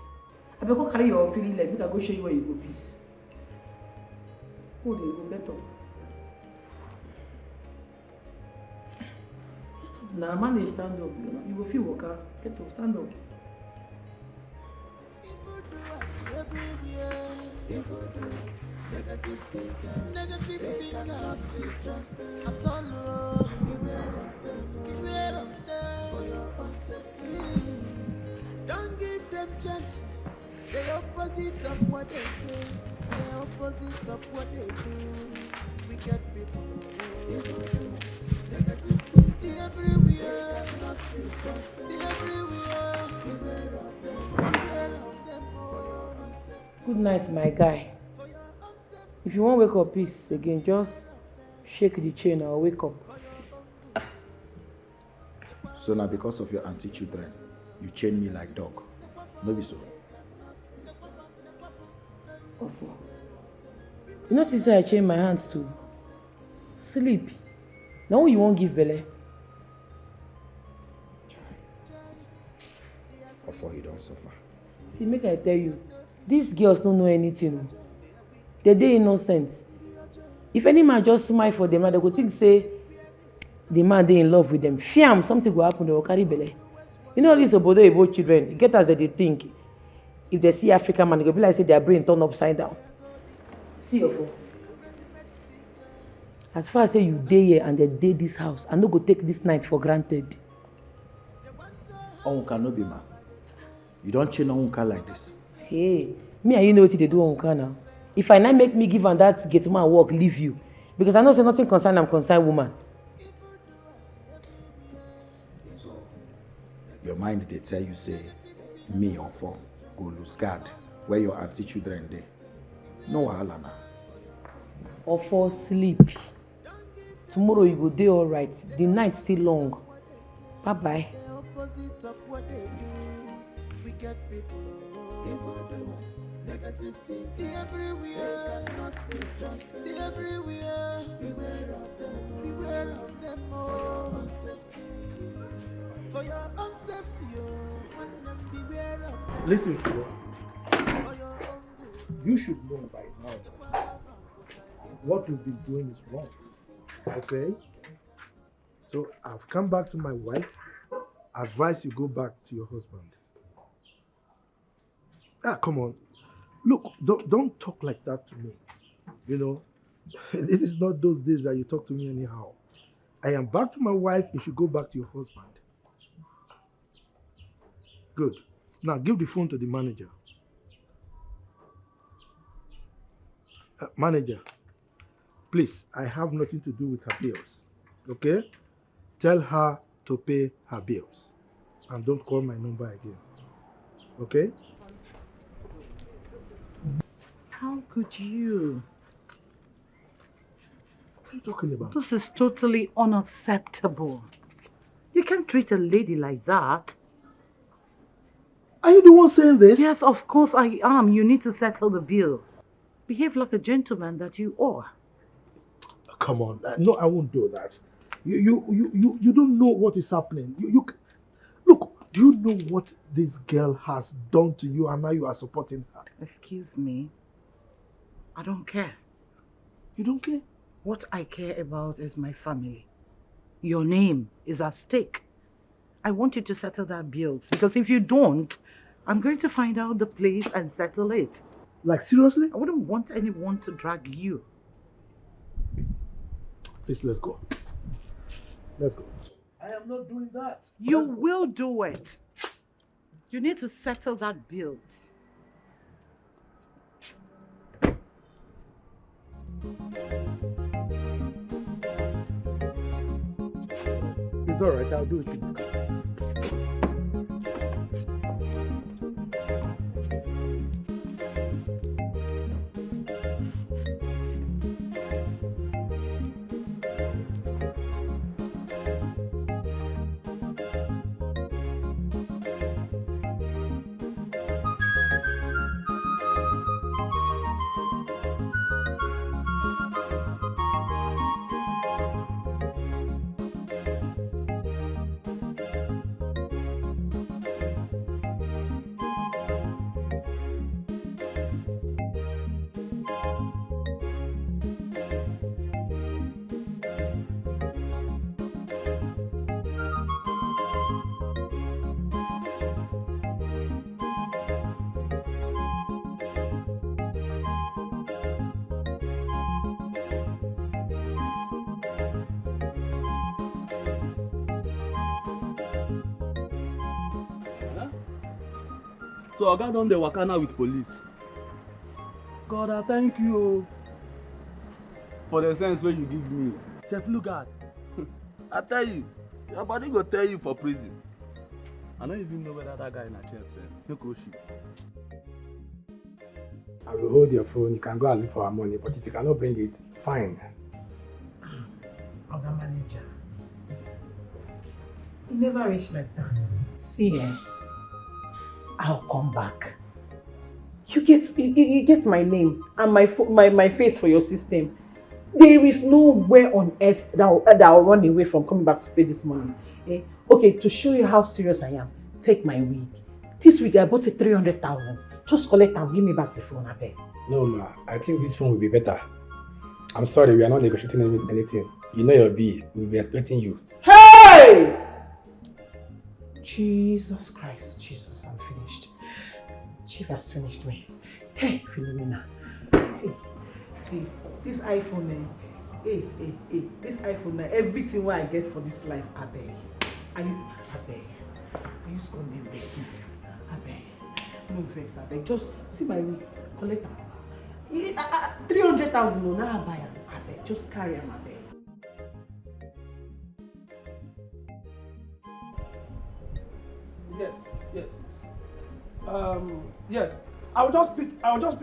Abeg go carry your feeling leg. Make I go show you where you go peace. Go dey go get up. Get up now. Manage stand up. You go feel waka. Get up, stand up. Everywhere, negative thinkers, cannot be trusted at all. Beware of them for your own safety. Don't give them chance. The opposite of what they say, the opposite of what they do. Wicked people, negative thinkers, everywhere, cannot be trusted. Everywhere, beware of them. Good night, my guy. If you wan wake up peace again, just shake the chain or wake up. So now because of your auntie children, you chain me like dog. No be so. You know since I chain my hands to sleep. Now who you won't give belle? Before you don't suffer. See, make I tell you, these girls don't know anything. They innocent. If any man just smile for them, they go think say the man they in love with them. Fiam, something will happen, they will carry belly. You know this obodo Igbo children, get as they think. If they see African man, they go be like say their brain turn upside down. See your phone. As far as say you day here and they day this house, I no go take this night for granted. Onka no be man. You don't chain Onka like this. Hey, me and you know what they do Onka now. If I not make me give and that get man work, leave you. Because I know say nothing concern I'm concerned woman. So, your mind they tell you say, me or for go lose guard where your auntie children dey. No wahala na. Or for sleep. Tomorrow you go day all right. The night still long. Bye bye. Opposite of what they do, we get people evildoers, negative thinking everywhere, cannot be trusted. They everywhere, beware of them, beware of them. For your own safety, for your own safety, when them beware of them. Listen to what you should know by now that what you've been doing is wrong. Okay? So I've come back to my wife. Advise you go back to your husband. Come on. Look, don't talk like that to me. You know, this is not those days that you talk to me anyhow. I am back to my wife. You should go back to your husband. Good. Now give the phone to the manager. Manager, please, I have nothing to do with her bills. Okay? Tell her to pay her bills. And don't call my number again. Okay? How could you? What are you talking about? This is totally unacceptable. You can't treat a lady like that. Are you the one saying this? Yes, of course I am. You need to settle the bill. Behave like a gentleman that you are. Come on. No, I won't do that. You don't know what is happening. Look, do you know what this girl has done to you and now you are supporting her? Excuse me. I don't care. You don't care? What I care about is my family. Your name is at stake. I want you to settle that bills because if you don't, I'm going to find out the place and settle it. Like seriously? I wouldn't want anyone to drag you. Please, let's go. Let's go. I am not doing that. You will do it. You need to settle that bills. It's all right. I'll do it in the car. So Oga don dey waka now with police. God, I thank you for the sense wey you give me. Chef Lugard, I tell you, your body go tell you for prison. I don't even know whether that guy na chef sef. No go shit. I will hold your phone. You can go and look for our money, but if you cannot bring it, fine. Oga manager, it never reached like that. See, I'll come back. You get my name and my face for your system. There is nowhere on earth that I'll run away from coming back to pay this money. Okay, to show you how serious I am, take my wig. This wig I bought it 300,000. Just collect and give me back the phone, I beg. No, ma. I think this phone will be better. I'm sorry, we are not negotiating anything. You know your B. We'll be expecting you. Hey! Jesus Christ, Jesus, I'm finished. Chief has finished me. Hey, Philomena. Hey, see, this iPhone, this iPhone, everything what I get for this life, I beg. I beg. I use God name beg. I beg. No vex, I beg. Just see my ring, collect them. 300,000, no, now I buy them. I beg. Just carry them, I beg. Yes, yes. Yes. I'll just pick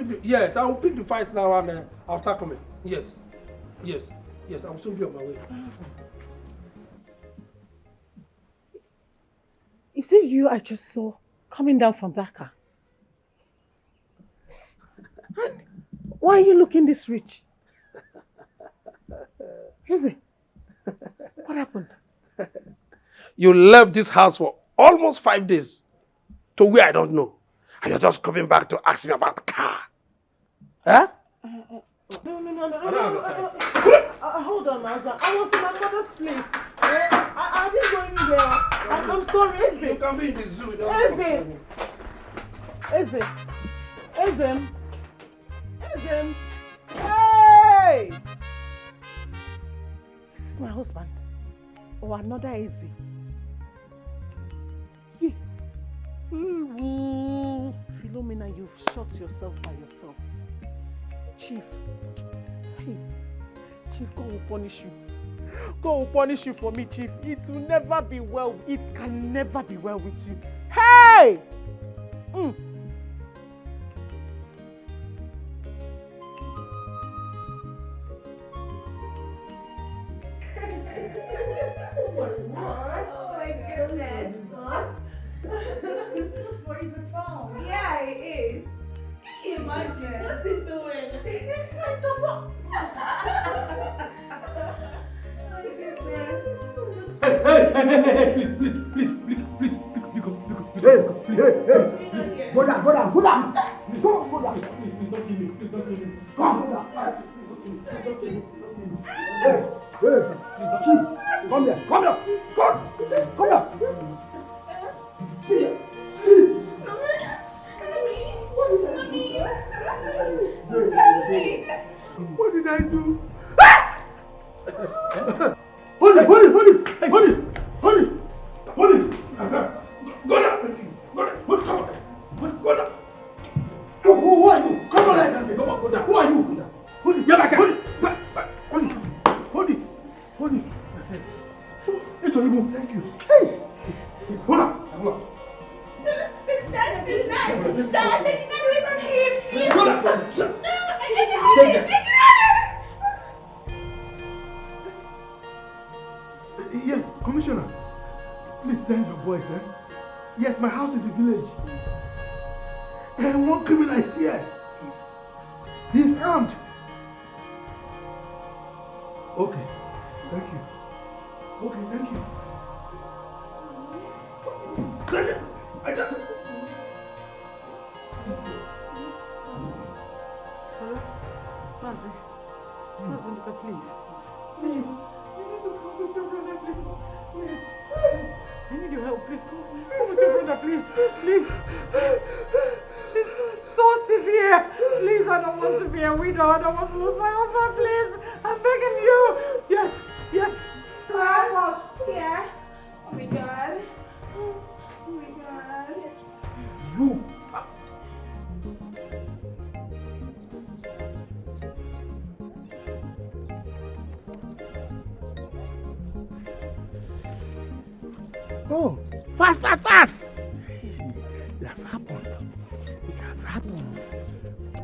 the, yes, I'll pick the fights now and I'll start coming. Yes. Yes. Yes, I'll soon be on my way. Is it you I just saw coming down from that car? Why are you looking this rich? Is it? What happened? You left this house for almost 5 days to where I don't know. And you're just coming back to ask me about the car. Huh? No. Hold on, Mazda. I was in my mother's place. I didn't go anywhere. I'm sorry, Eze. You can be in the zoo. Eze. Hey! This is my husband. Or another Eze. Yeah. Philomena, you've shot yourself by yourself. Chief. Hey. Chief, God will punish you. God will punish you for me, Chief. It will never be well. It can never be well with you. Hey! Yeah, it is. Can you imagine? What's it doing? Please, Hey, go down. Come on, go down. Please don't kill me. Come on, go down. Hey, Chief, come here. Come here. See. What did I do? Hold it. Go down. Who are you? Come on, go down. Who are you? Hold it. Hold it. It's horrible. Thank you. Hey. Hold on. That's it. Dad, take it away from him. Hold on. Yes, Commissioner. Please send your boys, eh? Yes, my house in the village. And one criminal is here. He's armed. Okay, thank you. I just... Please. You need to come with your brother, please. I need your help, please. Come with your brother, please. Source is here. Please, I don't want to be a widow. I don't want to lose my husband, please. I'm begging you. Yes. Yeah. Oh my God. You. Oh, fast! It has happened.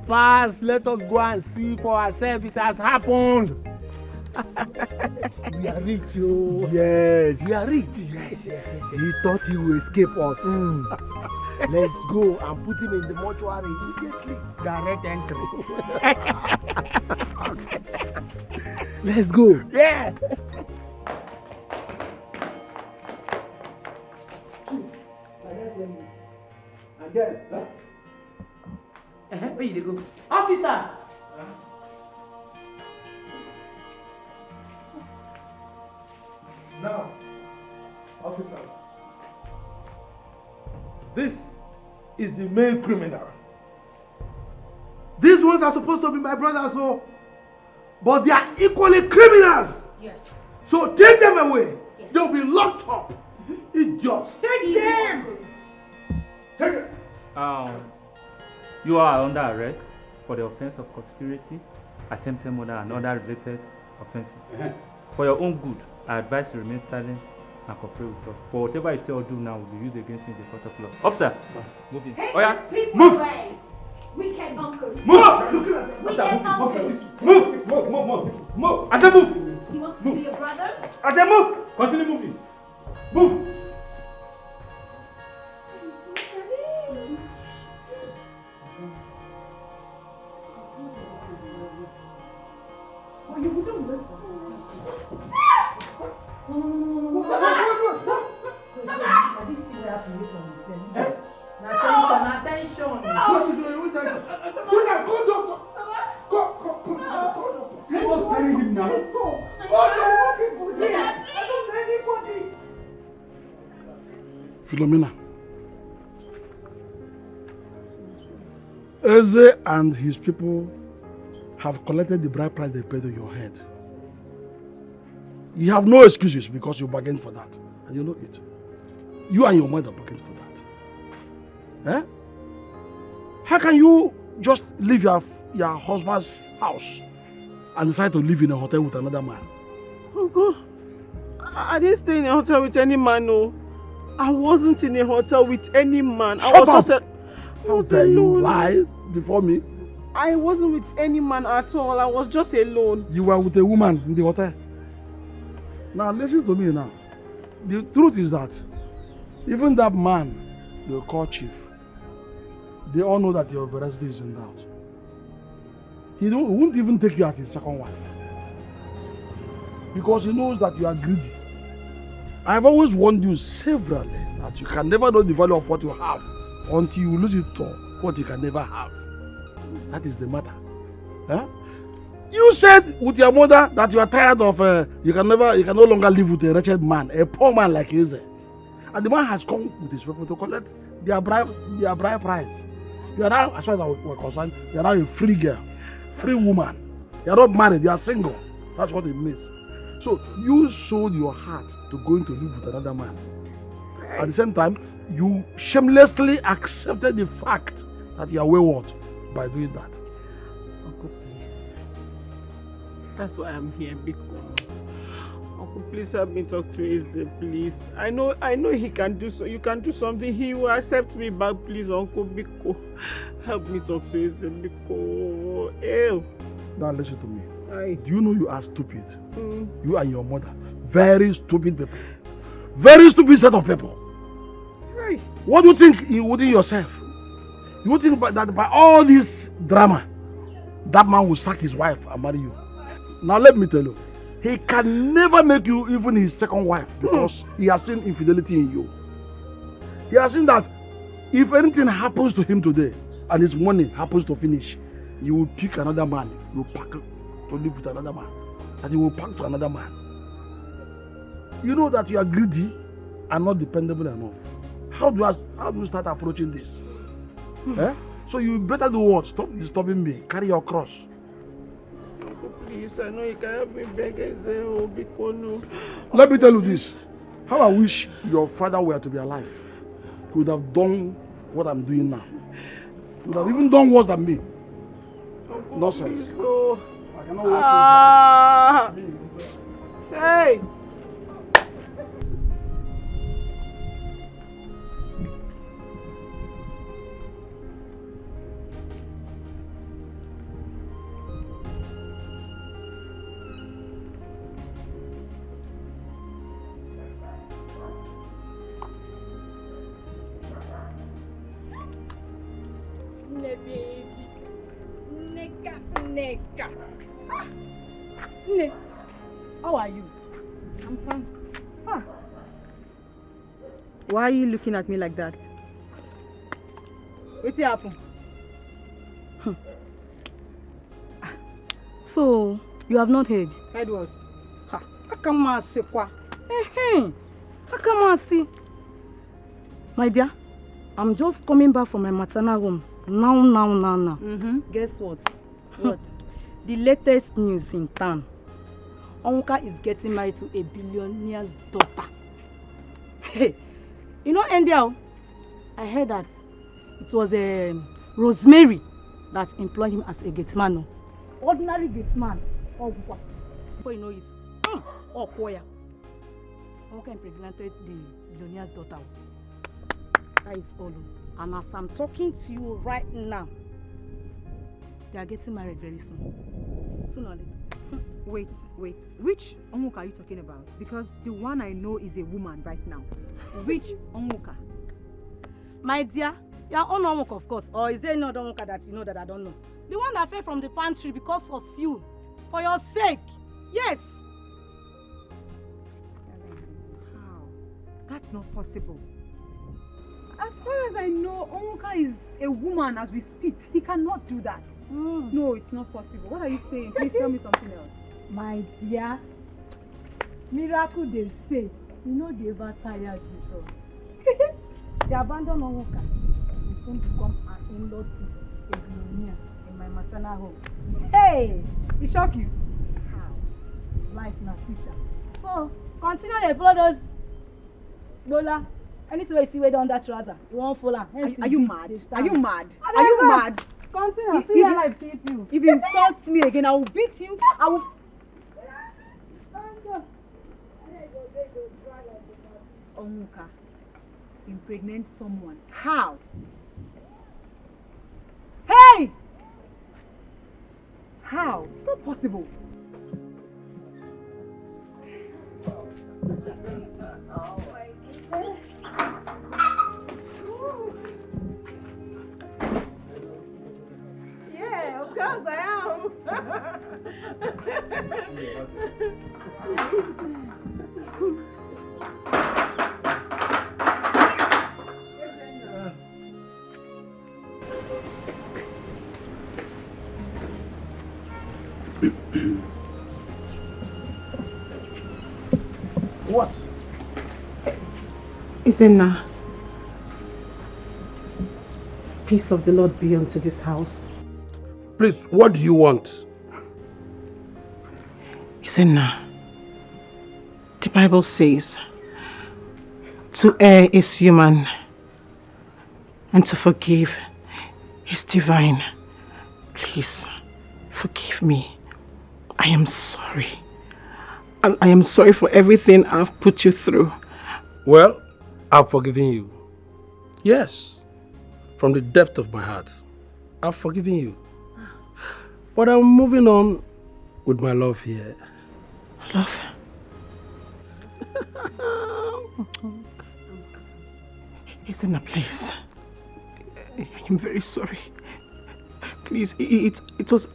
Fast, let us go and see for ourselves. It has happened. We are rich, yo. Yes, we are rich. Yes. He thought he would escape us. Let's go and put him in the mortuary immediately. Direct entry. Let's go. Yeah. Again. Where you dey go? Officer! Now, officer, this is the main criminal. These ones are supposed to be my brothers, but they are equally criminals. Yes. So take them away. Yes. They'll be locked up. Idiots. Take them. Take it. You are under arrest for the offense of conspiracy, attempted murder, and other related offenses. For your own good, I advise you remain silent and cooperate with us. For whatever you say or do now will be used against you in the court of law. Officer, move in. Take Oh yeah, these people move. away. Wicked uncles. Move. Wicked uncles. Move. I said move. You want to be your brother? I said move. Continue moving. Move. Oh, you wouldn't listen. Attention. What is doing? Go, doctor. Go. Let us carry him now. Let's go. Philomena. Eze and his people have collected the bride price they paid on your head. You have no excuses because you bargained for that. And you know it. You and your mother bargained for that. Eh? How can you just leave your husband's house and decide to live in a hotel with another man? Uncle, I didn't stay in a hotel with any man, no. I wasn't in a hotel with any man. Shut up! How dare you lie before me? I wasn't with any man at all. I was just alone. You were with a woman in the hotel. Now listen to me now. The truth is that even that man you call chief, they all know that your veracity is in doubt. He won't even take you as his second wife. Because he knows that you are greedy. I have always warned you severally that you can never know the value of what you have until you lose it to what you can never have. That is the matter. Huh? You said with your mother that you are tired of you can no longer live with a wretched man, a poor man like Eze. And the man has come with his people to collect their bride price. You are now, as far as we're concerned, you are now a free girl, free woman. You are not married, you are single. That's what it means. So you sold your heart to going to live with another man. At the same time, you shamelessly accepted the fact that you are wayward by doing that. Uncle, please. That's why I'm here, because Uncle, please help me talk to Eze, please. I know he can do so. You can do something. He will accept me back, please, Uncle. Biko, help me talk to Eze, Biko. Ew. Now listen to me. Aye. Do you know you are stupid? You and your mother, very stupid people. Very stupid set of people. Aye. What do you think within yourself? You think that by all this drama, that man will sack his wife and marry you? Now let me tell you, he can never make you even his second wife because he has seen infidelity in you. He has seen that if anything happens to him today and his money happens to finish, you will pick another man, you will pack to live with another man, and you will pack to another man. You know that you are greedy and not dependable enough. How do you start approaching this? Eh? So you better do what? Stop disturbing me. Carry your cross. Uncle, please, I know you can help me beg Eze, Biko, no. Let me tell you this. How I wish your father were to be alive. He would have done what I'm doing now. He would have even done worse than me. Uncle, Nonsense. please, oh. I cannot watch you. Hey! Neka. Ne, how are you? I'm fine. Ah. Why are you looking at me like that? What's happened? So, you have not heard? Heard what? Ha. Akama sekwa. Hey, come on, see. My dear, I'm just coming back from my maternal home. Now. Guess what? What? The latest news in town. Onwuka is getting married to a billionaire's daughter. Hey, you know, India, I heard that it was Rosemary that employed him as a gate man. Ordinary gate man. Oh, before you know it. Oh, Koya. Onwuka impregnated the billionaire's daughter. That is all. And as I'm talking to you right now, they are getting married very soon. Sooner or later. Wait. Which Onwuka are you talking about? Because the one I know is a woman right now. Which Onwuka? My dear, your own Onwuka, of course. Or is there no other Onwuka that you know that I don't know? The one that fell from the palm tree because of you. For your sake. Yes. How? That's not possible. As far as I know, Onwuka is a woman as we speak. He cannot do that. No, it's not possible. What are you saying? Please tell me something else. My dear, miracle they say, you know they ever tire Jesus. They abandon Onwuka. He soon become an in-law to a billionaire in my maternal home. Hey! It shock you? How? Life na teacher. So, continue to follow those Bola. Anything you see where down that trouser, you won't follow. Are you mad? Are you mad? Are Are you mad? Continue. If you insult me again, I will beat you. I will. Onwuka impregnate someone. How? Hey! How? It's not possible. Yeah, of course I am. What? Isenna, peace of the Lord be unto this house. Please, what do you want? Isenna, the Bible says, to err is human, and to forgive is divine. Please, forgive me. I am sorry. And I am sorry for everything I've put you through. Well, I've forgiven you. Yes, from the depth of my heart, I've forgiven you. But I'm moving on with my love here. Love? It's in a place. I'm very sorry. Please, it was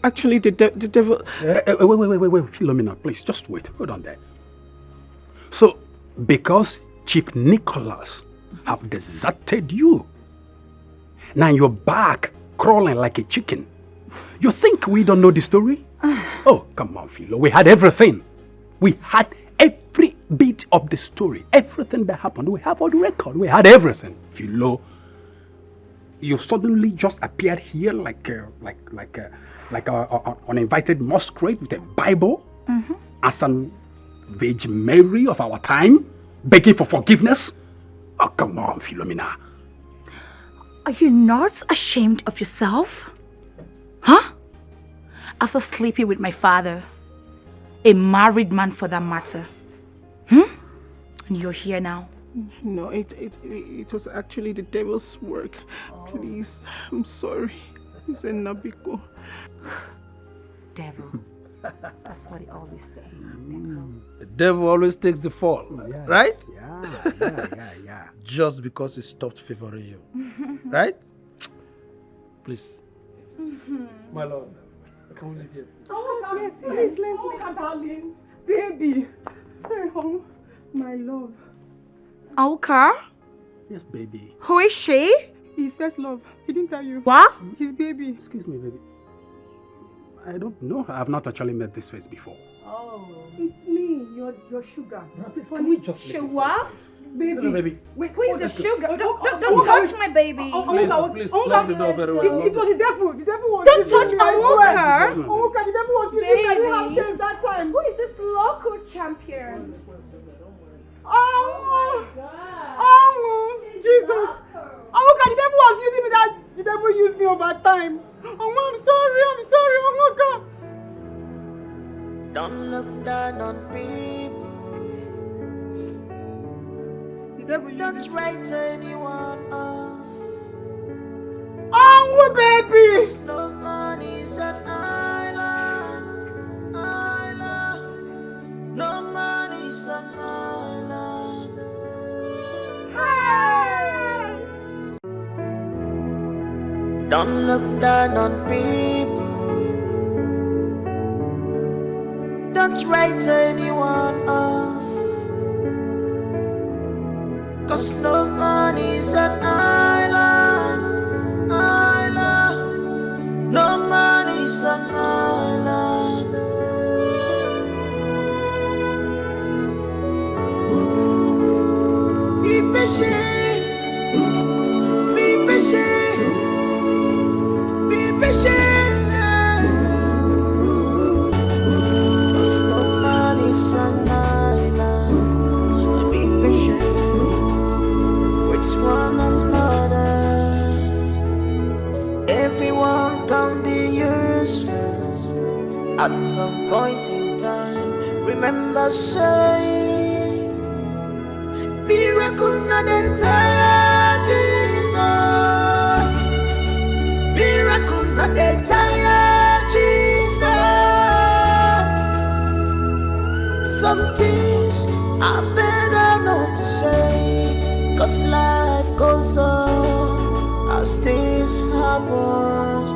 actually the devil. Wait, Philomena, please, just wait. Hold on there. So, because Chief Nicholas have deserted you, now you're back crawling like a chicken. You think we don't know the story? Oh, come on, Philo. We had everything. We had every bit of the story. Everything that happened. We have all the record. We had everything. Philo, you suddenly just appeared here like an uninvited masquerade with a Bible as an Virgin Mary of our time, begging for forgiveness. Oh, come on, Philomena. Are you not ashamed of yourself? Huh? After sleeping with my father, a married man for that matter. And you're here now. No, it was actually the devil's work. Please, I'm sorry. It's a Nabiko. Devil. That's what he always says. The devil always takes the fall, right? Yeah. Just because he stopped favoring you, right? Please. My lord, can we leave here? Oh, yes, please, Leslie, darling, baby. Stay home, my love. Alka? Yes, baby. Who is she? His first love. He didn't tell you. What? His baby. Excuse me, baby. I don't know. I have not actually met this face before. Oh, it's me, your sugar. Please, can we just Sugar? Baby. Hello, baby. Wait, Who is the sugar? Don't oh, touch my baby. Please lock the door very well. It was the devil. The devil was Don't using touch me, I swear. Onwuka. Onwuka, the devil was using me. I didn't have sense that time. Who is this local champion? Oh, Jesus. Onwuka, the devil was using me. That the devil used me over time. I'm sorry, Onwuka. Don't look down on people. Don't write anyone off. Oh, baby! 'Cause no money's an island. No money's an island. Hey! Don't look down on people. Don't write anyone off. 'Cause no money's an island. No money's an island. Be patient. Be patient. Be patient. 'Cause no money's an island. Be patient. It's one another. Everyone can be useful at some point in time. Remember, say, miracle not entire Jesus. Miracle not entire Jesus. Some things are better not to say. 'Cause life goes on as things happen.